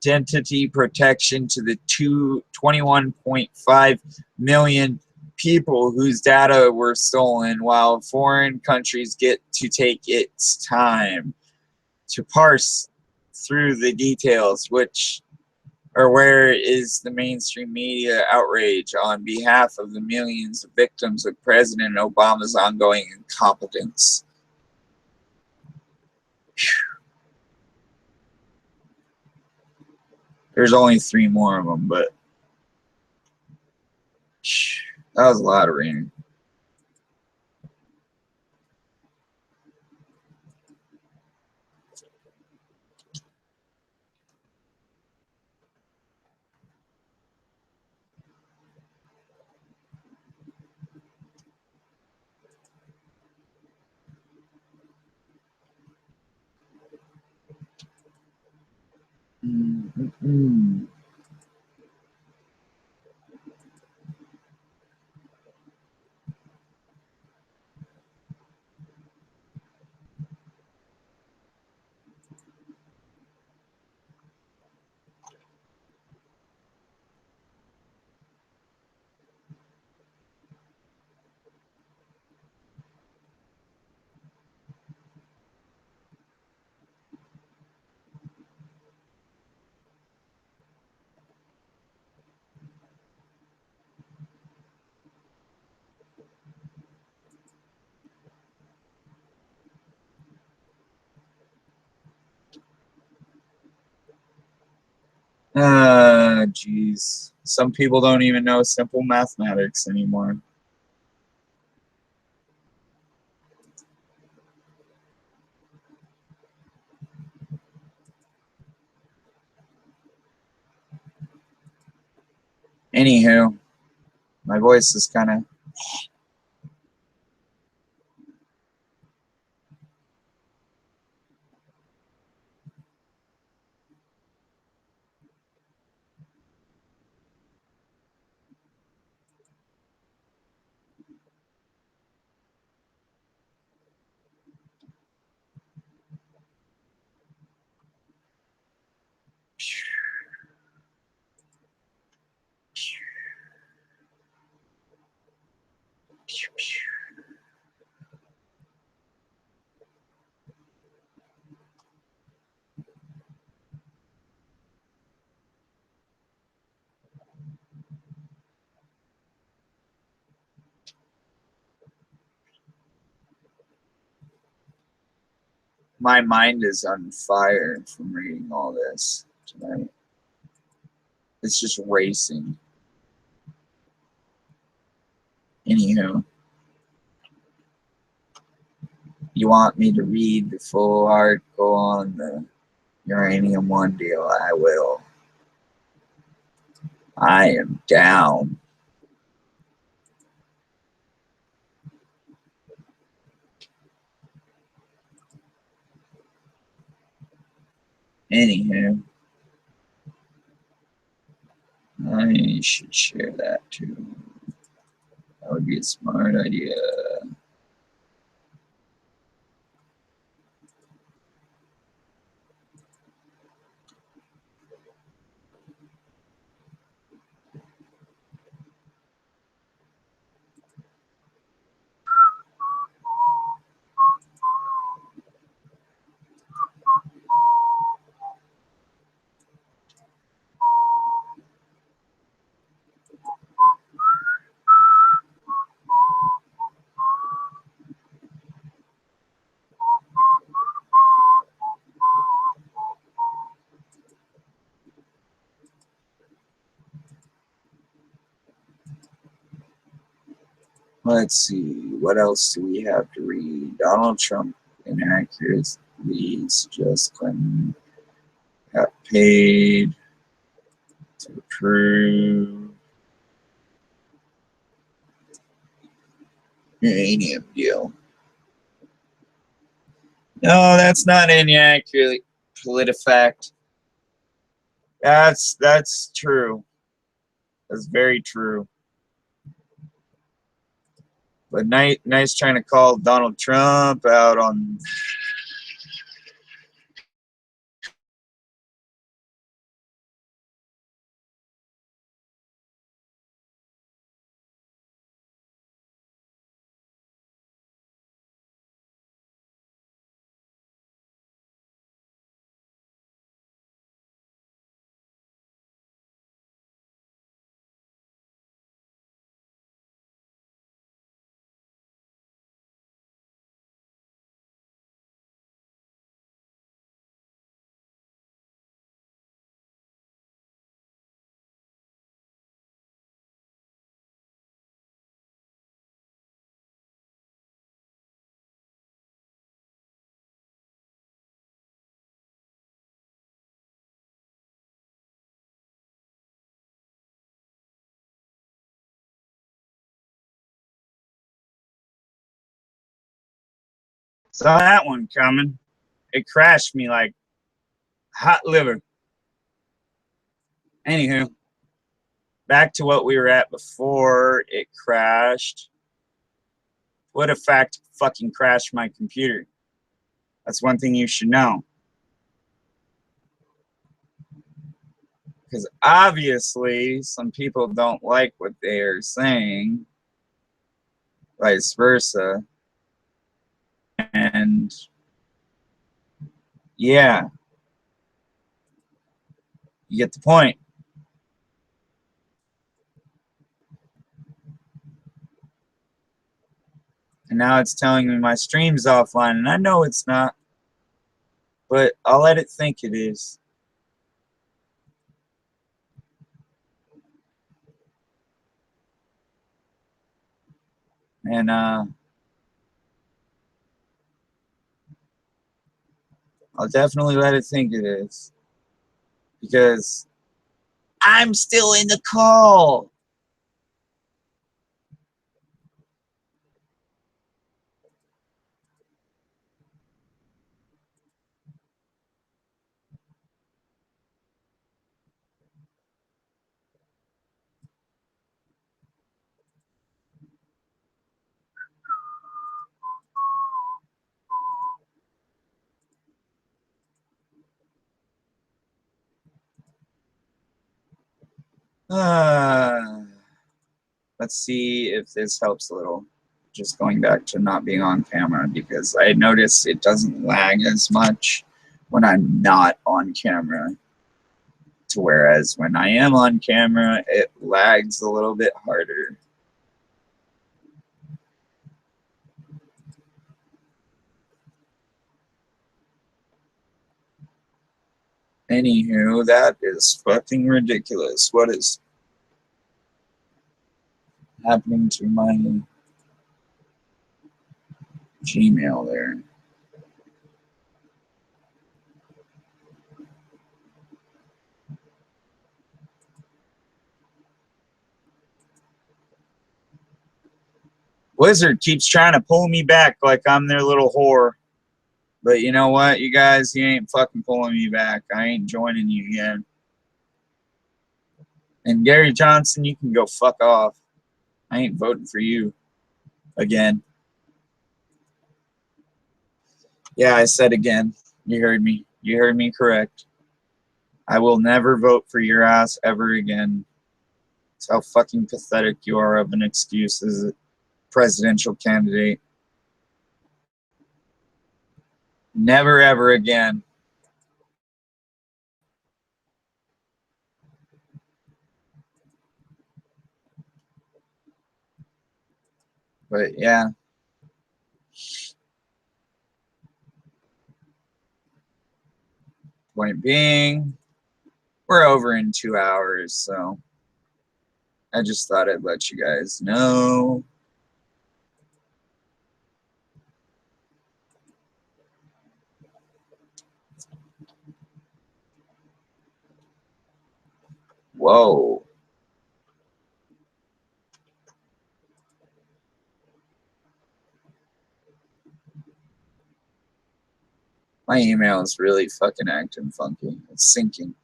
S1: identity protection to the 21.5 million people whose data were stolen, while foreign countries get to take its time to parse through the details, which or where is the mainstream media outrage on behalf of the millions of victims of President Obama's ongoing incompetence? There's only 3 more of them, but that was a lot of reading. Mm-mm. Geez. Some people don't even know simple mathematics anymore. Anywho, My voice is kind of... My mind is on fire from reading all this tonight. It's just racing. Anywho, you want me to read the full article on the Uranium One deal? I will. I am down. Anywho, I should share that too. That would be a smart idea. Let's see, what else do we have to read? Donald Trump inaccuracies just Clinton got paid to approve uranium deal. No, that's not inaccurate. PolitiFact. That's true. That's very true. But nice trying to call Donald Trump out on... Saw that one coming. It crashed me like hot liver. Anywho, back to what we were at before it crashed. PolitiFact fucking crashed my computer. That's one thing you should know. Because obviously some people don't like what they are saying, vice versa. And yeah, you get the point. And now it's telling me my stream's offline, and I know it's not, but I'll let it think it is. And I'll definitely let it think it is, because I'm still in the call. Let's see if this helps a little. Just going back to not being on camera, because I noticed it doesn't lag as much when I'm not on camera, to whereas when I am on camera, it lags a little bit harder. Anywho, that is fucking ridiculous. What is happening to my Gmail there? Wizard keeps trying to pull me back like I'm their little whore. But you know what, you guys? He ain't fucking pulling me back. I ain't joining you again. And Gary Johnson, you can go fuck off. I ain't voting for you again. Yeah, I said again. You heard me. You heard me correct. I will never vote for your ass ever again. That's how fucking pathetic you are of an excuse as a presidential candidate. Never ever again. But yeah. Point being, we're over in 2 hours, so I just thought I'd let you guys know. Whoa. My email is really fucking acting funky. It's syncing.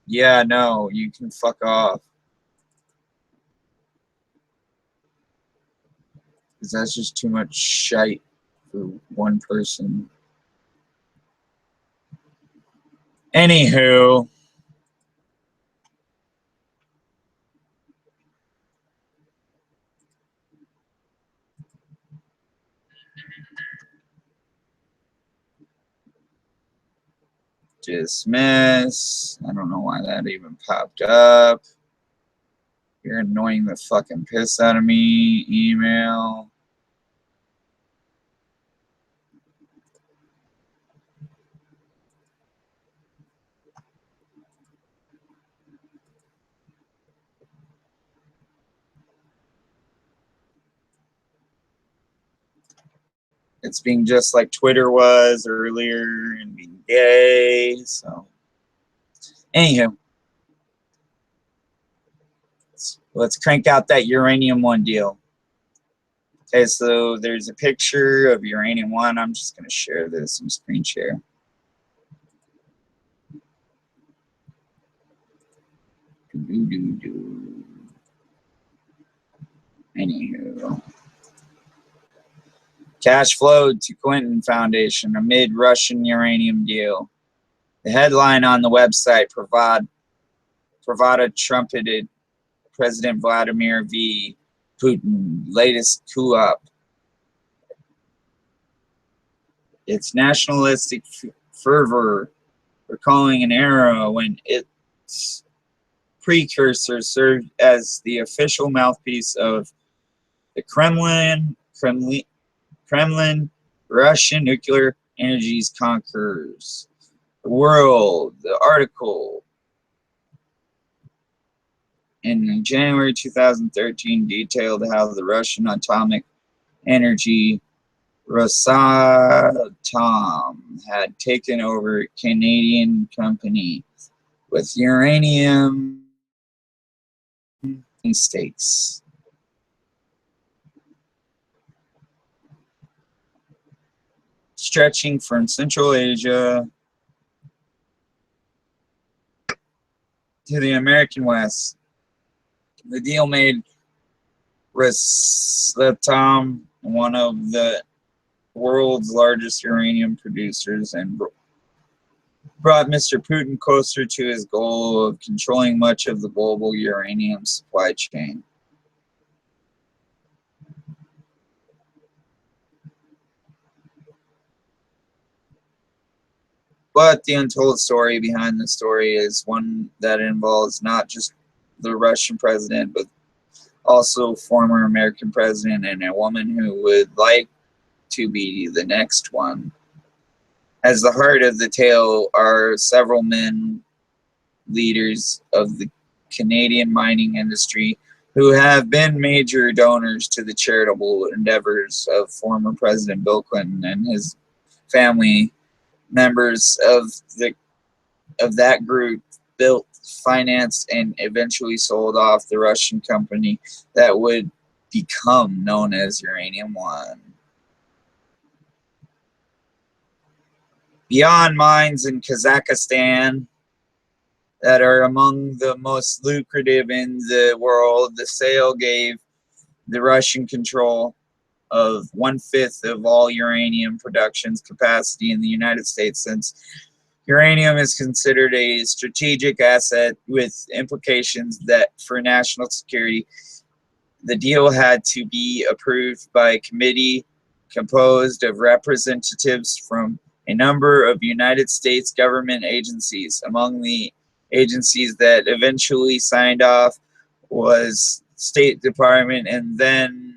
S1: Yeah, no, you can fuck off. Because that's just too much shite for one person. Anywho. Dismiss. I don't know why that even popped up. You're annoying the fucking piss out of me. Email. It's being just like Twitter was earlier and being gay. So, anywho, let's crank out that Uranium One deal. Okay, so there's a picture of Uranium One. I'm just going to share this and screen share. Anywho. Cash flowed to Clinton Foundation amid Russian uranium deal. The headline on the website Pravda trumpeted President Vladimir V. Putin latest coup up. Its nationalistic fervor recalling an era when its precursor served as the official mouthpiece of the Kremlin, Russian nuclear energies conquers the world. The article in January 2013 detailed how the Russian atomic energy Rosatom had taken over a Canadian company with uranium stakes. Stretching from Central Asia to the American West. The deal made Rosatom one of the world's largest uranium producers and brought Mr. Putin closer to his goal of controlling much of the global uranium supply chain. But the untold story behind the story is one that involves not just the Russian president, but also former American president and a woman who would like to be the next one. As the heart of the tale are several men leaders of the Canadian mining industry who have been major donors to the charitable endeavors of former President Bill Clinton and his family. Members of that group built, financed, and eventually sold off the Russian company that would become known as Uranium One. Beyond mines in Kazakhstan that are among the most lucrative in the world, the sale gave the Russian control of 1/5 of all uranium production's capacity in the United States, since uranium is considered a strategic asset with implications that for national security. The deal had to be approved by a committee composed of representatives from a number of United States government agencies. Among the agencies that eventually signed off was State Department, and then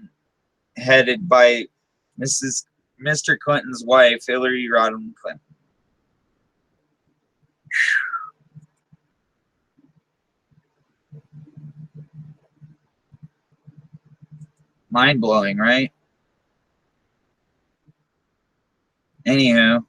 S1: headed by Mr. Clinton's wife, Hillary Rodham Clinton. Mind-blowing, right? Anywho,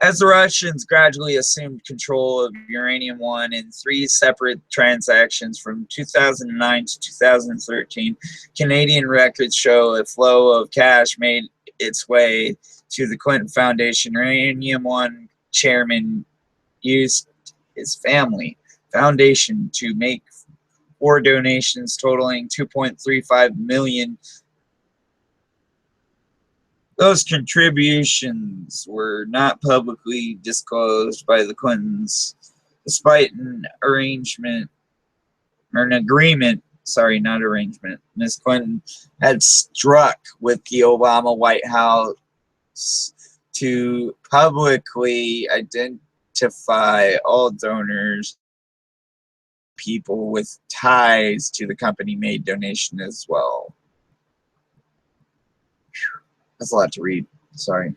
S1: as the Russians gradually assumed control of Uranium One in 3 separate transactions from 2009 to 2013, Canadian records show a flow of cash made its way to the Clinton Foundation. Uranium One chairman used his family foundation to make 4 donations totaling $2.35 million. Those contributions were not publicly disclosed by the Clintons, despite an agreement, not arrangement, Ms. Clinton had struck with the Obama White House to publicly identify all donors, people with ties to the company made donation as well. That's a lot to read. Sorry.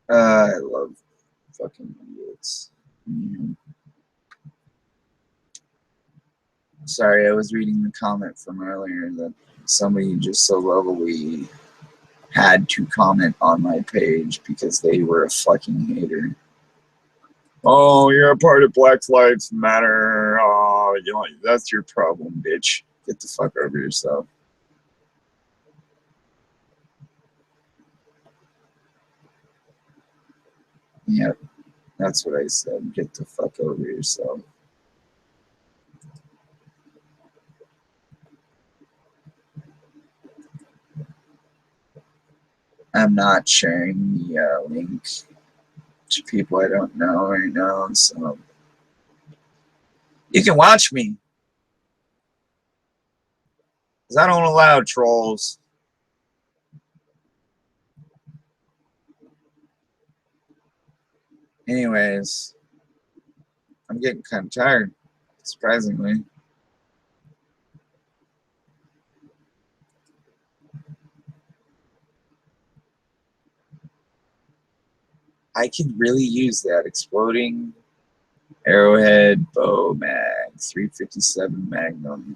S1: I love fucking idiots. Sorry, I was reading the comment from earlier that somebody just so lovely had to comment on my page because they were a fucking hater. Oh, you're a part of Black Lives Matter. Oh, you know, that's your problem, bitch. Get the fuck over yourself. Yep, that's what I said. Get the fuck over yourself. I'm not sharing the link to people I don't know right now, so you can watch me, because I don't allow trolls. Anyways, I'm getting kind of tired, surprisingly. I could really use that. Exploding arrowhead bow mag, 357 Magnum.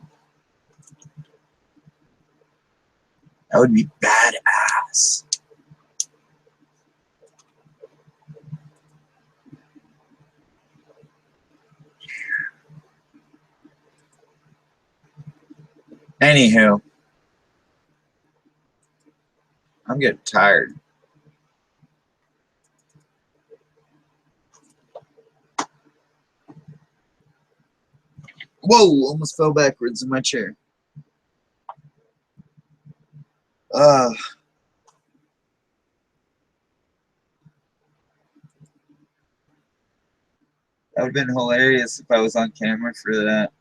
S1: That would be badass. Anywho, I'm getting tired. Whoa, almost fell backwards in my chair. That would have been hilarious if I was on camera for that.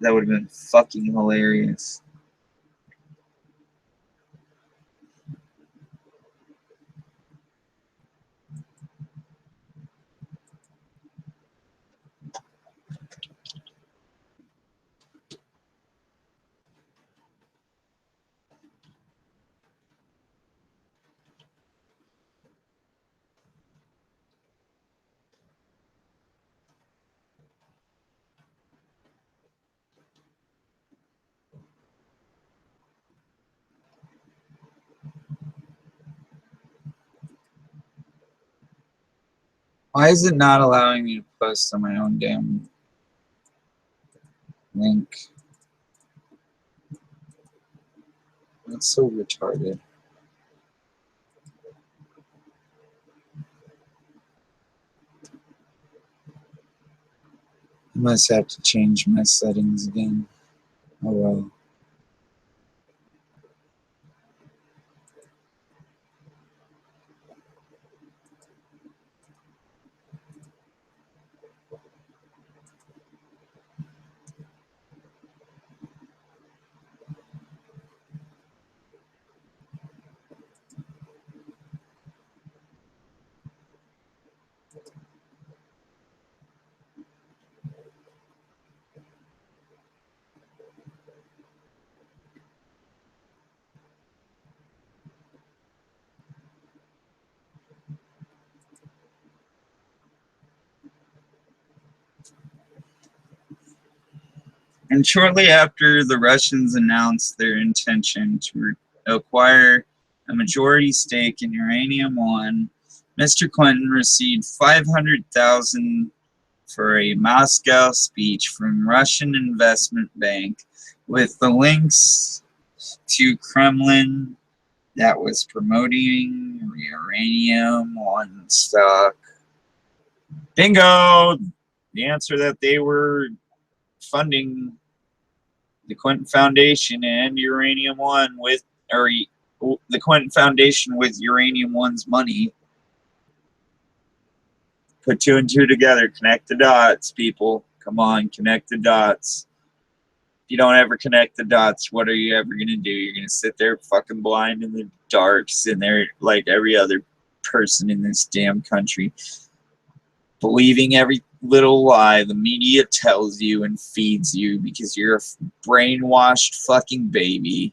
S1: That would have been fucking hilarious. Why is it not allowing me to post on my own damn link? That's so retarded. I must have to change my settings again. Oh well. And shortly after the Russians announced their intention to acquire a majority stake in Uranium One, Mr. Clinton received $500,000 for a Moscow speech from Russian investment bank with the links to Kremlin that was promoting Uranium One stock. Bingo! The answer that they were funding the Clinton Foundation and Uranium One with, or the Clinton Foundation with Uranium One's money. Put two and two together. Connect the dots, people. Come on, connect the dots. If you don't ever connect the dots, what are you ever going to do? You're going to sit there fucking blind in the dark, sitting there like every other person in this damn country, believing every little lie the media tells you and feeds you because you're a brainwashed fucking baby.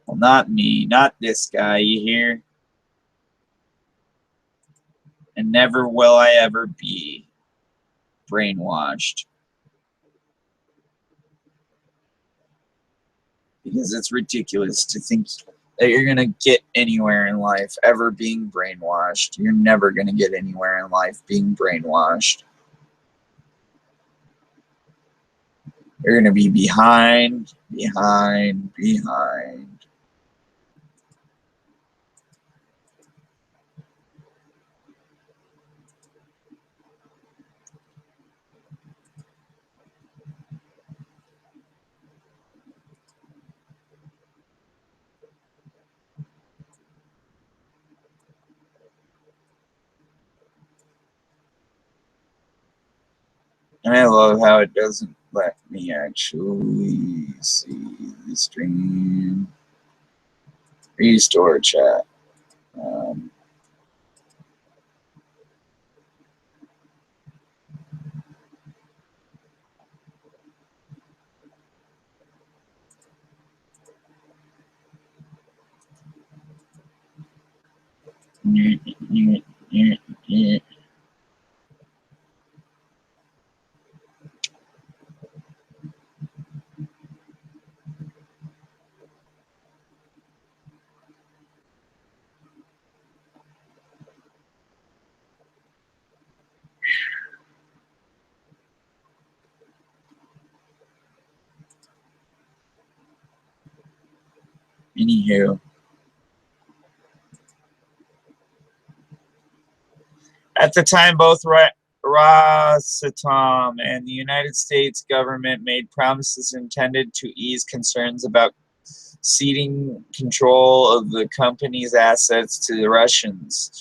S1: Well, not me, not this guy, you hear? And never will I ever be brainwashed. Because it's ridiculous to think that you're going to get anywhere in life ever being brainwashed. You're never going to get anywhere in life being brainwashed. You're going to be behind. And I love how it doesn't let me actually see the stream. Restore chat. Anywho. At the time, both Rosatom and the United States government made promises intended to ease concerns about ceding control of the company's assets to the Russians.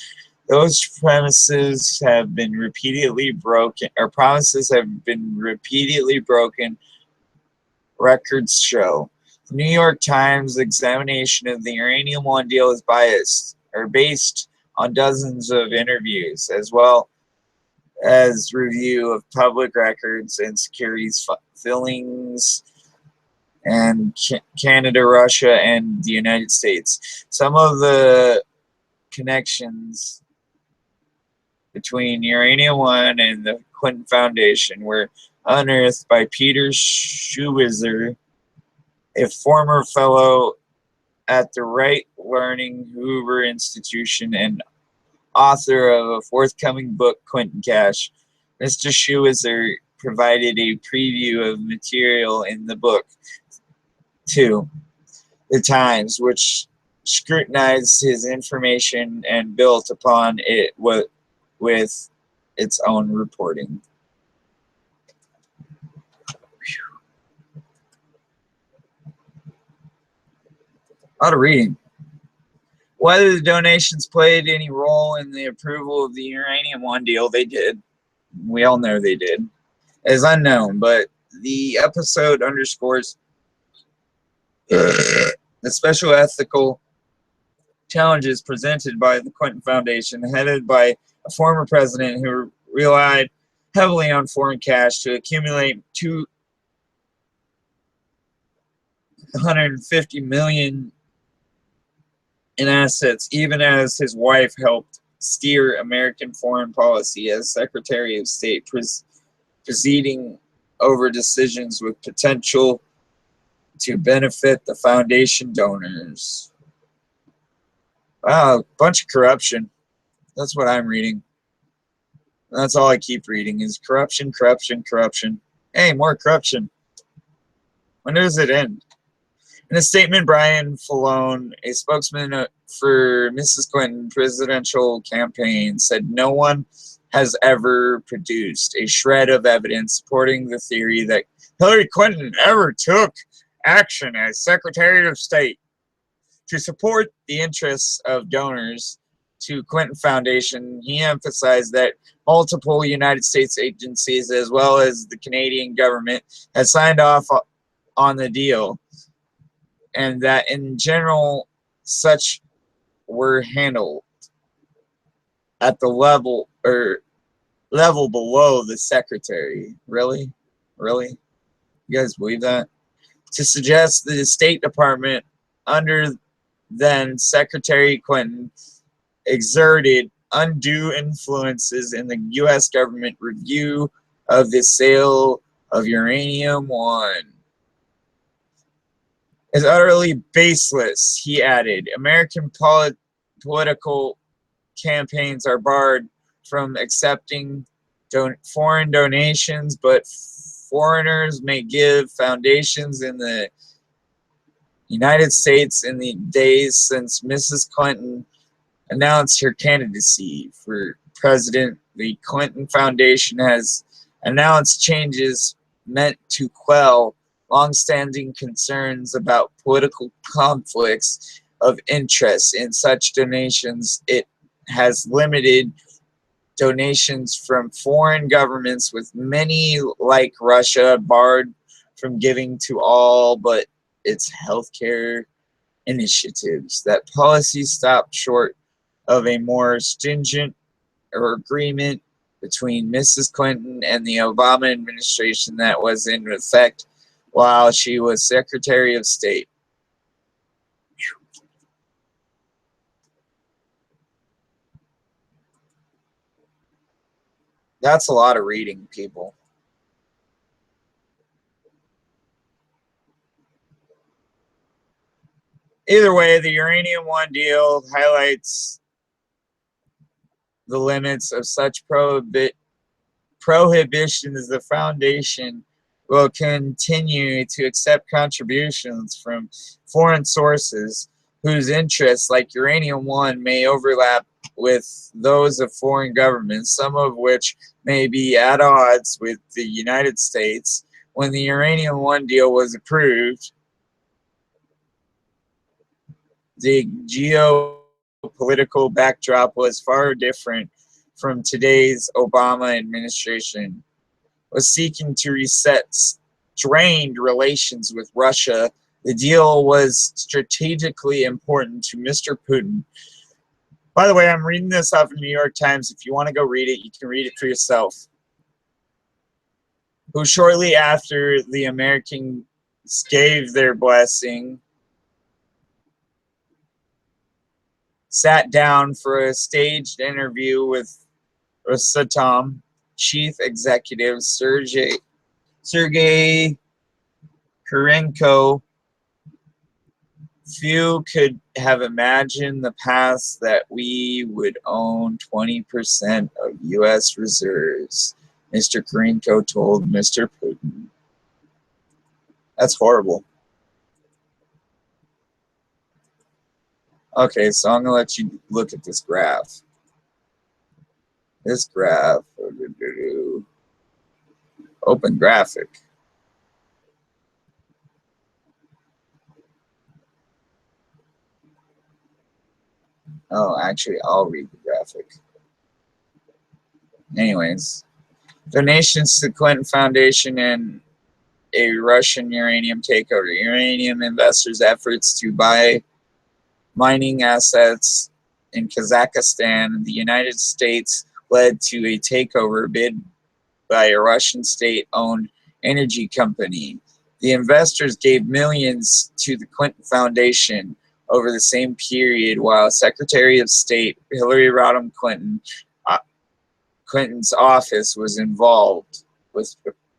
S1: Those promises have been repeatedly broken, records show. The New York Times examination of the Uranium One deal is based on dozens of interviews, as well as review of public records and securities filings and Canada, Russia, and the United States. Some of the connections between Uranium One and the Clinton Foundation were unearthed by Peter Schuizer, a former fellow at the Wright Learning Hoover Institution and author of a forthcoming book, Quentin Cash. Mr. Schuizer provided a preview of material in the book to the Times, which scrutinized his information and built upon it with its own reporting. A lot of reading. Whether the donations played any role in the approval of the Uranium One deal, they did. We all know they did. Is unknown, but the episode underscores the special ethical challenges presented by the Clinton Foundation, headed by a former president who relied heavily on foreign cash to accumulate $250 million in assets, even as his wife helped steer American foreign policy as Secretary of State, presiding over decisions with potential to benefit the foundation donors. Wow, a bunch of corruption. That's what I'm reading. That's all I keep reading is corruption, corruption, corruption. Hey, more corruption. When does it end? In a statement, Brian Fallone, a spokesman for Mrs. Clinton presidential campaign, said no one has ever produced a shred of evidence supporting the theory that Hillary Clinton ever took action as Secretary of State to support the interests of donors to Clinton Foundation. He emphasized that multiple United States agencies, as well as the Canadian government, had signed off on the deal, and that in general, such were handled at the level below the secretary. Really? You guys believe that? To suggest the State Department under then Secretary Clinton exerted undue influences in the U.S. government review of the sale of Uranium One is utterly baseless, he added. American political campaigns are barred from accepting foreign donations, but foreigners may give foundations in the United States. In the days since Mrs. Clinton announced her candidacy for president, the Clinton Foundation has announced changes meant to quell long-standing concerns about political conflicts of interest in such donations. It has limited donations from foreign governments, with many, like Russia, barred from giving to all but its healthcare initiatives. That policy stopped short of a more stringent agreement between Mrs. Clinton and the Obama administration that was in effect while she was Secretary of State. That's a lot of reading, people. Either way, the Uranium One deal highlights the limits of such prohibitions. The foundation will continue to accept contributions from foreign sources whose interests, like Uranium One, may overlap with those of foreign governments, some of which may be at odds with the United States. When the Uranium One deal was approved, the geopolitical backdrop was far different from today's Obama administration was seeking to reset strained relations with Russia. The deal was strategically important to Mr. Putin. By the way, I'm reading this off of the New York Times. If you want to go read it, you can read it for yourself. Who shortly after the Americans gave their blessing, sat down for a staged interview with Rosatom chief executive Sergei Kurenko. Few could have imagined the path that we would own 20% of U.S. reserves, Mr. Kurenko told Mr. Putin. That's horrible. Okay, so I'm going to let you look at this graph. This graph, open graphic. Oh, actually, I'll read the graphic. Anyways, donations to the Clinton Foundation and a Russian uranium takeover. Uranium investors' efforts to buy mining assets in Kazakhstan and the United States led to a takeover bid by a Russian state-owned energy company. The investors gave millions to the Clinton Foundation over the same period, while Secretary of State Hillary Rodham Clinton's office was involved with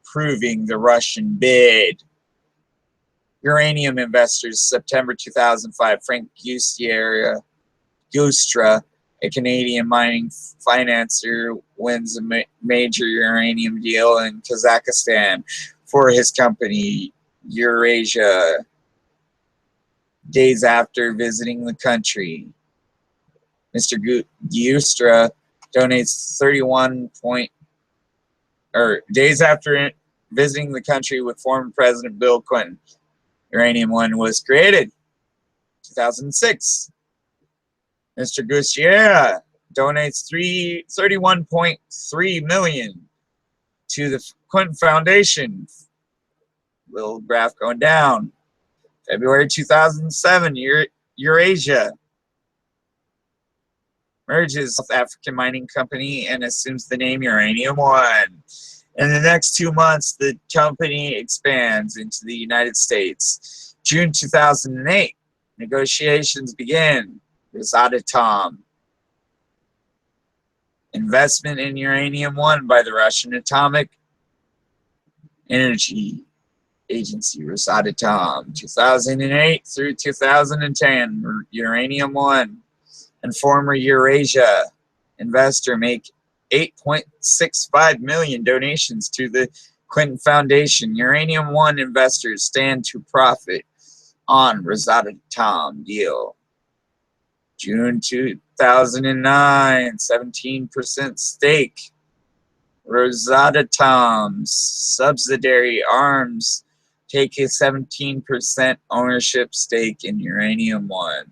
S1: approving the Russian bid. Uranium investors, September 2005, Frank Gustra, a Canadian mining financier, wins a major uranium deal in Kazakhstan for his company, Eurasia, days after visiting the country. Mr. Gustra donates days after visiting the country with former President Bill Clinton. Uranium One was created 2006. Mr. Gustra donates $31.3 million to the Clinton Foundation. Little graph going down. February 2007, Eurasia merges South African mining company and assumes the name Uranium One. In the next 2 months, the company expands into the United States. June 2008, negotiations begin. Rosatom. Investment in Uranium One by the Russian Atomic Energy Agency, Rosatom. 2008 through 2010, Uranium One and former Eurasia investor make 8.65 million donations to the Clinton Foundation. Uranium One investors stand to profit on Rosatom deal. June 2009, 17% stake. Rosatom's subsidiary Arms take a 17% ownership stake in Uranium One.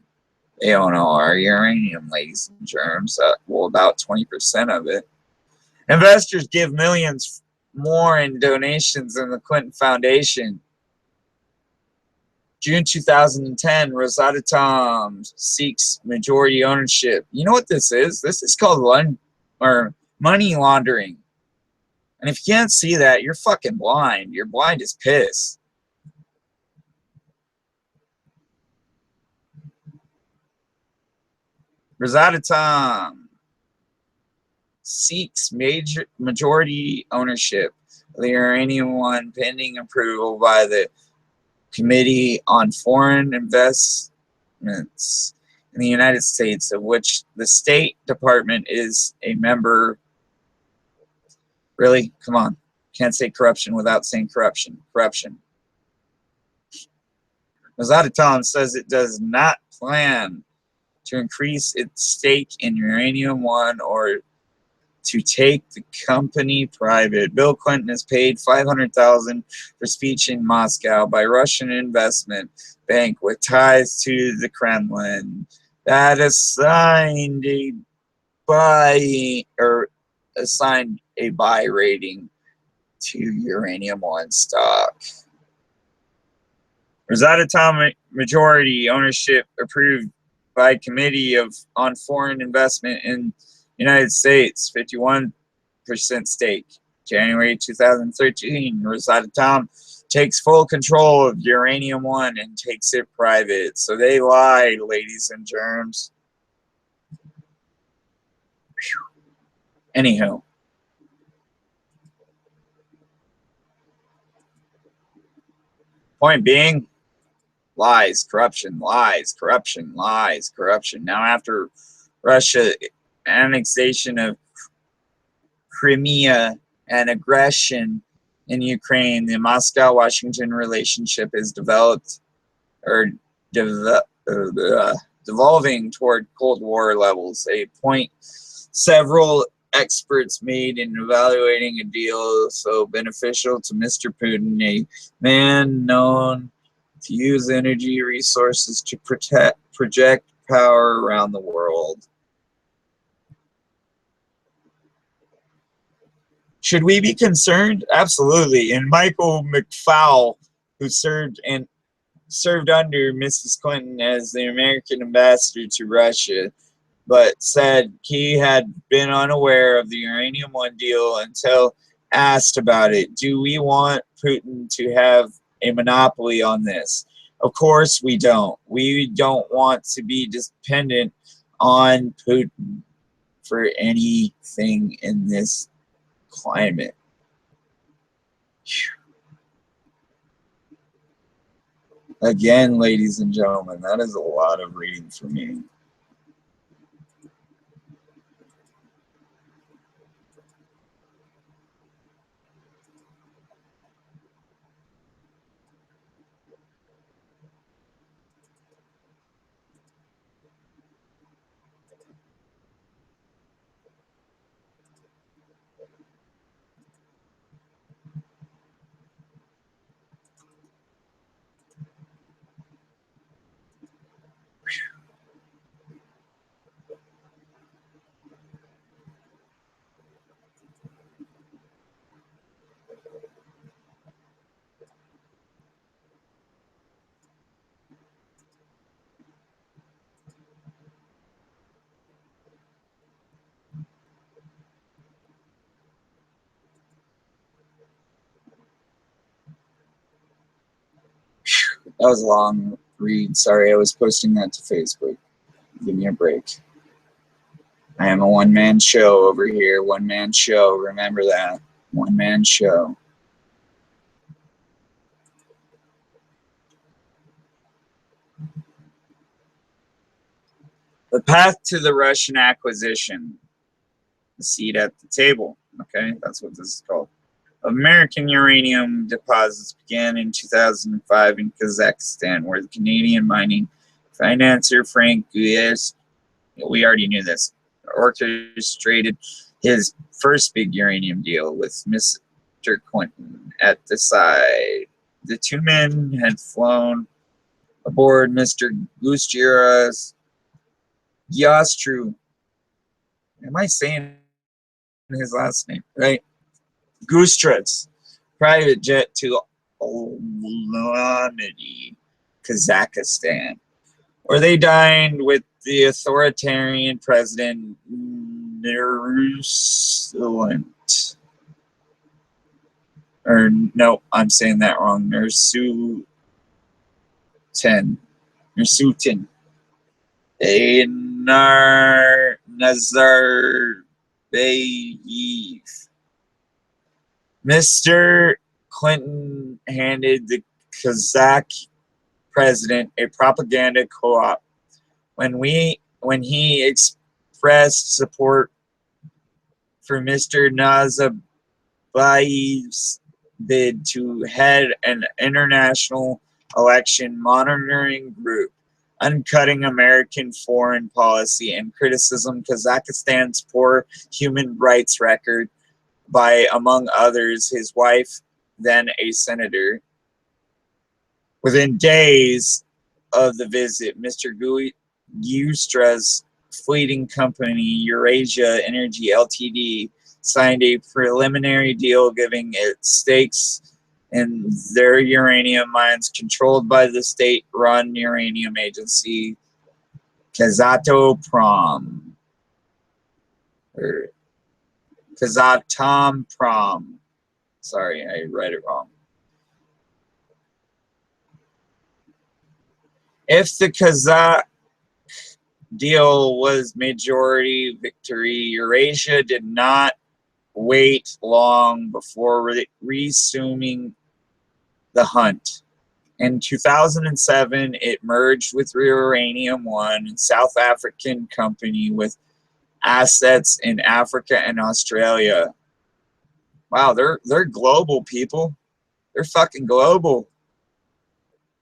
S1: They own all our uranium, ladies and germs. Well, about 20% of it. Investors give millions more in donations in the Clinton Foundation. June 2010, Rosatom seeks majority ownership. You know what this is? This is called money laundering. And if you can't see that, you're fucking blind. You're blind as piss. Rosatom seeks majority ownership of the Uranium One pending approval by the Committee on Foreign Investments in the United States, of which the State Department is a member. Really? Come on. Can't say corruption without saying corruption. Corruption. Rosatom says it does not plan to increase its stake in Uranium One or to take the company private. Bill Clinton has paid $500,000 for speech in Moscow by Russian investment bank with ties to the Kremlin that assigned a buy rating to Uranium One stock. Rosatom majority ownership approved by Committee on Foreign Investment in United States, 51% stake. January 2013, Rosatom takes full control of Uranium One and takes it private. So they lied, ladies and germs. Anywho. Point being, lies, corruption, lies, corruption, lies, corruption. Now after Russia annexation of Crimea and aggression in Ukraine, the Moscow-Washington relationship is devolving toward Cold War levels, a point several experts made in evaluating a deal so beneficial to Mr. Putin, a man known to use energy resources to project power around the world. Should we be concerned? Absolutely. And Michael McFaul, who served under Mrs. Clinton as the American ambassador to Russia, but said he had been unaware of the Uranium One deal until asked about it. Do we want Putin to have a monopoly on this? Of course we don't. We don't want to be dependent on Putin for anything in this climate. Again, ladies and gentlemen, that is a lot of reading for me. That was a long read. Sorry, I was posting that to Facebook. Give me a break. I am a one-man show over here. One-man show. Remember that. One-man show. The path to the Russian acquisition. The seat at the table. Okay, that's what this is called. American uranium deposits began in 2005 in Kazakhstan, where the Canadian mining financier Frank Guess, we already knew this, orchestrated his first big uranium deal with Mr. Clinton at the side. The two men had flown aboard Mr. Yastru. Am I saying his last name right? Gustrats private jet to Almaty, Kazakhstan, where they dined with the authoritarian president Nursultant. Or no, I'm saying that wrong. Nursultan. A Nazar Mr. Clinton handed the Kazakh president a propaganda co-op when he expressed support for Mr. Nazarbayev's bid to head an international election monitoring group, uncutting American foreign policy and criticism Kazakhstan's poor human rights record by, among others, his wife, then a senator. Within days of the visit, Mr. Gustra's fleeting company, Eurasia Energy Ltd., signed a preliminary deal giving it stakes in their uranium mines controlled by the state-run uranium agency Kazatomprom, or Kazatomprom. Sorry, I read it wrong. If the Kazakh deal was majority victory, Eurasia did not wait long before resuming the hunt. In 2007, it merged with Uranium One, a South African company with assets in Africa and Australia. Wow, they're global, people. They're fucking global.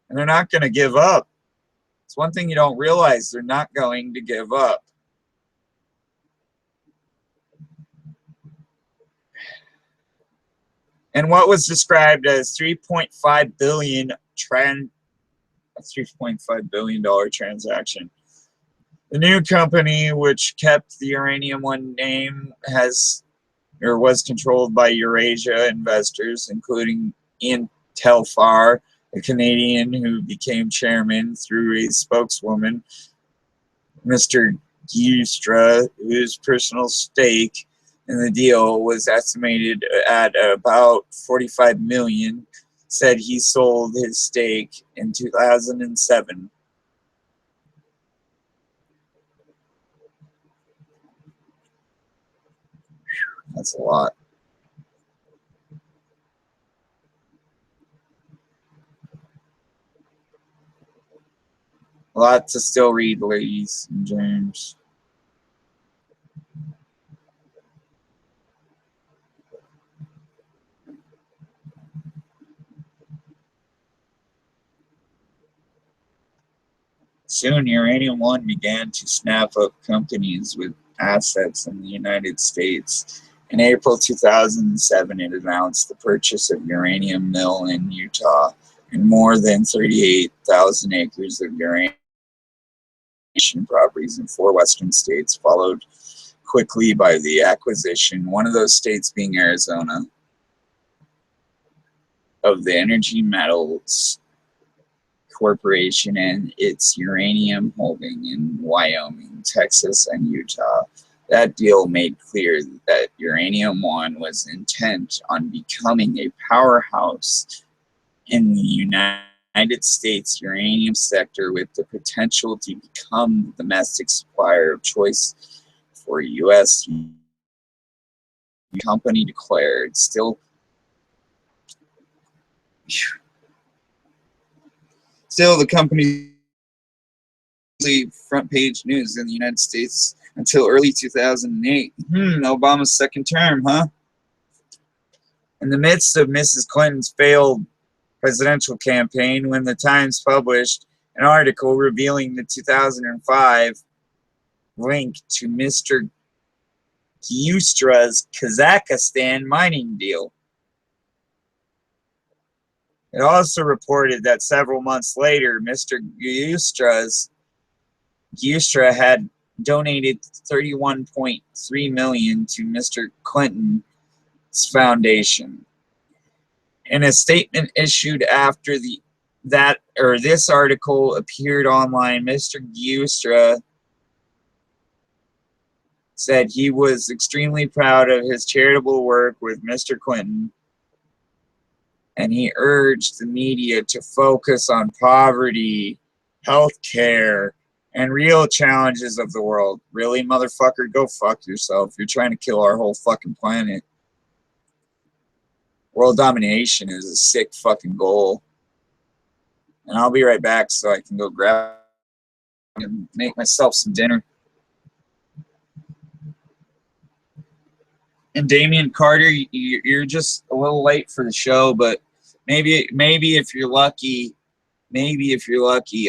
S1: And they're not going to give up. It's one thing you don't realize. They're not going to give up. And what was described as $3.5 billion $3.5 billion transaction. The new company, which kept the Uranium One name, was controlled by Eurasia investors, including Ian Telfar, a Canadian who became chairman through a spokeswoman, Mr. Gustra, whose personal stake in the deal was estimated at about $45 million, said he sold his stake in 2007. That's a lot. A lot to still read, ladies and gents. Soon, Uranium One began to snap up companies with assets in the United States. In April 2007, it announced the purchase of uranium mill in Utah and more than 38,000 acres of uranium properties in 4 western states, followed quickly by the acquisition, one of those states being Arizona, of the Energy Metals Corporation and its uranium holding in Wyoming, Texas, and Utah. That deal made clear that Uranium One was intent on becoming a powerhouse in the United States uranium sector, with the potential to become the domestic supplier of choice for U.S. company declared. Still, the company front page news in the United States until early 2008. Obama's second term, huh? In the midst of Mrs. Clinton's failed presidential campaign, when the Times published an article revealing the 2005 link to Mr. Gustra's Kazakhstan mining deal. It also reported that several months later, Mr. Gustra had donated $31.3 million to Mr. Clinton's foundation. In a statement issued after this article appeared online, Mr. Gustra said he was extremely proud of his charitable work with Mr. Clinton, and he urged the media to focus on poverty, health care, and real challenges of the world. Really, motherfucker, go fuck yourself. You're trying to kill our whole fucking planet. World domination is a sick fucking goal. And I'll be right back so I can go grab and make myself some dinner. And Damian Carter, you're just a little late for the show, but maybe if you're lucky,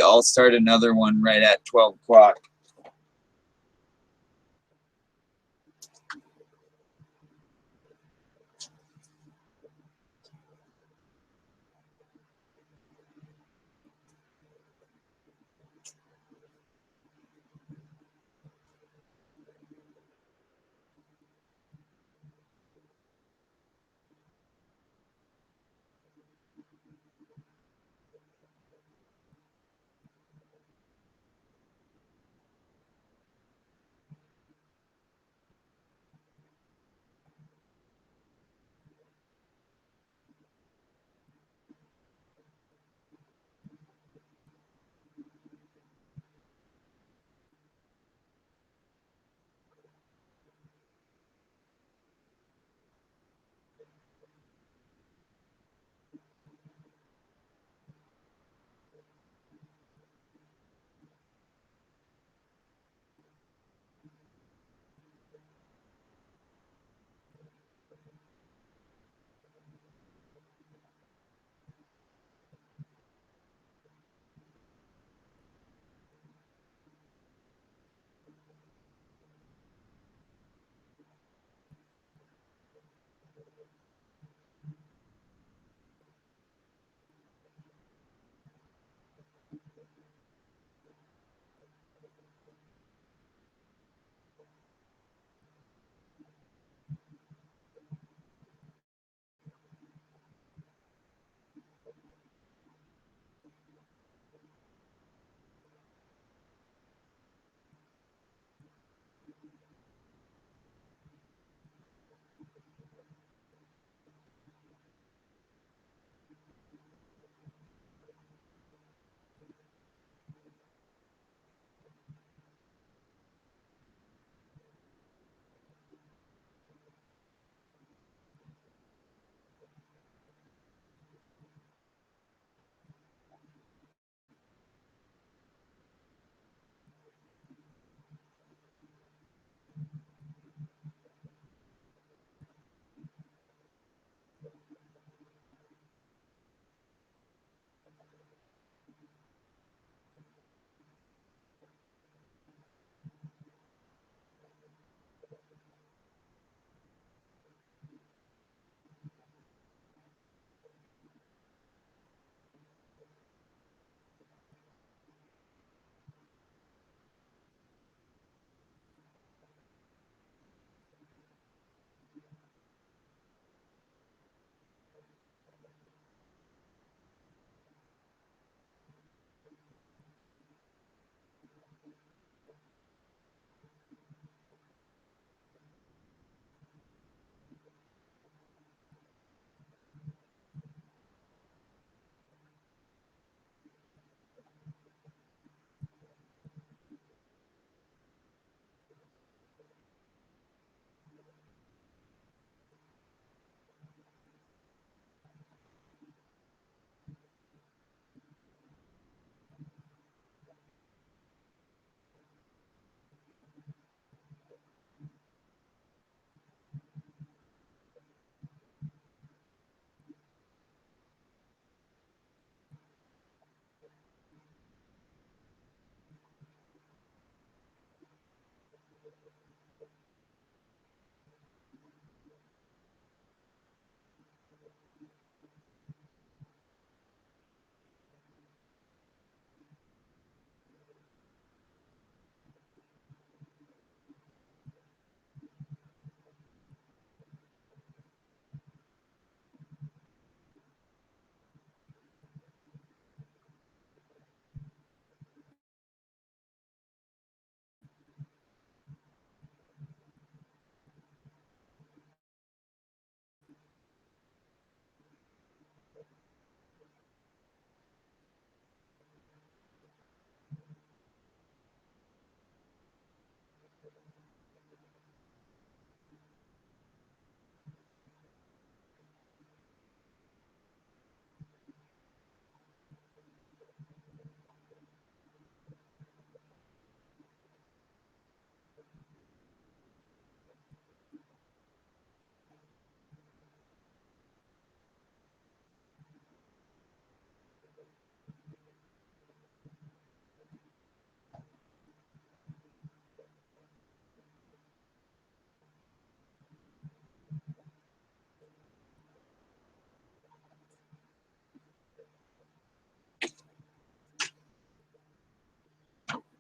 S1: I'll start another one right at 12 o'clock.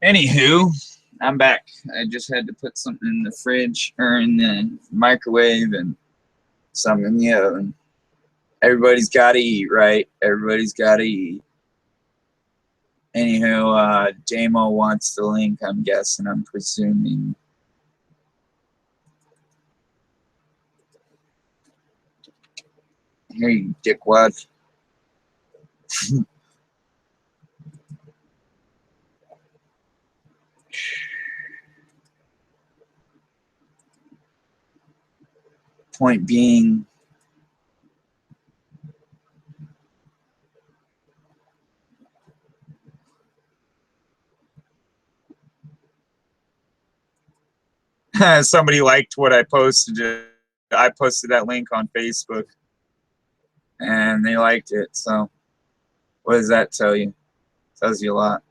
S1: Anywho, I'm back. I just had to put something in the fridge or in the microwave and something in the oven. Everybody's got to eat, right? Everybody's got to eat. Anywho, Damo wants the link, I'm guessing, I'm presuming. Here, you dickwad. Point being, somebody liked what I posted. I posted that link on Facebook, and they liked it. So, what does that tell you? It tells you a lot.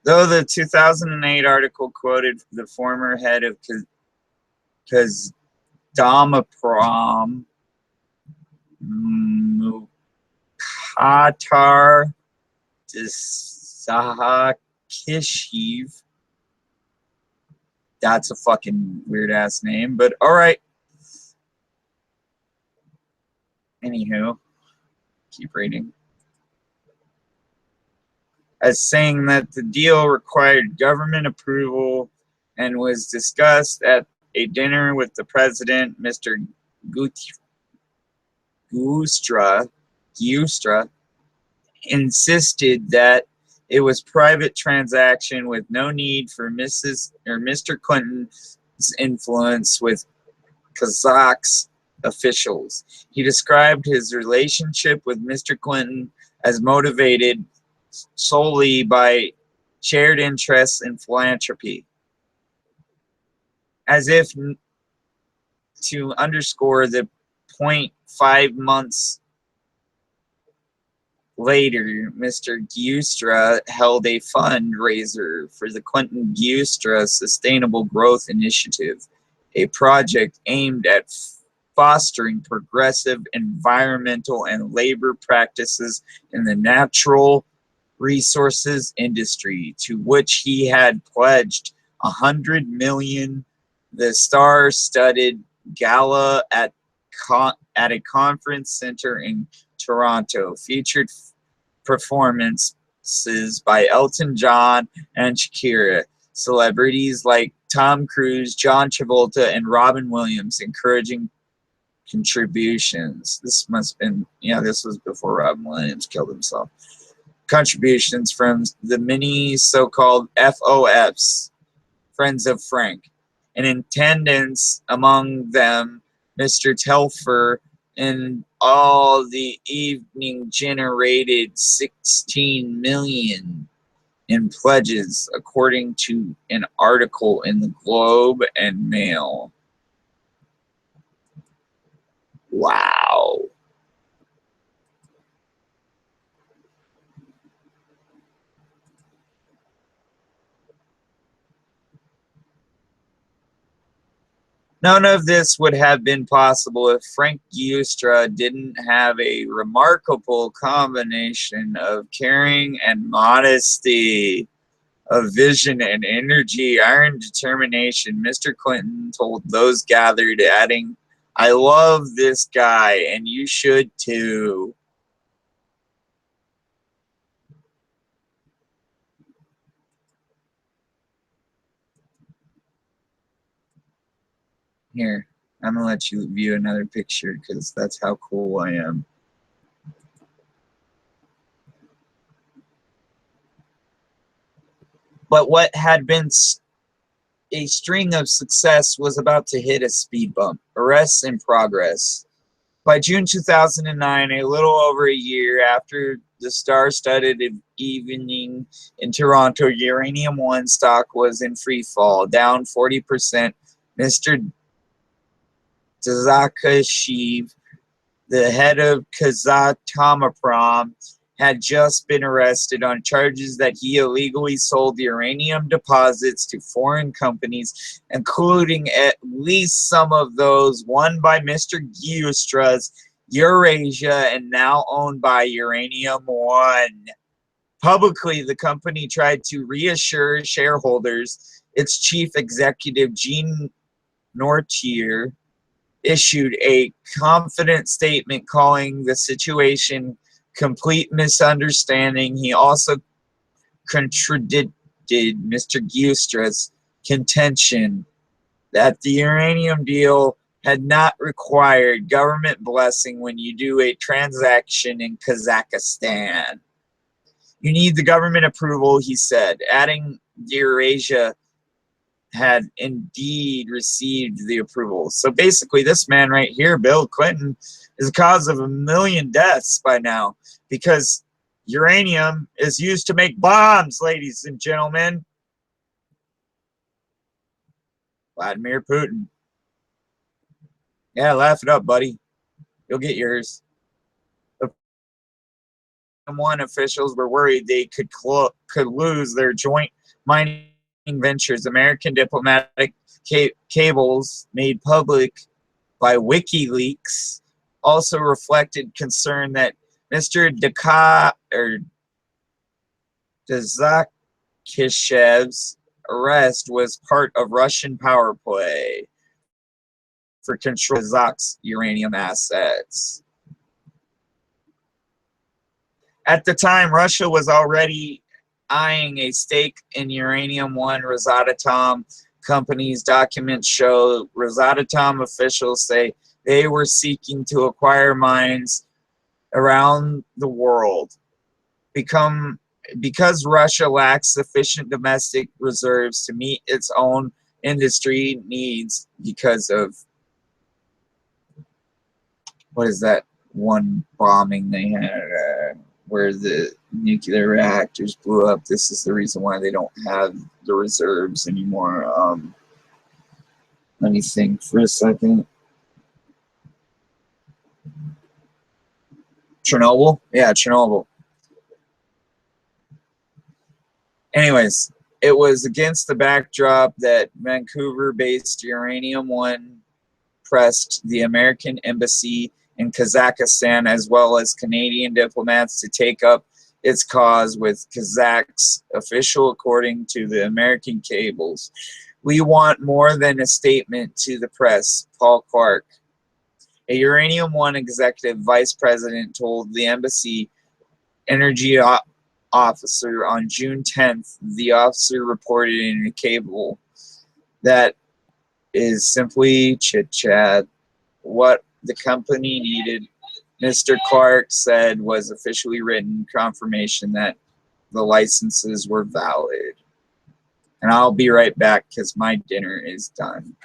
S1: Though the 2008 article quoted the former head of Kazdamaprom, Mukhtar Sahakishiv. That's a fucking weird ass name, but all right. Anywho, keep reading. As saying that the deal required government approval and was discussed at a dinner with the president, Mr. Giustra, insisted that it was private transaction with no need for Mr. Clinton's influence with Kazakh's officials. He described his relationship with Mr. Clinton as motivated solely by shared interests in philanthropy, as if to underscore the point. 5 months later, Mr. Giustra held a fundraiser for the Clinton-Giustra Sustainable Growth Initiative, a project aimed at fostering progressive environmental and labor practices in the natural resources industry, to which he had pledged $100 million. The star-studded gala at a conference center in Toronto featured performances by Elton John and Shakira, celebrities like Tom Cruise, John Travolta, and Robin Williams encouraging contributions. This must have been, this was before Robin Williams killed himself. Contributions from the many so-called FOFs, Friends of Frank. In attendance among them, Mr. Telfer, and all the evening generated 16 million in pledges, according to an article in the Globe and Mail. Wow. None of this would have been possible if Frank Giustra didn't have a remarkable combination of caring and modesty, of vision and energy, iron determination, Mr. Clinton told those gathered, adding, "I love this guy, and you should too." Here, I'm going to let you view another picture because that's how cool I am. But what had been a string of success was about to hit a speed bump. Arrests in progress. By June 2009, a little over a year after the star-studded evening in Toronto, Uranium One stock was in free fall, down 40%. Mr. Tzakashev, the head of Kazatomprom, had just been arrested on charges that he illegally sold uranium deposits to foreign companies, including at least some of those won by Mr. Giustra's Eurasia and now owned by Uranium One. Publicly, the company tried to reassure shareholders. Its chief executive, Gene Nortier, issued a confident statement calling the situation complete misunderstanding. He also contradicted Mr. Giustra's contention that the uranium deal had not required government blessing when you do a transaction in Kazakhstan. You need the government approval, he said, adding Eurasia had indeed received the approval. So basically, this man right here, Bill Clinton, is the cause of 1 million deaths by now because uranium is used to make bombs, ladies and gentlemen. Vladimir Putin. Yeah, laugh it up, buddy. You'll get yours. The one officials were worried they could lose their joint mining ventures. American diplomatic cables made public by WikiLeaks also reflected concern that Mr. Dazakishev's arrest was part of Russian power play for control of Kazakh's uranium assets. At the time, Russia was already eyeing a stake in Uranium One. Rosatom company's documents show Rosatom officials say they were seeking to acquire mines around the world. Because Russia lacks sufficient domestic reserves to meet its own industry needs because of, what is that one bombing they had where the nuclear reactors blew up. This is the reason why they don't have the reserves anymore. Let me think for a second. Chernobyl? Yeah, Chernobyl. Anyways, it was against the backdrop that Vancouver-based Uranium One pressed the American embassy in Kazakhstan as well as Canadian diplomats to take up its cause with Kazakh's official, according to the American cables. We want more than a statement to the press, Paul Clark, a Uranium One executive vice president, told the embassy energy officer on June 10th. The officer reported in a cable that is simply chit-chat. What the company needed, Mr. Clark said, was officially written confirmation that the licenses were valid. And I'll be right back because my dinner is done.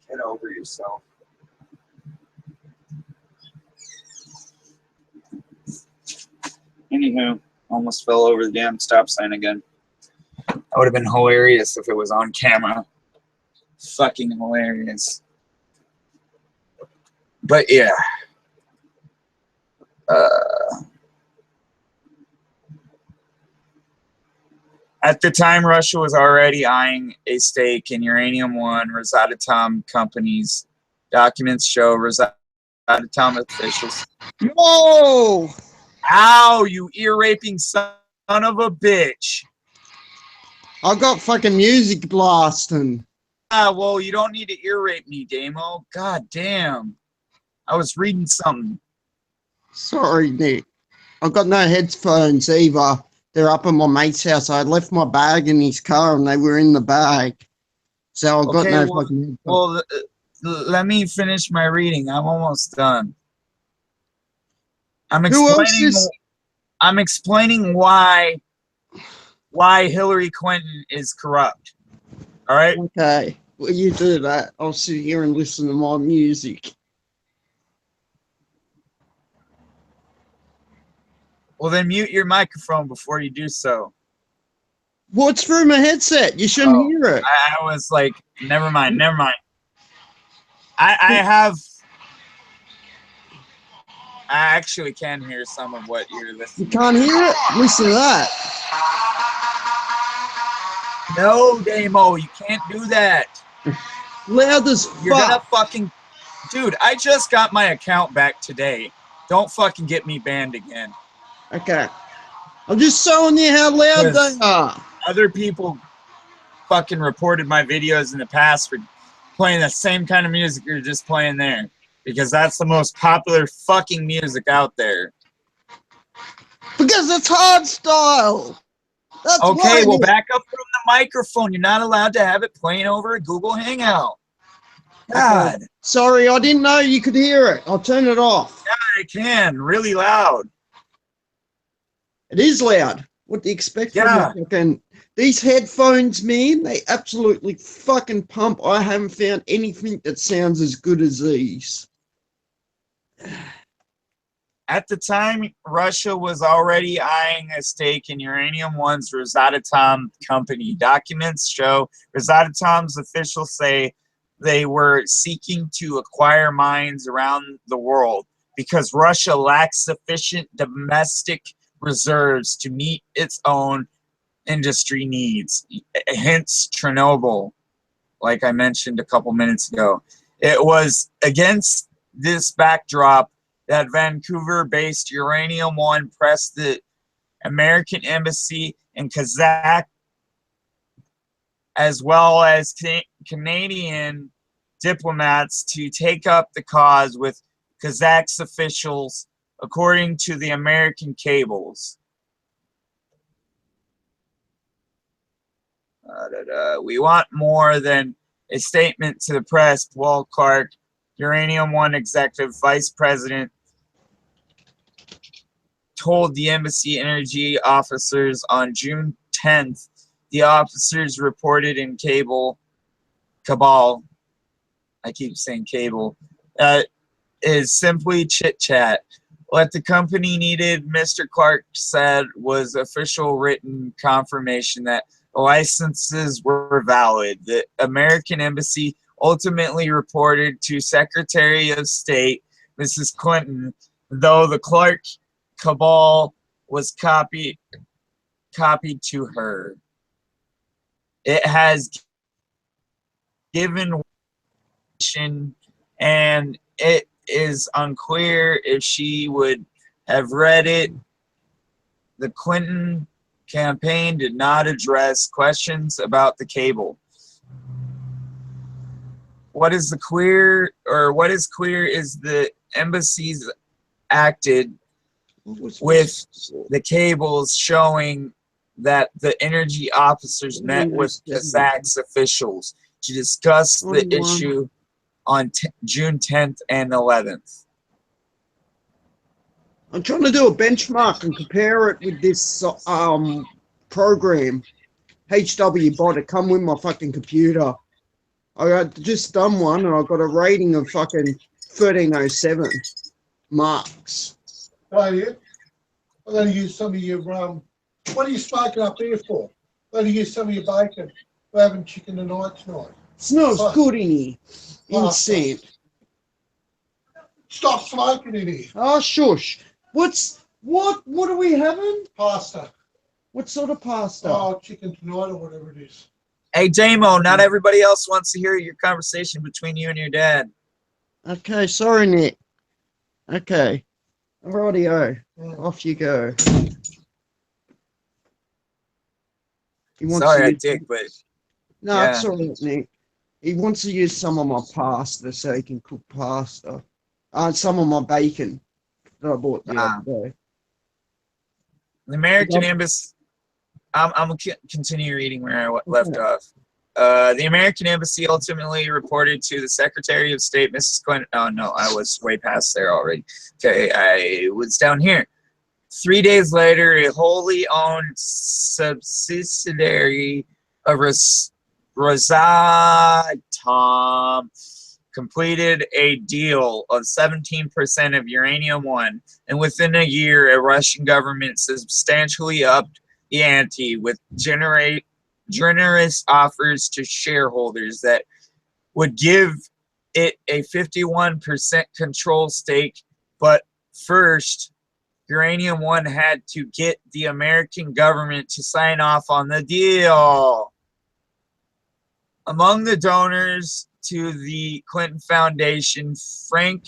S1: Get over yourself. Anywho, almost fell over the damn stop sign again. That would have been hilarious if it was on camera. Fucking hilarious. But yeah. At the time, Russia was already eyeing a stake in Uranium One Rosatom companies. Documents show Rosatom officials.
S6: Whoa!
S1: Ow, you ear-raping son of a bitch.
S6: I got fucking music blasting.
S1: Ah, well, you don't need to ear-rape me, Damo. God damn. I was reading something.
S6: Sorry, Nick. I've got no headphones either. They're up at my mate's house. I left my bag in his car and they were in the bag. So I've got no fucking headphones.
S1: Well, let me finish my reading. I'm almost done. I'm explaining why Hillary Clinton is corrupt. All right?
S6: Okay. Well, you do that. I'll sit here and listen to my music.
S1: Well, then mute your microphone before you do so.
S6: What's through my headset? You shouldn't hear it.
S1: I was like, never mind. I actually can hear some of what you're listening
S6: You can't hear it? Listen to that.
S1: No, Damo, you can't do that.
S6: Loud as fuck.
S1: You're gonna fucking... Dude, I just got my account back today. Don't fucking get me banned again.
S6: Okay. I'm just showing you how loud they are.
S1: Other people fucking reported my videos in the past for playing the same kind of music you're just playing there. Because that's the most popular fucking music out there.
S6: Because it's hard style. That's
S1: okay,
S6: why.
S1: well, back up from the microphone. You're not allowed to have it playing over a Google Hangout. God.
S6: Okay. Sorry, I didn't know you could hear it. I'll turn it off.
S1: Yeah, I can. Really loud.
S6: It is loud. What do you expect from me? Fucking these headphones, man, they absolutely fucking pump. I haven't found anything that sounds as good as these.
S1: At the time, Russia was already eyeing a stake in Uranium One's Rosatom company. Documents show Rosatom's officials say they were seeking to acquire mines around the world because Russia lacks sufficient domestic reserves to meet its own industry needs. Hence Chernobyl, like I mentioned a couple minutes ago. It was against this backdrop that Vancouver-based Uranium One pressed the American embassy in Kazakh, as well as Canadian diplomats, to take up the cause with Kazakh officials, according to the American cables. We want more than a statement to the press, Paul Clark, Uranium One executive vice president, told the embassy energy officers on June 10th. The officers reported in cabal, I keep saying cable, is simply chit-chat. What the company needed, Mr. Clark said, was official written confirmation that the licenses were valid. The American embassy ultimately reported to Secretary of State, Mrs. Clinton, though the Clark cabal was copied to her. It has given, and it is unclear if she would have read it. The Clinton campaign did not address questions about the cable. What is clear is the embassies acted with the cables, showing that the energy officers met with Kazakh's officials to discuss the issue on June 10th and 11th.
S6: I'm trying to do a benchmark and compare it with this program, HW bot. It come with my fucking computer. I got just done one and I got a rating of fucking 1307 marks.
S7: Oh, yeah. I'm going to use some of your, what are you smoking up here for? Let me get some of your bacon. We're having chicken tonight.
S6: Smells
S7: Fuck.
S6: good in here.
S7: Pasta.
S6: Insane.
S7: Stop smoking in here.
S6: Oh, shush. What are we having?
S7: Pasta.
S6: What sort of pasta?
S7: Oh, chicken tonight or whatever it is.
S1: Hey, Damo, not everybody else wants to hear your conversation between you and your dad.
S6: Okay, sorry, Nick. Okay. Rightio.
S7: Mm.
S6: Off you go. He wants
S1: Sorry,
S6: to
S1: I
S6: use-
S1: dick, but
S6: No,
S1: yeah.
S6: it's all right, Nick. He wants to use some of my pasta so he can cook pasta. Some of my bacon that I bought the other day.
S1: the American
S6: Yep.
S1: Embassy. I'm gonna continue reading where I left off. The American Embassy ultimately reported to the Secretary of State, Mrs. Clinton. Oh no, I was way past there already. Okay, I was down here. 3 days later, a wholly owned subsidiary of Rosatom completed a deal of 17% of Uranium One, and within a year, a Russian government substantially upped the ante with generous offers to shareholders that would give it a 51% control stake. But first, Uranium One had to get the American government to sign off on the deal. Among the donors to the Clinton Foundation, Frank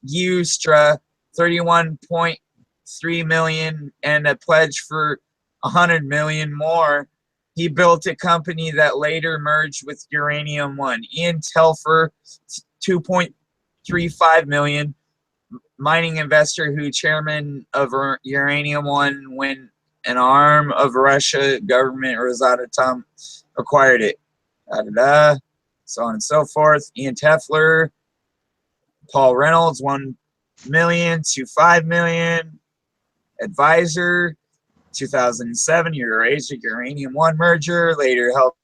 S1: Ustra, 31.3 million, and a pledge for 100 million more. He built a company that later merged with Uranium One. Ian Telfer, 2.35 million, mining investor who chairman of Uranium One when an arm of Russia government Rosatom acquired it. So on and so forth. Ian Tefler, Paul Reynolds, 1 million to 5 million. Advisor, 2007, Eurasia Uranium One merger. Later helped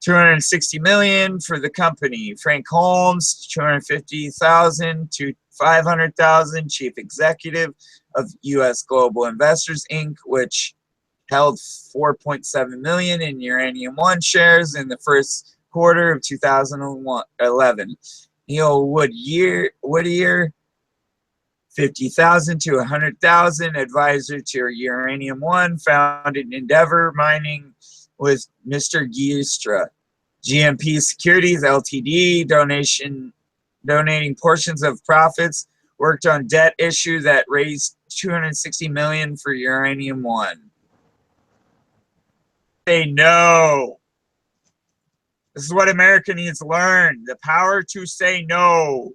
S1: 260 million for the company. Frank Holmes, 250,000 to 500,000, chief executive of U.S. Global Investors Inc., which held 4.7 million in Uranium One shares in the first quarter of 2011. Neil Whittier, 50,000 to 100,000, advisor to Uranium One, founded Endeavor Mining with Mr. Giustra. GMP Securities Ltd, donating portions of profits, worked on debt issue that raised 260 million for Uranium One. Say no. This is what America needs to learn. The power to say no.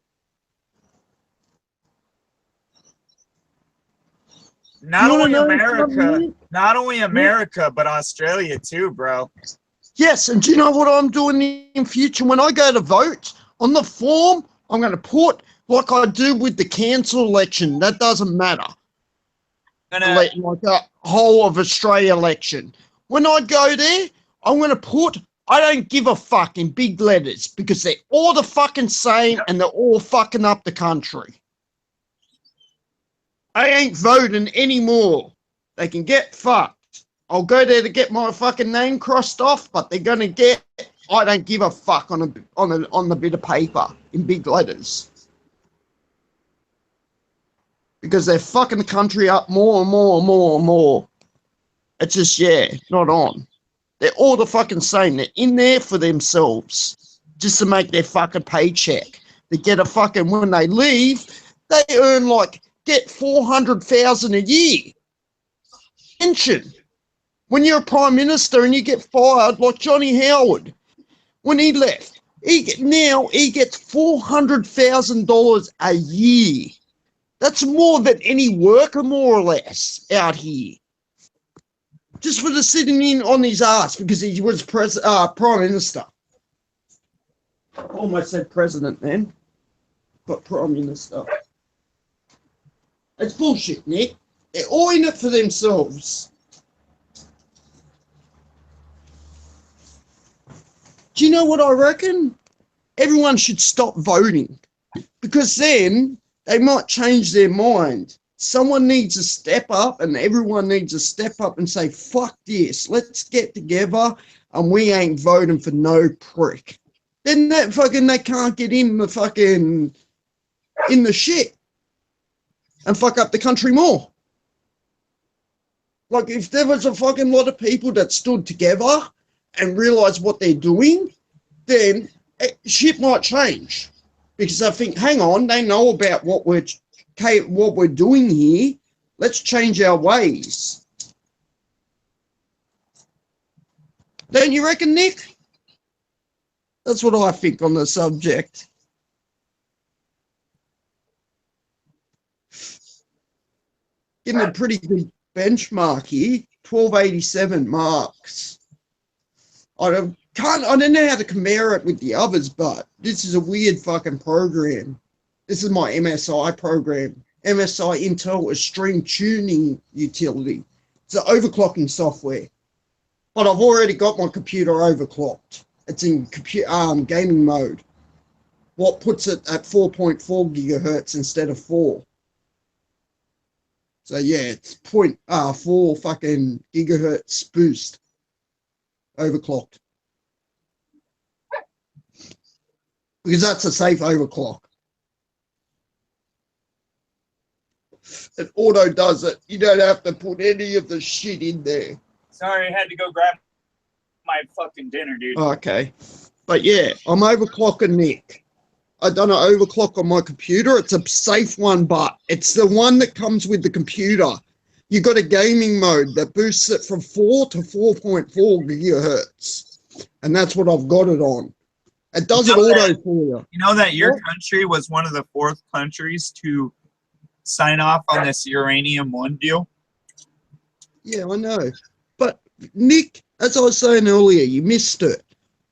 S1: Not only America, but Australia too, bro.
S6: Yes, and do you know what I'm doing in future? When I go to vote, on the form, I'm going to put, like I do with the council election, that doesn't matter. Like a whole of Australia election. When I go there, I'm going to put, I don't give a fuck in big letters because they're all the fucking same and they're all fucking up the country. I ain't voting anymore. They can get fucked. I'll go there to get my fucking name crossed off, but they're gonna get. I don't give a fuck on the bit of paper in big letters because they're fucking the country up more and more and more and more. It's just not on. They're all the fucking same. They're in there for themselves, just to make their fucking paycheck. They get a fucking when they leave, they earn get 400,000 a year pension. When you're a prime minister and you get fired, like Johnny Howard, when he left, he gets $400,000 a year. That's more than any worker, more or less, out here. Just for the sitting in on his ass because he was prime minister. Almost said president then, but prime minister. It's bullshit, Nick. They're all in it for themselves. Do you know what I reckon? Everyone should stop voting because then they might change their mind. someone needs to step up, and everyone needs to step up and say, fuck this, let's get together, and we ain't voting for no prick. Then they can't get in the shit and fuck up the country more. Like, if there was a fucking lot of people that stood together and realized what they're doing, then shit might change. Because I think, hang on, they know about what we're doing here. Let's change our ways. Don't you reckon, Nick? That's what I think on the subject. Getting a pretty good benchmark here, 1287 marks. I don't know how to compare it with the others, but this is a weird fucking program. This is my MSI program. MSI Intel Extreme Tuning Utility. It's an overclocking software. But I've already got my computer overclocked. It's in gaming mode. What puts it at 4.4 gigahertz instead of 4. So yeah, it's 0.4 fucking gigahertz boost. Overclocked. Because that's a safe overclock. It auto does it. You don't have to put any of the shit in there.
S1: Sorry, I had to go grab my fucking dinner, dude.
S6: Okay. But yeah, I'm overclocking Nick. I've done an overclock on my computer. It's a safe one, but it's the one that comes with the computer. You got a gaming mode that boosts it from 4 to 4.4 gigahertz. And that's what I've got it on. It does it auto for you.
S1: You know that your country was one of the 4th countries to sign off on this Uranium One deal?
S6: Yeah, I know. But Nick, as I was saying earlier, you missed it.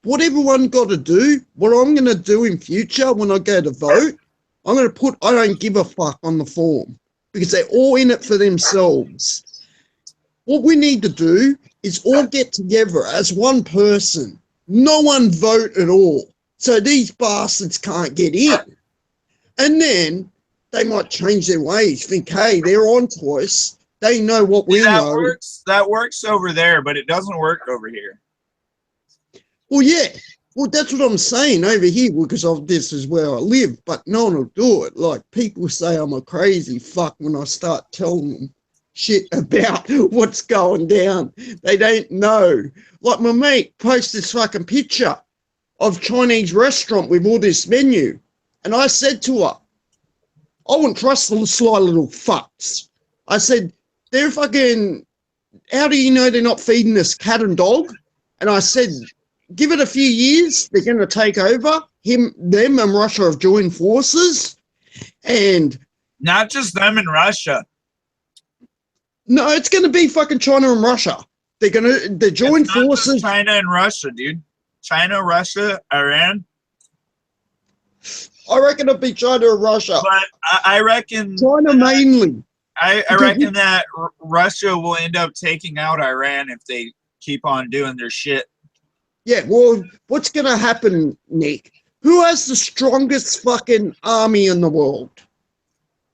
S6: What everyone got to do, what I'm going to do in future when I go to vote, I'm going to put I don't give a fuck on the form because they're all in it for themselves. What we need to do is all get together as one person. No one vote at all. So these bastards can't get in. And then they might change their ways, think, hey, they're on to us. They know what we know.
S1: That works over there, but it doesn't work over here.
S6: Well, yeah. Well, that's what I'm saying over here because this is where I live, but no one will do it. Like, people say I'm a crazy fuck when I start telling them shit about what's going down. They don't know. Like, my mate posted this fucking picture of Chinese restaurant with all this menu, and I said to her, I wouldn't trust the sly little fucks. I said, they're fucking, how do you know they're not feeding us cat and dog? And I said, give it a few years, they're going to take over. Them and Russia have joined forces. And
S1: not just them and Russia.
S6: No, it's going to be fucking China and Russia. They're joined forces.
S1: Just China and Russia, dude. China, Russia, Iran.
S6: I reckon it'll be China and Russia.
S1: But I reckon
S6: China mainly.
S1: I reckon that Russia will end up taking out Iran if they keep on doing their shit.
S6: Yeah, well, what's going to happen, Nick? Who has the strongest fucking army in the world?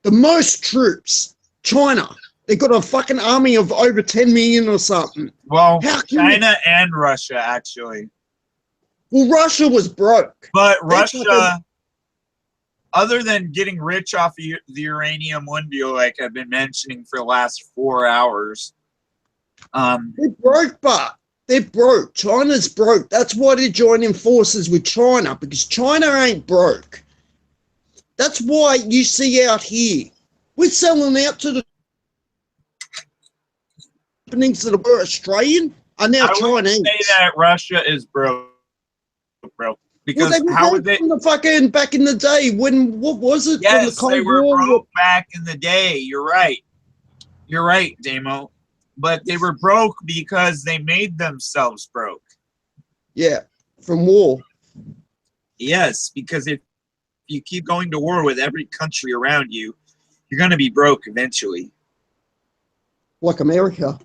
S6: The most troops? China. They got a fucking army of over 10 million or something.
S1: Well, China and Russia, actually.
S6: Well, Russia was broke.
S1: But Russia, other than getting rich off of the Uranium One deal, like I've been mentioning for the last 4 hours.
S6: They're broke, but they're broke. China's broke. That's why they're joining forces with China, because China ain't broke. That's why you see out here, we're selling out to the companies that were Australian are now Chinese. I wouldn't say
S1: that Russia is broke, bro. Because
S6: well,
S1: how would they?
S6: Fucking back in the day, when what was it?
S1: Yes,
S6: the Cold
S1: they were
S6: War?
S1: broke back in the day. You're right. You're right, Damo. But they were broke because they made themselves broke.
S6: Yeah, from war.
S1: Yes, because if you keep going to war with every country around you, you're going to be broke eventually.
S6: Like America.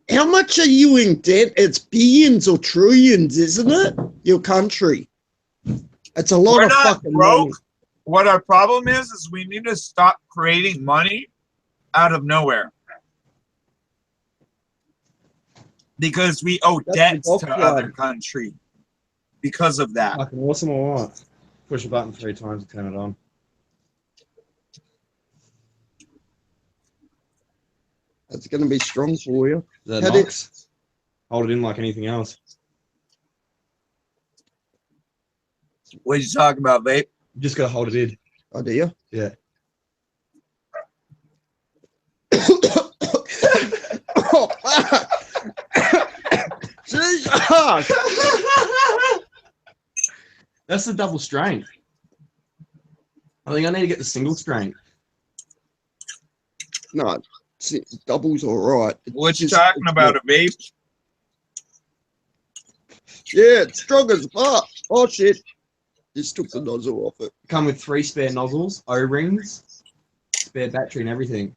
S6: How much are you in debt? It's billions or trillions, isn't it? Your country. It's a lot of fucking
S1: broke.
S6: money.
S1: what our problem is we need to stop creating money out of nowhere. Because we owe
S8: That's
S1: debts
S8: the
S1: to
S8: box
S1: other
S8: ride.
S1: country because of that.
S8: Fucking awesome or what? Push a button 3 times to turn it on.
S6: That's going to be strong for you.
S8: Is that
S6: How
S8: nice? Hold it in like anything else.
S1: What are you talking about, vape?
S8: You just gotta hold it in.
S6: Oh, do you?
S8: Yeah.
S6: Oh, fuck. Jesus.
S8: That's the double strength. I think I need to get the single strength.
S6: No, double's all right.
S1: What you talking about, a vape?
S6: Yeah, it's strong as fuck. Oh, shit. Just took the nozzle off it.
S8: Come with 3 spare nozzles, O-rings, spare battery and everything.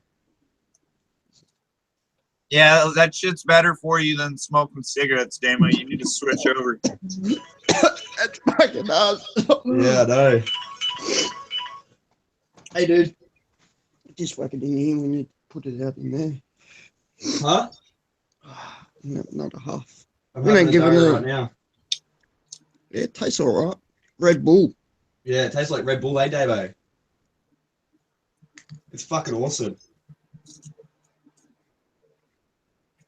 S1: Yeah, that shit's better for you than smoking cigarettes, Damo. You need to switch over.
S6: That's fucking awesome.
S8: Yeah, I know. Hey, dude.
S6: Just whack it in here when you put it out in there.
S8: Huh?
S6: No, not a half.
S8: I'm
S6: You know,
S8: having a
S6: giving
S8: dough
S6: it-
S8: right now.
S6: Yeah, it tastes all right. Red Bull.
S8: Yeah, it tastes like Red Bull, eh, Davo? It's fucking awesome.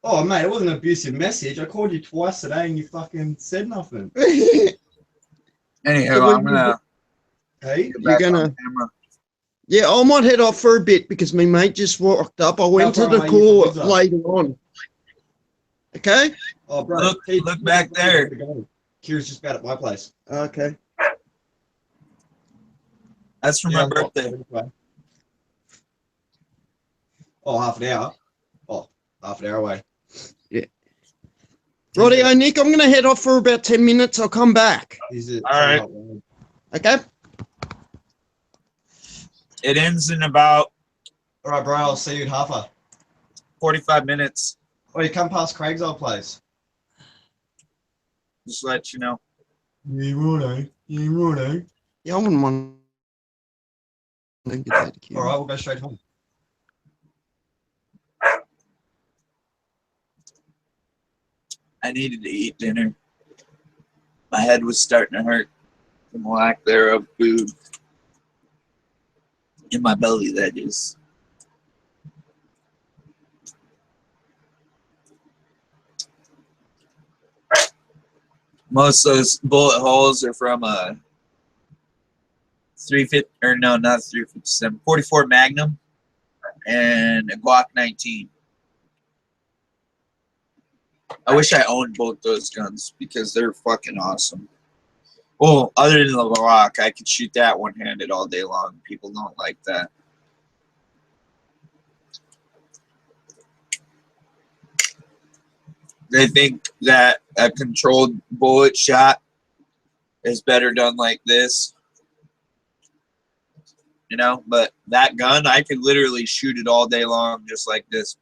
S8: Oh, mate, it wasn't an abusive message. I called you twice today and you fucking said nothing.
S1: Anyhow, I'm gonna
S8: Hey?
S1: get
S6: You're
S1: back on
S6: gonna-
S1: camera.
S6: Yeah, I might head off for a bit because my mate just walked up. I went to
S8: far
S6: the
S8: away
S6: call
S8: you from
S6: later on. Okay?
S8: Oh, bro.
S1: Look back there.
S8: Kira's just about at my place.
S6: Okay.
S1: That's for
S8: Yeah,
S1: my birthday.
S8: Oh, half an hour. Oh, half an hour away.
S6: Righty-o, Nick, I'm going to head off for about 10 minutes. I'll come back.
S8: Is it?
S1: All right.
S6: Okay?
S1: It ends in about
S8: All right, bro. I'll see you in half a.
S1: 45 minutes.
S8: Oh, you come past Craig's old place.
S1: Just let you know.
S8: Yeah, righto. Yeah, righto.
S6: Yeah, I wouldn't mind. Don't get that
S8: All right, we'll go straight home.
S1: I needed to eat dinner. My head was starting to hurt from lack thereof food. In my belly, that is. Most of those bullet holes are from a 350, or no, not 357, 44 Magnum and a Glock 19. I wish I owned both those guns because they're fucking awesome. Well, other than the Glock, I could shoot that one-handed all day long. People don't like that. They think that a controlled bullet shot is better done like this. You know, but that gun, I could literally shoot it all day long just like this.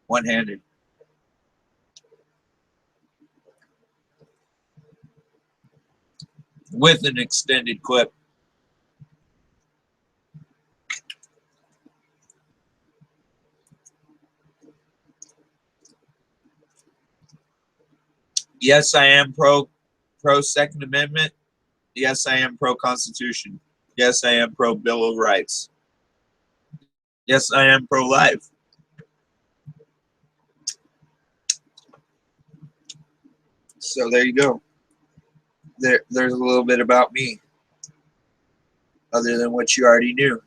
S1: One-handed. With an extended clip. Yes, I am pro Second Amendment. Yes, I am pro Constitution. Yes, I am pro Bill of Rights. Yes, I am pro life. So there you go. There's a little bit about me, other than what you already knew.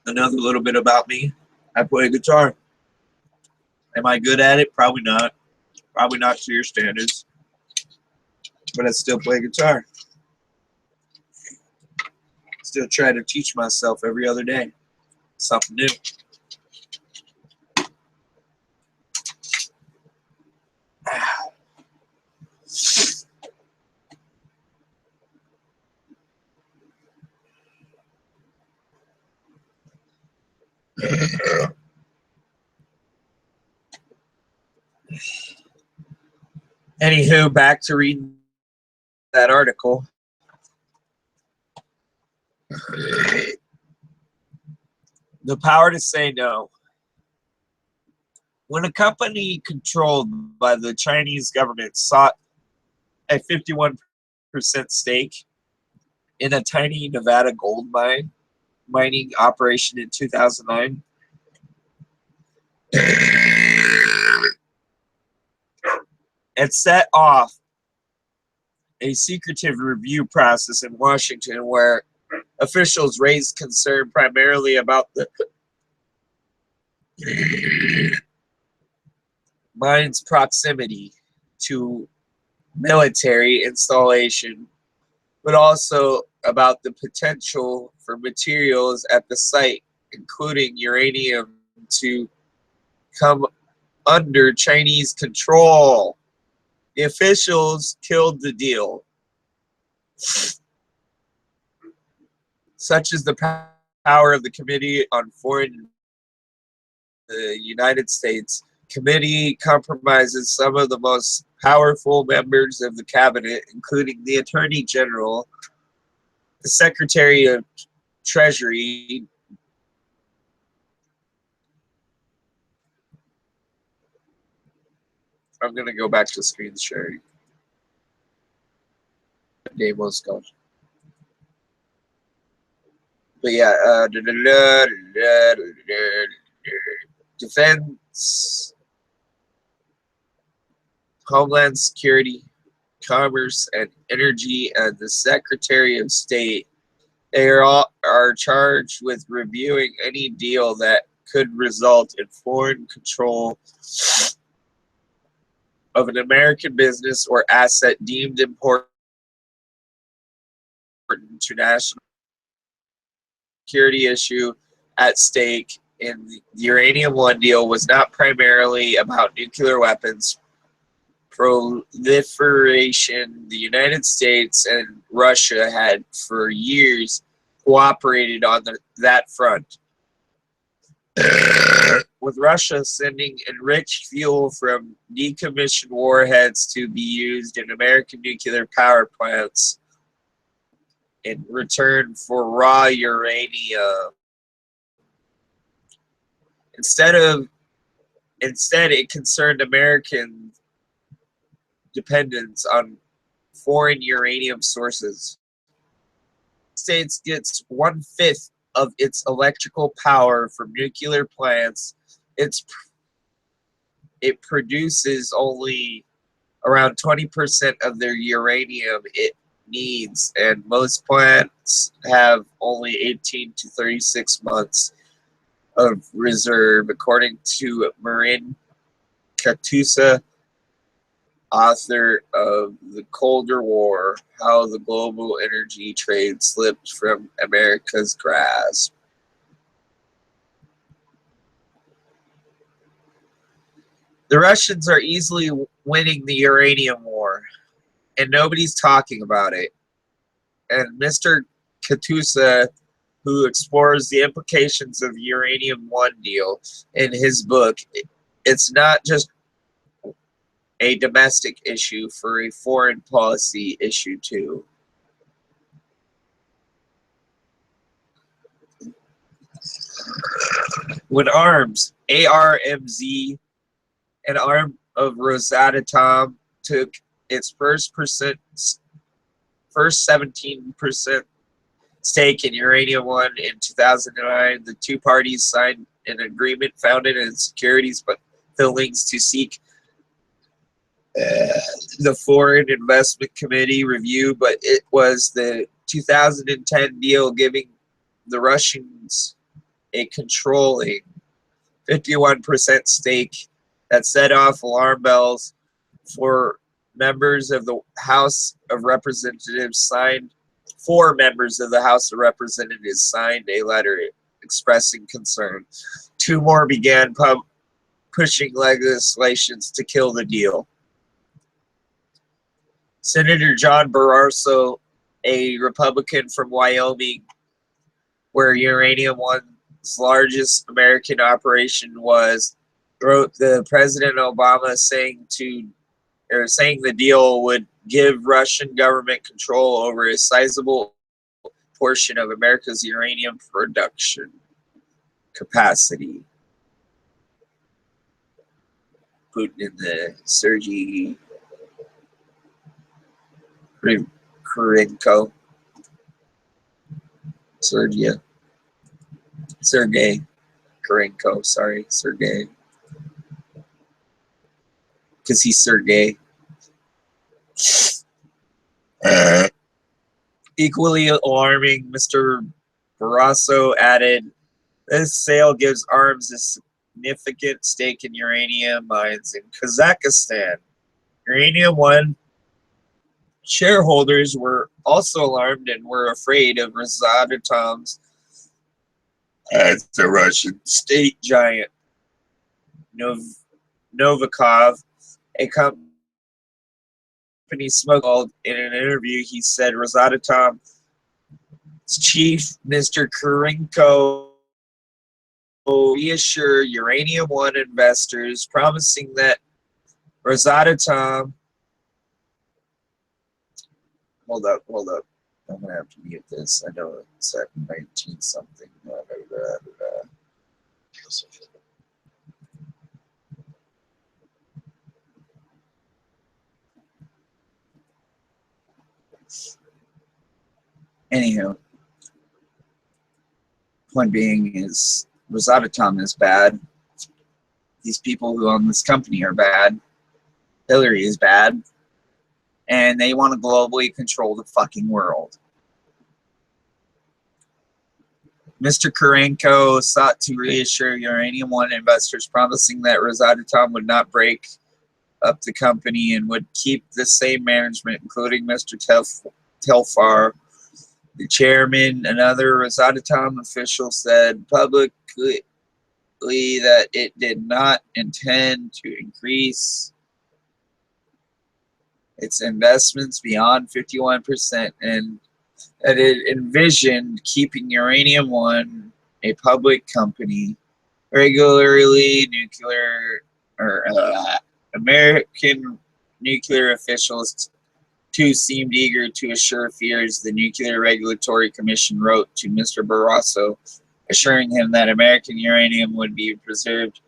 S1: Another little bit about me. I play guitar. Am I good at it? Probably not. Probably not to your standards. But I still play guitar. Still try to teach myself every other day. Something new.
S9: Anywho, back to reading that article. The power to say no. When a company controlled by the Chinese government sought a 51% stake in a tiny Nevada gold mining operation in 2009, it set off a secretive review process in Washington where officials raised concern primarily about the mine's proximity to military installation, but also about the potential for materials at the site, including uranium, to come under Chinese control. The officials killed the deal. Such is the power of the Committee on Foreign the United States. Committee compromises some of the most powerful members of the cabinet, including the Attorney General, the Secretary of Treasury, I'm going to go back to screen sharing. Demo's gone. But yeah, Defense, Homeland Security, Commerce, and Energy, and the Secretary of State. They are charged with reviewing any deal that could result in foreign control of an American business or asset deemed important to national security. Issue at stake in the Uranium One deal was not primarily about nuclear weapons proliferation. The United States and Russia had for years cooperated on that front, with Russia sending enriched fuel from decommissioned warheads to be used in American nuclear power plants in return for raw uranium. Instead, it concerned American dependence on foreign uranium sources. The States gets 1/5 of its electrical power from nuclear plants. It produces only around 20% of their uranium it needs, and most plants have only 18 to 36 months of reserve, according to Marin Katusa, author of The Colder War, How the Global Energy Trade Slipped from America's Grasp. The Russians are easily winning the uranium war, and nobody's talking about it. And Mr. Katusa, who explores the implications of the Uranium One deal in his book, it's not just a domestic issue for a foreign policy issue too. When ARMS, ARMZ, an arm of Rosatom, took its first 17% stake in Uranium One in 2009, the two parties signed an agreement founded in securities but fillings to seek the Foreign Investment Committee review, but it was the 2010 deal giving the Russians a controlling 51% stake that set off alarm bells for members of the House of Representatives signed. 4 members of the House of Representatives signed a letter expressing concern. 2 more began pushing legislations to kill the deal. Senator John Barrasso, a Republican from Wyoming, where Uranium One's largest American operation was, wrote the President Obama saying to or saying the deal would give Russian government control over a sizable portion of America's uranium production capacity. Putin and the Sergei Kurenko. Sergei Kurenko, sorry, Sergei. Because he's Sergei. Equally alarming, Mr. Barroso added, this sale gives arms a significant stake in uranium mines in Kazakhstan. Uranium One shareholders were also alarmed and were afraid of Rosatom's as the Russian state giant. Novikov, a company smuggled in an interview, he said Rosatom's chief, Mr. Kurenko, reassure Uranium One investors, promising that Rosatom. Hold up. I'm gonna have to mute this. I know it's at 19 something. Anywho, point being is Rosatom is bad. These people who own this company are bad. Hillary is bad. And they want to globally control the fucking world. Mr. Kurenko sought to reassure Uranium One investors, promising that Rosatom would not break up the company and would keep the same management, including Mr. Telfar, the chairman. Another Rosatom official said publicly that it did not intend to increase its investments beyond 51%, and that it envisioned keeping Uranium One a public company. Regularly, American nuclear officials too seemed eager to assure fears. The Nuclear Regulatory Commission wrote to Mr. Barroso, assuring him that American uranium would be preserved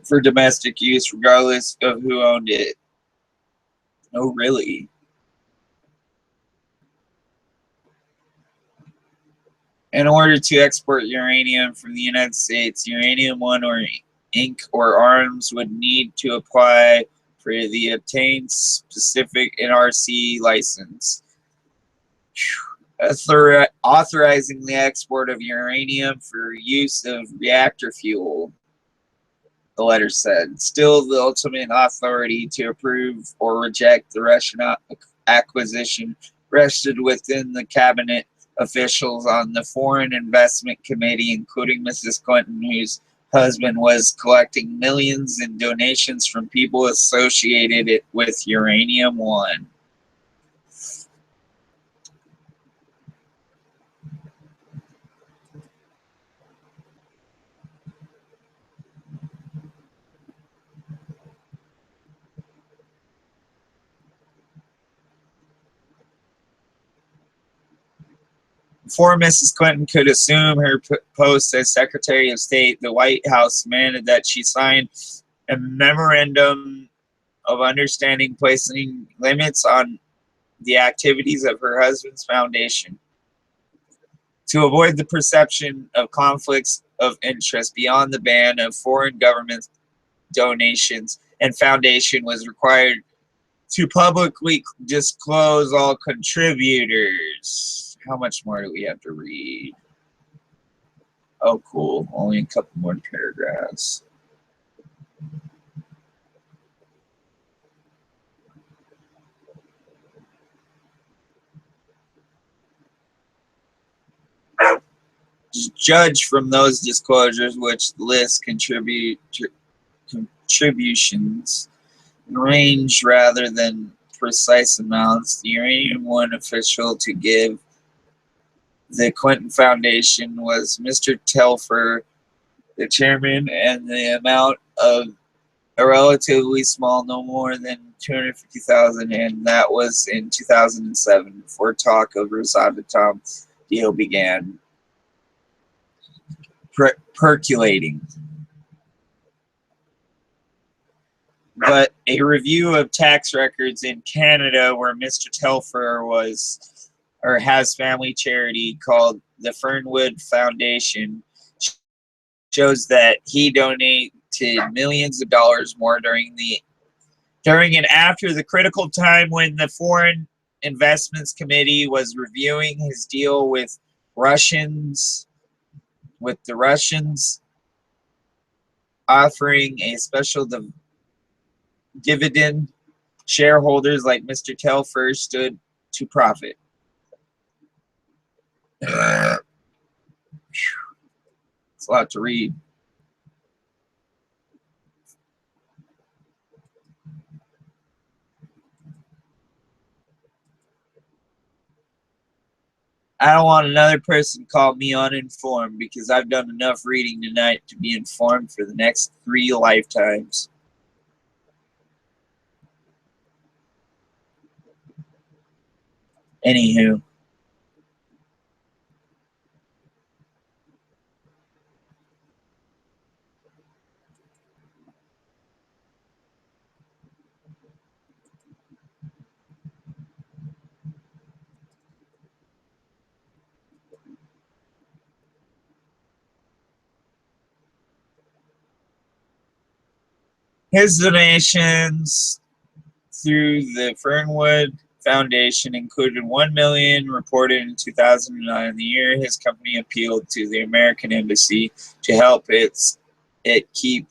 S9: for domestic use regardless of who owned it. Oh, really? In order to export uranium from the United States, Uranium One or Inc. or Arms would need to apply for the obtained specific NRC license, authorizing the export of uranium for use of reactor fuel. The letter said, still the ultimate authority to approve or reject the Russian acquisition rested within the cabinet officials on the Foreign Investment Committee, including Mrs. Clinton, whose husband was collecting millions in donations from people associated with Uranium One. Before Mrs. Clinton could assume her post as Secretary of State, the White House demanded that she sign a memorandum of understanding placing limits on the activities of her husband's foundation. To avoid the perception of conflicts of interest beyond the ban of foreign government donations, and foundation was required to publicly disclose all contributors. How much more do we have to read? Oh, cool. Only a couple more paragraphs. Judge from those disclosures which list contributions range rather than precise amounts. The Uranium One official to give the Clinton Foundation was Mr. Telfer, the chairman, and the amount of a relatively small, no more than 250,000, and that was in 2007 before talk of Rosatom deal began percolating. But a review of tax records in Canada, where Mr. Telfer was or has family charity called the Fernwood Foundation, shows that he donated millions of dollars more during and after the critical time when the Foreign Investments Committee was reviewing his deal with the Russians offering a special dividend. Shareholders like Mr. Telfer stood to profit. It's a lot to read. I don't want another person to call me uninformed because I've done enough reading tonight to be informed for the next 3 lifetimes. Anywho. His donations through the Fernwood Foundation included $1 million reported in 2009. The year his company appealed to the American Embassy to help it keep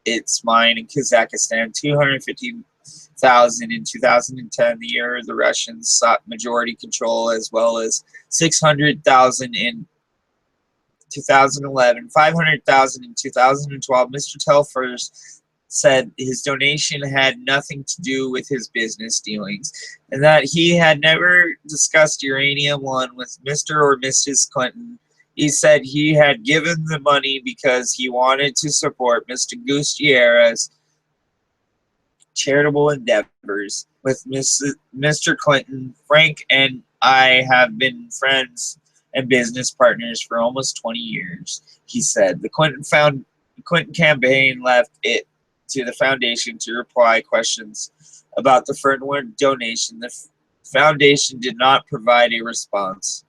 S9: its mine in Kazakhstan. 250,000 in 2010. The year the Russians sought majority control, as well as 600,000 in 2011, 500,000 in 2012. Mr. Telfers said his donation had nothing to do with his business dealings and that he had never discussed Uranium One with Mr. or Mrs. Clinton. He said he had given the money because he wanted to support Mr. Gutierrez's charitable endeavors with Mr. Clinton. Frank and I have been friends and business partners for almost 20 years, he said. The Clinton campaign left it to the foundation to reply questions about the Fernwood donation. The foundation did not provide a response.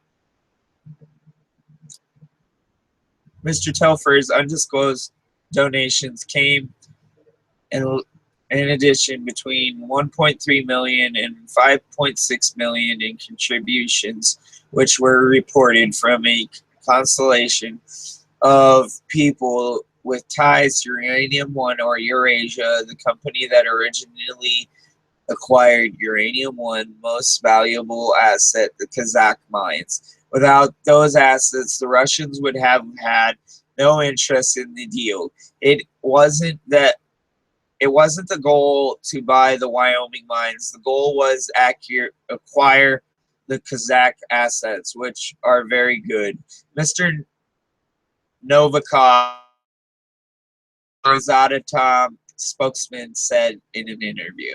S9: Mr. Telfer's undisclosed donations came in addition between 1.3 million and 5.6 million in contributions, which were reported from a constellation of people with ties to Uranium One or Eurasia, the company that originally acquired Uranium One most valuable asset, the Kazakh mines. Without those assets, the Russians would have had no interest in the deal. It wasn't the goal to buy the Wyoming mines. The goal was acquire the Kazakh assets, which are very good. Mr. Novikov, Rosatom spokesman, said in an interview.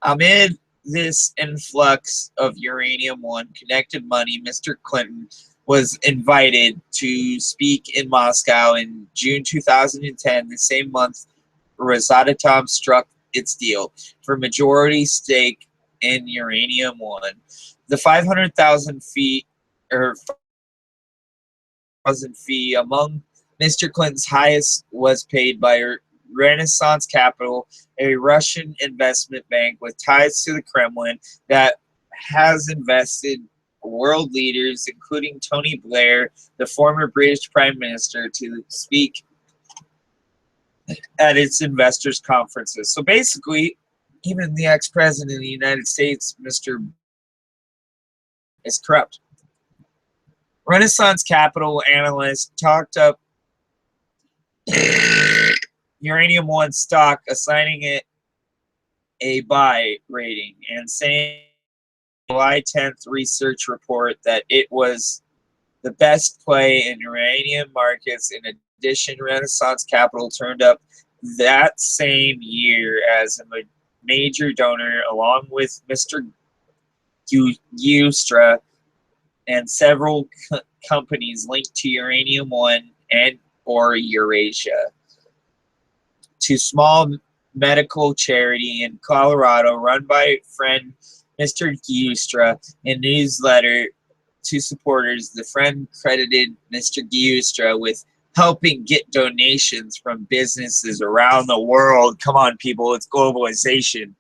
S9: Amid this influx of Uranium One connected money, Mr. Clinton was invited to speak in Moscow in June 2010. The same month, Rosatom struck its deal for majority stake in Uranium One. The 500,000 fee among Mr. Clinton's highest was paid by Renaissance Capital, a Russian investment bank with ties to the Kremlin that has invested world leaders, including Tony Blair, the former British Prime Minister, to speak at its investors' conferences. So basically, even the ex-president of the United States, Mr. is corrupt. Renaissance Capital analyst talked up Uranium One stock, assigning it a buy rating and saying in July 10th research report that it was the best play in uranium markets. In addition, Renaissance Capital turned up that same year as a major donor, along with Mr. Ustra and several companies linked to Uranium One and or Eurasia, to small medical charity in Colorado run by friend Mr. Giustra. In newsletter to supporters, the friend credited Mr. Giustra with helping get donations from businesses around the world. Come on, people, it's globalization.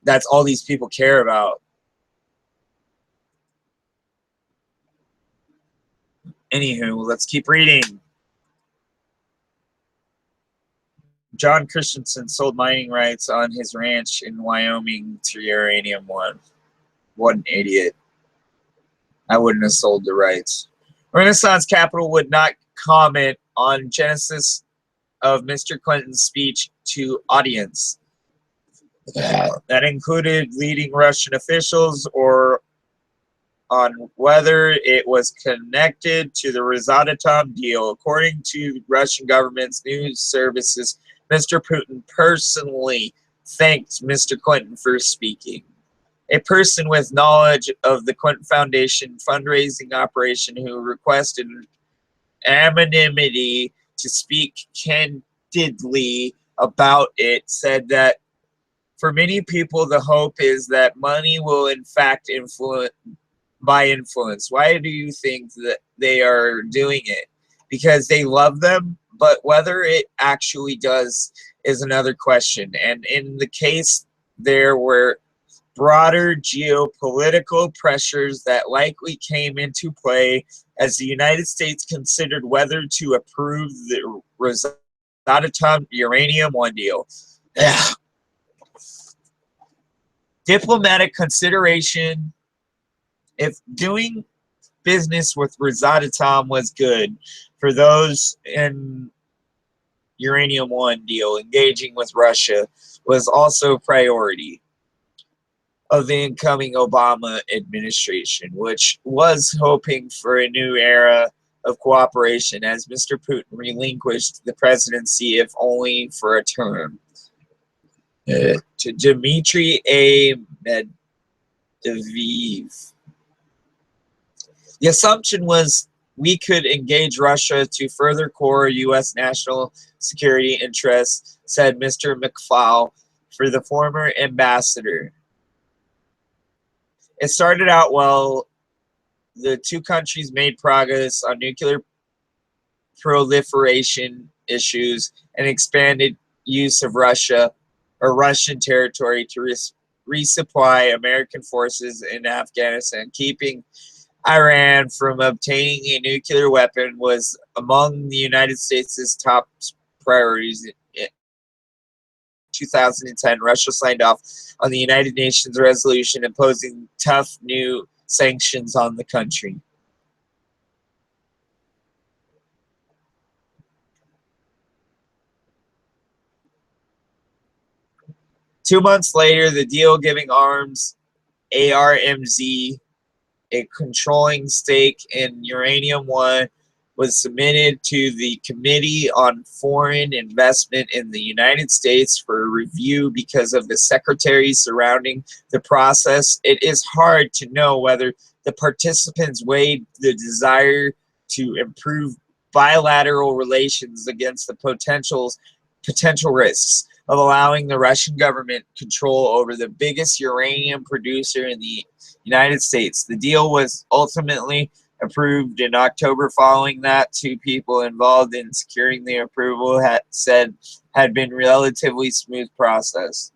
S9: That's all these people care about. Anywho, let's keep reading. John Christensen sold mining rights on his ranch in Wyoming to Uranium One. What an idiot. I wouldn't have sold the rights. Renaissance Capital would not comment on genesis of Mr. Clinton's speech to audience. That included leading Russian officials or on whether it was connected to the Rosatom deal. According to Russian government's news services, Mr. Putin personally thanked Mr. Clinton for speaking. A person with knowledge of the Clinton Foundation fundraising operation who requested anonymity to speak candidly about it said that for many people, the hope is that money will in fact buy influence. Why do you think that they are doing it? Because they love them, but whether it actually does is another question. And in the case, there were broader geopolitical pressures that likely came into play as the United States considered whether to approve the Rosatom Uranium One deal. Diplomatic consideration. If doing business with Rosatom was good for those in Uranium One deal, engaging with Russia was also a priority of the incoming Obama administration, which was hoping for a new era of cooperation as Mr. Putin relinquished the presidency, if only for a term. To Dmitry A. Medvedev. The assumption was we could engage Russia to further core U.S. national security interests, said Mr. McFaul for the former ambassador. It started out well. The two countries made progress on nuclear proliferation issues and expanded use of Russia or Russian territory to resupply American forces in Afghanistan. Keeping Iran from obtaining a nuclear weapon was among the United States' top priorities. In 2010, Russia signed off on the United Nations resolution imposing tough new sanctions on the country. Two months later, the deal giving arms ARMZ a controlling stake in Uranium One was submitted to the Committee on Foreign Investment in the United States for review. Because of the secretaries surrounding the process, it is hard to know whether the participants weighed the desire to improve bilateral relations against the potential risks of allowing the Russian government control over the biggest uranium producer in the United States. The deal was ultimately approved in October. Following that, two people involved in securing the approval had been relatively smooth process.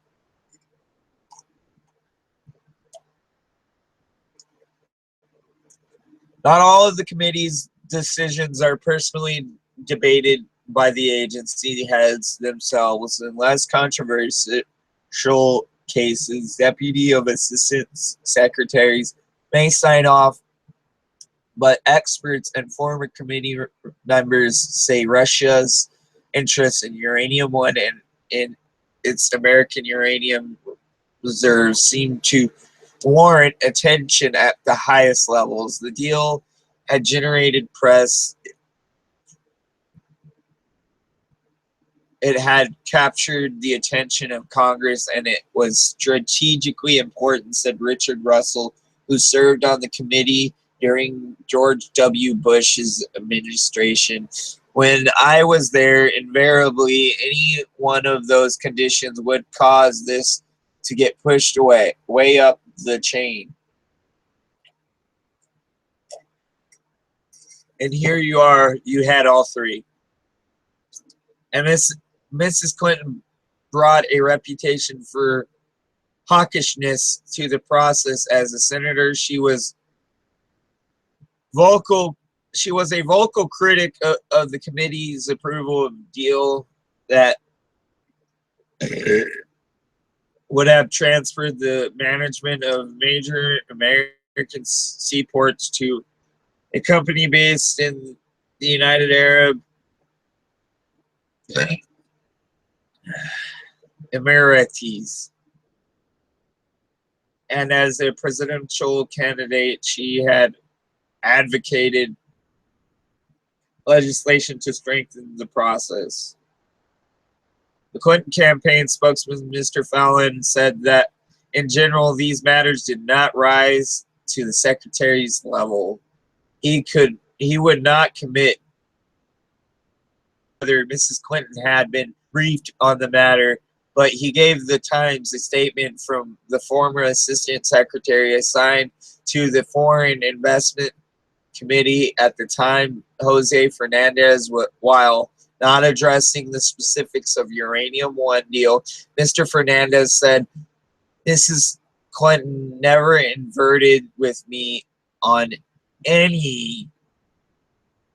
S9: Not all of the committee's decisions are personally debated by the agency heads themselves. In less controversial cases, deputy of assistant secretaries may sign off, but experts and former committee members say Russia's interest in Uranium One and in its American uranium reserves seem to warrant attention at the highest levels. The deal had generated press it had captured the attention of Congress and it was strategically important, said Richard Russell, who served on the committee during George W. Bush's administration. When I was there, invariably any one of those conditions would cause this to get pushed way up the chain. And here you are, you had all three. And Mrs. Clinton brought a reputation for hawkishness to the process as a senator. She was a vocal critic of the committee's approval of a deal that would have transferred the management of major American seaports to a company based in the United Arab Emirates. And as a presidential candidate, she had advocated legislation to strengthen the process. The Clinton campaign spokesman, Mr. Fallon, said that in general, these matters did not rise to the secretary's level. He would not commit whether Mrs. Clinton had been briefed on the matter, but he gave the Times a statement from the former assistant secretary assigned to the Foreign Investment Committee at the time, Jose Fernandez, while not addressing the specifics of Uranium One deal. Mr. Fernandez said, Mrs. Clinton never inverted with me on any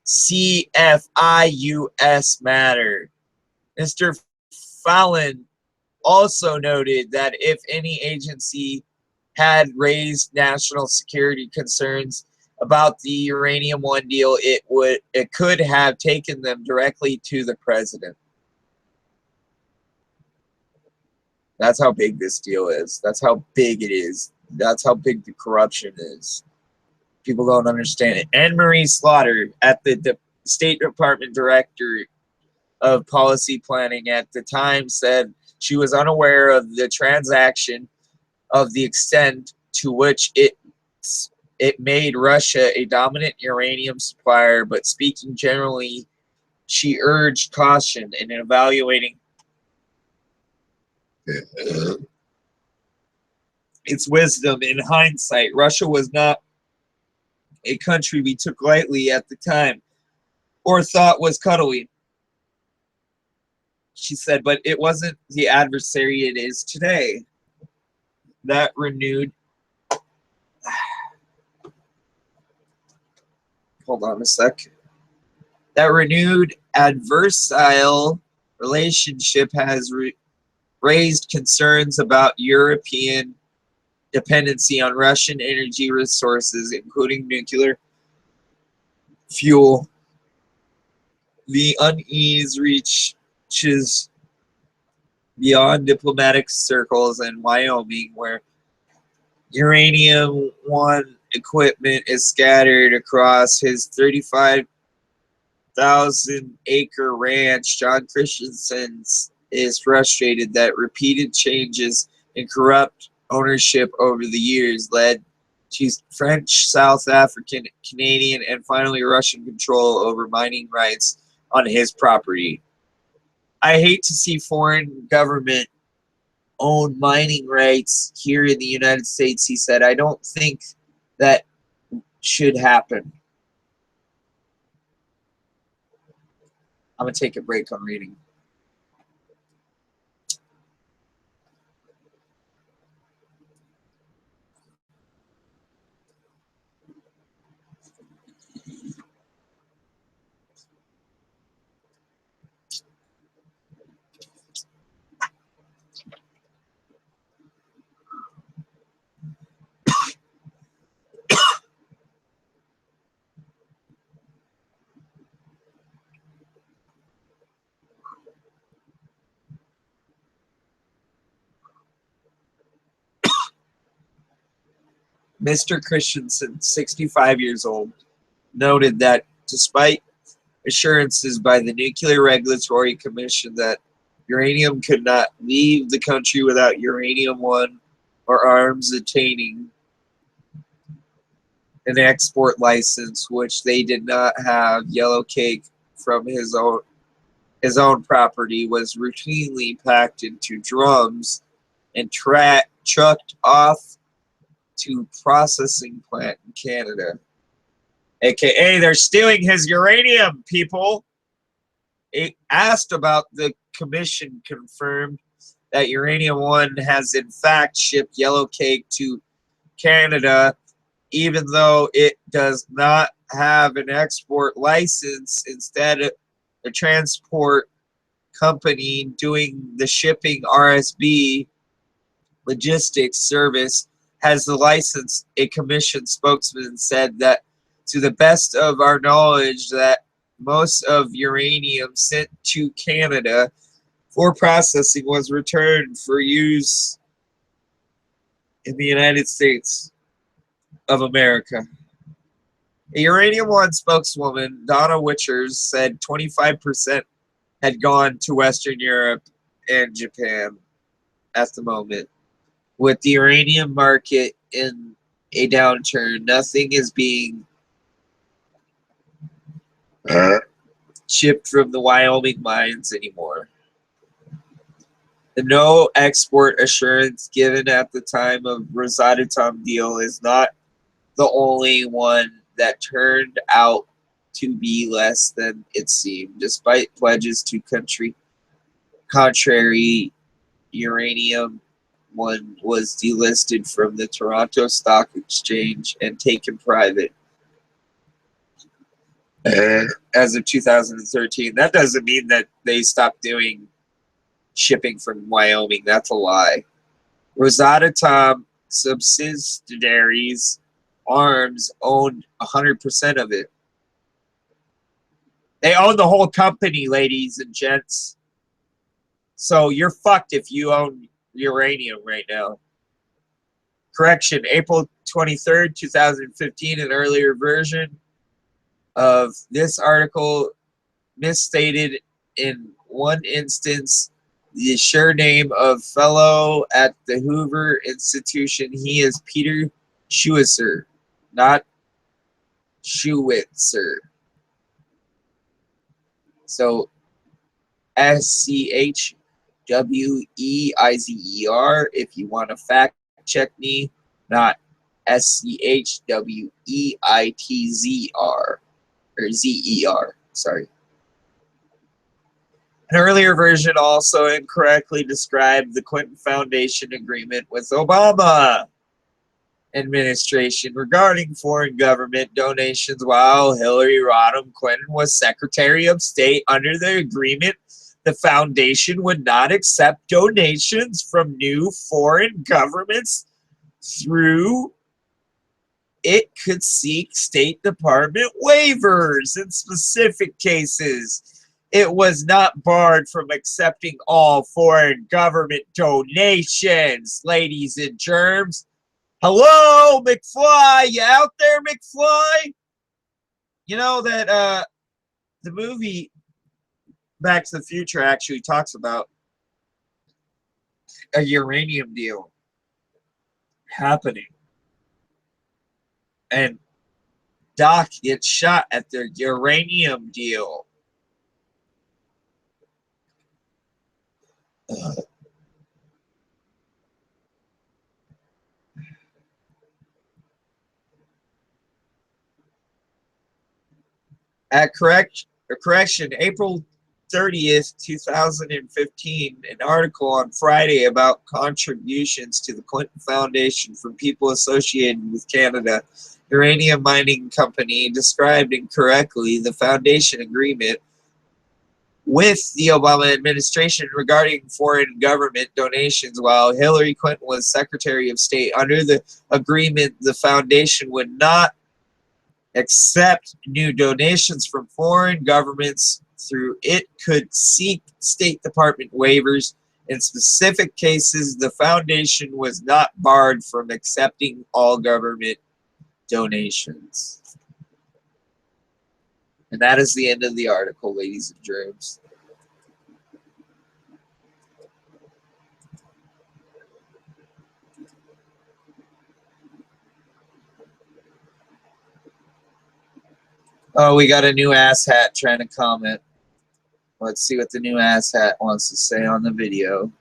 S9: CFIUS matter. Mr. Fallon also noted that if any agency had raised national security concerns about the Uranium One deal, it could have taken them directly to the president. That's how big this deal is. That's how big it is. That's how big the corruption is. People don't understand it. Anne Marie Slaughter, at the State Department Director of Policy Planning at the time, said she was unaware of the transaction, of the extent to which it made Russia a dominant uranium supplier, but speaking generally, she urged caution in evaluating its wisdom. In hindsight, Russia was not a country we took lightly at the time or thought was cuddly, she said, but it wasn't the adversary it is today. That renewed hold on a sec. That renewed adversarial relationship has raised concerns about European dependency on Russian energy resources, including nuclear fuel. The unease reaches beyond diplomatic circles in Wyoming, where Uranium One equipment is scattered across his 35,000-acre ranch. John Christensen is frustrated that repeated changes in corrupt ownership over the years led to French, South African, Canadian, and finally Russian control over mining rights on his property. I hate to see foreign government own mining rights here in the United States, he said. I don't think that should happen. I'm going to take a break on reading. Mr. Christensen, 65 years old, noted that despite assurances by the Nuclear Regulatory Commission that Uranium could not leave the country without uranium-1 or arms attaining an export license, which they did not have. Yellow cake from his own property was routinely packed into drums and trucked off to processing plant in Canada. AKA, they're stealing his uranium, people. It asked about the commission confirmed that Uranium-1 has in fact shipped yellow cake to Canada, even though it does not have an export license. Instead, the transport company doing the shipping, RSB Logistics Service, has the license. A commission spokesman said that, to the best of our knowledge, that most of uranium sent to Canada for processing was returned for use in the United States of America. A Uranium-1 spokeswoman, Donna Witchers, said 25% had gone to Western Europe and Japan at the moment. With the uranium market in a downturn, nothing is being shipped from the Wyoming mines anymore. The no export assurance given at the time of Rosatom deal is not the only one that turned out to be less than it seemed. Despite pledges to contrary, Uranium-1 was delisted from the Toronto Stock Exchange and taken private as of 2013. That doesn't mean that they stopped doing shipping from Wyoming. That's a lie. Rosatom subsidiaries Arms owned 100% of it. They own the whole company, ladies and gents. So you're fucked if you own uranium right now. Correction, April 23rd, 2015, an earlier version of this article misstated in one instance the surname of fellow at the Hoover Institution. He is Peter Schweitzer, not Schweitzer. So SCHWEIZER if you want to fact check me, not SCHWEITZR or ZER, sorry. An earlier version also incorrectly described the Clinton Foundation agreement with Obama administration regarding foreign government donations while Hillary Rodham Clinton was Secretary of State. Under the agreement, the foundation would not accept donations from new foreign governments. Through it could seek State Department waivers in specific cases. It was not barred from accepting all foreign government donations, ladies and germs. Hello, McFly, you out there, McFly? You know that the movie Back to the Future actually talks about a uranium deal happening. And Doc gets shot at the uranium deal. At correction, April 30th, 2015, an article on Friday about contributions to the Clinton Foundation from people associated with Canada Uranium Mining Company described incorrectly the foundation agreement with the Obama administration regarding foreign government donations while Hillary Clinton was Secretary of State. Under the agreement, the foundation would not accept new donations from foreign governments. Through it could seek State Department waivers. In specific cases, the foundation was not barred from accepting all government donations. And that is the end of the article, ladies and germs. Oh, we got a new asshat trying to comment. Let's see what the new asshat wants to say on the video.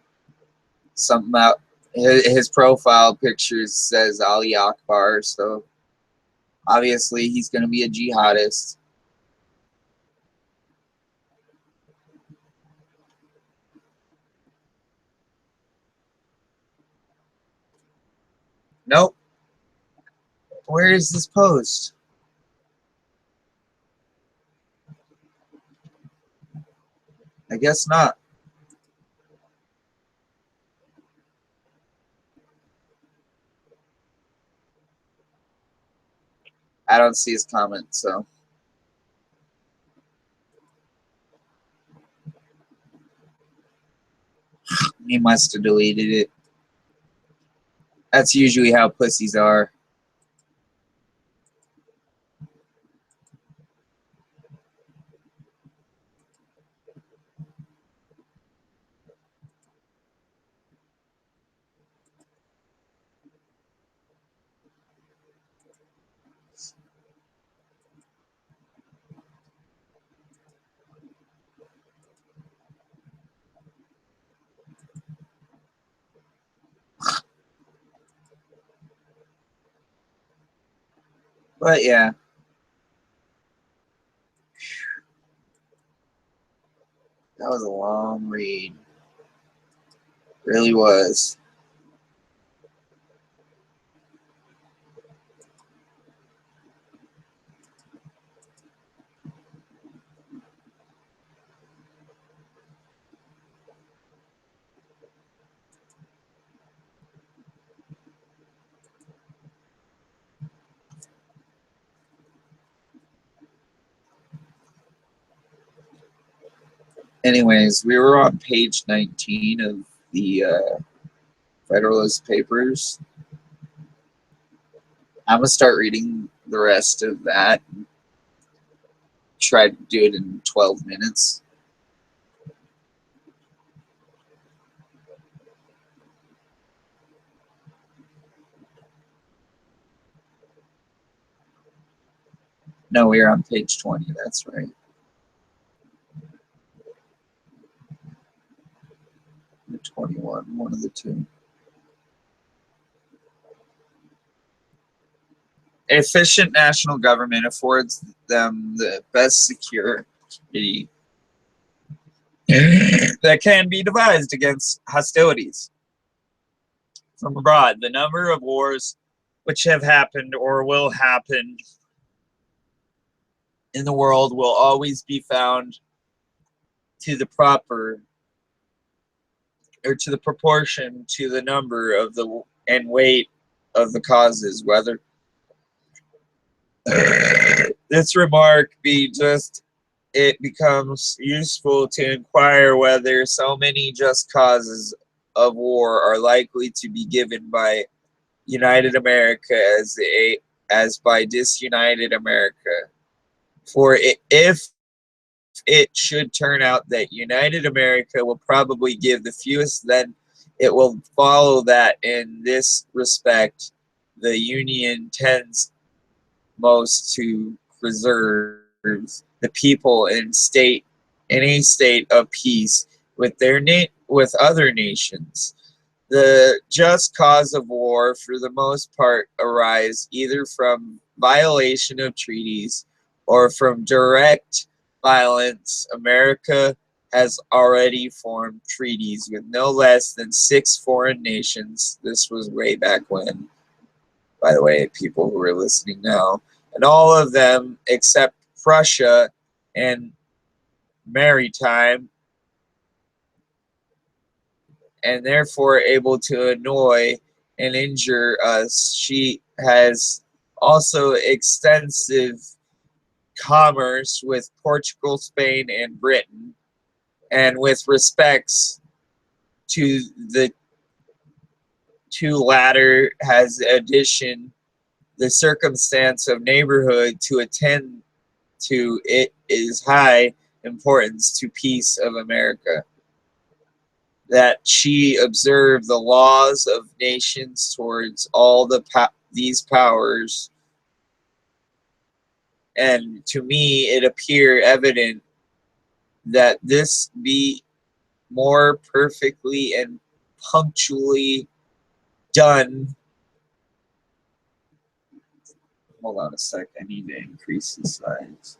S9: Something about his profile picture says Ali Akbar, so obviously he's going to be a jihadist. Nope. Where is this post? I guess not. I don't see his comment, so. He must have deleted it. That's usually how pussies are. But yeah. That was a long read. Really was. Anyways, we were on page 19 of the Federalist Papers. I'm going to start reading the rest of that. Try to do it in 12 minutes. No, we are on page 20, that's right. Or 21, one of the two. An efficient national government affords them the best security that can be devised against hostilities from abroad. The number of wars which have happened or will happen in the world will always be found to the proper or to the proportion to the number of the and weight of the causes, whether this remark be just, it becomes useful to inquire whether so many just causes of war are likely to be given by United America as by disunited America. For if it should turn out that United America will probably give the fewest, then it will follow that in this respect the Union tends most to preserve the people in a state of peace with with other nations. The just cause of war, for the most part, arise either from violation of treaties or from direct violence. America has already formed treaties with no less than 6 foreign nations. This was way back when, by the way, people who are listening now. And all of them, except Prussia and maritime, and therefore able to annoy and injure us. She has also extensive commerce with Portugal, Spain, and Britain, and with respects to the two latter has addition the circumstance of neighborhood to attend to it is high importance to peace of America. That she observe the laws of nations towards all these powers And to me, it appear evident that this be more perfectly and punctually done. Hold on a sec. I need to increase the size.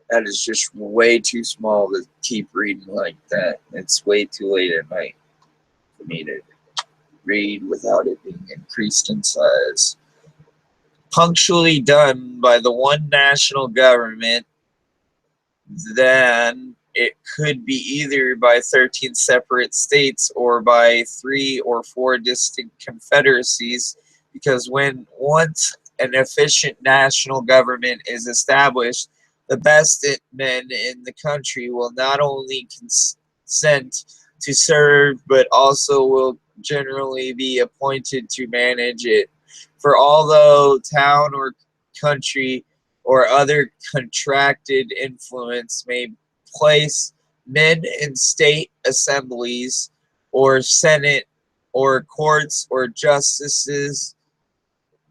S9: That is just way too small to keep reading like that. It's way too late at night for me to read without it being increased in size. Punctually done by the one national government, then it could be either by 13 separate states or by 3 or 4 distinct confederacies, because when once an efficient national government is established, the best men in the country will not only consent to serve, but also will generally be appointed to manage it. For although town or country or other contracted influence may place men in state assemblies or senate or courts or justices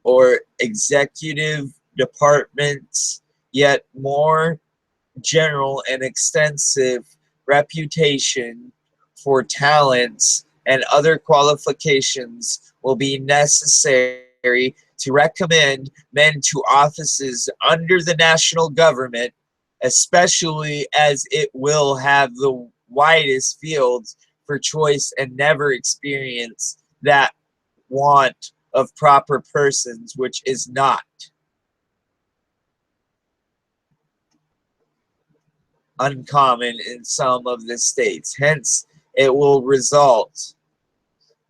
S9: or executive departments, yet more general and extensive reputation for talents and other qualifications will be necessary to recommend men to offices under the national government, especially as it will have the widest fields for choice and never experience that want of proper persons which is not uncommon in some of the states. Hence, it will result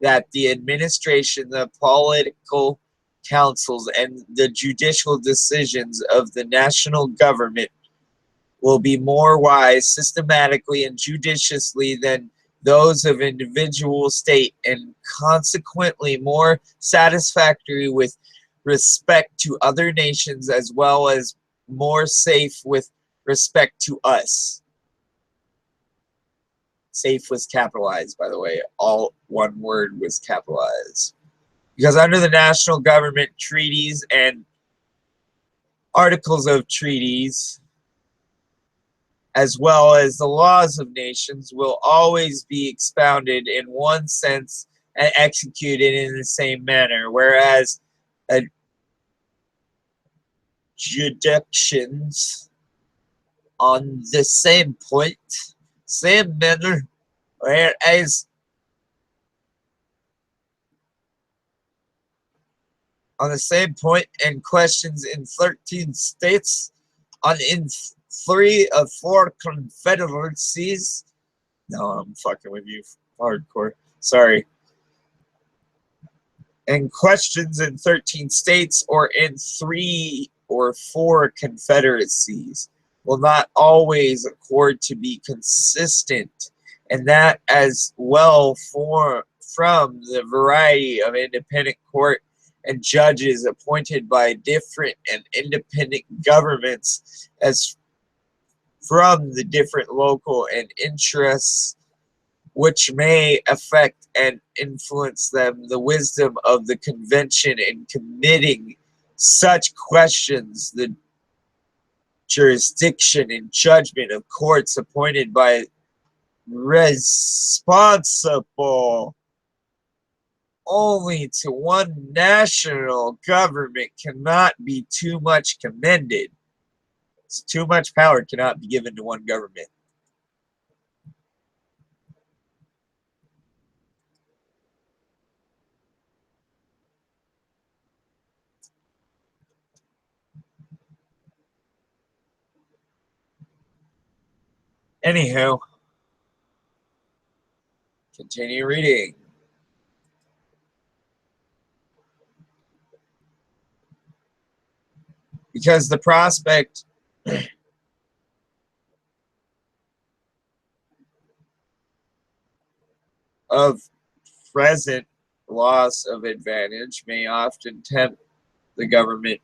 S9: that the administration, the political councils, and the judicial decisions of the national government will be more wise systematically and judiciously than those of individual state, and consequently more satisfactory with respect to other nations, as well as more safe with respect to us. Safe was capitalized, by the way. All one word was capitalized. Because under the national government, treaties and articles of treaties, as well as the laws of nations, will always be expounded in one sense and executed in the same manner, whereas jurisdictions on the same point, same manner, whereas on the same point and questions in 13 states, on in 3 of 4 confederacies. No, I'm fucking with you hardcore. Sorry. And questions in 13 states or in 3 or 4 confederacies will not always accord to be consistent, and that as well from the variety of independent court and judges appointed by different and independent governments as from the different local and interests which may affect and influence them, the wisdom of the convention in committing such questions, the jurisdiction and judgment of courts appointed by responsible only to one national government cannot be too much commended. Too much power cannot be given to one government. Anywho, continue reading. Because the prospect of present loss of advantage may often tempt the government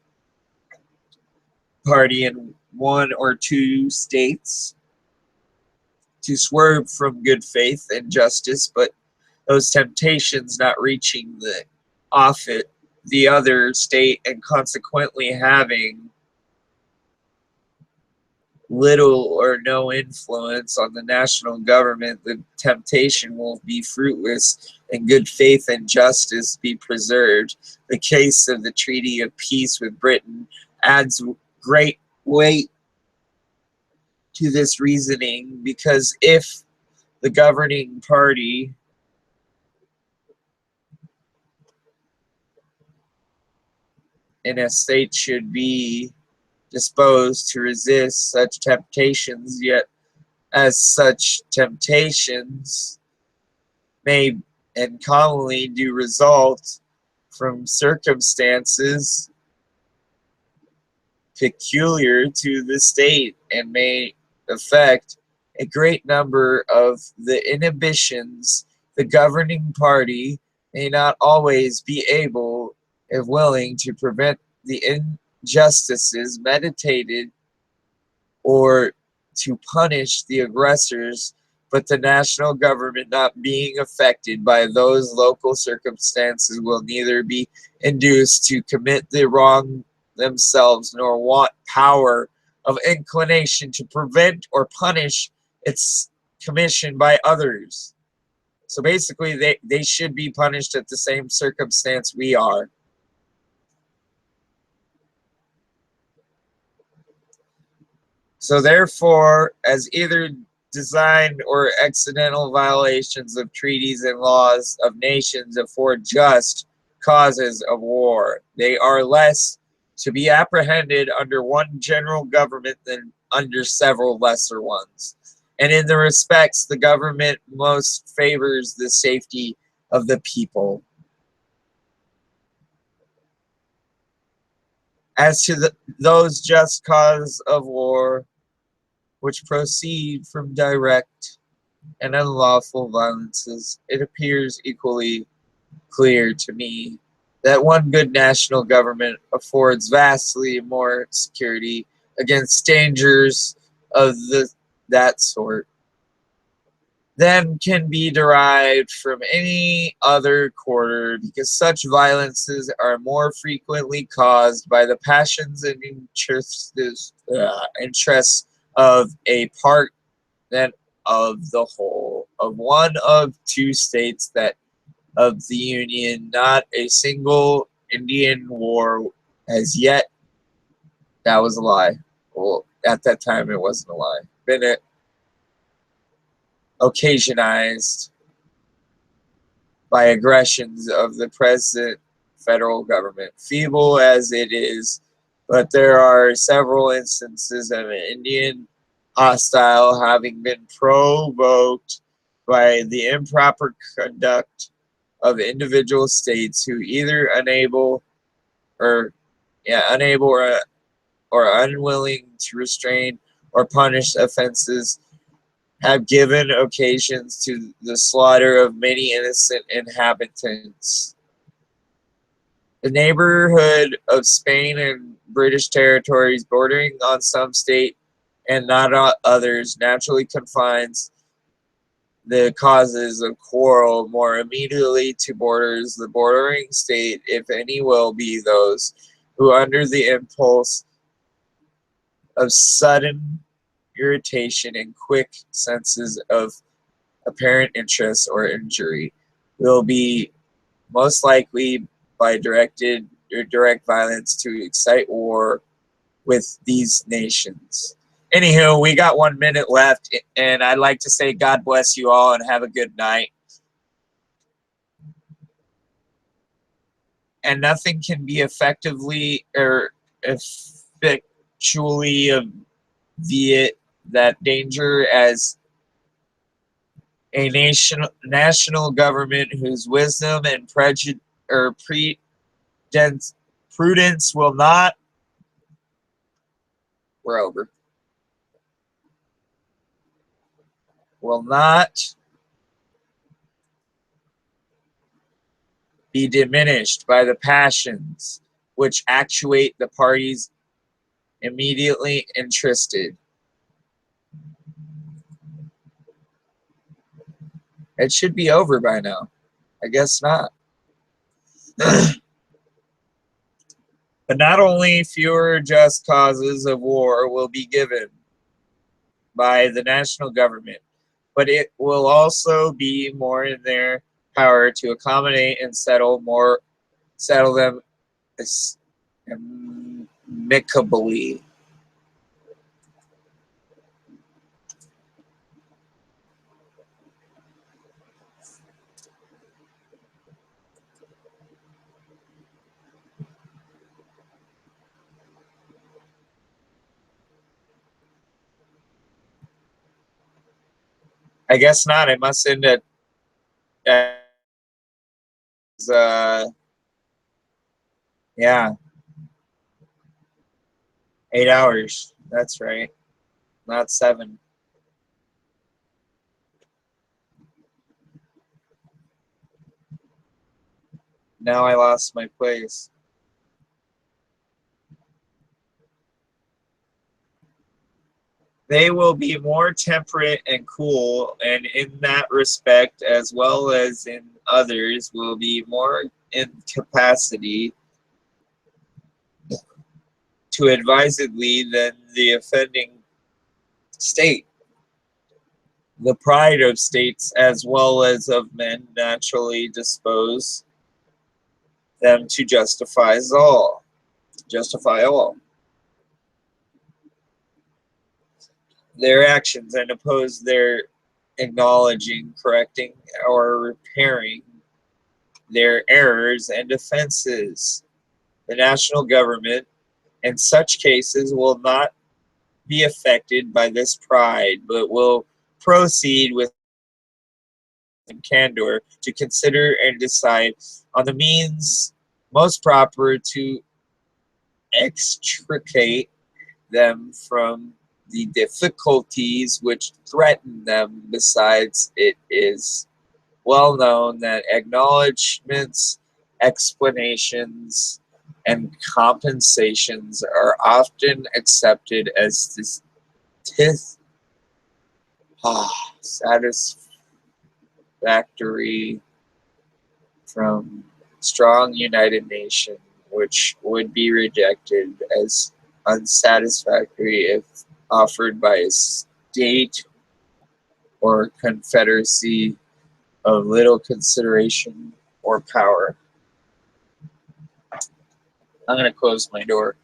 S9: party in 1 or 2 states to swerve from good faith and justice, but those temptations not reaching the other state and consequently having little or no influence on the national government, the temptation will be fruitless and good faith and justice be preserved. The case of the Treaty of Peace with Britain adds great weight to this reasoning, because if the governing party in a state should be disposed to resist such temptations, yet as such temptations may and commonly do result from circumstances peculiar to the state and may affect a great number of the inhibitions, the governing party may not always be able, if willing, to prevent the injustices meditated or to punish the aggressors, but the national government, not being affected by those local circumstances, will neither be induced to commit the wrong themselves, nor want power of inclination to prevent or punish its commission by others. So basically, they should be punished at the same circumstance we are. So therefore, as either design or accidental violations of treaties and laws of nations afford just causes of war, they are less to be apprehended under one general government than under several lesser ones. And in the respects the government most favors the safety of the people. As to those just causes of war which proceed from direct and unlawful violences, it appears equally clear to me that one good national government affords vastly more security against dangers of that sort than can be derived from any other quarter, because such violences are more frequently caused by the passions and interests of a part than of the whole. Of one of two states that of the Union, not a single Indian war has yet, that was a lie. Well, at that time it wasn't a lie, been occasionized by aggressions of the present federal government, feeble as it is, but there are several instances of an Indian hostile having been provoked by the improper conduct of individual states who either unable or unwilling to restrain or punish offenses have given occasions to the slaughter of many innocent inhabitants. The neighborhood of Spain and British territories bordering on some state and not others naturally confines the causes of quarrel more immediately to borders. The bordering state, if any, will be those who, under the impulse of sudden irritation and quick senses of apparent interest or injury, will be most likely by directed or direct violence to excite war with these nations. Anywho, we got 1 minute left, and I'd like to say God bless you all and have a good night. And nothing can be effectively or effectually obviate that danger as a national government whose wisdom and prudence will not, we're over, will not be diminished by the passions which actuate the parties immediately interested. It should be over by now. I guess not. But not only fewer just causes of war will be given by the national government, but it will also be more in their power to accommodate and settle them amicably. I guess not. I must end at yeah, 8 hours. That's right. Not 7. Now I lost my place. They will be more temperate and cool, and in that respect, as well as in others, will be more in capacity to advisedly than the offending state. The pride of states as well as of men naturally dispose them to justify all. Their actions and oppose their acknowledging, correcting, or repairing their errors and offenses. The national government, in such cases, will not be affected by this pride, but will proceed with candor to consider and decide on the means most proper to extricate them from the difficulties which threaten them. Besides, it is well known that acknowledgments, explanations, and compensations are often accepted as satisfactory from strong United Nation, which would be rejected as unsatisfactory if offered by a state or confederacy of little consideration or power. I'm going to close my door.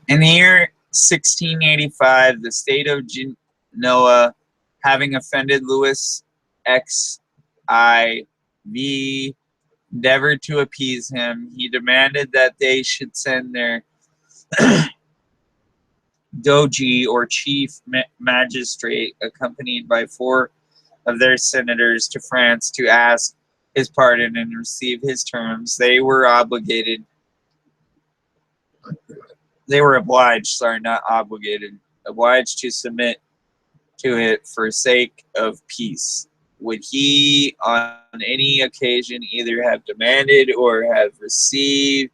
S9: In the year 1685, the state of Genoa, having offended Louis XIV, endeavored to appease him. He demanded that they should send their doge or chief magistrate, accompanied by 4 of their senators, to France to ask his pardon and receive his terms. They were obliged to submit to it for sake of peace. Would he on any occasion either have demanded or have received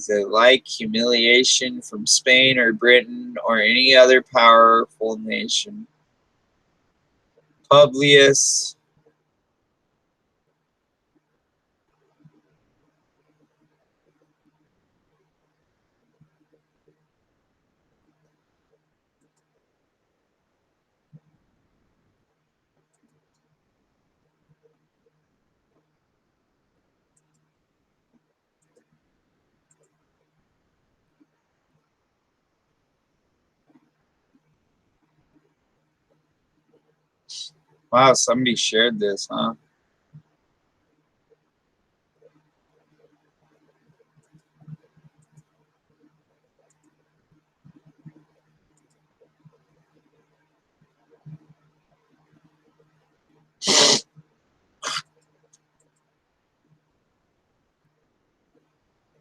S9: the like humiliation from Spain or Britain or any other powerful nation? Publius Wow, somebody shared this, huh?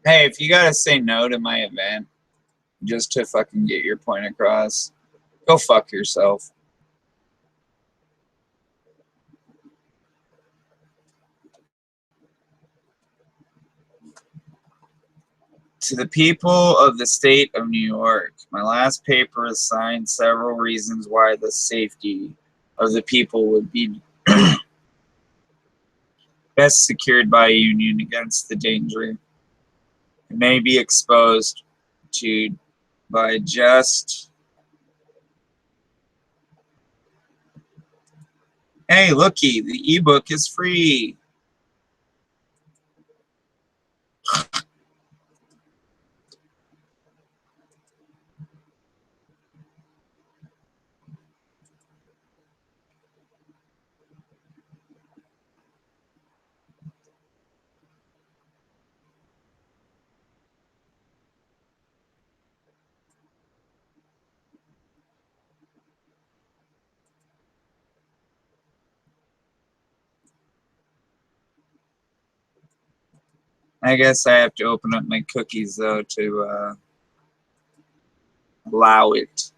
S9: Hey, if you gotta say no to my event just to fucking get your point across, Go fuck yourself. To the people of the state of New York, my last paper assigned several reasons why the safety of the people would be best secured by a union against the danger it may be exposed to by just... Hey, looky, the ebook is free. I guess I have to open up my cookies, though, to allow it.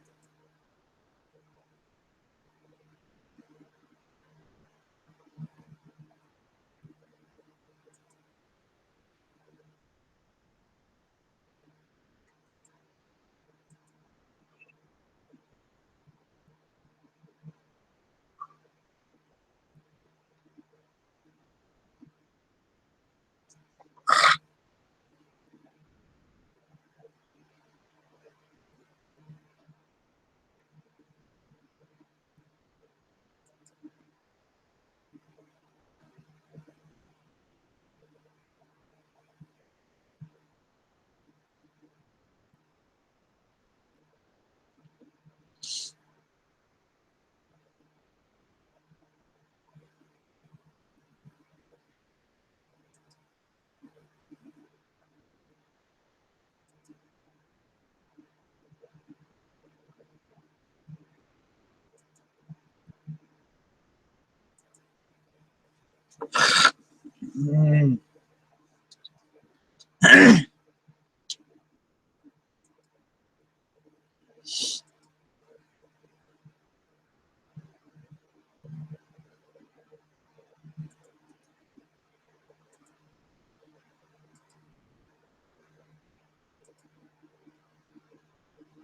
S9: Mm.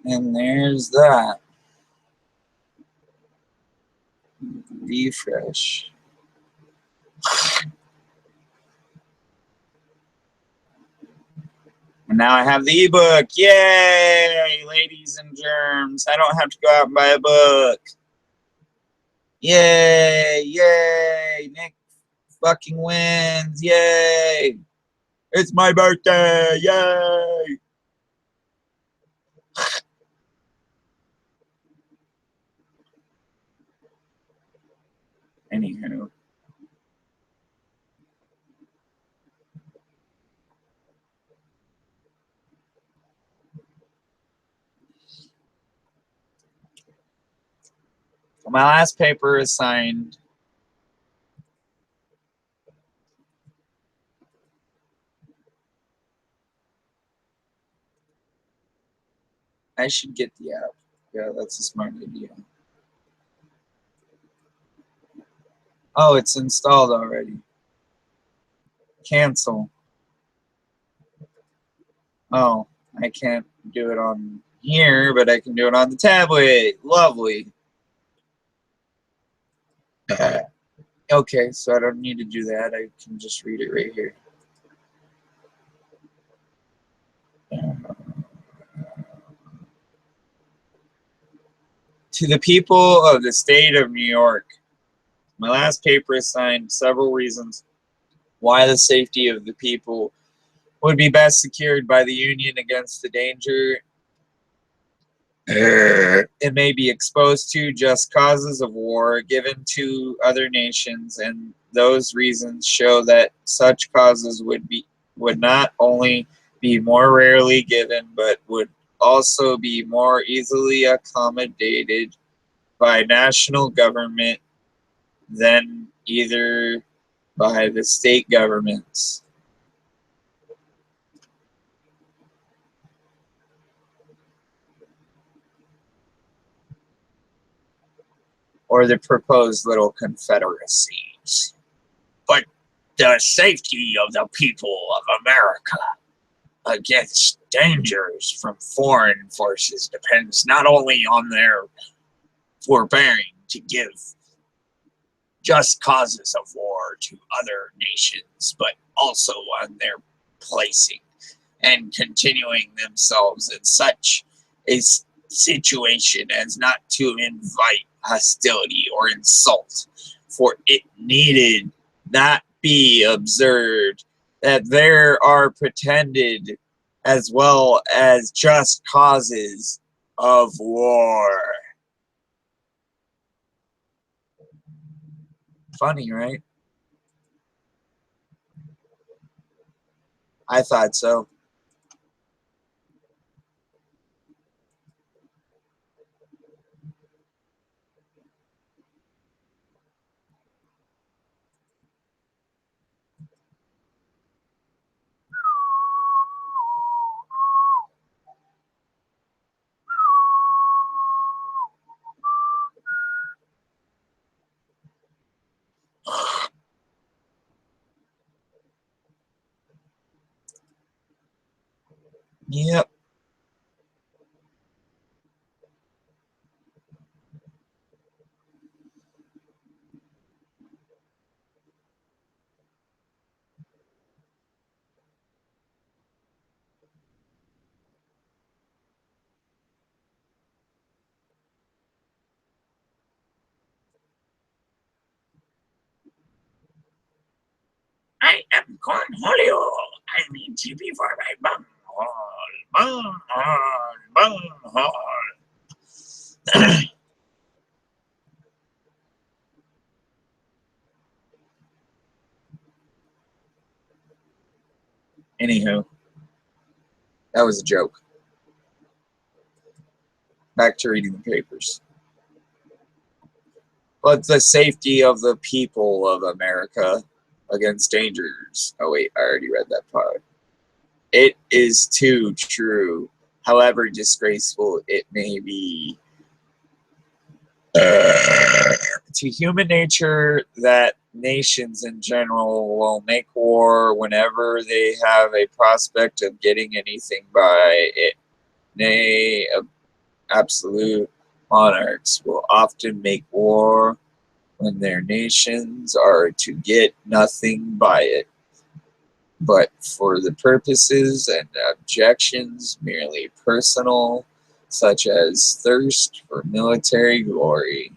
S9: And there's that. Refresh. And now I have the ebook. Yay, ladies and germs. I don't have to go out and buy a book. Yay, yay. Nick fucking wins. Yay. It's my birthday. Yay. Anywho. My last paper is signed. I should get the app. Yeah, that's a smart idea. Oh, it's installed already. Cancel. Oh, I can't do it on here, but I can do it on the tablet. Lovely. Okay, so I don't need to do that. I can just read it right here. To the people of the state of New York, my last paper assigned several reasons why the safety of the people would be best secured by the Union against the danger it may be exposed to just causes of war given to other nations, and those reasons show that such causes would not only be more rarely given, but would also be more easily accommodated by national government than either by the state governments. or the proposed little confederacies. But the safety of the people of America against dangers from foreign forces depends not only on their forbearing to give just causes of war to other nations, but also on their placing and continuing themselves in such a situation as not to invite hostility or insult, for it needed not be observed that there are pretended as well as just causes of war. Funny, right? I thought so. Yep. I am Cornholio. I mean TP for my bunghole. Bunghole. Anywho, that was a joke. Back to reading the papers. But the safety of the people of America against dangers. Oh wait, I already read that part. It is too true, however disgraceful it may be, to human nature, that nations in general will make war whenever they have a prospect of getting anything by it. Nay, absolute monarchs will often make war when their nations are to get nothing by it, but for the purposes and objections merely personal, such as thirst for military glory,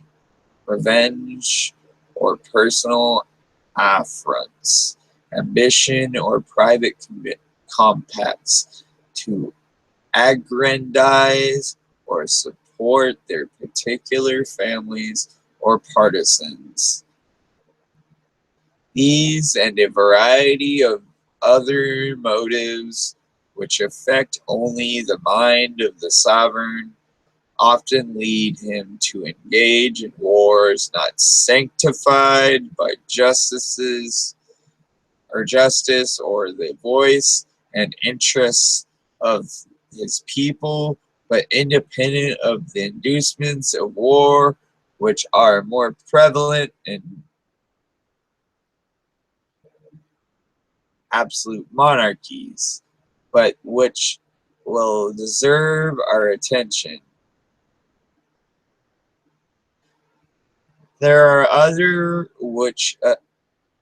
S9: revenge, or personal affronts, ambition, or private compacts to aggrandize or support their particular families or partisans. These and a variety of other motives which affect only the mind of the sovereign often lead him to engage in wars not sanctified by justice or the voice and interests of his people, but independent of the inducements of war, which are more prevalent in absolute monarchies, but which will deserve our attention. There are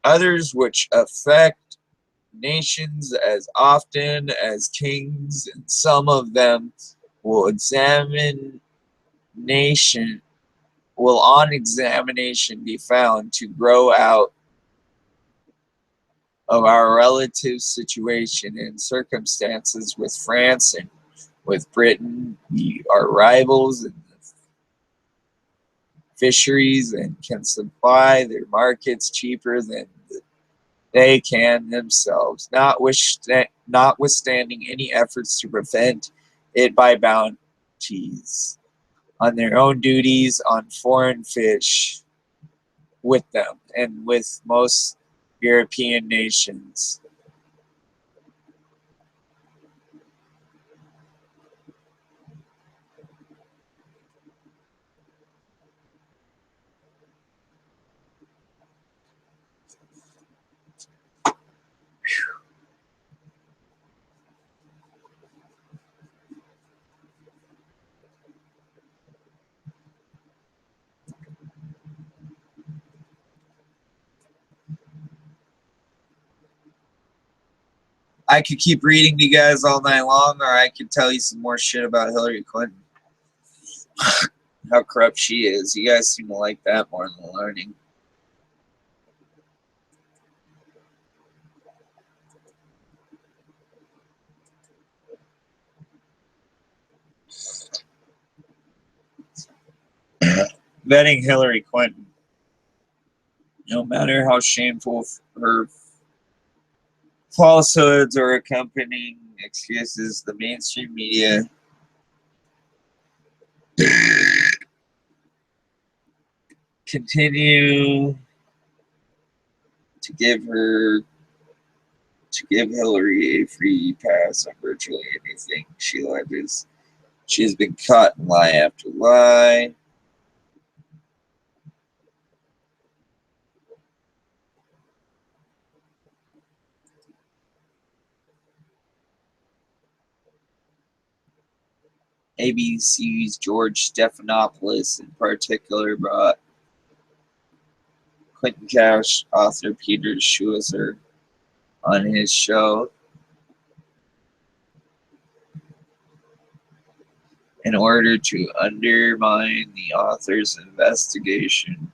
S9: others which affect nations as often as kings, and some of them will on examination be found to grow out of our relative situation and circumstances with France and with Britain. We are rivals in the fisheries and can supply their markets cheaper than they can themselves, notwithstanding any efforts to prevent it by bounties on their own duties on foreign fish with them and with most European nations. I could keep reading to you guys all night long, or I could tell you some more shit about Hillary Clinton. How corrupt she is. You guys seem to like that more than learning. Vetting Hillary Clinton. No matter how shameful her falsehoods or accompanying excuses, the mainstream media continue to give Hillary a free pass on virtually anything she alleges. She has been caught in lie after lie. ABC's George Stephanopoulos in particular brought Clinton Cash author Peter Schweizer on his show in order to undermine the author's investigation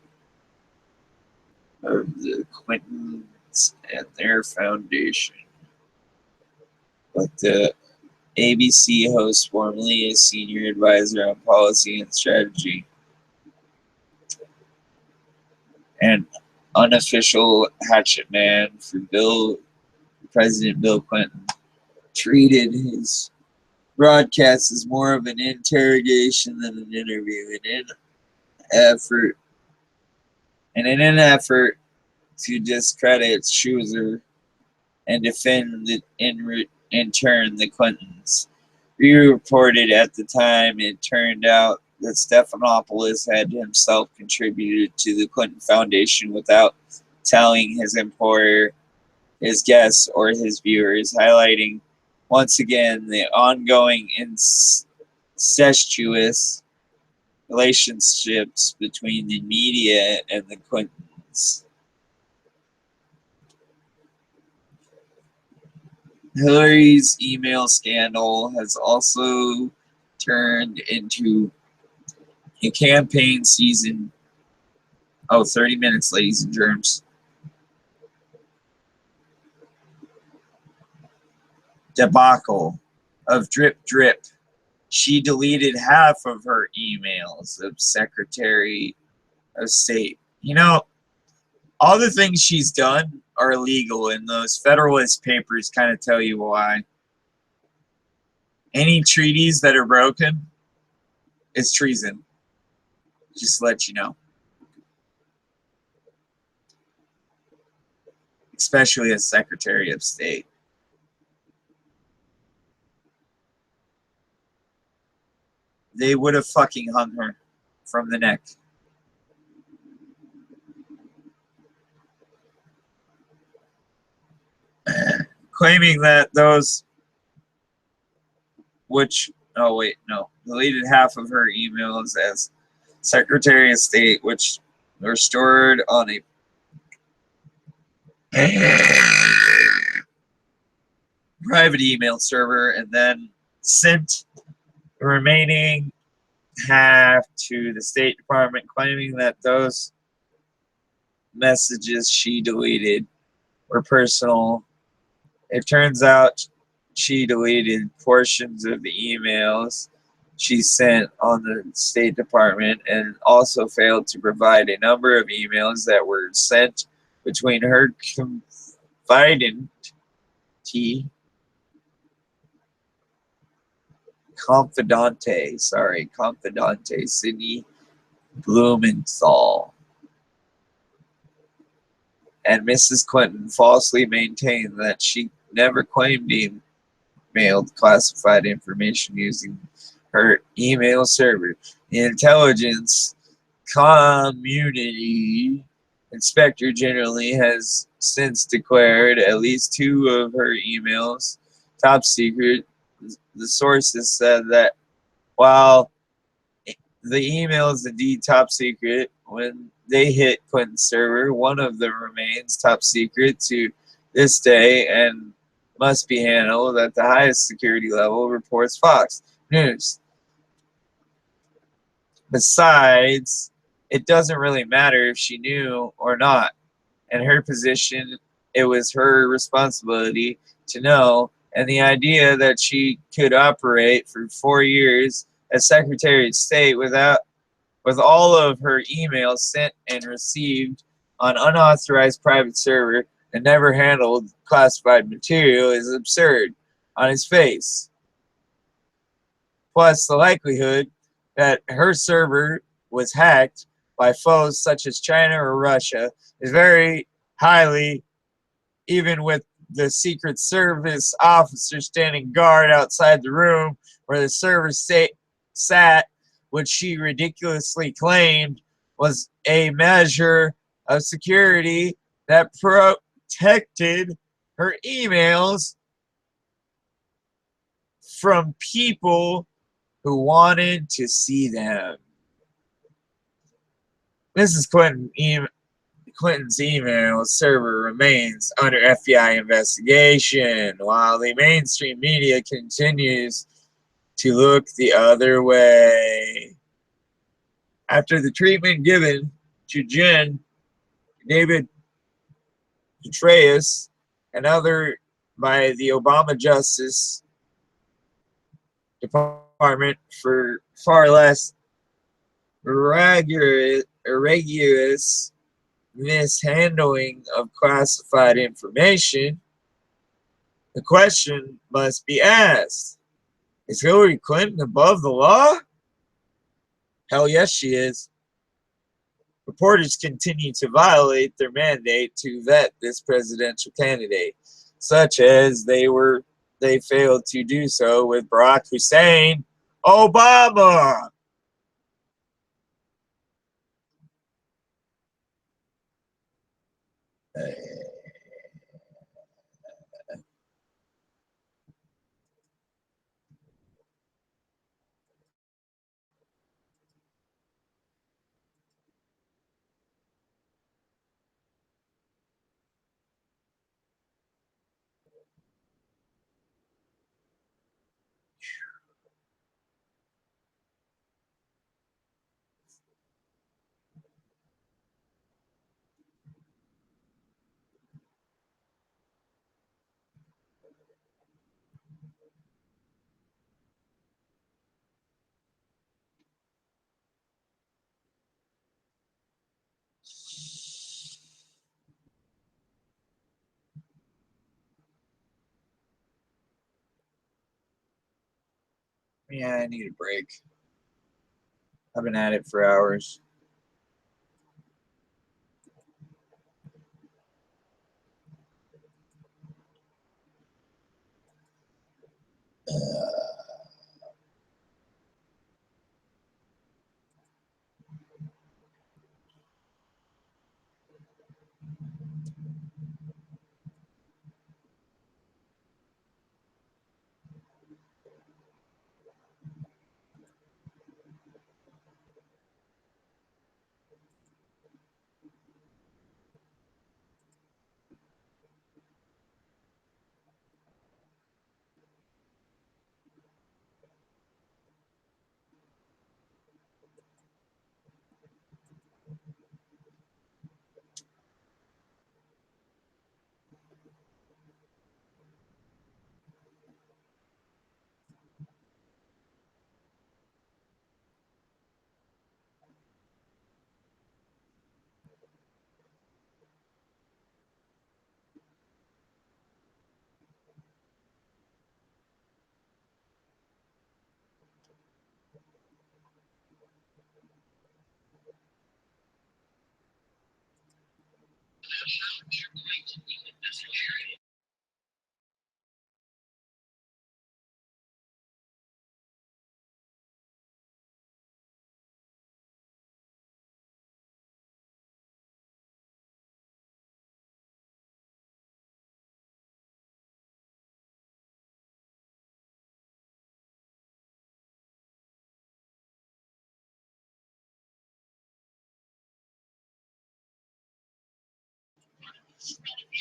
S9: of the Clintons and their foundation. But the ABC host, formerly a senior advisor on policy and strategy, and unofficial hatchet man for President Bill Clinton, treated his broadcast as more of an interrogation than an interview, in an effort to discredit Schweizer and defend in turn the Clintons. We reported at the time it turned out that Stephanopoulos had himself contributed to the Clinton Foundation without telling his employer, his guests, or his viewers, highlighting once again the ongoing incestuous relationships between the media and the Clintons. Hillary's email scandal has also turned into a campaign season. 30 minutes, ladies and germs. Debacle of drip drip. She deleted half of her emails of Secretary of State. You know, all the things she's done are illegal, and those Federalist Papers kind of tell you why. Any treaties that are broken is treason. Just to let you know. Especially as Secretary of State. They would have fucking hung her from the neck. Claiming that those deleted half of her emails as Secretary of State, which were stored on a private email server and then sent the remaining half to the State Department, claiming that those messages she deleted were personal. It turns out she deleted portions of the emails she sent on the State Department and also failed to provide a number of emails that were sent between her confidante, Sidney Blumenthal. And Mrs. Clinton falsely maintained that she never claimed to mailed classified information using her email server. The intelligence community inspector generally has since declared at least 2 of her emails top secret. The sources said that while the email is indeed top secret, when they hit Clinton's server, one of them remains top secret to this day, and must be handled at the highest security level, reports Fox News. Besides, it doesn't really matter if she knew or not. In her position, it was her responsibility to know, and the idea that she could operate for 4 years as Secretary of State with all of her emails sent and received on unauthorized private server and never handled classified material is absurd on its face. Plus, the likelihood that her server was hacked by foes such as China or Russia is very highly, even with the Secret Service officer standing guard outside the room where the server sat, which she ridiculously claimed was a measure of security that protected her emails from people who wanted to see them. Mrs. Clinton's email server remains under FBI investigation, while the mainstream media continues to look the other way. After the treatment given to David Petraeus, and other by the Obama Justice Department for far less rigorous mishandling of classified information, the question must be asked, is Hillary Clinton above the law? Hell yes, she is. Reporters continue to violate their mandate to vet this presidential candidate, such as they failed to do so with Barack Hussein Obama. Yeah, I need a break. I've been at it for hours.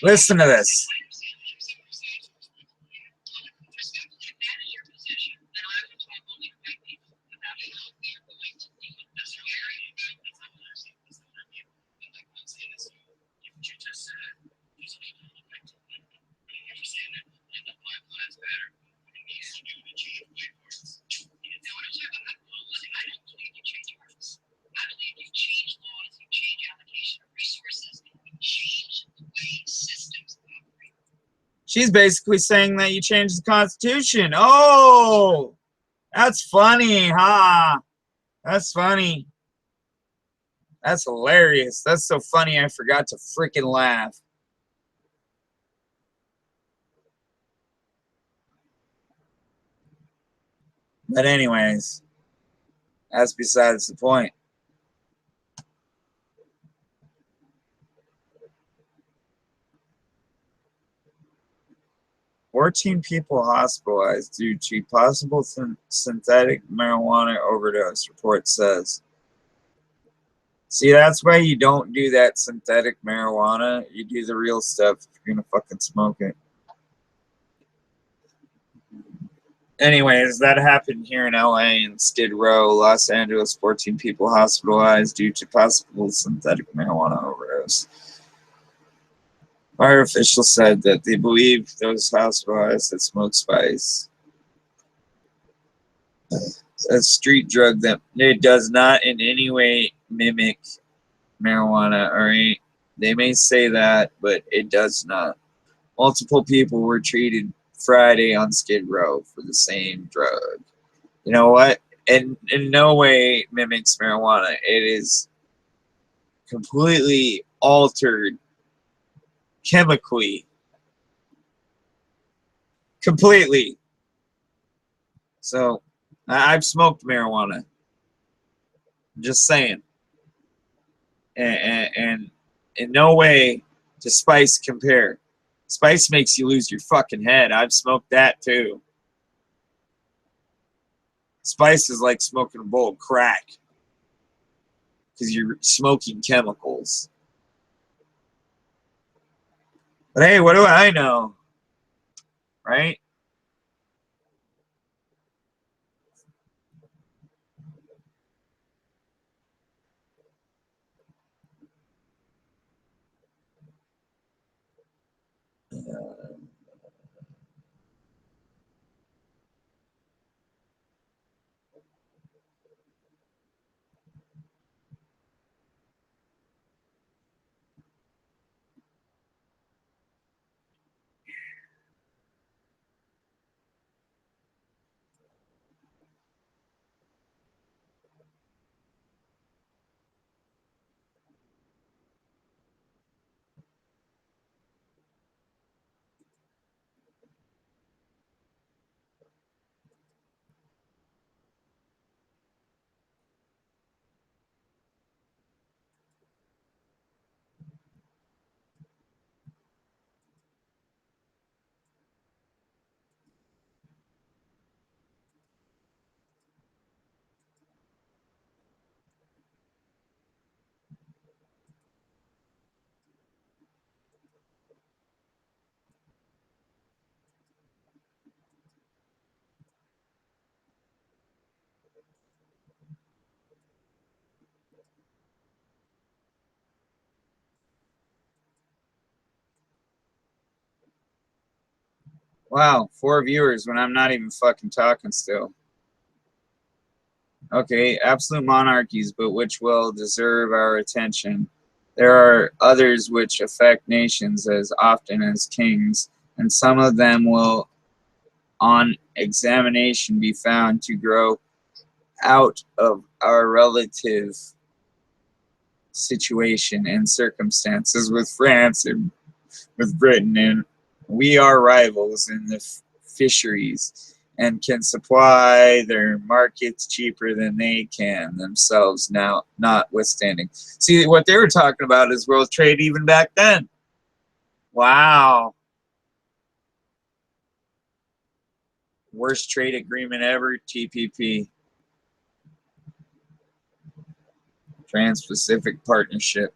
S9: Listen to this.
S1: She's basically saying that you changed the Constitution. Oh, that's funny, huh? That's funny. That's hilarious. That's so funny I forgot to freaking laugh. But anyways, that's besides the point. "14 people hospitalized due to possible synthetic marijuana overdose," report says. See, that's why you don't do that synthetic marijuana. You do the real stuff if you're gonna fucking smoke it. Anyways, that happened here in LA in Skid Row, Los Angeles. 14 people hospitalized due to possible synthetic marijuana overdose. Fire officials said that they believe those hospitalized had smoked spice, a street drug that it does not in any way mimic marijuana. All right, they may say that, but it does not. Multiple people were treated Friday on Skid Row for the same drug. You know what? And in no way mimics marijuana. It is completely altered chemically. Completely. So, I've smoked marijuana. Just saying. And in no way does spice compare. Spice makes you lose your fucking head. I've smoked that too. Spice is like smoking a bowl of crack because you're smoking chemicals. But hey, what do I know? Right? Wow, 4 viewers when I'm not even fucking talking still. Okay, absolute monarchies, but which will deserve our attention. There are others which affect nations as often as kings, and some of them will, on examination, be found to grow out of our relative situation and circumstances with France and with Britain, and we are rivals in the fisheries and can supply their markets cheaper than they can themselves now, notwithstanding. See, what they were talking about is world trade even back then. Wow. Worst trade agreement ever, TPP. Trans-Pacific Partnership.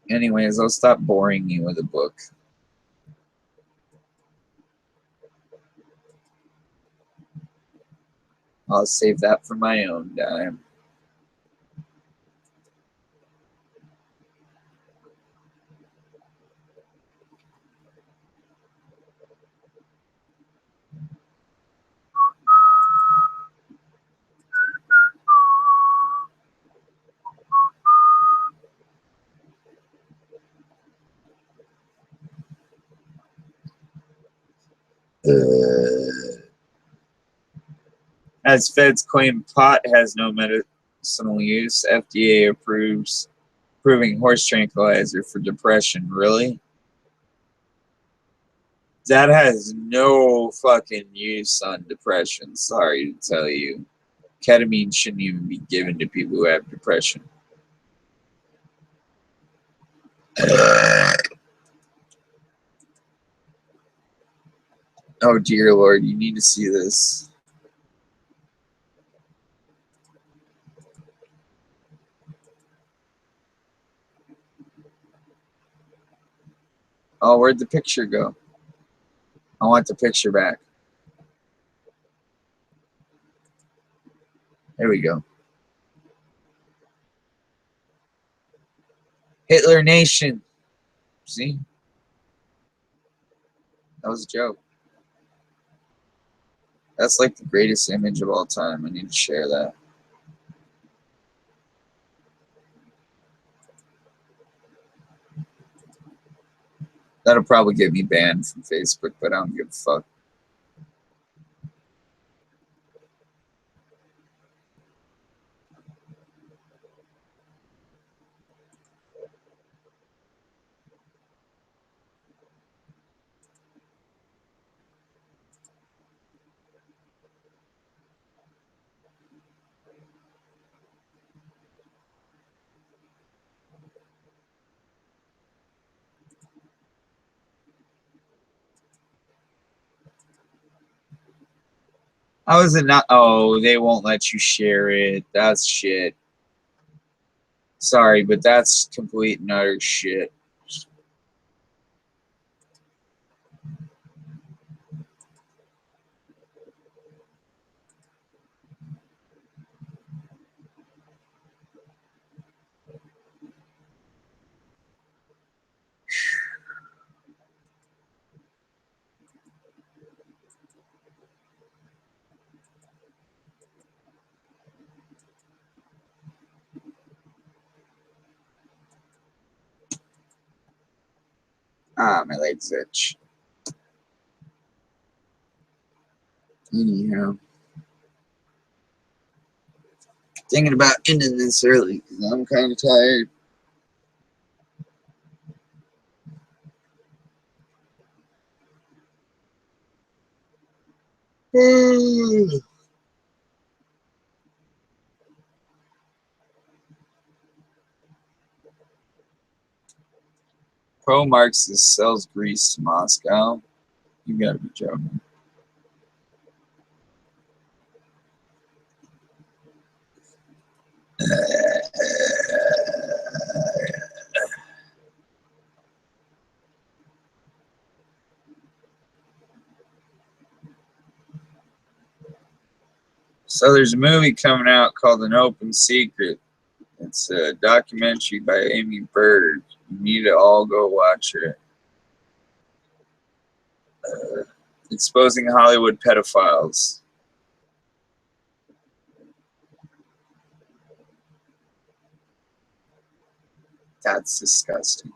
S1: Anyways, I'll stop boring you with a book. I'll save that for my own time.
S9: As feds claim pot has no medicinal use, FDA approves approving horse tranquilizer for depression. Really? That has no fucking use on depression. Sorry to tell you. Ketamine shouldn't even be given to people who have depression. Oh dear Lord, you need to see this. Oh, where'd the picture go? I want the picture back. There we go. Hitler Nation. See? That was a joke. That's like the greatest image of all time. I need to share that. That'll probably get me banned from Facebook, but I don't give a fuck. How is it not? Oh, they won't let you share it. That's shit. Sorry, but that's complete and utter shit. Ah, my legs itch. Anyhow. Thinking about ending this early because I'm kind of tired. Pro-Marxist sells grease to Moscow. You gotta be joking. So there's a movie coming out called An Open Secret. It's a documentary by Amy Bird. You need to all go watch it. Exposing Hollywood pedophiles. That's disgusting.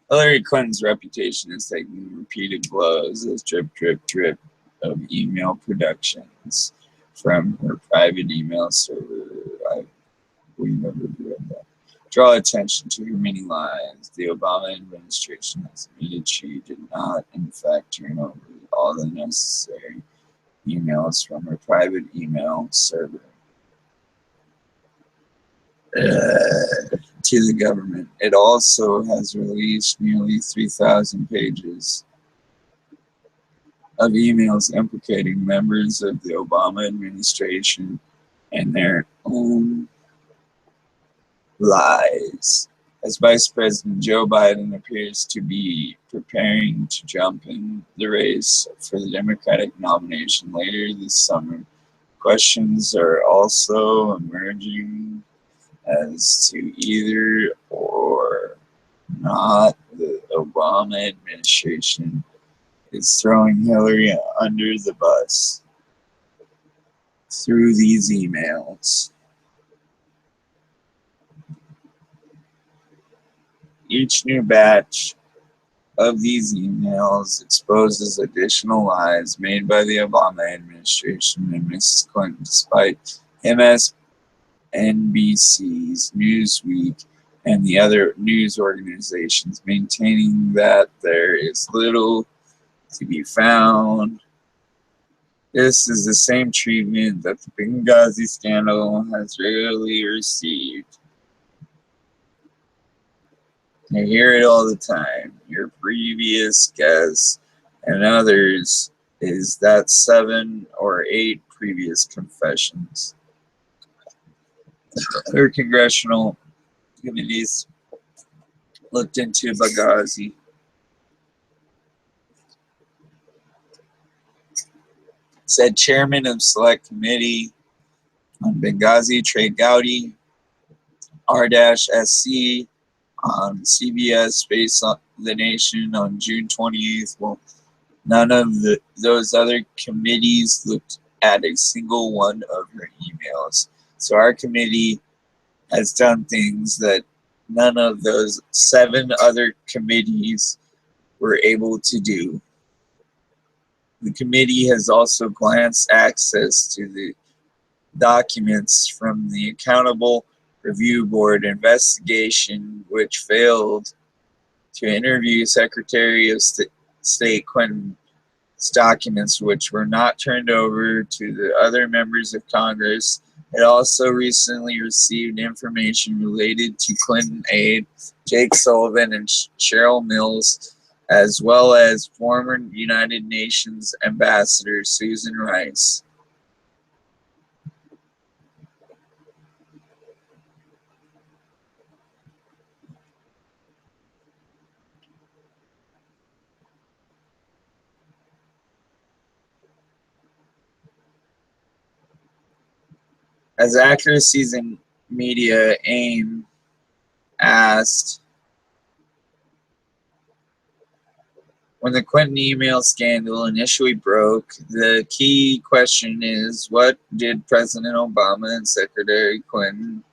S9: Hillary Clinton's reputation is taking repeated blows as drip, drip, drip of email productions from her private email server. We never read that. Draw attention to her many lies. The Obama administration has admitted she did not, in fact, turn over all the necessary emails from her private email server to the government. It also has released nearly 3,000 pages of emails implicating members of the Obama administration and their own lies
S1: as Vice President Joe Biden appears to be preparing to jump in the race for the Democratic nomination later this summer. Questions are also emerging as to either or not the Obama administration is throwing Hillary under the bus through these emails. Each new batch of these emails exposes additional lies made by the Obama administration and Mrs. Clinton, despite MSNBC's Newsweek and the other news organizations maintaining that there is little to be found. This is the same treatment that the Benghazi scandal has regularly received. I hear it all the time. Your previous guests and others is that 7 or 8 previous confessions. Other congressional committees looked into Benghazi. Said Chairman of Select Committee on Benghazi, Trey Gowdy, R-SC, on CBS Space on the Nation on June 28th. Well, none of those other committees looked at a single one of her emails. So our committee has done things that none of those 7 other committees were able to do. The committee has also glanced access to the documents from the Accountable Review Board investigation, which failed to interview Secretary of State Clinton's documents, which were not turned over to the other members of Congress. It also recently received information related to Clinton aide Jake Sullivan and Cheryl Mills, as well as former United Nations Ambassador Susan Rice. As Accuracies in Media AIM asked, when the Clinton email scandal initially broke, the key question is, what did President Obama and Secretary Clinton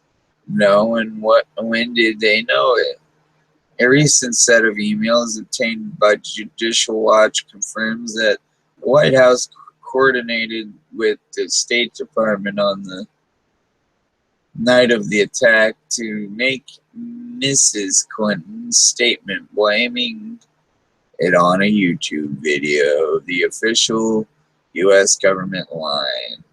S1: know, and when did they know it? A recent set of emails obtained by Judicial Watch confirms that the White House coordinated with the State Department on the night of the attack to make Mrs. Clinton's statement blaming it on a YouTube video, the official U.S. government line.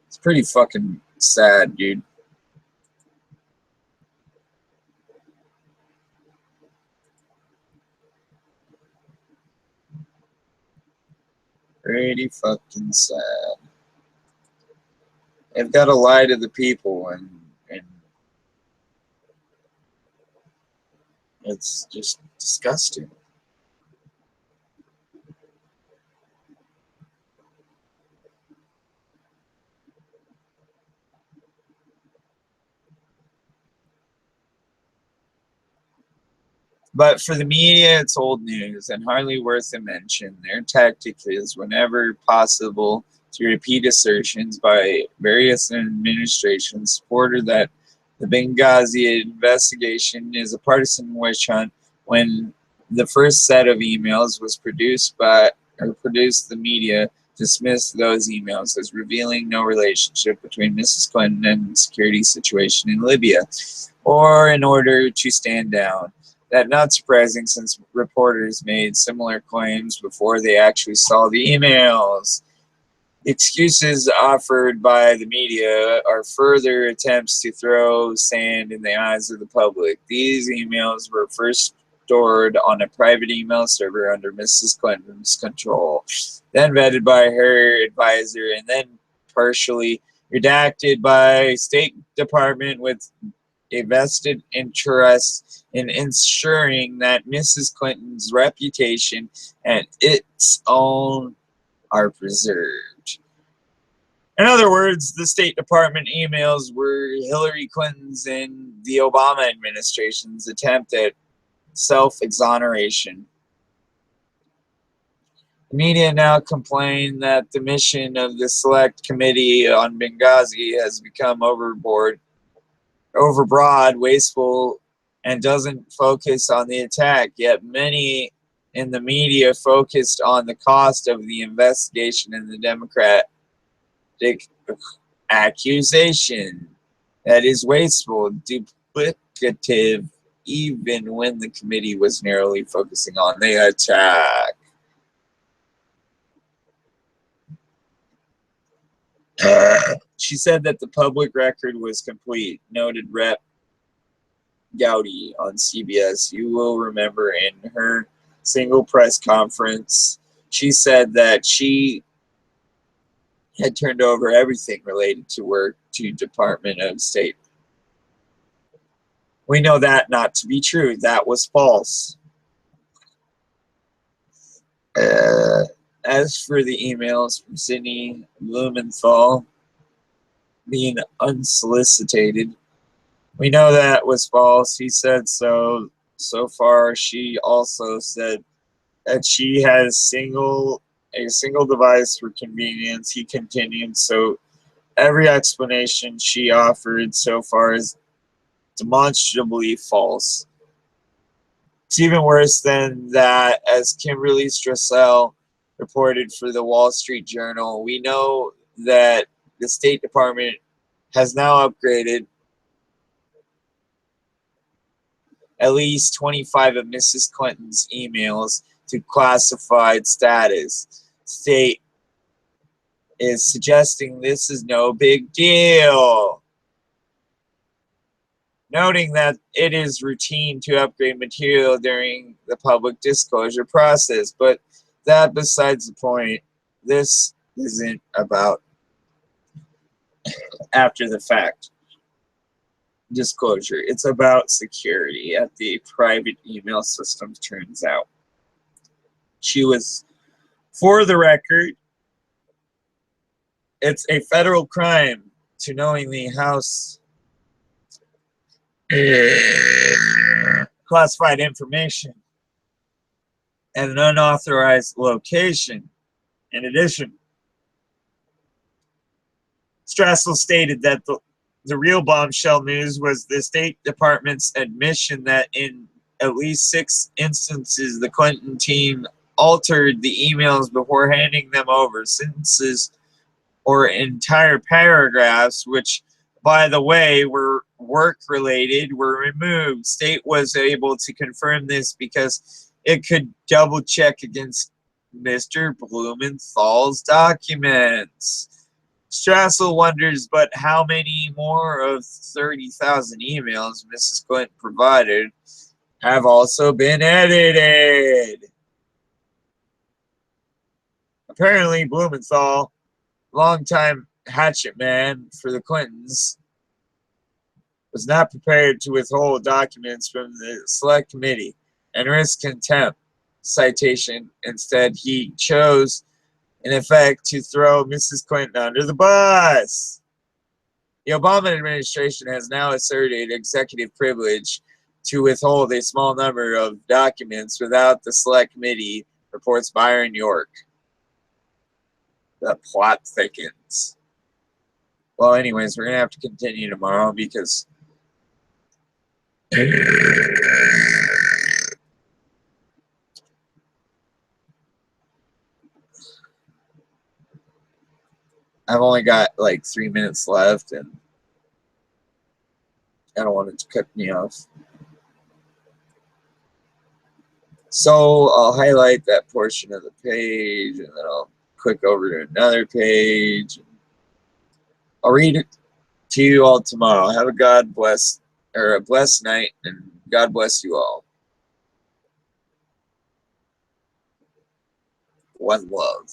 S1: It's pretty fucking sad, dude. Pretty fucking sad. They've got to lie to the people, and it's just disgusting. But for the media, it's old news and hardly worth a mention. Their tactic is, whenever possible, to repeat assertions by various administrations supported that the Benghazi investigation is a partisan witch hunt. When the first set of emails was produced, the media dismissed those emails as revealing no relationship between Mrs. Clinton and the security situation in Libya, or in order to stand down. That not surprising, since reporters made similar claims before they actually saw the emails. Excuses offered by the media are further attempts to throw sand in the eyes of the public. These emails were first stored on a private email server under Mrs. Clinton's control, then vetted by her advisor, and then
S9: partially redacted by State Department with a vested interest in ensuring that Mrs. Clinton's reputation and its own are preserved. In other words, the State Department emails were Hillary Clinton's and the Obama administration's attempt at self-exoneration. The media now complain that the mission of the Select Committee on Benghazi has become overbroad, wasteful, and doesn't focus on the attack, yet many in the media focused on the cost of the investigation and the Democratic accusation that is wasteful, duplicative, even when the committee was narrowly focusing on the attack. She said that the public record was complete, noted Rep. Gowdy on CBS. You will remember in her single press conference, she said that she had turned over everything related to work to Department of State. We know that not to be true. That was false. As for the emails from Sidney Blumenthal being unsolicited, we know that was false. He said so. So far, she also said that she has a single device for convenience. He continued, so every explanation she offered so far is demonstrably false. It's even worse than that, as Kimberly Strassel reported for the Wall Street Journal. We know that the State Department has now upgraded at least 25 of Mrs. Clinton's emails to classified status. State is suggesting this is no big deal, noting that it is routine to upgrade material during the public disclosure process, but that besides the point. This isn't about after the fact disclosure. It's about security at the private email system, turns out. She was, for the record, it's a federal crime to knowingly house classified information at an unauthorized location. In addition, Strassel stated that the real bombshell news was the State Department's admission that in at least 6 instances the Clinton team altered the emails before handing them over. Sentences or entire paragraphs, which, by the way, were work-related, were removed. State was able to confirm this because it could double-check against Mr. Blumenthal's documents. Strassel wonders, but how many more of 30,000 emails Mrs. Clinton provided have also been edited? Apparently, Blumenthal, longtime hatchet man for the Clintons, was not prepared to withhold documents from the Select Committee and risk contempt citation. Instead, he chose, in effect, to throw Mrs. Clinton under the bus. The Obama administration has now asserted executive privilege to withhold a small number of documents without the Select Committee, reports Byron York. The plot thickens. Well, anyways, we're going to have to continue tomorrow because I've only got like 3 minutes left and I don't want it to cut me off. So I'll highlight that portion of the page and then I'll click over to another page. I'll read it to you all tomorrow. Have a blessed night, and God bless you all. One love.